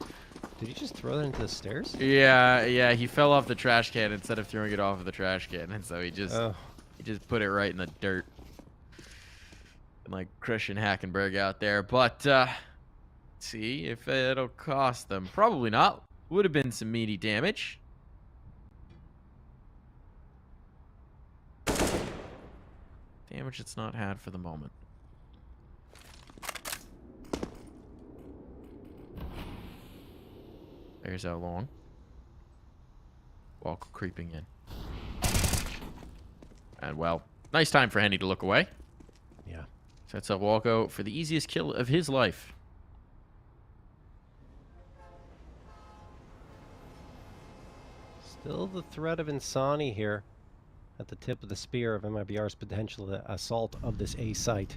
Did he just throw that into the stairs? Yeah, he fell off the trash can instead of throwing it off of the trash can, and so he just put it right in the dirt. like Christian Hackenberg out there, but let's see if it'll cost them. Probably not. Would have been some meaty damage. Damage it's not had for the moment. There's how long. Walk creeping in. And well, nice time for Henny to look away. Yeah. Sets up Walko for the easiest kill of his life. Still the threat of Insani here at the tip of the spear of MIBR's potential assault of this A site.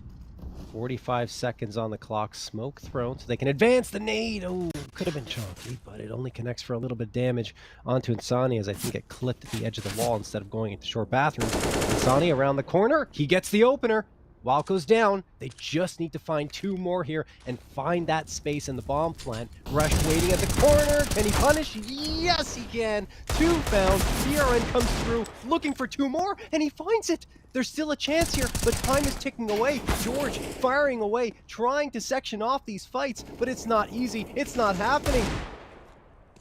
45 seconds on the clock, smoke thrown so they can advance the nade. Oh, could have been chunky, but it only connects for a little bit of damage onto Insani as I think it clipped at the edge of the wall instead of going into short bathrooms. Insani around the corner, he gets the opener. Walko's down. They just need to find 2 more here and find that space in the bomb plant. Rush waiting at the corner. Can he punish? Yes, he can. 2 found. BRN comes through looking for 2 more, and he finds it. There's still a chance here, but time is ticking away. George firing away, trying to section off these fights, but it's not easy. It's not happening.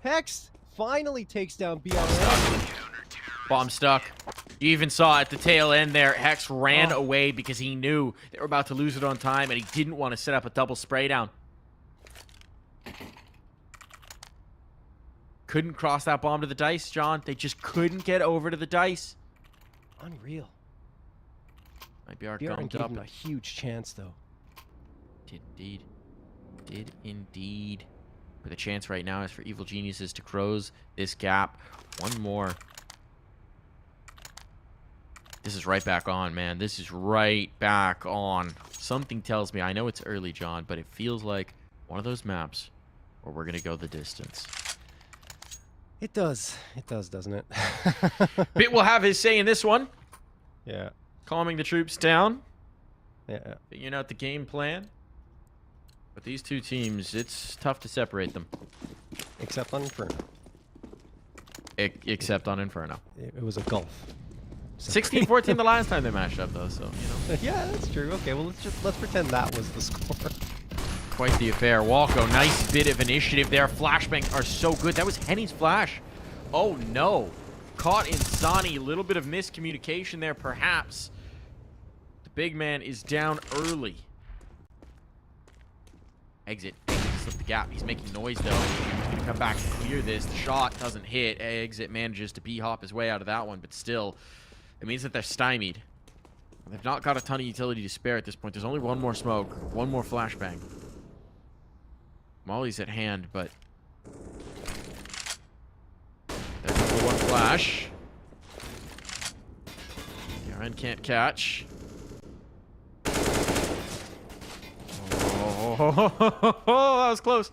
Hex finally takes down BRN. Bomb stuck. You even saw at the tail end there, Hex ran away because he knew they were about to lose it on time, and he didn't want to set up a double spray down. Couldn't cross that bomb to the dice, John. They just couldn't get over to the dice. Unreal. MIBR BRN gunned gave up. him a huge chance, though. Did indeed. Did indeed. But the chance right now is for Evil Geniuses to close this gap. One more. This is right back on, man. This is right back on. Something tells me, I know it's early, John, but it feels like one of those maps where we're going to go the distance. It does. It does, doesn't it? Bit will have his say in this one. Yeah. Calming the troops down. Yeah. Figuring out the game plan. But these two teams, it's tough to separate them. Except on Inferno. Except on Inferno. It was a gulf. 16-14 the last time they matched up, though, so, you know. Yeah, that's true. Okay, well, let's pretend that was the score. Quite the affair. Walko, nice bit of initiative there. Flashbangs are so good. That was Henny's flash. Oh, no. Caught Insani. A little bit of miscommunication there, perhaps. The big man is down early. Exit. Exit to slip the gap. He's making noise, though. He's going to come back and clear this. The shot doesn't hit. Exit manages to b-hop his way out of that one, but still, it means that they're stymied. They've not got a ton of utility to spare at this point. There's only one more smoke. One more flashbang. Molly's at hand, but there's the one flash. Garen can't catch. Oh, that was close.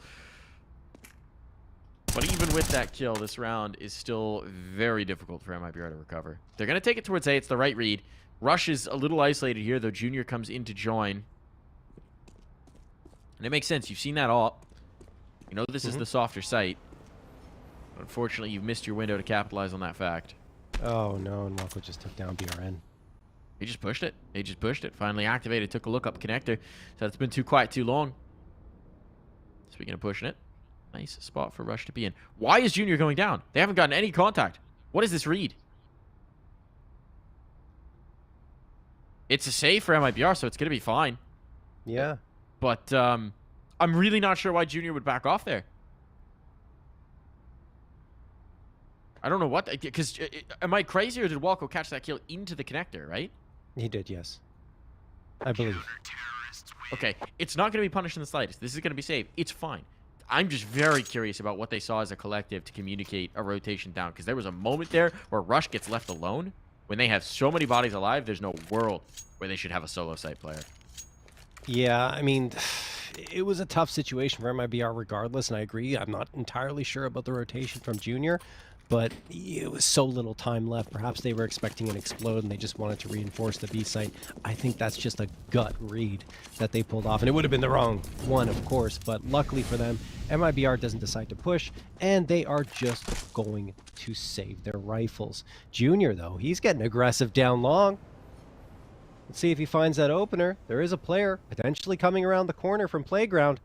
But even with that kill, this round is still very difficult for MIBR to recover. They're going to take it towards A. It's the right read. Rush is a little isolated here, though Junior comes in to join. And it makes sense. You've seen that all. You know this is the softer site. Unfortunately, you've missed your window to capitalize on that fact. Oh, no, and Walko just took down BRN. He just pushed it. He just pushed it. Finally activated. Took a look up connector. So it's been too quiet too long. Speaking of pushing it. Nice spot for Rush to be in. Why is Junior going down? They haven't gotten any contact. What is this read? It's a save for MIBR, so it's going to be fine. Yeah. But I'm really not sure why Junior would back off there. I don't know what. Because am I crazy, or did Walko catch that kill into the connector, right? He did, yes. I believe. Okay, it's not going to be punished in the slightest. This is going to be saved. It's fine. I'm just very curious about what they saw as a collective to communicate a rotation down. Because there was a moment there where Rush gets left alone. When they have so many bodies alive, there's no world where they should have a solo site player. Yeah, I mean, it was a tough situation for MIBR regardless, and I agree. I'm not entirely sure about the rotation from Junior, but it was so little time left. Perhaps they were expecting an explode and they just wanted to reinforce the B site. I think that's just a gut read that they pulled off, and it would have been the wrong one, of course, but luckily for them, MIBR doesn't decide to push, and they are just going to save their rifles. Junior, though, he's getting aggressive down long. Let's see if he finds that opener. There is a player potentially coming around the corner from Playground.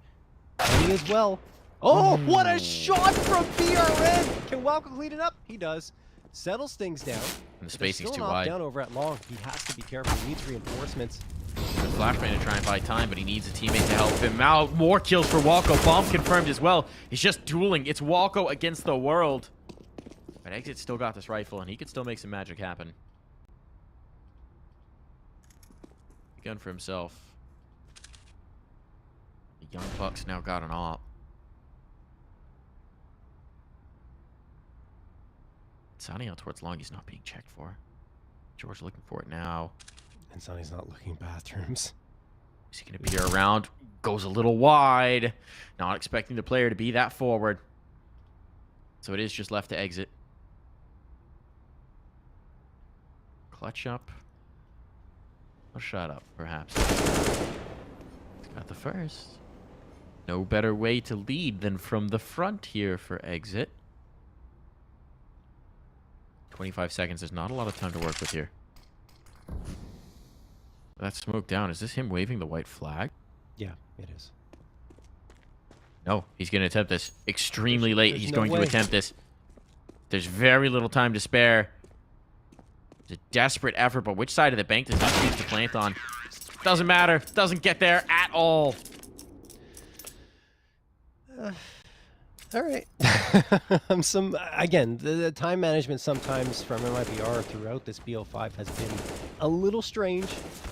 And he as well. Oh, what a shot from BRN! Can Walker clean it up? He does. Settles things down. And the spacing's too knocked wide. down over at long. He has to be careful. He needs reinforcements. The flashbang to try and buy time, but he needs a teammate to help him out. More kills for Walco. Bomb confirmed as well. He's just dueling. It's Walco against the world. But Exit still got this rifle, and he could still make some magic happen. Gun for himself. The Young Bucks now got an op. Sonny out towards long. He's not being checked for. George looking for it now. And Sonny's not looking bathrooms. Is he going to be around? Goes a little wide. Not expecting the player to be that forward. So it is just left to exit. Clutch up. Or shut up, perhaps. He's got the first. No better way to lead than from the front here for exit. 25 seconds. There's not a lot of time to work with here. That's smoke down. Is this him waving the white flag? Yeah, it is. No, he's going to attempt this. Extremely late. There's He's no going way. to attempt this. There's very little time to spare. It's a desperate effort, but which side of the bank does he choose to plant on? Doesn't matter. Doesn't get there at all. All right. Again, the time management sometimes from MIBR throughout this BO5 has been a little strange,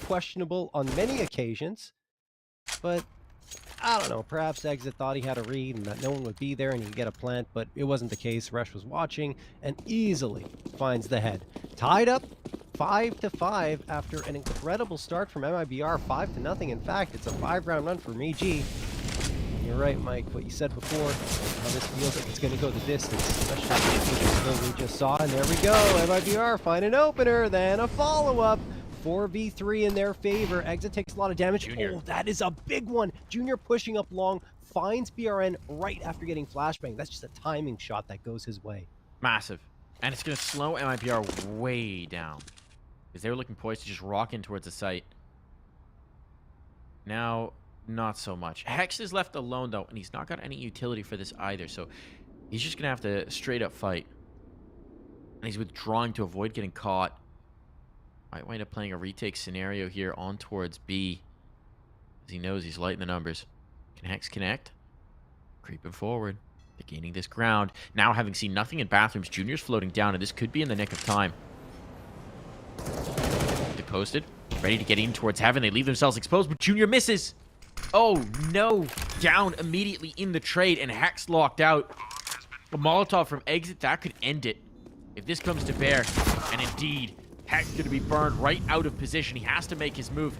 questionable on many occasions. But I don't know, perhaps Exit thought he had a read and that no one would be there and he'd get a plant, but it wasn't the case. Resh was watching and easily finds the head. Tied up 5-5 after an incredible start from MIBR, 5-0. In fact, it's a 5-round run for EG. You're right, Mike, what you said before, how this feels like it's going to go the distance, especially with the we just saw. And there we go, MIBR find an opener, then a follow-up. 4v3 in their favor. Exit takes a lot of damage. Junior. Oh, that is a big one. Junior pushing up long, finds BRN right after getting flashbang. That's just a timing shot that goes his way. Massive. And it's going to slow MIBR way down. Because they were looking poised to just rock in towards the site. Now, not so much. Hex is left alone, though, and he's not got any utility for this either. So he's just going to have to straight up fight. And he's withdrawing to avoid getting caught. Might wind up playing a retake scenario here on towards B. As he knows he's light in the numbers. Can Hex connect? Creeping forward. They're gaining this ground. Now having seen nothing in bathrooms, Junior's floating down, and this could be in the nick of time. They posted. Ready to get in towards heaven. They leave themselves exposed, but Junior misses. Oh, no. Down immediately in the trade, and Hex locked out. A Molotov from exit, that could end it. If this comes to bear, and indeed, Hex going to be burned right out of position. He has to make his move.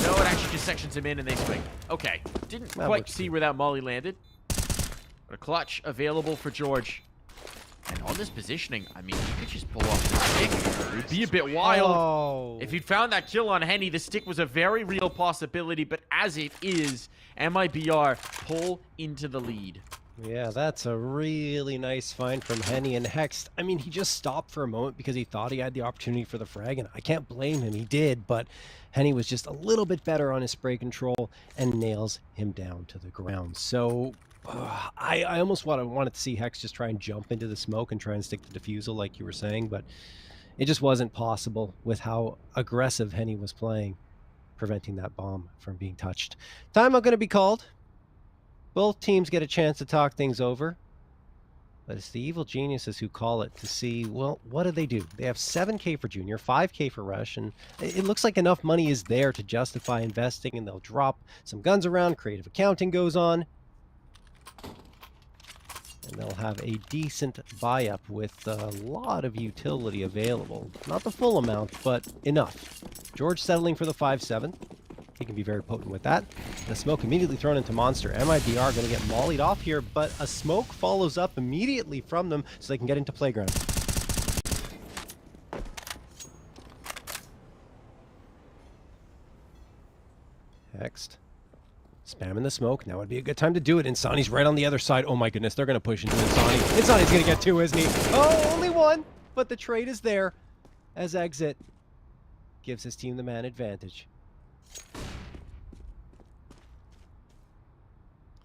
No, it actually just sections him in and they swing. Okay. Didn't quite see where that molly landed. But a clutch available for George. And on this positioning, I mean, he could just pull off the stick. It would be a bit wild. Oh. If he'd found that kill on Henny, the stick was a very real possibility. But as it is, MIBR pull into the lead. Yeah, that's a really nice find from Henny and Hex. I mean, he just stopped for a moment because he thought he had the opportunity for the frag, and I can't blame him. He did, but Henny was just a little bit better on his spray control and nails him down to the ground. So I almost wanted to see Hex just try and jump into the smoke and try and stick the defusal like you were saying, but it just wasn't possible with how aggressive Henny was playing, preventing that bomb from being touched. Timeout going to be called. Both teams get a chance to talk things over, but it's the evil geniuses who call it to see, well, what do? They have 7K for Junior, 5K for Rush, and it looks like enough money is there to justify investing, and they'll drop some guns around, creative accounting goes on, and they'll have a decent buy-up with a lot of utility available. Not the full amount, but enough. George settling for the 5-7. He can be very potent with that. The smoke immediately thrown into Monster. MIBR going to get mollied off here, but a smoke follows up immediately from them so they can get into Playground. Next. Spamming the smoke. Now would be a good time to do it. Insani's right on the other side. Oh my goodness, they're going to push into Insani. Insani's going to get two, isn't he? Oh, only one, but the trade is there as Exit gives his team the man advantage.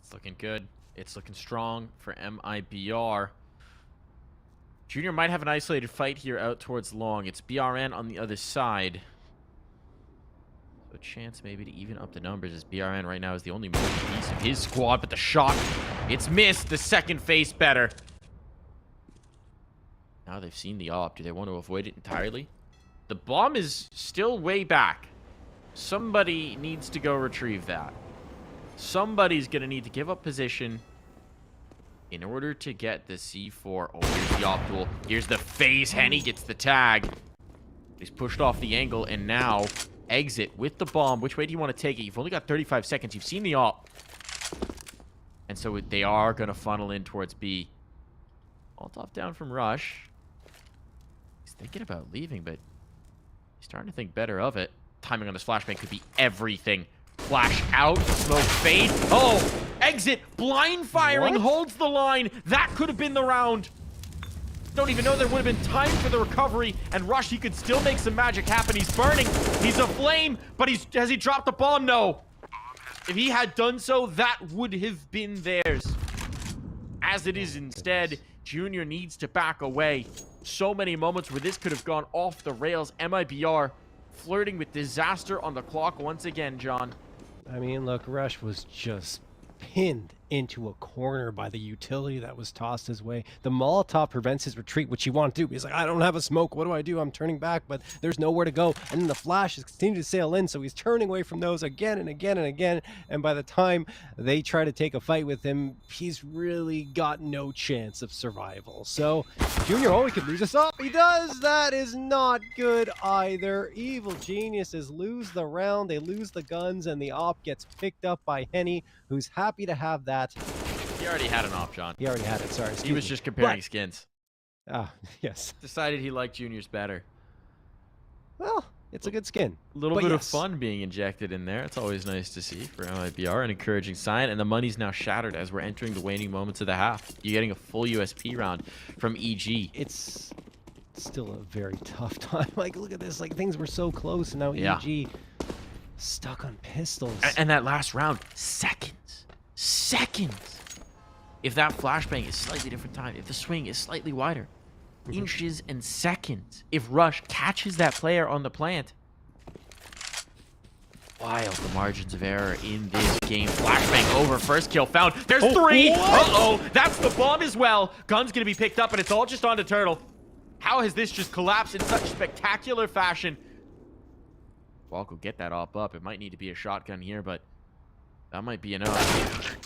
It's looking good. It's looking strong for MIBR. Junior might have an isolated fight here out towards long. It's BRN on the other side. So a chance maybe to even up the numbers, as BRN right now is the only moving piece of his squad, but the shot, it's missed. The second face better. Now they've seen the op. Do they want to avoid it entirely? The bomb is still way back. Somebody needs to go retrieve that. Somebody's going to need to give up position in order to get the C4. Oh, here's the op duel. Here's the phase. Henny gets the tag. He's pushed off the angle, and now exit with the bomb. Which way do you want to take it? You've only got 35 seconds. You've seen the op. And so they are going to funnel in towards B. Molotov down from Rush. He's thinking about leaving, but he's starting to think better of it. Timing on this flashbang could be everything. Flash out, smoke fade. Oh, exit, blind firing, holds the line. That could have been the round. Don't even know there would have been time for the recovery. And Rush, he could still make some magic happen. He's burning. He's aflame, but has he dropped the bomb? No. If he had done so, that would have been theirs. As it is instead, Junior needs to back away. So many moments where this could have gone off the rails. MIBR flirting with disaster on the clock once again, John. I mean, look, Rush was just pinned into a corner by the utility that was tossed his way. The Molotov prevents his retreat, which he wanted to do. He's like, I don't have a smoke. What do I do? I'm turning back, but there's nowhere to go. And then the flash is continuing to sail in, so he's turning away from those again and again and again. And by the time they try to take a fight with him, he's really got no chance of survival. So Junior, oh, he could lose us up. He does. That is not good either. Evil Geniuses lose the round. They lose the guns, and the op gets picked up by Henny, who's happy to have that. He already had an op, John. He already had it, sorry. He was just comparing skins. Ah, yes. Decided he liked Junior's better. Well, it's a good skin. A little bit of fun being injected in there. It's always nice to see for MIBR, an encouraging sign. And the money's now shattered as we're entering the waning moments of the half. You're getting a full USP round from EG. It's still a very tough time. Like, look at this. Like, things were so close, and now EG stuck on pistols. And that last round, seconds. If that flashbang is slightly different time, if the swing is slightly wider, inches and seconds. If Rush catches that player on the plant, wild the margins of error in this game. Flashbang over, first kill found. There's three. Uh-oh, that's the bomb as well. Gun's gonna be picked up, and it's all just onto Turtle. How has this just collapsed in such spectacular fashion? Walko, get that op up. It might need to be a shotgun here, but that might be enough.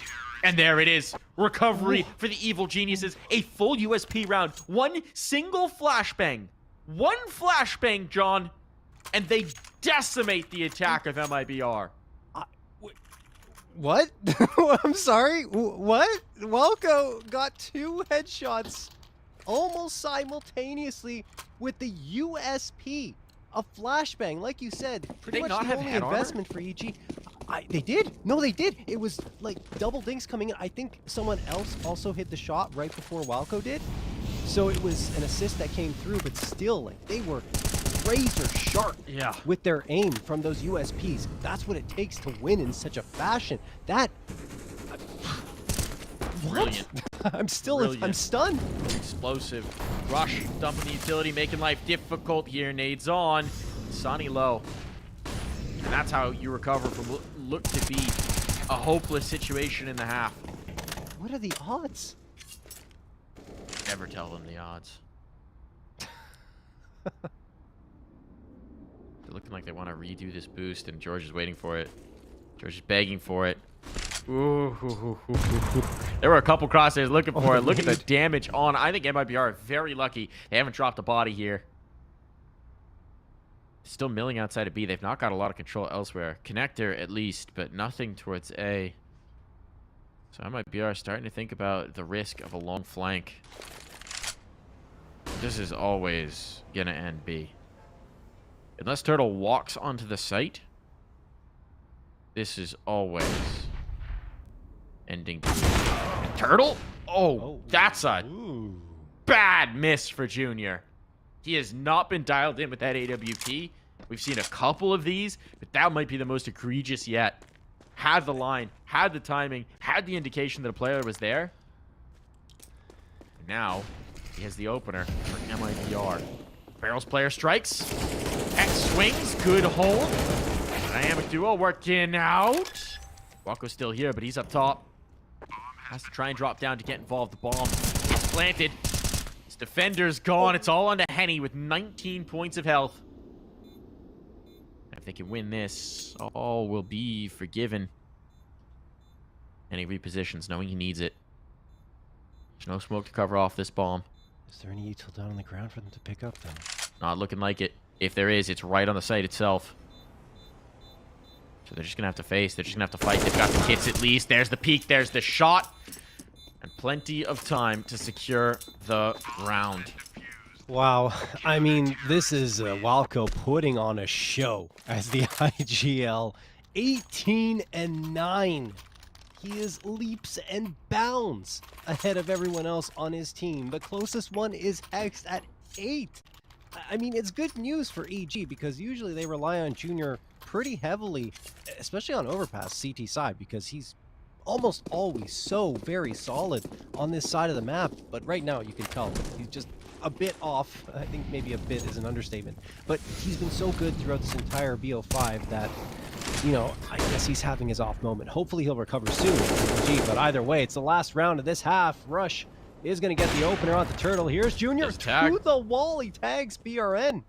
And there it is. Recovery for the Evil Geniuses. A full USP round. One single flashbang. One flashbang, John. And they decimate the attack of MIBR. What? I'm sorry? What? Walko got 2 headshots almost simultaneously with the USP. A flashbang, like you said. Pretty much the only investment for EG. They did. No, they did. It was like double dinks coming in. I think someone else also hit the shot right before Walko did. So it was an assist that came through, but still, like, they were razor sharp with their aim from those USPs. That's what it takes to win in such a fashion. That... Brilliant. I'm stunned. Explosive. Rush, dumping the utility, making life difficult here. Nades on. Sunny low. And that's how you recover from look to be a hopeless situation in the half. What are the odds? Never tell them the odds. They're looking like they want to redo this boost, and George is waiting for it. George is begging for it. Ooh. There were a couple crosshairs looking for it. Look at the damage on. I think MIBR are very lucky they haven't dropped a body here. Still milling outside of B. They've not got a lot of control elsewhere. Connector at least, but nothing towards A. So MIBR starting to think about the risk of a long flank. This is always gonna end B. Unless Turtle walks onto the site, this is always ending B. And Turtle? Oh, that's a bad miss for Junior. He has not been dialed in with that AWP. We've seen a couple of these, but that might be the most egregious yet. Had the line, had the timing, had the indication that a player was there. Now, he has the opener for MIBR. Barrels player strikes. X swings. Good hold. Dynamic duo working out. Walko's still here, but he's up top. Has to try and drop down to get involved. The bomb is planted. His defender's gone. It's all on to Henny with 19 points of health. If they can win this, all will be forgiven. And he repositions, knowing he needs it. There's no smoke to cover off this bomb. Is there any util down on the ground for them to pick up, then? Not looking like it. If there is, it's right on the site itself. So they're just going to have to face. They're just going to have to fight. They've got the kits at least. There's the peek. There's the shot. And plenty of time to secure the round. Wow. I mean, this is Walco putting on a show as the IGL. 18-9. He is leaps and bounds ahead of everyone else on his team. The closest one is Hex at 8. I mean, it's good news for EG because usually they rely on Junior pretty heavily, especially on Overpass CT side, because he's almost always so very solid on this side of the map. But right now you can tell he's just a bit off. I think maybe a bit is an understatement, but he's been so good throughout this entire BO5 that, you know, I guess he's having his off moment. Hopefully he'll recover soon, but either way, it's the last round of this half. Rush is going to get the opener on the Turtle. Here's Junior to the wall. He tags BRN.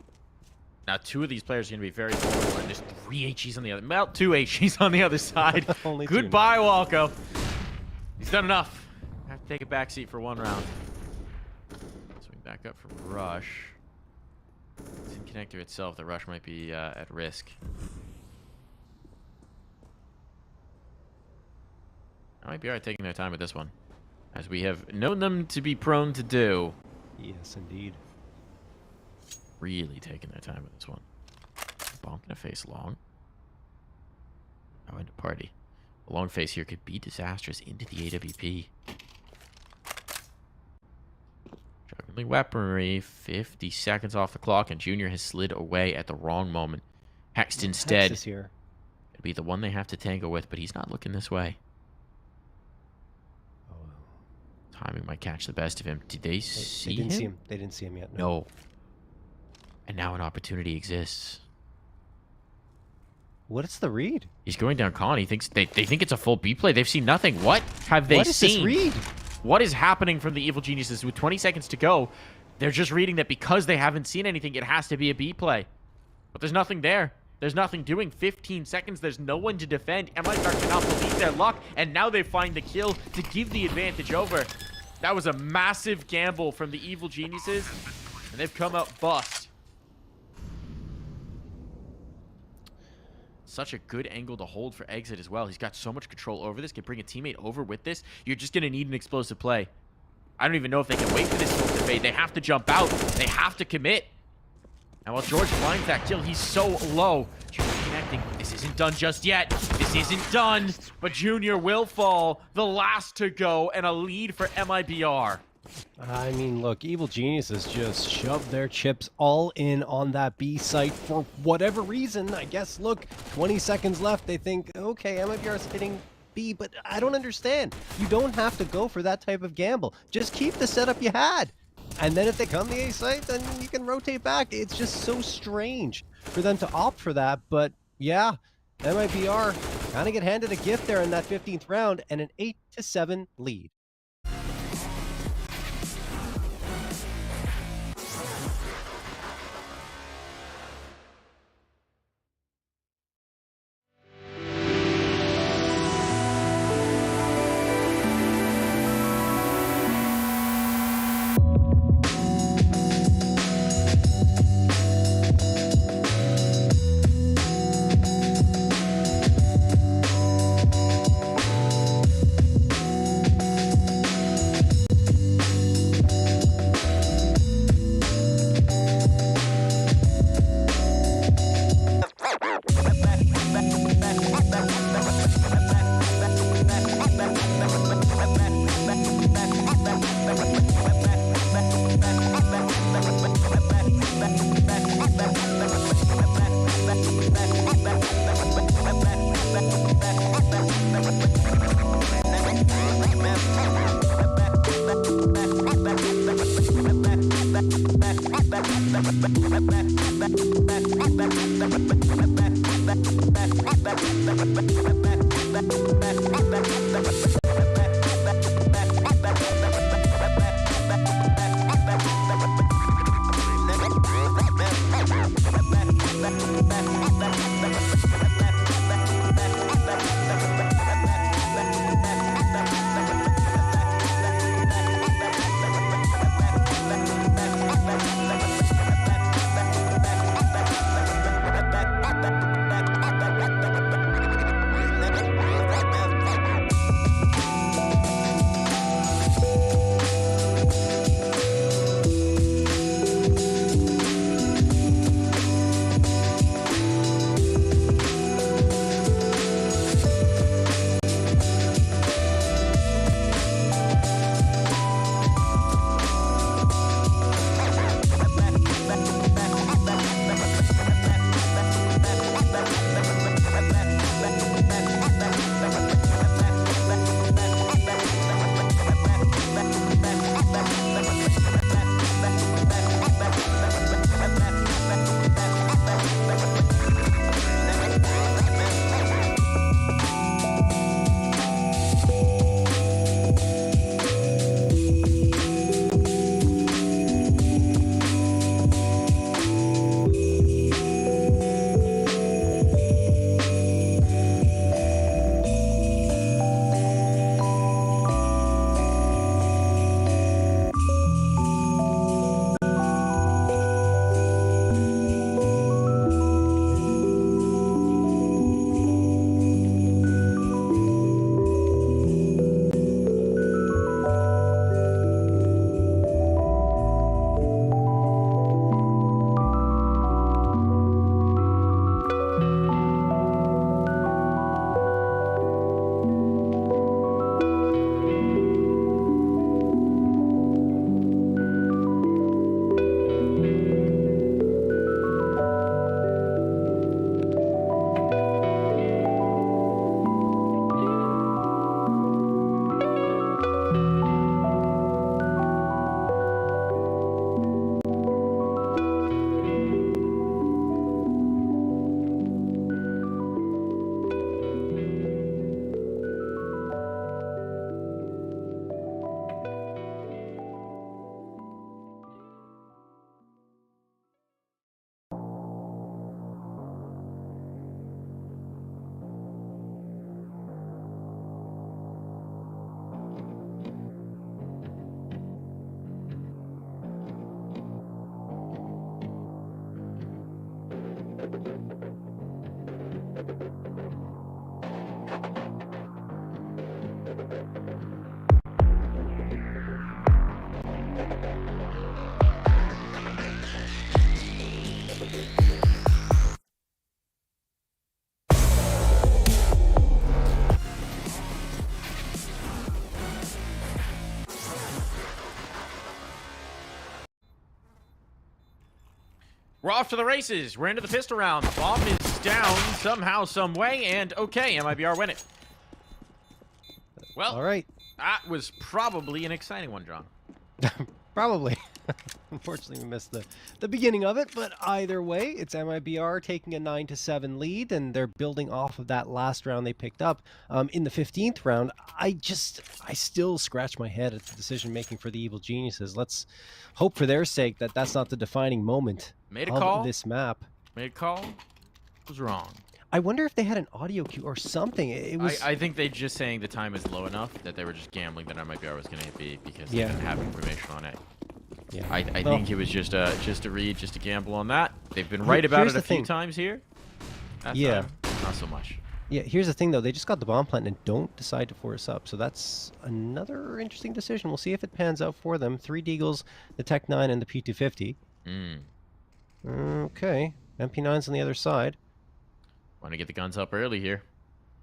Now, two of these players are going to be very vulnerable, and there's 3 HEs on the other. Well, 2 HEs on the other side. Goodbye, Walco. He's done enough. I have to take a backseat for one round. So we back up from Rush. It's in connector itself. The Rush might be at risk. I might be alright taking their time with this one, as we have known them to be prone to do. Yes, indeed. Really taking their time with this one. Bomb gonna face long. Oh, into party. A long face here could be disastrous into the AWP. Juggling weaponry, 50 seconds off the clock, and Junior has slid away at the wrong moment. Hext instead. Hex is here. It'd be the one they have to tango with, but he's not looking this way. Timing might catch the best of him. Did they see him? See him? They didn't see him yet. No. And now an opportunity exists. What's the read? He's going down con. He thinks they think it's a full B play. They've seen nothing. What have they seen? What is this read? What is happening from the Evil Geniuses with 20 seconds to go? They're just reading that because they haven't seen anything, it has to be a B play. But there's nothing there. There's nothing doing. 15 seconds. There's no one to defend. MIBR cannot believe their luck. And now they find the kill to give the advantage over. That was a massive gamble from the Evil Geniuses. And they've come out bust. Such a good angle to hold for Exit as well. He's got so much control over this. Can bring a teammate over with this. You're just going to need an explosive play. I don't even know if they can wait for this smoke to fade. They have to jump out. They have to commit. And while George finds that kill, he's so low. Junior connecting. This isn't done just yet. This isn't done. But Junior will fall. The last to go, and a lead for MIBR. I mean, look, Evil Geniuses just shoved their chips all in on that B site for whatever reason. I guess, look, 20 seconds left. They think, okay, MIBR is hitting B, but I don't understand. You don't have to go for that type of gamble. Just keep the setup you had. And then if they come the A site, then you can rotate back. It's just so strange for them to opt for that. But yeah, MIBR kind of get handed a gift there in that 15th round and an 8-7 lead. We're off to the races. We're into the pistol round. The bomb is down somehow, some way, and okay, MIBR win it. Well, All right. That was probably an exciting one, John. Probably. Unfortunately, we missed the beginning of it, but either way, it's MIBR taking a 9-7 lead, and they're building off of that last round they picked up. In the 15th round, I still scratch my head at the decision-making for the Evil Geniuses. Let's hope for their sake that that's not the defining moment of this map. Made a call. Was wrong. I wonder if they had an audio cue or something. It was. I think they just saying the time is low enough that they were just gambling that MIBR was going to be because they didn't have information on it. Yeah. I think it was just a read, just a gamble on that. They've been right about it a few times here. That time, not so much. Yeah, here's the thing, though. They just got the bomb plant and don't decide to force up. So that's another interesting decision. We'll see if it pans out for them. 3 Deagles, the Tech 9, and the P250. Okay. MP9's on the other side. Want to get the guns up early here.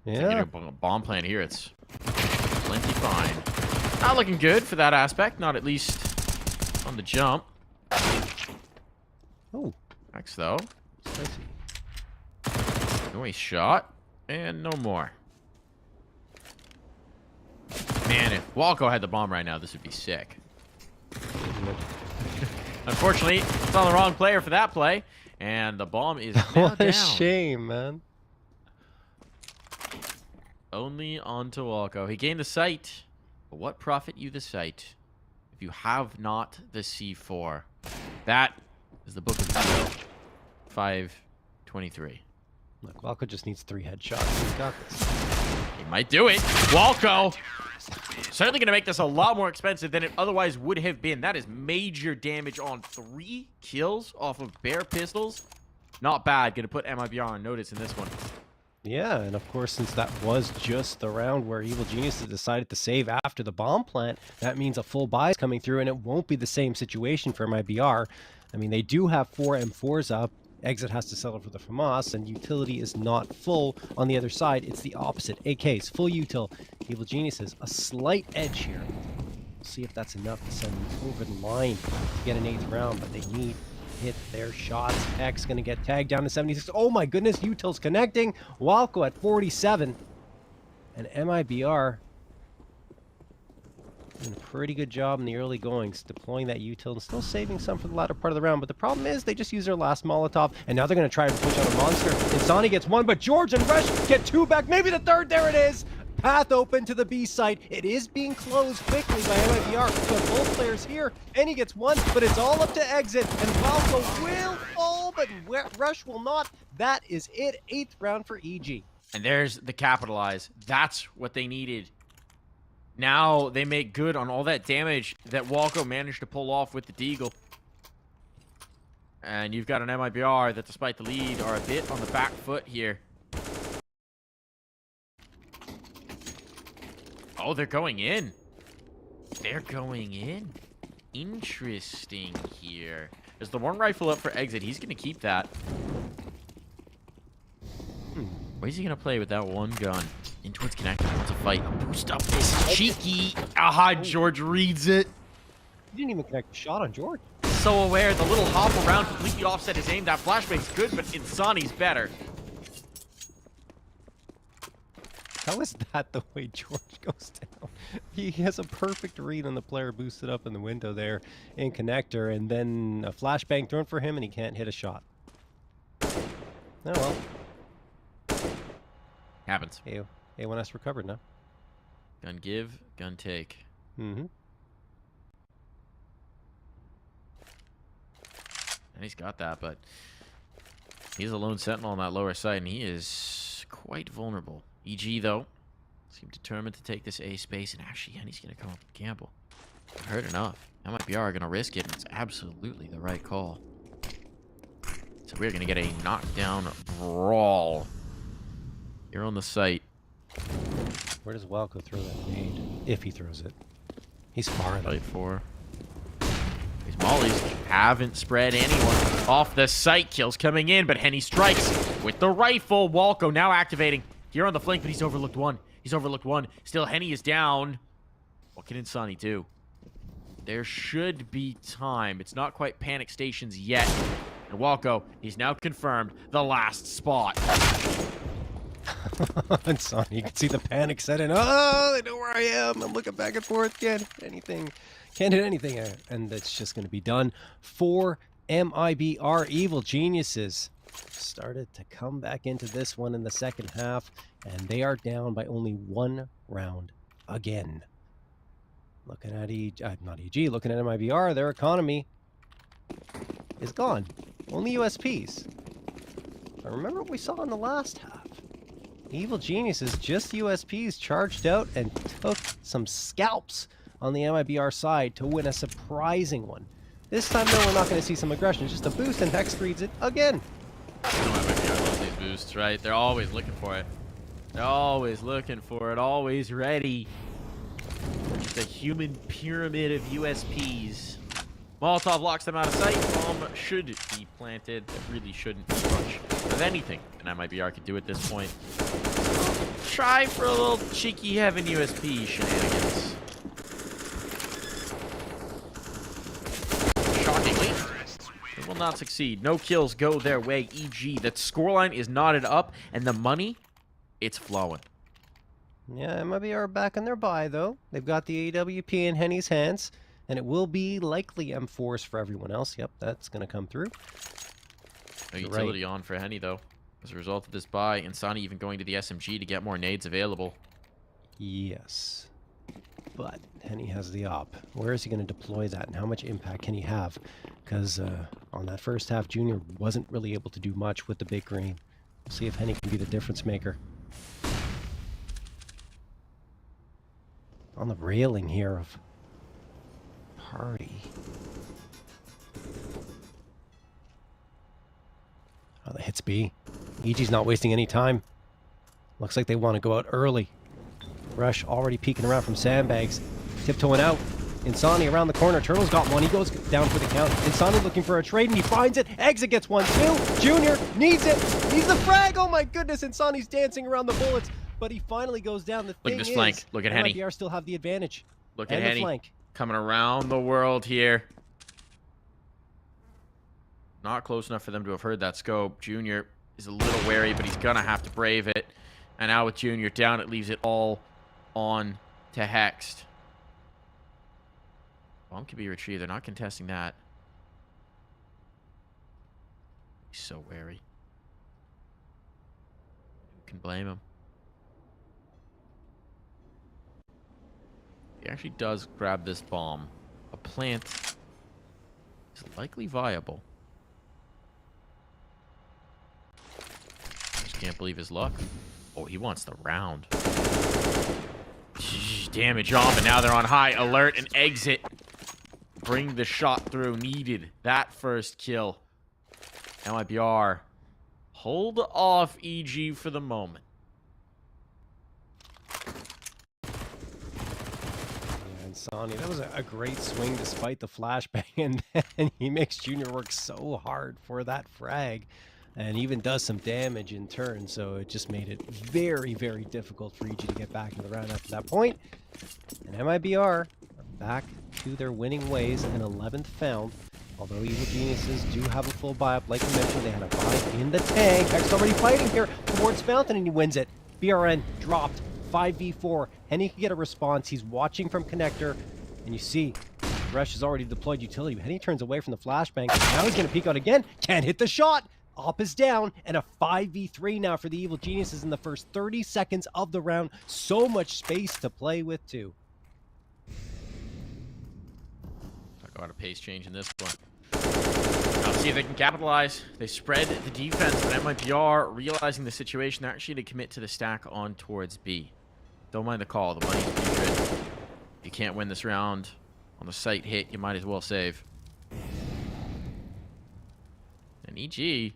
Yeah. Get a bomb plant here. It's plenty fine. Not looking good for that aspect. Not at least on the jump. Oh. Next, though. Spicy. Noise shot. And no more. Man, if Walco had the bomb right now, this would be sick. Unfortunately, it's on the wrong player for that play. And the bomb is now What down. a shame, man. Only on to Walko. He gained the site. But what profit you the site if you have not the C4? That is the book of 523. Look, Walko just needs 3 headshots. He's got this. He might do it. Walko! Certainly going to make this a lot more expensive than it otherwise would have been. That is major damage on 3 kills off of bare pistols. Not bad. Going to put MIBR on notice in this one. Yeah, and of course, since that was just the round where Evil Geniuses decided to save after the bomb plant, that means a full buy is coming through, and it won't be the same situation for MIBR. I mean, they do have 4 M4s up. Exit has to settle for the FAMAS, and utility is not full on the other side. It's the opposite. AKs, full util. Evil Geniuses, a slight edge here. We'll see if that's enough to send them over the line to get an 8th round, but they need to hit their shots. X going to get tagged down to 76. Oh my goodness, util's connecting. Walko at 47. And MIBR doing a pretty good job in the early goings, deploying that util and still saving some for the latter part of the round. But the problem is they just used their last Molotov, and now they're going to try to push out a monster. Insani gets 1, but George and Resh get 2 back, maybe the 3rd. There it is. Path open to the B site. It is being closed quickly by MIBR. So both players here, and he gets 1, but it's all up to Exit, and Walko will fall, but Rush will not. That is it. 8th round for EG. And there's the capitalize. That's what they needed. Now they make good on all that damage that Walko managed to pull off with the Deagle. And you've got an MIBR that, despite the lead, are a bit on the back foot here. Oh, they're going in. They're going in. Interesting here. There's the 1 rifle up for Exit. He's going to keep that. Where's he going to play with that 1 gun? In towards connector. Wants a fight. Boost up this cheeky. Aha, George reads it. He didn't even connect a shot on George. So aware. The little hop around completely offset his aim. That flashbang's good, but Insani's better. How is that the way George goes down? He has a perfect read on the player boosted up in the window there in connector, and then a flashbang thrown for him, and he can't hit a shot. Oh well. Happens. A1S recovered now. Gun give, gun take. Mm-hmm. And he's got that, but he's a lone sentinel on that lower side, and he is quite vulnerable. EG, though, seemed determined to take this A space, and actually, he's going to come up and gamble. I heard enough. MIBR are going to risk it, and it's absolutely the right call. So we're going to get a knockdown brawl here on the site. Where does Walko throw that nade? If he throws it. He's far enough. Fight 4. These mollies haven't spread anyone. Off the site, kills coming in, but Henny strikes with the rifle. Walko now activating here on the flank, but he's overlooked 1. He's overlooked 1. Still, Henny is down. What can Insani do? There should be time. It's not quite panic stations yet. And Walko, he's now confirmed the last spot. Insani, you can see the panic set in. Oh, they know where I am. I'm looking back and forth. Can't hit anything. Can't hit anything. And it's just going to be done for MIBR. Evil Geniuses started to come back into this one in the second half, and they are down by only 1 round again. Looking at not EG, looking at MIBR, their economy is gone. Only USPs. But remember what we saw in the last half. Evil Geniuses, just USPs, charged out and took some scalps on the MIBR side to win a surprising one. This time, though, we're not going to see some aggression. It's just a boost, and Hex reads it again. MIBR loves these boosts, right? They're always looking for it. They're always looking for it, always ready. It's a human pyramid of USPs. Molotov locks them out of sight. Bomb should be planted. That really shouldn't be much of anything an MIBR could do at this point. Try for a little cheeky heaven USP shenanigans. Shockingly, they will not succeed. No kills go their way. EG, that scoreline is knotted up, and the money, it's flowing. Yeah, MIBR back in their buy, though. They've got the AWP in Henny's hands. And it will be likely M4s for everyone else. Yep, that's going to come through. No You're utility on for Henny, though. As a result of this buy, and Sonny even going to the SMG to get more nades available. Yes. But Henny has the op. Where is he going to deploy that, and how much impact can he have? Because on that first half, Junior wasn't really able to do much with the big green. We'll see if Henny can be the difference maker. On the railing here of Party. Oh, the hits B. EG's not wasting any time. Looks like they want to go out early. Rush already peeking around from sandbags. Tiptoeing out. Insani around the corner. Turtle's got one. He goes down for the count. Insani looking for a trade, and he finds it. Exit gets one, too. Junior needs it. Needs the frag. Oh, my goodness. Insani's dancing around the bullets, but he finally goes down. The Look at this flank. Look at Henny. MIBR still have the advantage. Look at And the Henny. flank. Coming around the world here. Not close enough for them to have heard that scope. Junior is a little wary, but he's going to have to brave it. And now with Junior down, it leaves it all on to Hext. Bomb can be retrieved. They're not contesting that. He's so wary. Who can blame him? He actually does grab this bomb. A plant is likely viable. Just can't believe his luck. Oh, he wants the round. Damage on, but now they're on high alert and exit. Bring the shot through. Needed that first kill. MIBR. Hold off EG for the moment. Sonny, that was a great swing despite the flashbang, and then he makes Junior work so hard for that frag and even does some damage in turn, so it just made it very, very difficult for EG to get back in the round after that point. And MIBR are back to their winning ways, and 11th found. Although Evil Geniuses do have a full buy-up, like you mentioned, they had a buy in the tank. Hex already fighting here towards Fountain, and he wins it. BRN dropped. 5v4. Henny can get a response. He's watching from connector, and you see Rush has already deployed utility. Henny turns away from the flashbang. Now he's going to peek out again. Can't hit the shot. Op is down, and a 5v3 now for the Evil Geniuses in the first 30 seconds of the round. So much space to play with, too. Talk about a pace change in this one. Now see if they can capitalize. They spread the defense, but MIBR, realizing the situation, they're actually to commit to the stack on towards B. Don't mind the call. The money's putrid. You can't win this round on the site hit. You might as well save. And EG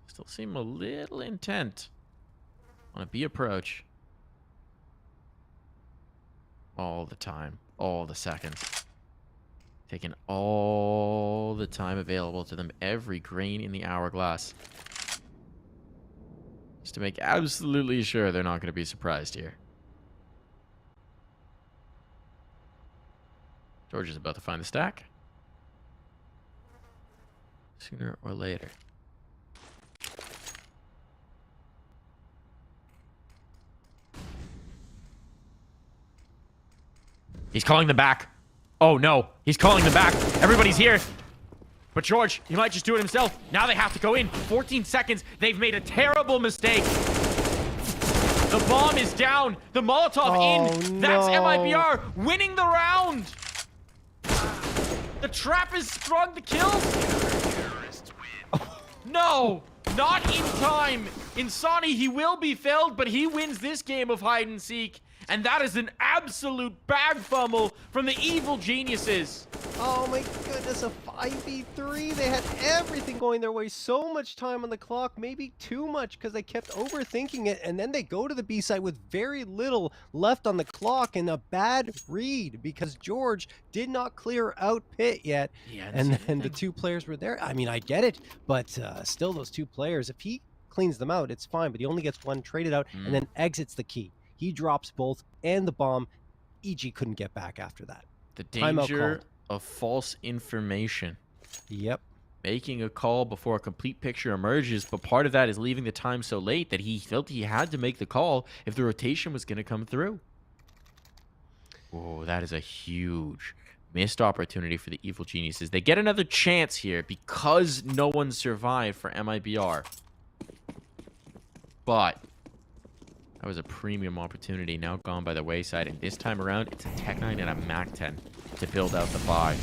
still seem a little intent on a B approach. All the time. All the seconds. Taking all the time available to them. Every grain in the hourglass. Just to make absolutely sure they're not going to be surprised here. George is about to find the stack. Sooner or later. He's calling them back. Oh no, he's calling them back. Everybody's here. But George, he might just do it himself. Now they have to go in. 14 seconds. They've made a terrible mistake. The bomb is down. The Molotov in. That's no. MIBR winning the round. The trap is sprung to kill. No, not in time. Insani, he will be felled, but he wins this game of hide and seek. And that is an absolute bag fumble from the Evil Geniuses. Oh my goodness, a 5v3. They had everything going their way. So much time on the clock, maybe too much because they kept overthinking it. And then they go to the B side with very little left on the clock and a bad read because George did not clear out Pit yet. And then the two players were there. I mean, I get it, but still those two players, if he cleans them out, it's fine. But he only gets one traded out and then exits the key. He drops both and the bomb. EG couldn't get back after that. The danger of false information. Yep. Making a call before a complete picture emerges, but part of that is leaving the time so late that he felt he had to make the call if the rotation was going to come through. Oh, that is a huge Missed opportunity for the Evil Geniuses. They get another chance here because no one survived for MIBR. But that was a premium opportunity now gone by the wayside. And this time around, it's a Tech 9 and a Mac 10 to build out the buy.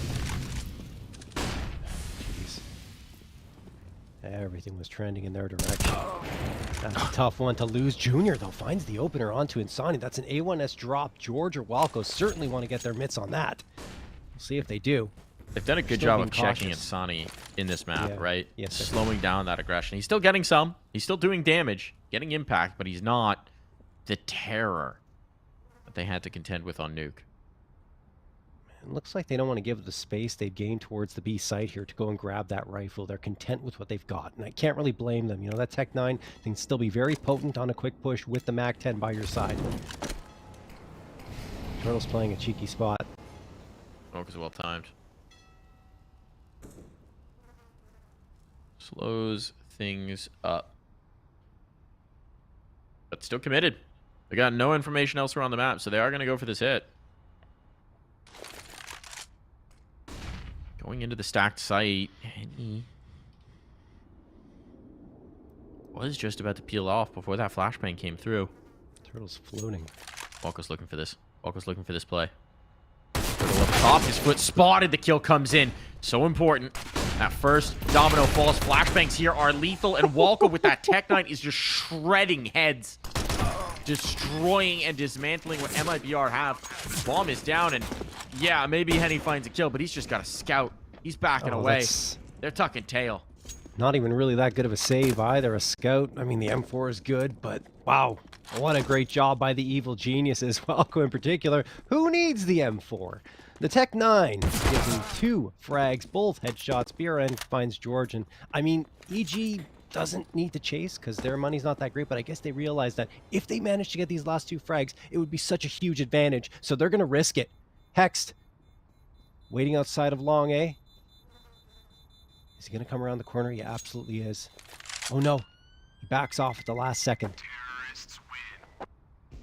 Jeez. Everything was trending in their direction. That's a tough one to lose. Junior, though, finds the opener onto Insani. That's an A1S drop. George or Walco certainly want to get their mitts on that. We'll see if they do. They've done a good job of checking Insani in this map, right? Yes, sir. Slowing down that aggression. He's still getting some. He's still doing damage, getting impact, but he's not the terror that they had to contend with on Nuke. It looks like they don't want to give the space they've gained towards the B site here to go and grab that rifle. They're content with what they've got, and I can't really blame them. You know, that Tech 9 can still be very potent on a quick push with the Mac 10 by your side. Turtle's playing a cheeky spot. Smoke is well timed. Slows things up. But still committed. They got no information elsewhere on the map, so they are going to go for this hit. Going into the stacked site, and he was just about to peel off before that flashbang came through. Turtle's floating. Walko's looking for this. Walko's looking for this play. Turtle up top, his foot spotted, the kill comes in. So important. That first domino falls. Flashbangs here are lethal, and Walko with that Tech 9 is just shredding heads. Destroying and dismantling what MIBR have. Bomb is down, and yeah, maybe Henny finds a kill, but he's just got a scout. He's backing away. They're tucking tail. Not even really that good of a save either. A scout. I mean, the M4 is good, but wow, what a great job by the Evil Geniuses. Walko in particular. Who needs the M4? The Tech 9 gives him 2 frags, both headshots. BRN finds George, and I mean, EG doesn't need to chase because their money's not that great, but I guess they realize that if they manage to get these last 2 frags, it would be such a huge advantage, so they're going to risk it. Hext, waiting outside of long, eh? Is he going to come around the corner? He absolutely is. Oh no, he backs off at the last second.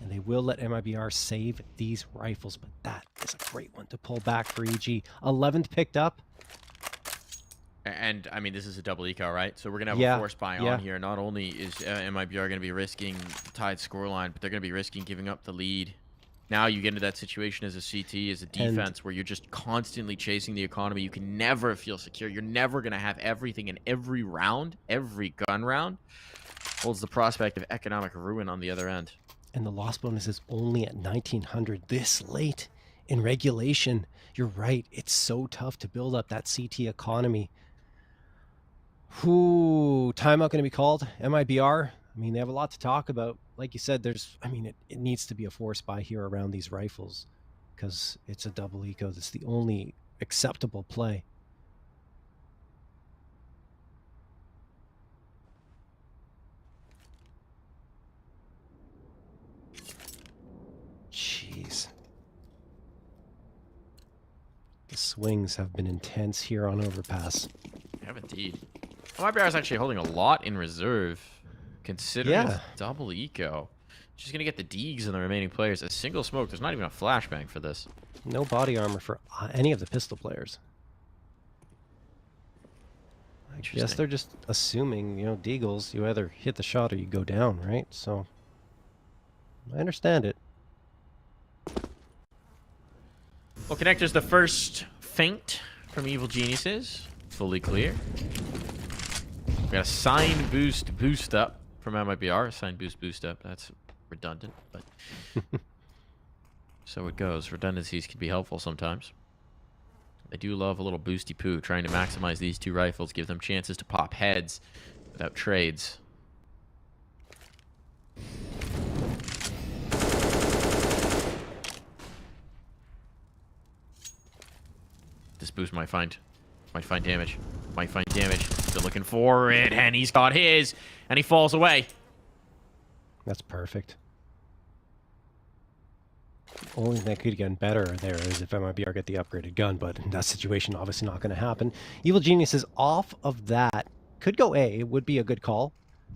And they will let MIBR save these rifles, but that is a great one to pull back for EG. 11th picked up. And, I mean, this is a double eco, right? So we're going to have a force buy on here. Not only is MIBR going to be risking the tied scoreline, but they're going to be risking giving up the lead. Now you get into that situation as a CT, as a defense, where you're just constantly chasing the economy. You can never feel secure. You're never going to have everything in every round, every gun round. Holds the prospect of economic ruin on the other end. And the loss bonus is only at 1900 this late in regulation. You're right. It's so tough to build up that CT economy. Whoo, timeout going to be called. MIBR. I mean, they have a lot to talk about. Like you said, it needs to be a force buy here around these rifles because it's a double eco. That's the only acceptable play. Jeez. The swings have been intense here on Overpass. They have indeed. MIBR is actually holding a lot in reserve, considering it's double eco. She's going to get the Deegs and the remaining players. A single smoke. There's not even a flashbang for this. No body armor for any of the pistol players. I guess they're just assuming, you know, Deagles, you either hit the shot or you go down, right? So, I understand it. Well, Connector's the first feint from Evil Geniuses. Fully clear. We got a sign boost up from MIBR. Sign boost up. That's redundant, but so it goes. Redundancies can be helpful sometimes. They do love a little boosty poo, trying to maximize these 2 rifles, give them chances to pop heads without trades. This boost might find damage. Might find damage. Still looking for it, and he's got his, and he falls away. That's perfect. The only thing that could get better there is if MIBR get the upgraded gun, but in that situation, obviously not going to happen. Evil Genius is off of that. Could go A. It would be a good call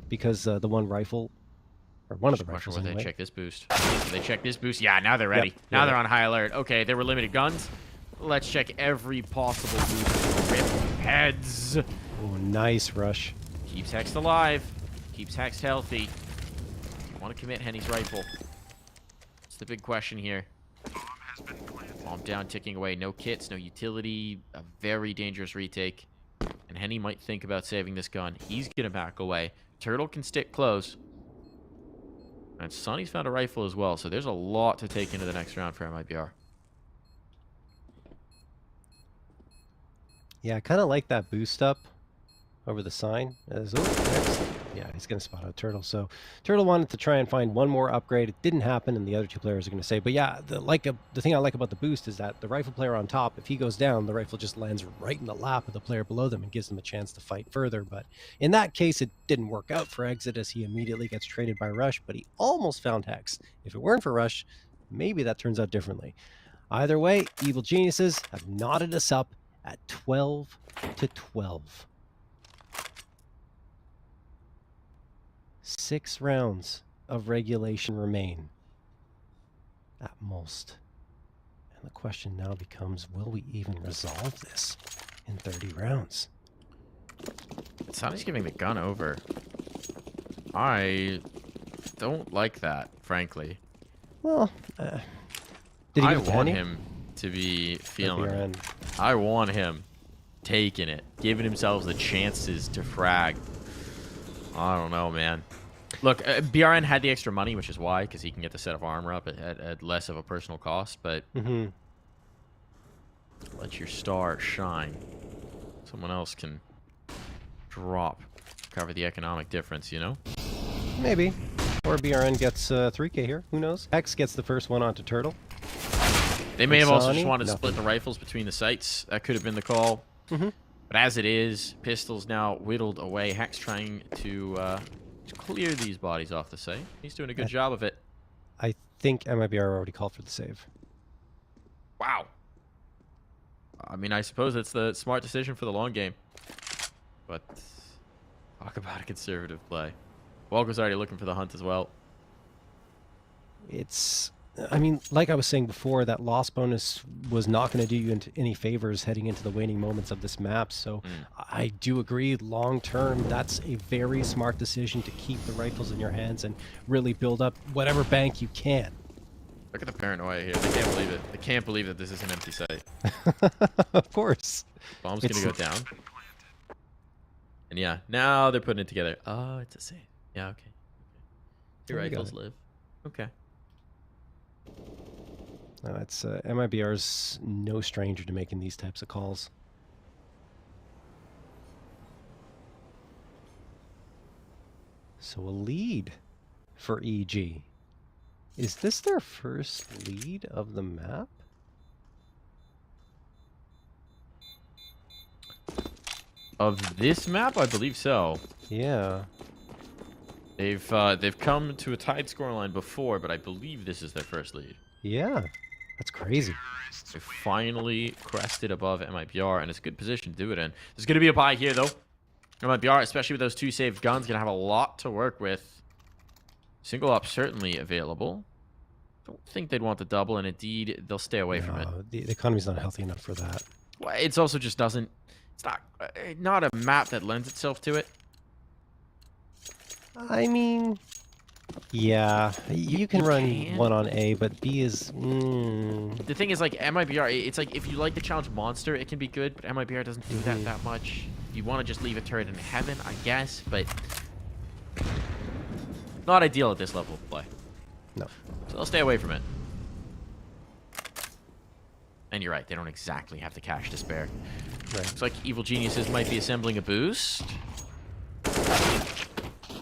because the one rifle, or one of the rifles anyway. They check this boost. They check this boost. Yeah, now they're ready. Now they're on high alert. Okay, they were limited guns. Let's check every possible move. Rip heads. Oh, nice rush. Keeps Hex alive. Keeps Hex healthy. Want to commit Henny's rifle. It's the big question here. Bomb down, ticking away. No kits, no utility. A very dangerous retake. And Henny might think about saving this gun. He's going to back away. Turtle can stick close. And Sonny's found a rifle as well. So there's a lot to take into the next round for MIBR. Yeah, I kind of like that boost up over the sign. Yeah, he's going to spot out Turtle. So Turtle wanted to try and find one more upgrade. It didn't happen, and the other two players are going to say. But yeah, the thing I like about the boost is that the rifle player on top, if he goes down, the rifle just lands right in the lap of the player below them and gives them a chance to fight further. But in that case, it didn't work out for Exit as he immediately gets traded by Rush, but he almost found Hex. If it weren't for Rush, maybe that turns out differently. Either way, Evil Geniuses have knotted us up at 12-12. 6 rounds of regulation remain at most. And the question now becomes, will we even resolve this in 30 rounds? Sonny's giving the gun over. I don't like that, frankly. Well, did he I give it to want Henny? him to be feeling BRN. it. I want him taking it, giving himself the chances to frag. I don't know, man. Look, BRN had the extra money, which is why, because he can get the set of armor up at less of a personal cost, but let your star shine. Someone else can drop, cover the economic difference, you know? Maybe. Or BRN gets 3K here. Who knows? Hex gets the first one onto Turtle. They may have also Sonny? just wanted to Nothing. split the rifles between the sites. That could have been the call. But as it is, Pistol's now whittled away. Hex trying to clear these bodies off the site. He's doing a good job of it. I think MIBR already called for the save. Wow. I mean, I suppose it's the smart decision for the long game. But talk about a conservative play. Walker's already looking for the hunt as well. It's, I mean, like I was saying before, that loss bonus was not going to do you any favors heading into the waning moments of this map. So I do agree, long term, that's a very smart decision to keep the rifles in your hands and really build up whatever bank you can. Look at the paranoia here. They can't believe it. They can't believe that this is an empty site. Of course. Bomb's going to go down. And yeah, now they're putting it together. Oh, it's a save. Yeah, okay. Your There we rifles go. live. Okay. It's MIBR's no stranger to making these types of calls. So a lead for EG. Is this their first lead of the map? Of this map, I believe so. Yeah. They've come to a tied scoreline before, but I believe this is their first lead. Yeah. That's crazy. They finally crested above MIBR, and it's a good position to do it in. There's going to be a buy here, though. MIBR, especially with those 2 saved guns, going to have a lot to work with. Single op certainly available. Don't think they'd want the double, and indeed, they'll stay away from it. The economy's not healthy enough for that. Well, it's also just doesn't... It's not a map that lends itself to it. I mean, yeah, you can run one on A, but B is... The thing is, like, MIBR, it's like, if you like the challenge monster, it can be good, but MIBR doesn't do that much. You want to just leave a turret in heaven, I guess, but... Not ideal at this level of play. No. So they'll stay away from it. And you're right, they don't exactly have the cash to spare. Right. Looks like Evil Geniuses might be assembling a boost.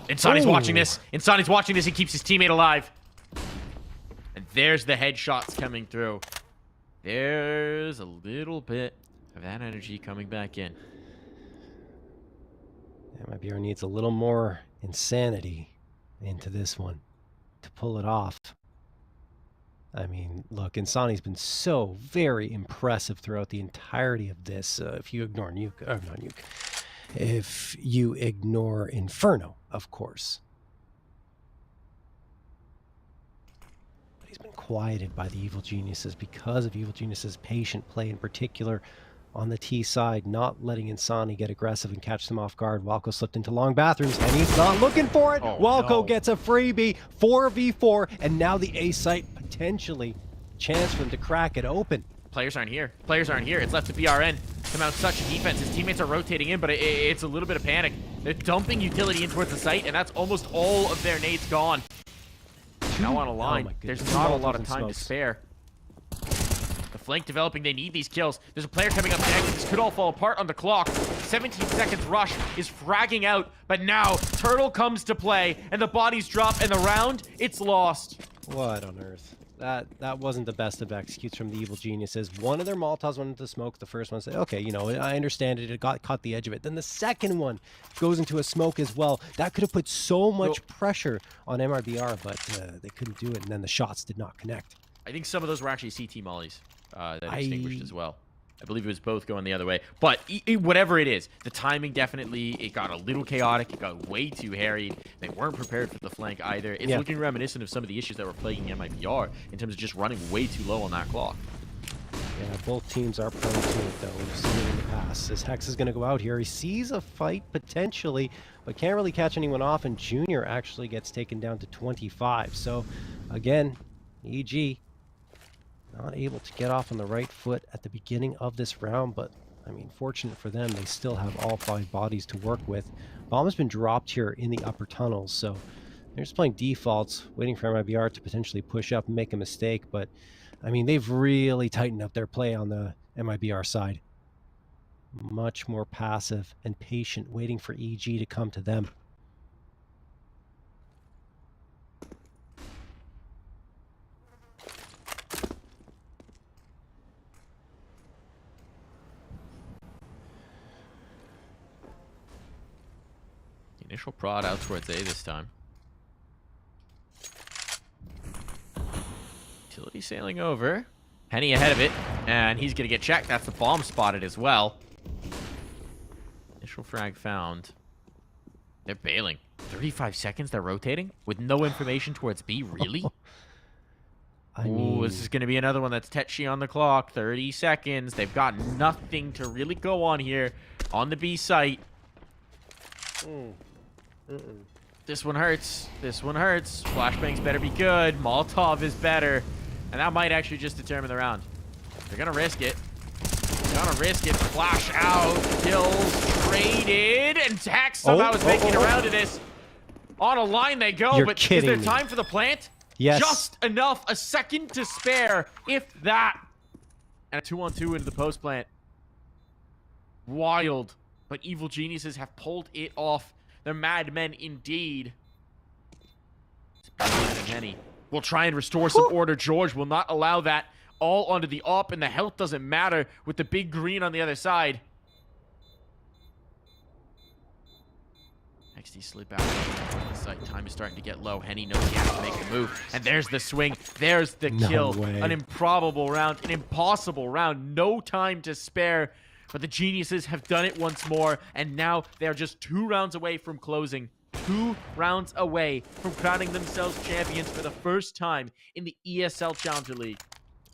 Insani's watching this. Insani's watching this. He keeps his teammate alive. And there's the headshots coming through. There's a little bit of that energy coming back in. MIBR needs a little more insanity into this one to pull it off. I mean, look, Insani's been so very impressive throughout the entirety of this. If you ignore Nuke, not Nuke. If you ignore Inferno, of course. But he's been quieted by the Evil Geniuses because of Evil Geniuses' patient play, in particular on the T side, not letting Insani get aggressive and catch them off guard. Walco slipped into long bathrooms, and he's not looking for it. Oh, Walco no. gets a freebie, 4v4, and now the A site potentially chance for them to crack it open. Players aren't here. Players aren't here. It's left to BRN to mount such defense. His teammates are rotating in, but it's a little bit of panic. They're dumping utility in towards the site, and that's almost all of their nades gone. Now on a line. There's not a lot of time to spare. The flank developing. They need these kills. There's a player coming up next. This could all fall apart on the clock. 17 seconds rush is fragging out, but now Turtle comes to play, and the bodies drop, and the round, it's lost. What on earth? That wasn't the best of executes from the Evil Geniuses. One of their Molotovs went into the smoke. The first one said, okay, you know, I understand it. It caught the edge of it. Then the second one goes into a smoke as well. That could have put so much pressure on MIBR, but they couldn't do it. And then the shots did not connect. I think some of those were actually CT mollies that extinguished as well. I believe it was both going the other way. But whatever it is, the timing definitely, it got a little chaotic. It got way too harried. They weren't prepared for the flank either. It's looking reminiscent of some of the issues that were plaguing MIBR in terms of just running way too low on that clock. Yeah, both teams are prone to it, though. We've seen it in the past. As Hex is going to go out here, he sees a fight potentially, but can't really catch anyone off, and Junior actually gets taken down to 25. So, again, EG not able to get off on the right foot at the beginning of this round, but I mean, fortunate for them, they still have all 5 bodies to work with. Bomb has been dropped here in the upper tunnels, so they're just playing defaults, waiting for MIBR to potentially push up and make a mistake, but I mean, they've really tightened up their play on the MIBR side. Much more passive and patient, waiting for EG to come to them. Initial prod out towards A this time. Utility sailing over. Henny ahead of it, and he's going to get checked. That's the bomb spotted as well. Initial frag found. They're bailing. 35 seconds, they're rotating with no information towards B, really? I mean, this is going to be another one that's tetchy on the clock. 30 seconds. They've got nothing to really go on here on the B site. This one hurts. This one hurts. Flashbang's better be good. Molotov is better. And that might actually just determine the round. They're going to risk it. They're going to risk it. Flash out. Kills traded. And Hex somehow is making it around to this. On a line they go. You're but kidding is there me. time for the plant? Yes. Just enough. A second to spare. If that. And a 2-on-2 into the post plant. Wild. But Evil Geniuses have pulled it off. They're madmen indeed. Henny will try and restore some order. George will not allow that. All onto the op, and the health doesn't matter with the big green on the other side. XD slip out. Time is starting to get low. Henny knows he has to make the move. And there's the swing. There's the kill. way. An improbable round. An impossible round. No time to spare. But the Geniuses have done it once more, and now they are just 2 rounds away from closing. 2 rounds away from crowning themselves champions for the first time in the ESL Challenger League.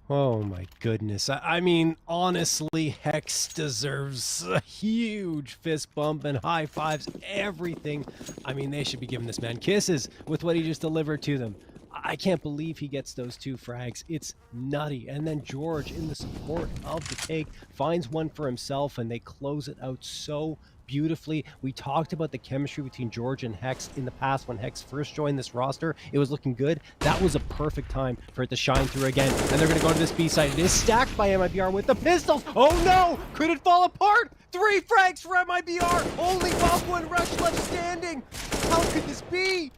oh my goodness. I mean, honestly, Hex deserves a huge fist bump and high fives, everything. I mean, they should be giving this man kisses with what he just delivered to them. I can't believe he gets those 2 frags. It's nutty. And then George, in the support of the take, finds one for himself, and they close it out so beautifully. We talked about the chemistry between George and Hex in the past when Hex first joined this roster. It was looking good. That was a perfect time for it to shine through again. And they're going to go to this B side. It is stacked by MIBR with the pistols. Oh no! Could it fall apart? 3 frags for MIBR. Only Walco and Rush left standing. How could this be?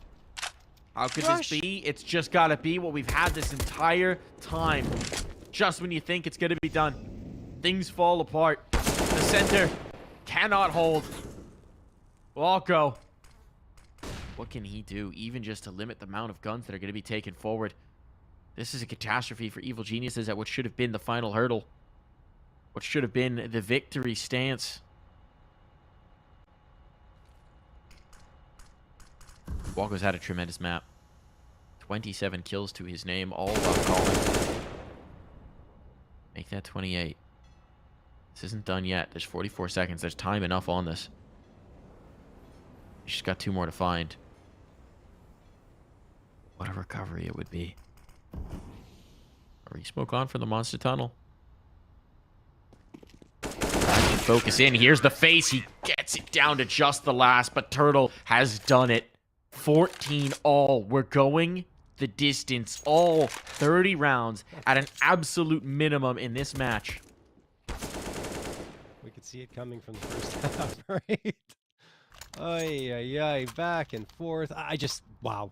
How could Rush. this be? It's just got to be what we've had this entire time. Just when you think it's going to be done, things fall apart. The center cannot hold. Walco. What can he do, even just to limit the amount of guns that are going to be taken forward? This is a catastrophe for Evil Geniuses at what should have been the final hurdle. What should have been the victory stance. Walco's had a tremendous map. 27 kills to his name, all while calling. Make that 28. This isn't done yet. There's 44 seconds. There's time enough on this. He's just got 2 more to find. What a recovery it would be. Re-smoke on for the monster tunnel. Focus in. Here's the face. He gets it down to just the last, but Turtle has done it. 14 all. We're going the distance. All 30 rounds at an absolute minimum in this match. We could see it coming from the first half, right? Ay, ay, ay, back and forth. Wow.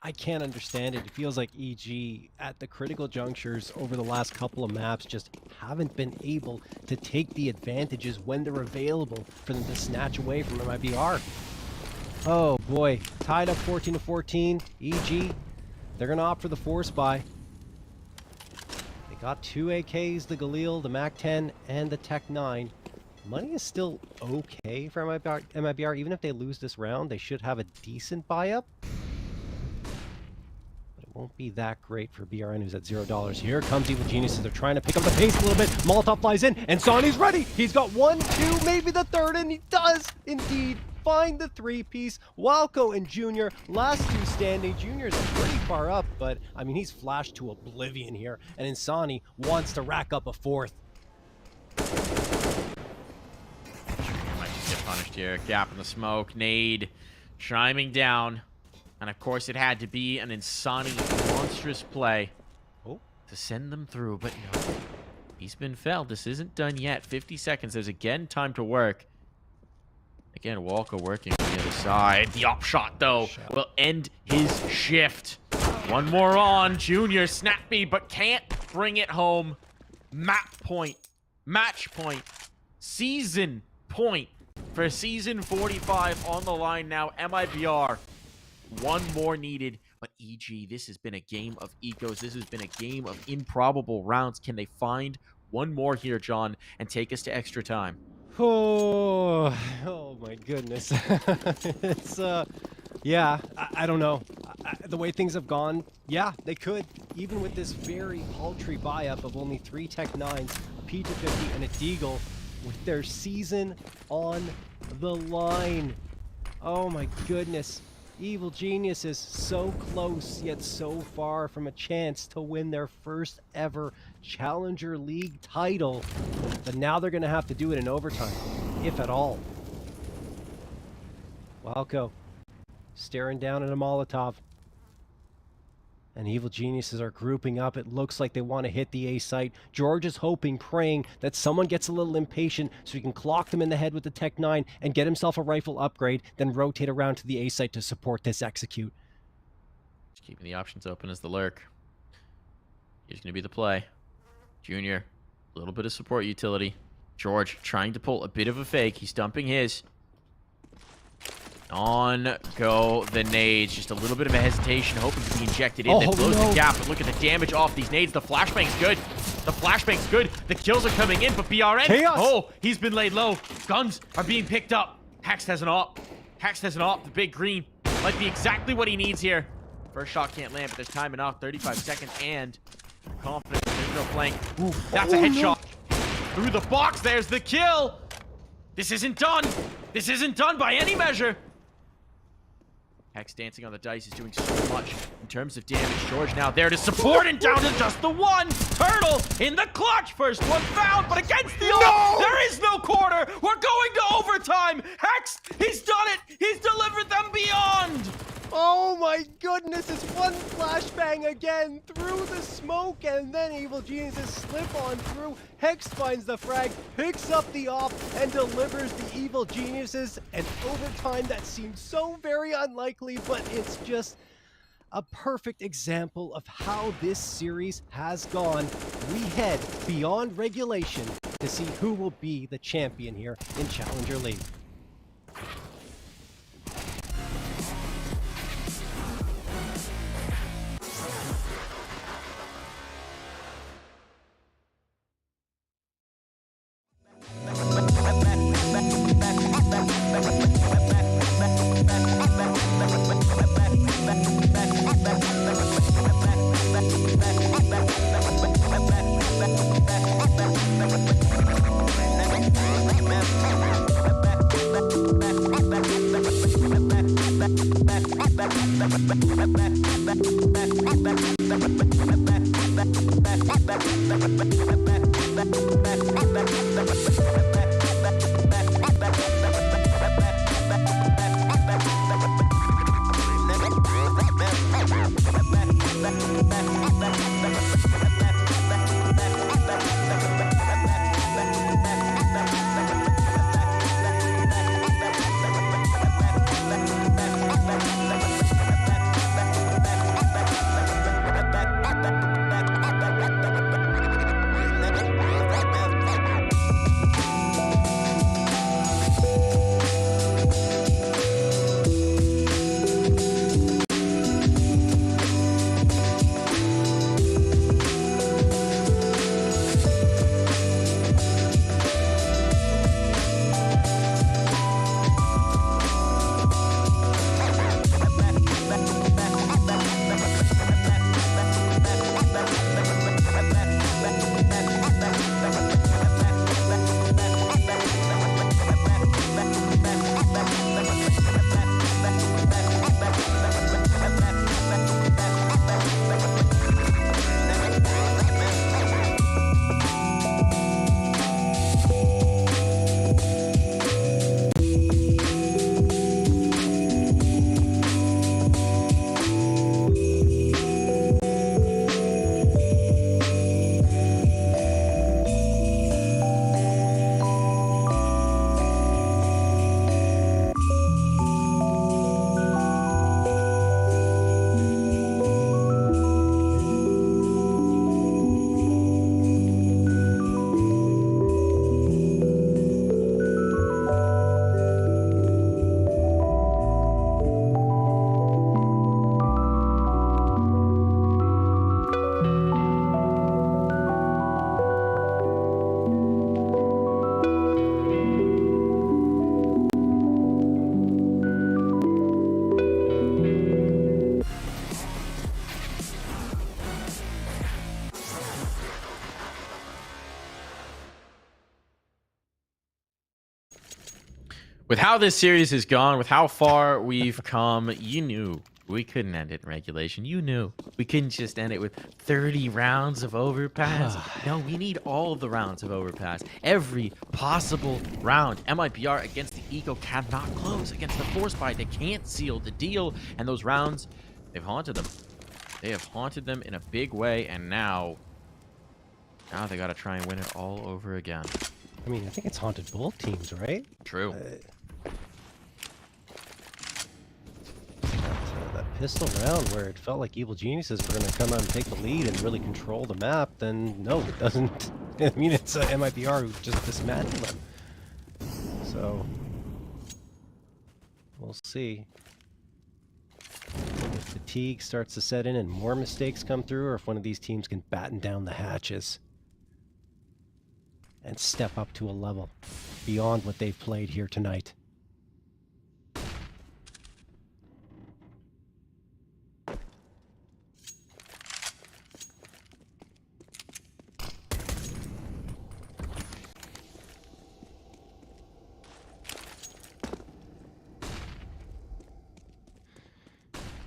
I can't understand it. It feels like EG at the critical junctures over the last couple of maps just haven't been able to take the advantages when they're available for them to snatch away from MIBR. Oh boy, tied up 14-14. EG, they're gonna opt for the force buy. They got 2 AKs, the Galil, the MAC-10, and the Tech-9. Money is still okay for MIBR. Even if they lose this round, they should have a decent buy-up. Won't be that great for BRN, who's at $0. Here comes Evil Geniuses. They're trying to pick up the pace a little bit. Molotov flies in, and Sonny's ready. He's got 1, 2, maybe the third, and he does indeed find the 3-piece. Walco and Junior, last 2 standing. Junior's pretty far up, but I mean, he's flashed to oblivion here, and Insani wants to rack up a 4th. Might just get punished here. Gap in the smoke. Nade chiming down. And of course, it had to be an Insani monstrous play to send them through. But no, he's been felled. This isn't done yet. 50 seconds. There's again time to work. Again, Walker working on the other side. The op shot, though, will end his shift. 1 more on. Junior snappy, but can't bring it home. Map point. Match point. Season point for season 45 on the line now. MIBR. 1 more needed, but EG, this has been a game of egos. This has been a game of improbable rounds. Can they find 1 more here, John, and take us to extra time? Oh my goodness. It's, yeah, I don't know. The way things have gone, yeah, they could. Even with this very paltry buy-up of only 3 Tech-9s, a P250, and a Deagle, with their season on the line. Oh my goodness. Evil Geniuses so close, yet so far from a chance to win their first ever Challenger League title. But now they're going to have to do it in overtime, if at all. Walco staring down at a Molotov. And Evil Geniuses are grouping up. It looks like they want to hit the A site. George is hoping, praying that someone gets a little impatient so he can clock them in the head with the Tech-9 and get himself a rifle upgrade, then rotate around to the A site to support this execute. Just keeping the options open as the lurk. Here's going to be the play. Junior, a little bit of support utility. George trying to pull a bit of a fake. He's dumping his. On go the nades. Just a little bit of a hesitation, hoping to be injected in. Then blows the gap. But look at the damage off these nades. The flashbang's good. The flashbang's good. The kills are coming in, but BRN. Chaos. Oh, he's been laid low. Guns are being picked up. Hex has an op. Hex has an op. The big green. Might be exactly what he needs here. First shot can't land, but there's time enough. 35 seconds and confidence. There's no flank. Ooh, that's a headshot. Through the box. There's the kill. This isn't done. This isn't done by any measure. Hex dancing on the dice is doing so much in terms of damage. George now there to support and down to just the 1. Turtle in the clutch. First one found, but against the all. There is no quarter. We're going to overtime. Hex, he's done it. He's delivered them beyond. Oh my goodness, it's 1 flashbang again through the smoke, and then Evil Geniuses slip on through. Hex finds the frag, picks up the op, and delivers the Evil Geniuses an overtime that seems so very unlikely, but it's just a perfect example of how this series has gone. We head beyond regulation to see who will be the champion here in Challenger League. Back. With how this series has gone, with how far we've come, you knew we couldn't end it in regulation. You knew we couldn't just end it with 30 rounds of Overpass. No, we need all of the rounds of Overpass. Every possible round. MIBR against the Eco cannot close. Against the Force Buy, they can't seal the deal. And those rounds, they've haunted them. They have haunted them in a big way. And now they got to try and win it all over again. I mean, I think it's haunted both teams, right? True. That pistol round where it felt like Evil Geniuses were going to come out and take the lead and really control the map, then no, it doesn't. I mean, it's MIBR who just dismantled them. So, we'll see. If fatigue starts to set in and more mistakes come through, or if one of these teams can batten down the hatches and step up to a level beyond what they've played here tonight.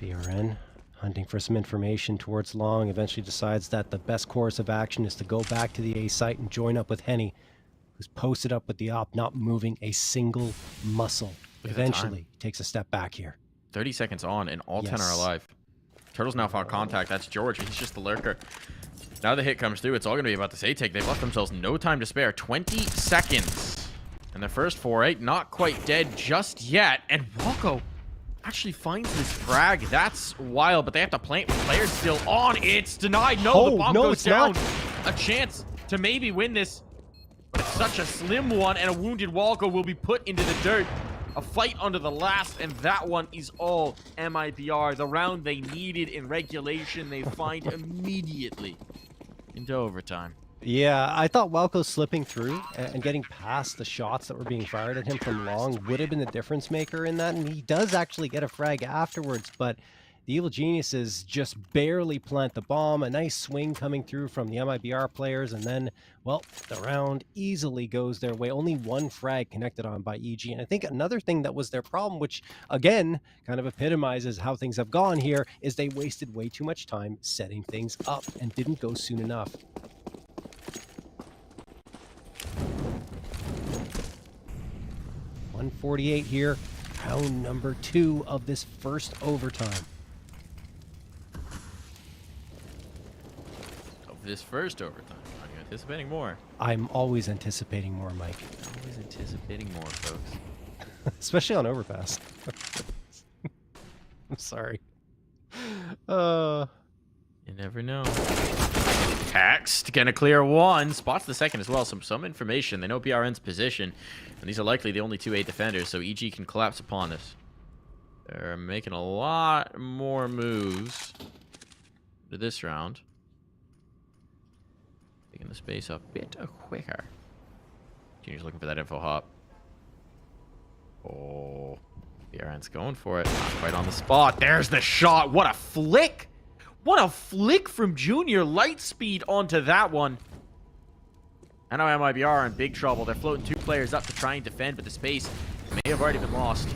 BRN hunting for some information towards long, eventually decides that the best course of action is to go back to the A site and join up with Henny, who's posted up with the op, not moving a single muscle. Eventually takes a step back here. 30 seconds on and all 10 are alive. Turtles now found contact. That's George. He's just the lurker. Now the hit comes through. It's all going to be about this A take. They've left themselves no time to spare. 20 seconds. And their first 4-8, not quite dead just yet. And Walko actually finds this frag. That's wild, but they have to plant with players still on. It's denied. No, the bomb goes down. A chance to maybe win this, but it's such a slim one, and a wounded Walko will be put into the dirt. A fight under the last, and that one is all MIBR. The round they needed in regulation, they find immediately into overtime. Yeah, I thought Walko slipping through and getting past the shots that were being fired at him from long would have been the difference maker in that, and he does actually get a frag afterwards, but the Evil Geniuses just barely plant the bomb. A nice swing coming through from the MIBR players, and then, well, the round easily goes their way. Only one frag connected on by EG, and I think another thing that was their problem, which, again, kind of epitomizes how things have gone here, is they wasted way too much time setting things up and didn't go soon enough. 48 here. Round number 2 of this first overtime. Of this first overtime. Are you anticipating more? I'm always anticipating more, Mike. Always anticipating more, folks. Especially on Overpass. I'm sorry. You never know. Text gonna clear one. Spots the second as well. Some information. They know BRN's position, and these are likely the only 2A defenders, so EG can collapse upon this. They're making a lot more moves to this round. Taking the space up a bit quicker. Junior's looking for that info hop. Oh, BRN's going for it. Not quite on the spot. There's the shot. What a flick! What a flick from Junior. Light speed onto that one. I know MIBR are in big trouble. They're floating 2 players up to try and defend, but the space may have already been lost.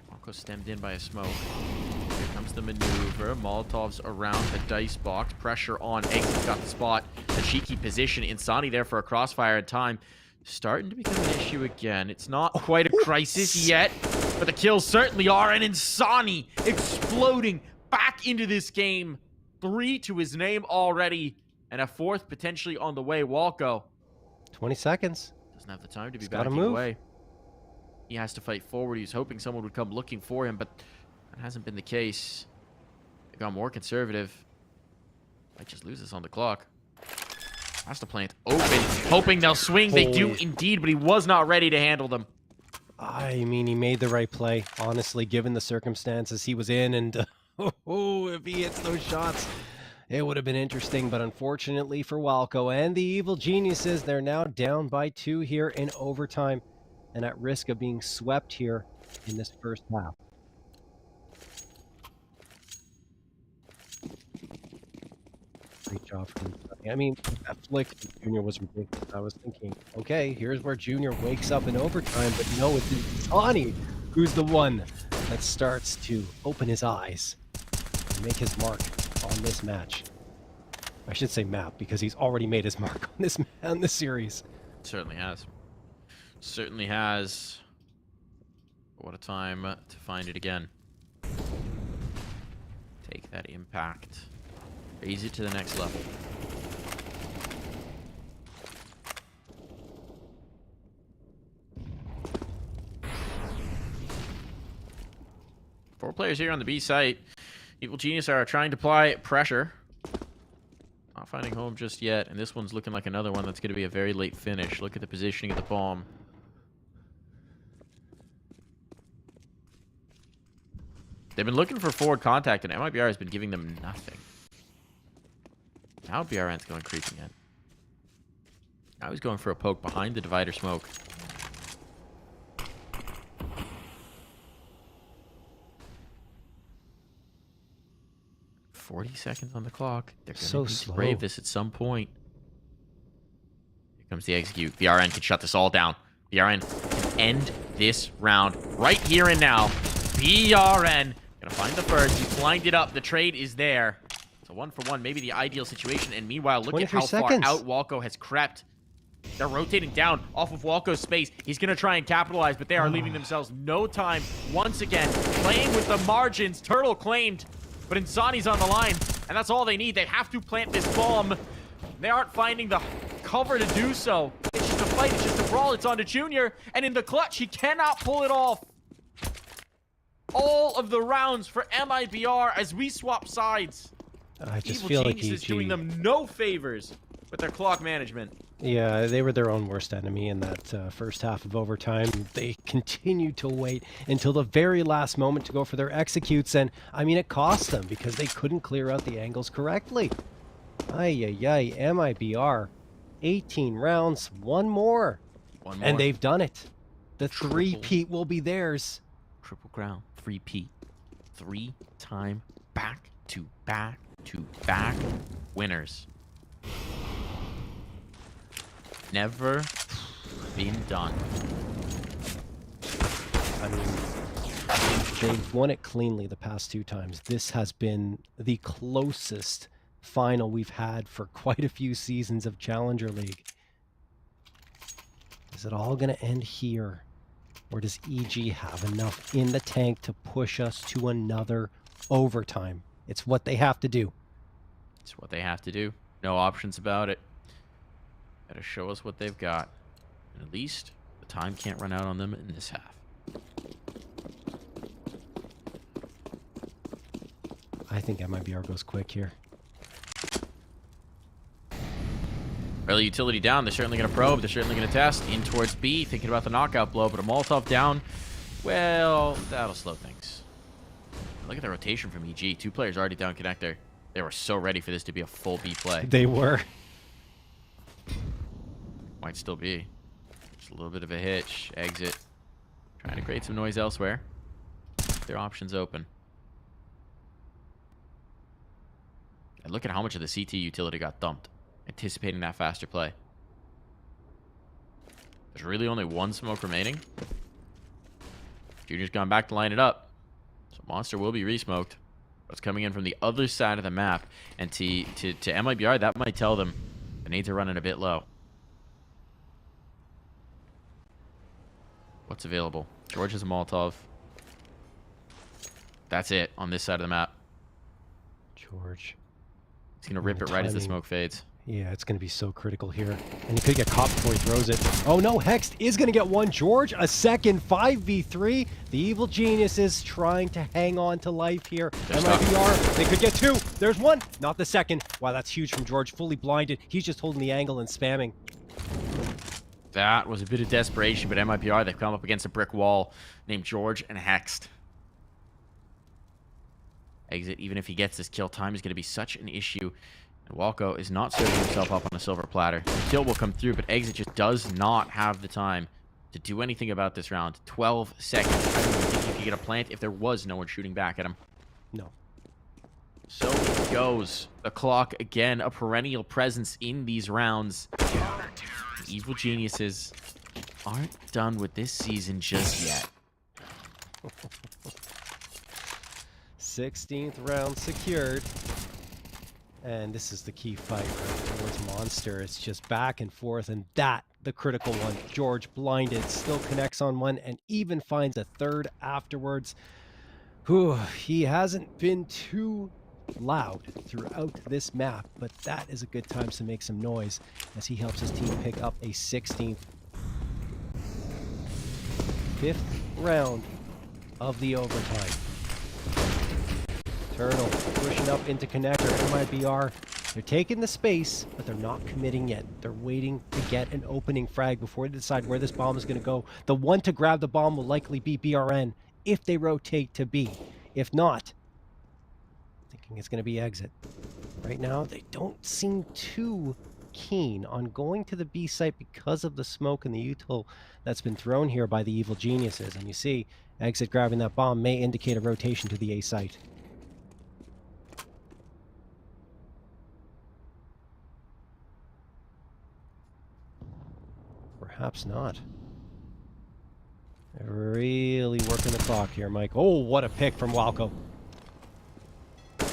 Marco stemmed in by a smoke. Here comes the maneuver. Molotov's around the dice box. Pressure on. Exit's got the spot. A cheeky position. Insani there for a crossfire in time. Starting to become an issue again. It's not quite a crisis yet, but the kills certainly are. And Insani exploding back into this game. 3 to his name already, and a 4th potentially on the way. Walco 20 seconds. doesn't have the time to be He's gotta backing move. away. He has to fight forward. He's hoping someone would come looking for him, but that hasn't been the case. They got more conservative. Might just lose this on the clock. Has to plant open, hoping they'll swing. They do indeed, but he was not ready to handle them. I mean, he made the right play, honestly, given the circumstances he was in. And if he hits those shots, it would have been interesting. But unfortunately for Walco and the Evil Geniuses, they're now down by 2 here in overtime and at risk of being swept here in this first half. Great job from him. I mean, that flick from Junior was ridiculous. I was thinking, okay, here's where Junior wakes up in overtime, but no, it's Insani who's the one that starts to open his eyes and make his mark on this match. I should say map, because he's already made his mark on this series. Certainly has. Certainly has. What a time to find it again. Take that impact. Raise it to the next level. Four players here on the B site. Evil Genius are trying to apply pressure. Not finding home just yet, and this one's looking like another one that's going to be a very late finish. Look at the positioning of the bomb. They've been looking for forward contact, and MIBR has been giving them nothing. Now BRN's going creeping in. Now he's going for a poke behind the divider smoke. "40 seconds on the clock. They're going to brave this at some point." Here comes the execute. BRN can shut this all down. BRN can end this round right here and now. BRN gonna find the first. He's blinded up. The trade is there. So 1-for-1, maybe the ideal situation. And meanwhile, look at how far out Walco has crept. They're rotating down off of Walco's space. He's going to try and capitalize, but they are leaving themselves no time. Once again, playing with the margins. Turtle claimed, but Insani's on the line, and that's all they need. They have to plant this bomb. They aren't finding the cover to do so. It's just a fight. It's just a brawl. It's on to Junior, and in the clutch, he cannot pull it off. All of the rounds for MIBR as we swap sides. I just Evil feel like Genius is doing them no favors with their clock management. Yeah, they were their own worst enemy in that first half of overtime. They continued to wait until the very last moment to go for their executes, and I mean, it cost them because they couldn't clear out the angles correctly. Ay, ay, ay, MIBR. 18 rounds, one more. And they've done it. The three-peat will be theirs. Triple crown, three-peat. 3-time back-to-back winners. Never been done. I mean, they've won it cleanly the past 2 times. This has been the closest final we've had for quite a few seasons of Challenger League. Is it all going to end here? Or does EG have enough in the tank to push us to another overtime? It's what they have to do. It's what they have to do. No options about it. Gotta show us what they've got. And at least the time can't run out on them in this half. I think MIBR goes quick here. Early utility down. They're certainly going to probe. They're certainly going to test. In towards B, thinking about the knockout blow, but a Molotov down. Well, that'll slow things. Look at the rotation from EG. 2 players already down connector. They were so ready for this to be a full B play. They were. Might still be. Just a little bit of a hitch. Exit. Trying to create some noise elsewhere. Their options open. And look at how much of the CT utility got dumped. Anticipating that faster play. There's really only 1 smoke remaining. Junior's gone back to line it up. So Monster will be re-smoked. But it's coming in from the other side of the map. And to MIBR, that might tell them the nades are running a bit low. What's available? George has a Molotov. That's it on this side of the map. George. He's going to rip it right as the smoke fades. Yeah, it's going to be so critical here. And he could get caught before he throws it. Oh no, Hext is going to get one. George, a second 5v3. The Evil Geniuses trying to hang on to life here. MIBR, they could get 2. There's 1. Not the second. Wow, that's huge from George. Fully blinded. He's just holding the angle and spamming. That was a bit of desperation, but MIBR, they've come up against a brick wall named George and Hext. Exit, even if he gets this kill, time is going to be such an issue. And Walco is not serving himself up on a silver platter. The kill will come through, but Exit just does not have the time to do anything about this round. 12 seconds. I don't even think he could get a plant if there was no one shooting back at him. No. So it goes. The clock, again, a perennial presence in these rounds. The Evil Geniuses aren't done with this season just yet. 16th round secured. And this is the key fight right towards Monster. It's just back and forth, and that, the critical one. George blinded, still connects on one, and even finds a third afterwards. Whew, he hasn't been too loud throughout this map, but that is a good time to make some noise as he helps his team pick up a 16th. 5th round of the overtime. Turtle pushing up into connector. MIBR, they're taking the space, but they're not committing yet. They're waiting to get an opening frag before they decide where this bomb is going to go. The one to grab the bomb will likely be BRN if they rotate to B. If not, thinking it's going to be Exit. Right now, they don't seem too keen on going to the B site because of the smoke and the util that's been thrown here by the Evil Geniuses. And you see, Exit grabbing that bomb may indicate a rotation to the A site. Perhaps not. They're really working the clock here, Mike. Oh, what a pick from Walco. So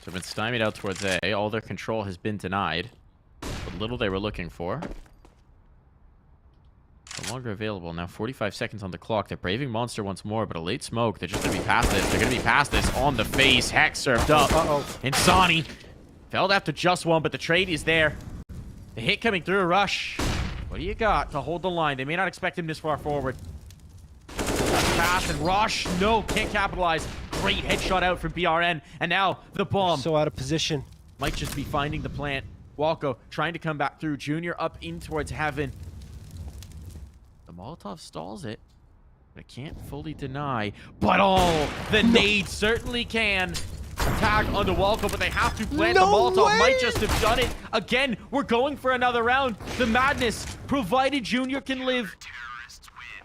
they've been stymied out towards A. All their control has been denied. What little they were looking for. No longer available. Now 45 seconds on the clock. They're braving Monster once more, but a late smoke. They're just going to be past this. They're going to be past this on the face. Hex served up. Insani felled after just one, but the trade is there. The hit coming through. Rush. What do you got to hold the line? They may not expect him this far forward. Pass and Rush. No, can't capitalize. Great headshot out from BRN. And now the bomb. So out of position. Might just be finding the plant. Walco trying to come back through. Junior up in towards heaven. The Molotov stalls it. But it can't fully deny. But oh, the nade certainly can. Tag onto Walco, but they have to plant. The Molotov might just have done it. Again, we're going for another round. The madness, provided Junior can live.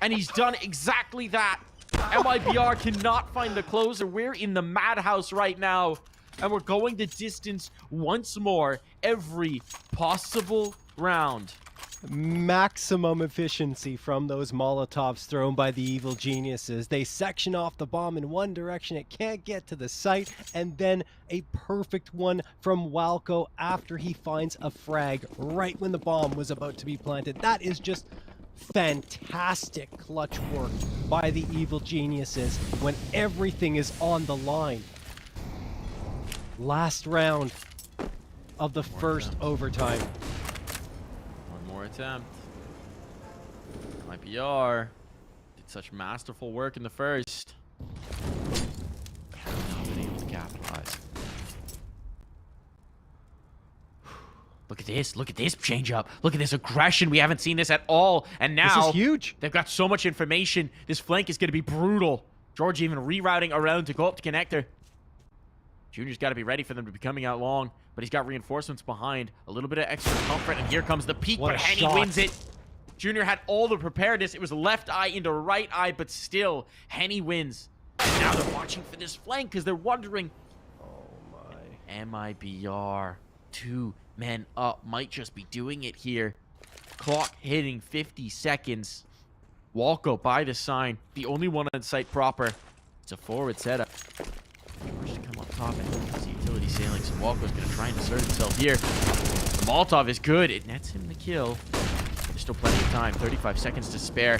And he's done exactly that. MIBR cannot find the closer. We're in the madhouse right now. And we're going the distance once more every possible round. Maximum efficiency from those Molotovs thrown by the evil geniuses. They section off the bomb in one direction, it can't get to the site, and then a perfect one from Walco after he finds a frag right when the bomb was about to be planted. That is just fantastic clutch work by the evil geniuses when everything is on the line. Last round of the first overtime. One more attempt. MIBR did such masterful work in the first. Have not been able to capitalize. Look at this. Look at this change up. Look at this aggression. We haven't seen this at all. And now This is huge. they've got so much information. This flank is going to be brutal. George even rerouting around to go up to connector. Junior's got to be ready for them to be coming out long, but he's got reinforcements behind. A little bit of extra comfort, and here comes the peak, What but a Henny shot. wins it. Junior had all the preparedness. It was left eye into right eye, but still, Henny wins. And now they're watching for this flank because they're wondering, Oh my. MIBR, 2 men up, might just be doing it here. Clock hitting 50 seconds. Walco by the sign, the only one on site proper. It's a forward setup. George to come up top and his utility sailing. So Walco's going to try and assert himself here. The Molotov is good. It nets him the kill. There's still plenty of time. 35 seconds to spare.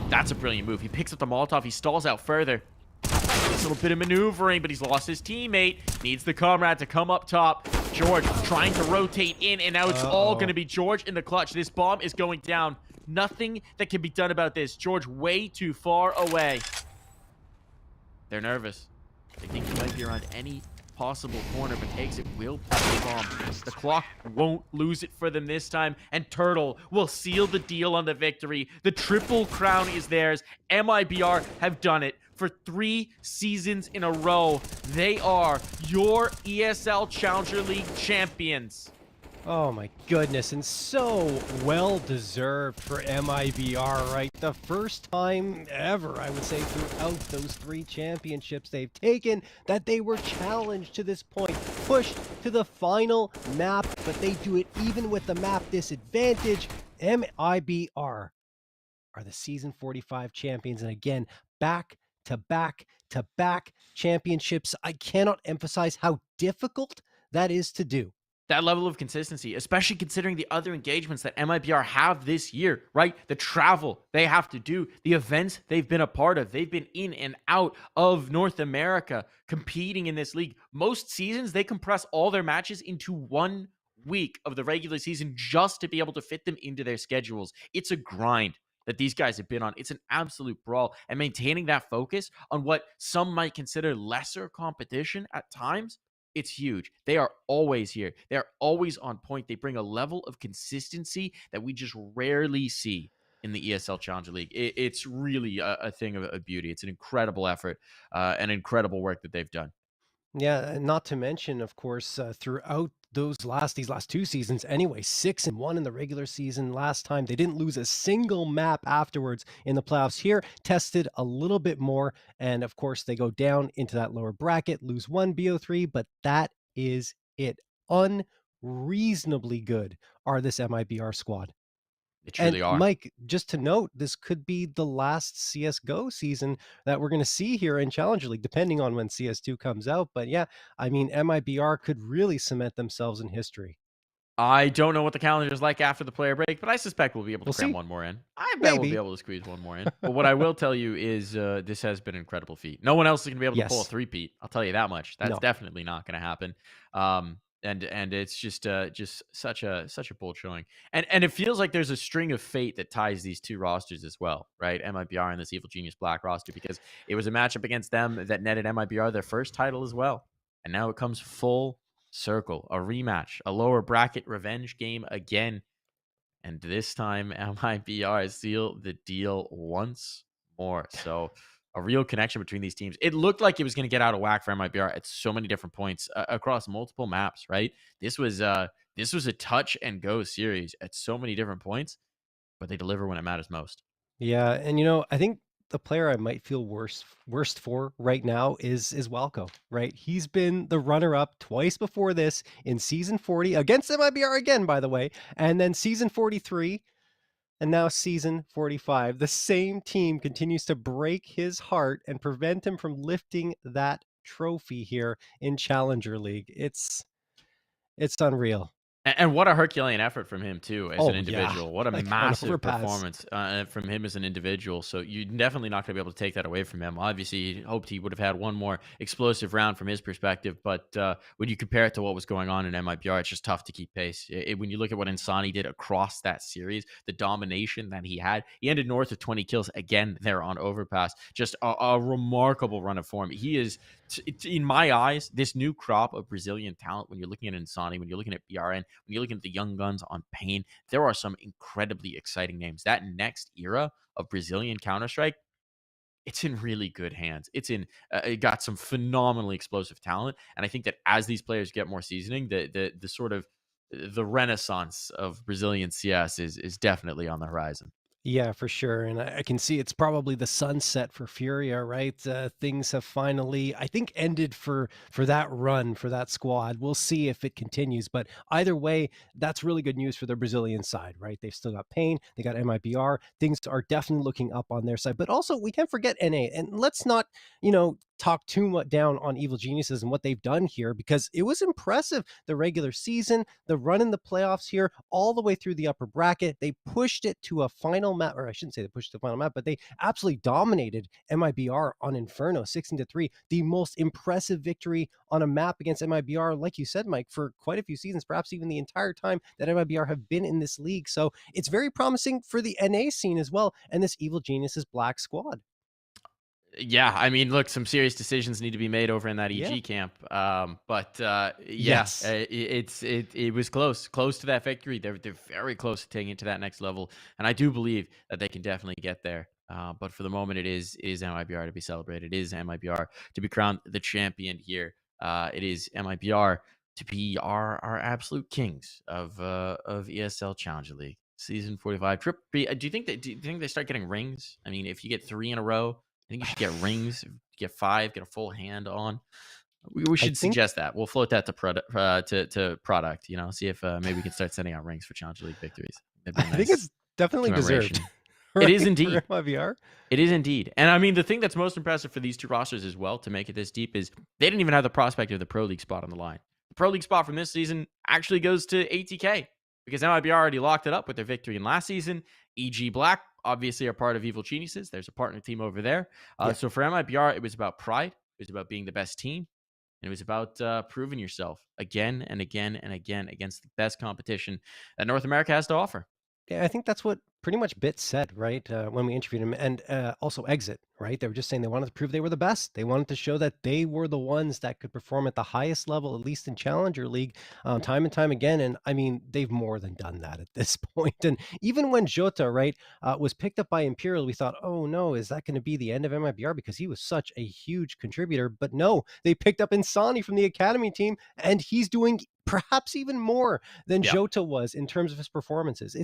That's a brilliant move. He picks up the Molotov. He stalls out further. Needs a little bit of maneuvering, but he's lost his teammate. Needs the comrade to come up top. George trying to rotate in, and now it's all going to be George in the clutch. This bomb is going down. Nothing that can be done about this. George way too far away. They're nervous. They think he might be around any possible corner, but takes it, will plant the bomb. The clock won't lose it for them this time, and Turtle will seal the deal on the victory. The triple crown is theirs. MIBR have done it for 3 seasons in a row. They are your ESL Challenger League champions. Oh my goodness, and so well deserved for MIBR, right? The first time ever, I would say, throughout those 3 championships they've taken that they were challenged to this point, pushed to the final map, but they do it even with the map disadvantage. MIBR are the season 45 champions, and again, back to back to back championships. I cannot emphasize how difficult that is to do. That level of consistency, especially considering the other engagements that MIBR have this year, right? The travel they have to do, the events they've been a part of. They've been in and out of North America competing in this league. Most seasons, they compress all their matches into 1 week of the regular season just to be able to fit them into their schedules. It's a grind that these guys have been on. It's an absolute brawl, and maintaining that focus on what some might consider lesser competition at times, it's huge. They are always here. They're always on point. They bring a level of consistency that we just rarely see in the ESL Challenger League. It's really a thing of beauty. It's an incredible effort, and incredible work that they've done. Yeah, and not to mention, of course, throughout these last 2 seasons anyway, 6-1 in the regular season last time. They didn't lose a single map afterwards in the playoffs. Here, tested a little bit more, and of course, they go down into that lower bracket, lose 1 BO3, but that is it. Unreasonably good are this MIBR squad. They truly And are. Mike, just to note, this could be the last CSGO season that we're going to see here in Challenger League, depending on when CS2 comes out. But yeah, I mean, MIBR could really cement themselves in history. I don't know what the calendar is like after the player break, but I suspect we'll be able to We'll cram see. one more in. I bet we'll Maybe. be able to squeeze one more in. But what I will tell you is this has been an incredible feat. No one else is going to be able to pull a Yes. three-peat. I'll tell you that much. That's No. definitely not going to happen. And it's just such a bold showing. And it feels like there's a string of fate that ties these two rosters as well, right? MIBR and this Evil Genius Black roster, because it was a matchup against them that netted MIBR their first title as well. And now it comes full circle, a rematch, a lower bracket revenge game again. And this time MIBR seal the deal once more. So a real connection between these teams. It looked like it was going to get out of whack for MIBR at so many different points across multiple maps, right? This was a touch and go series at so many different points, but they deliver when it matters most. Yeah, and I think the player I might feel worst for right now is Walco, right? He's been the runner-up twice before this in season 40 against MIBR again, by the way, and then season 43 and now season 45. The same team continues to break his heart and prevent him from lifting that trophy here in Challenger League. It's unreal. And what a Herculean effort from him too, as an Oh yeah, individual. What a like on massive Overpass. performance from him as an individual. So you're definitely not going to be able to take that away from him. Obviously, he hoped he would have had one more explosive round from his perspective, but when you compare it to what was going on in MIBR, it's just tough to keep pace. When you look at what Insani did across that series, the domination that he ended north of 20 kills again there on Overpass. Just a remarkable run of form. He is, in my eyes, this new crop of Brazilian talent. When you're looking at Insani, when you're looking at BRN, when you're looking at the young guns on Pain, there are some incredibly exciting names. That next era of Brazilian Counter-Strike, it's in really good hands. It got some phenomenally explosive talent, and I think that as these players get more seasoning, the sort of the renaissance of Brazilian CS is definitely on the horizon. Yeah, for sure. And I can see it's probably the sunset for Furia, right? Things have finally, I think, ended for that run for that squad. We'll see if it continues, but either way, that's really good news for the Brazilian side, right? They've still got Pain, they got MIBR. Things are definitely looking up on their side, but also we can't forget NA. And let's not, talk too much down on Evil Geniuses and what they've done here because it was impressive. The regular season, the run in the playoffs here, all the way through the upper bracket. They pushed it to a final map, or I shouldn't say they pushed to the final map, but they absolutely dominated MIBR on Inferno 16-3. The most impressive victory on a map against MIBR, like you said, Mike, for quite a few seasons, perhaps even the entire time that MIBR have been in this league. So it's very promising for the NA scene as well, and this Evil Geniuses Black squad. Yeah, I mean, look, some serious decisions need to be made over in that Yeah. EG camp. Yeah, Yes. it was close to that victory. They're very close to taking it to that next level, and I do believe that they can definitely get there. But for the moment, it is MIBR to be celebrated. It is MIBR to be crowned the champion here. It is MIBR to be our absolute kings of ESL Challenger League season 45. Do you think they start getting rings? I mean, if you get 3 in a row. I think you should get rings, get 5, get a full hand on. We I should think suggest that. We'll float that to product. See if maybe we can start sending out rings for Challenger League victories. That'd be I a think nice it's definitely deserved, commemoration. It is right? For indeed. MIBR. It is indeed. And I mean, the thing that's most impressive for these two rosters as well, to make it this deep, is they didn't even have the prospect of the Pro League spot on the line. The Pro League spot from this season actually goes to ATK because MIBR already locked it up with their victory in last season. EG Black obviously are part of Evil Geniuses. There's a partner team over there. Yeah. So for MIBR, it was about pride. It was about being the best team. And it was about proving yourself again and again and again against the best competition that North America has to offer. Yeah, I think that's what pretty much Bit said, right? When we interviewed him, and also Exit, right? They were just saying they wanted to prove they were the best. They wanted to show that they were the ones that could perform at the highest level, at least in Challenger League, time and time again. And I mean, they've more than done that at this point. And even when Jota, right, was picked up by Imperial, we thought, oh no, is that going to be the end of MIBR because he was such a huge contributor? But no, they picked up Insani from the academy team, and he's doing perhaps even more than Jota was in terms of his performances.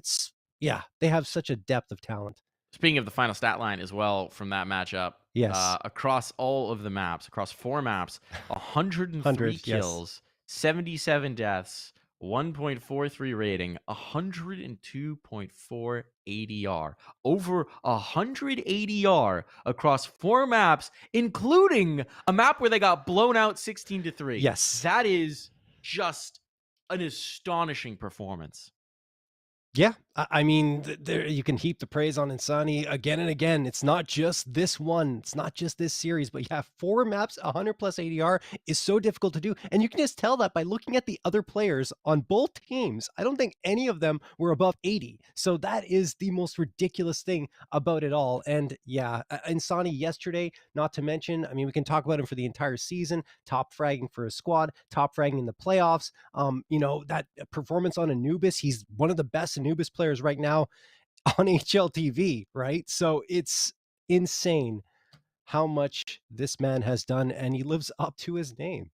Yeah, they have such a depth of talent. Speaking of the final stat line as well from that matchup, Yes. across all of the maps, across 4 maps, 103 100, yes. kills, 77 deaths, 1.43 rating, 102.4 ADR. Over 100 ADR across 4 maps, including a map where they got blown out 16-3. Yes. That is just an astonishing performance. Yeah, I mean, there you can heap the praise on Insani again and again. It's not just this one, it's not just this series, but yeah, 4 maps, 100 plus ADR is so difficult to do, and you can just tell that by looking at the other players on both teams. I don't think any of them were above 80, so that is the most ridiculous thing about it all. And yeah, Insani yesterday, not to mention, I mean, we can talk about him for the entire season, top fragging for his squad, top fragging in the playoffs. That performance on Anubis, he's one of the best Anubis players right now on HLTV, right? So it's insane how much this man has done, and he lives up to his name.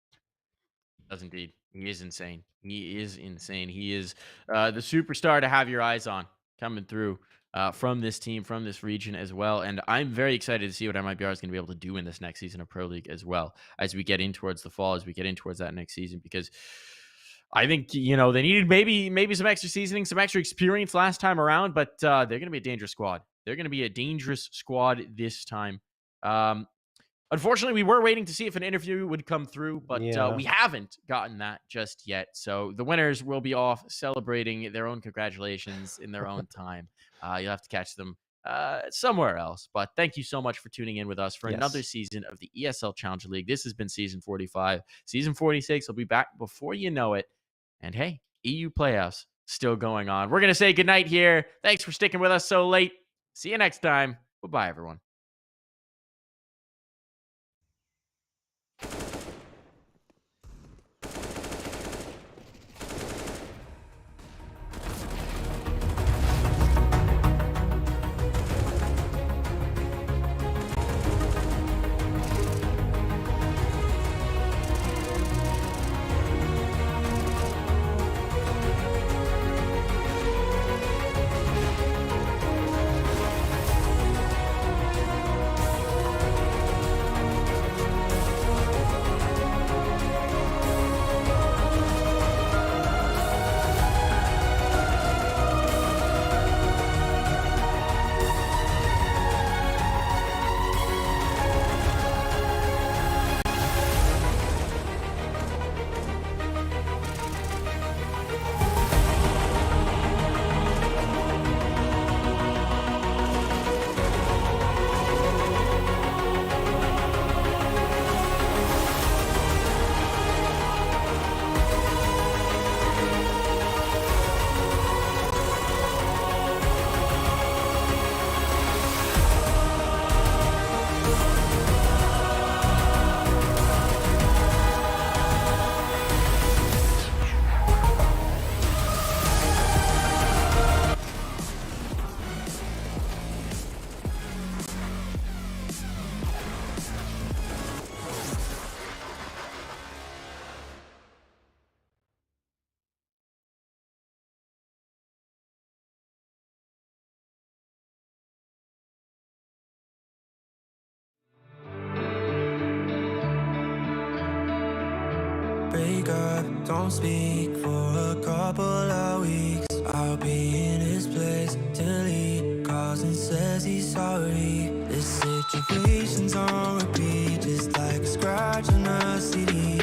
Does indeed. He is insane. He is insane. He is the superstar to have your eyes on coming through from this team, from this region as well. And I'm very excited to see what MIBR is going to be able to do in this next season of Pro League as well, as we get in towards the fall, as we get in towards that next season, because I think, they needed maybe some extra seasoning, some extra experience last time around, but they're going to be a dangerous squad. They're going to be a dangerous squad this time. Unfortunately, we were waiting to see if an interview would come through, but we haven't gotten that just yet. So the winners will be off celebrating their own congratulations in their own time. You'll have to catch them somewhere else. But thank you so much for tuning in with us for another season of the ESL Challenger League. This has been season 45. Season 46 will be back before you know it. And hey, EU playoffs still going on. We're going to say goodnight here. Thanks for sticking with us so late. See you next time. Bye-bye, everyone. Break up, don't speak for a couple of weeks. I'll be in his place till he calls and says he's sorry. This situation's on repeat, just like a scratch on a CD.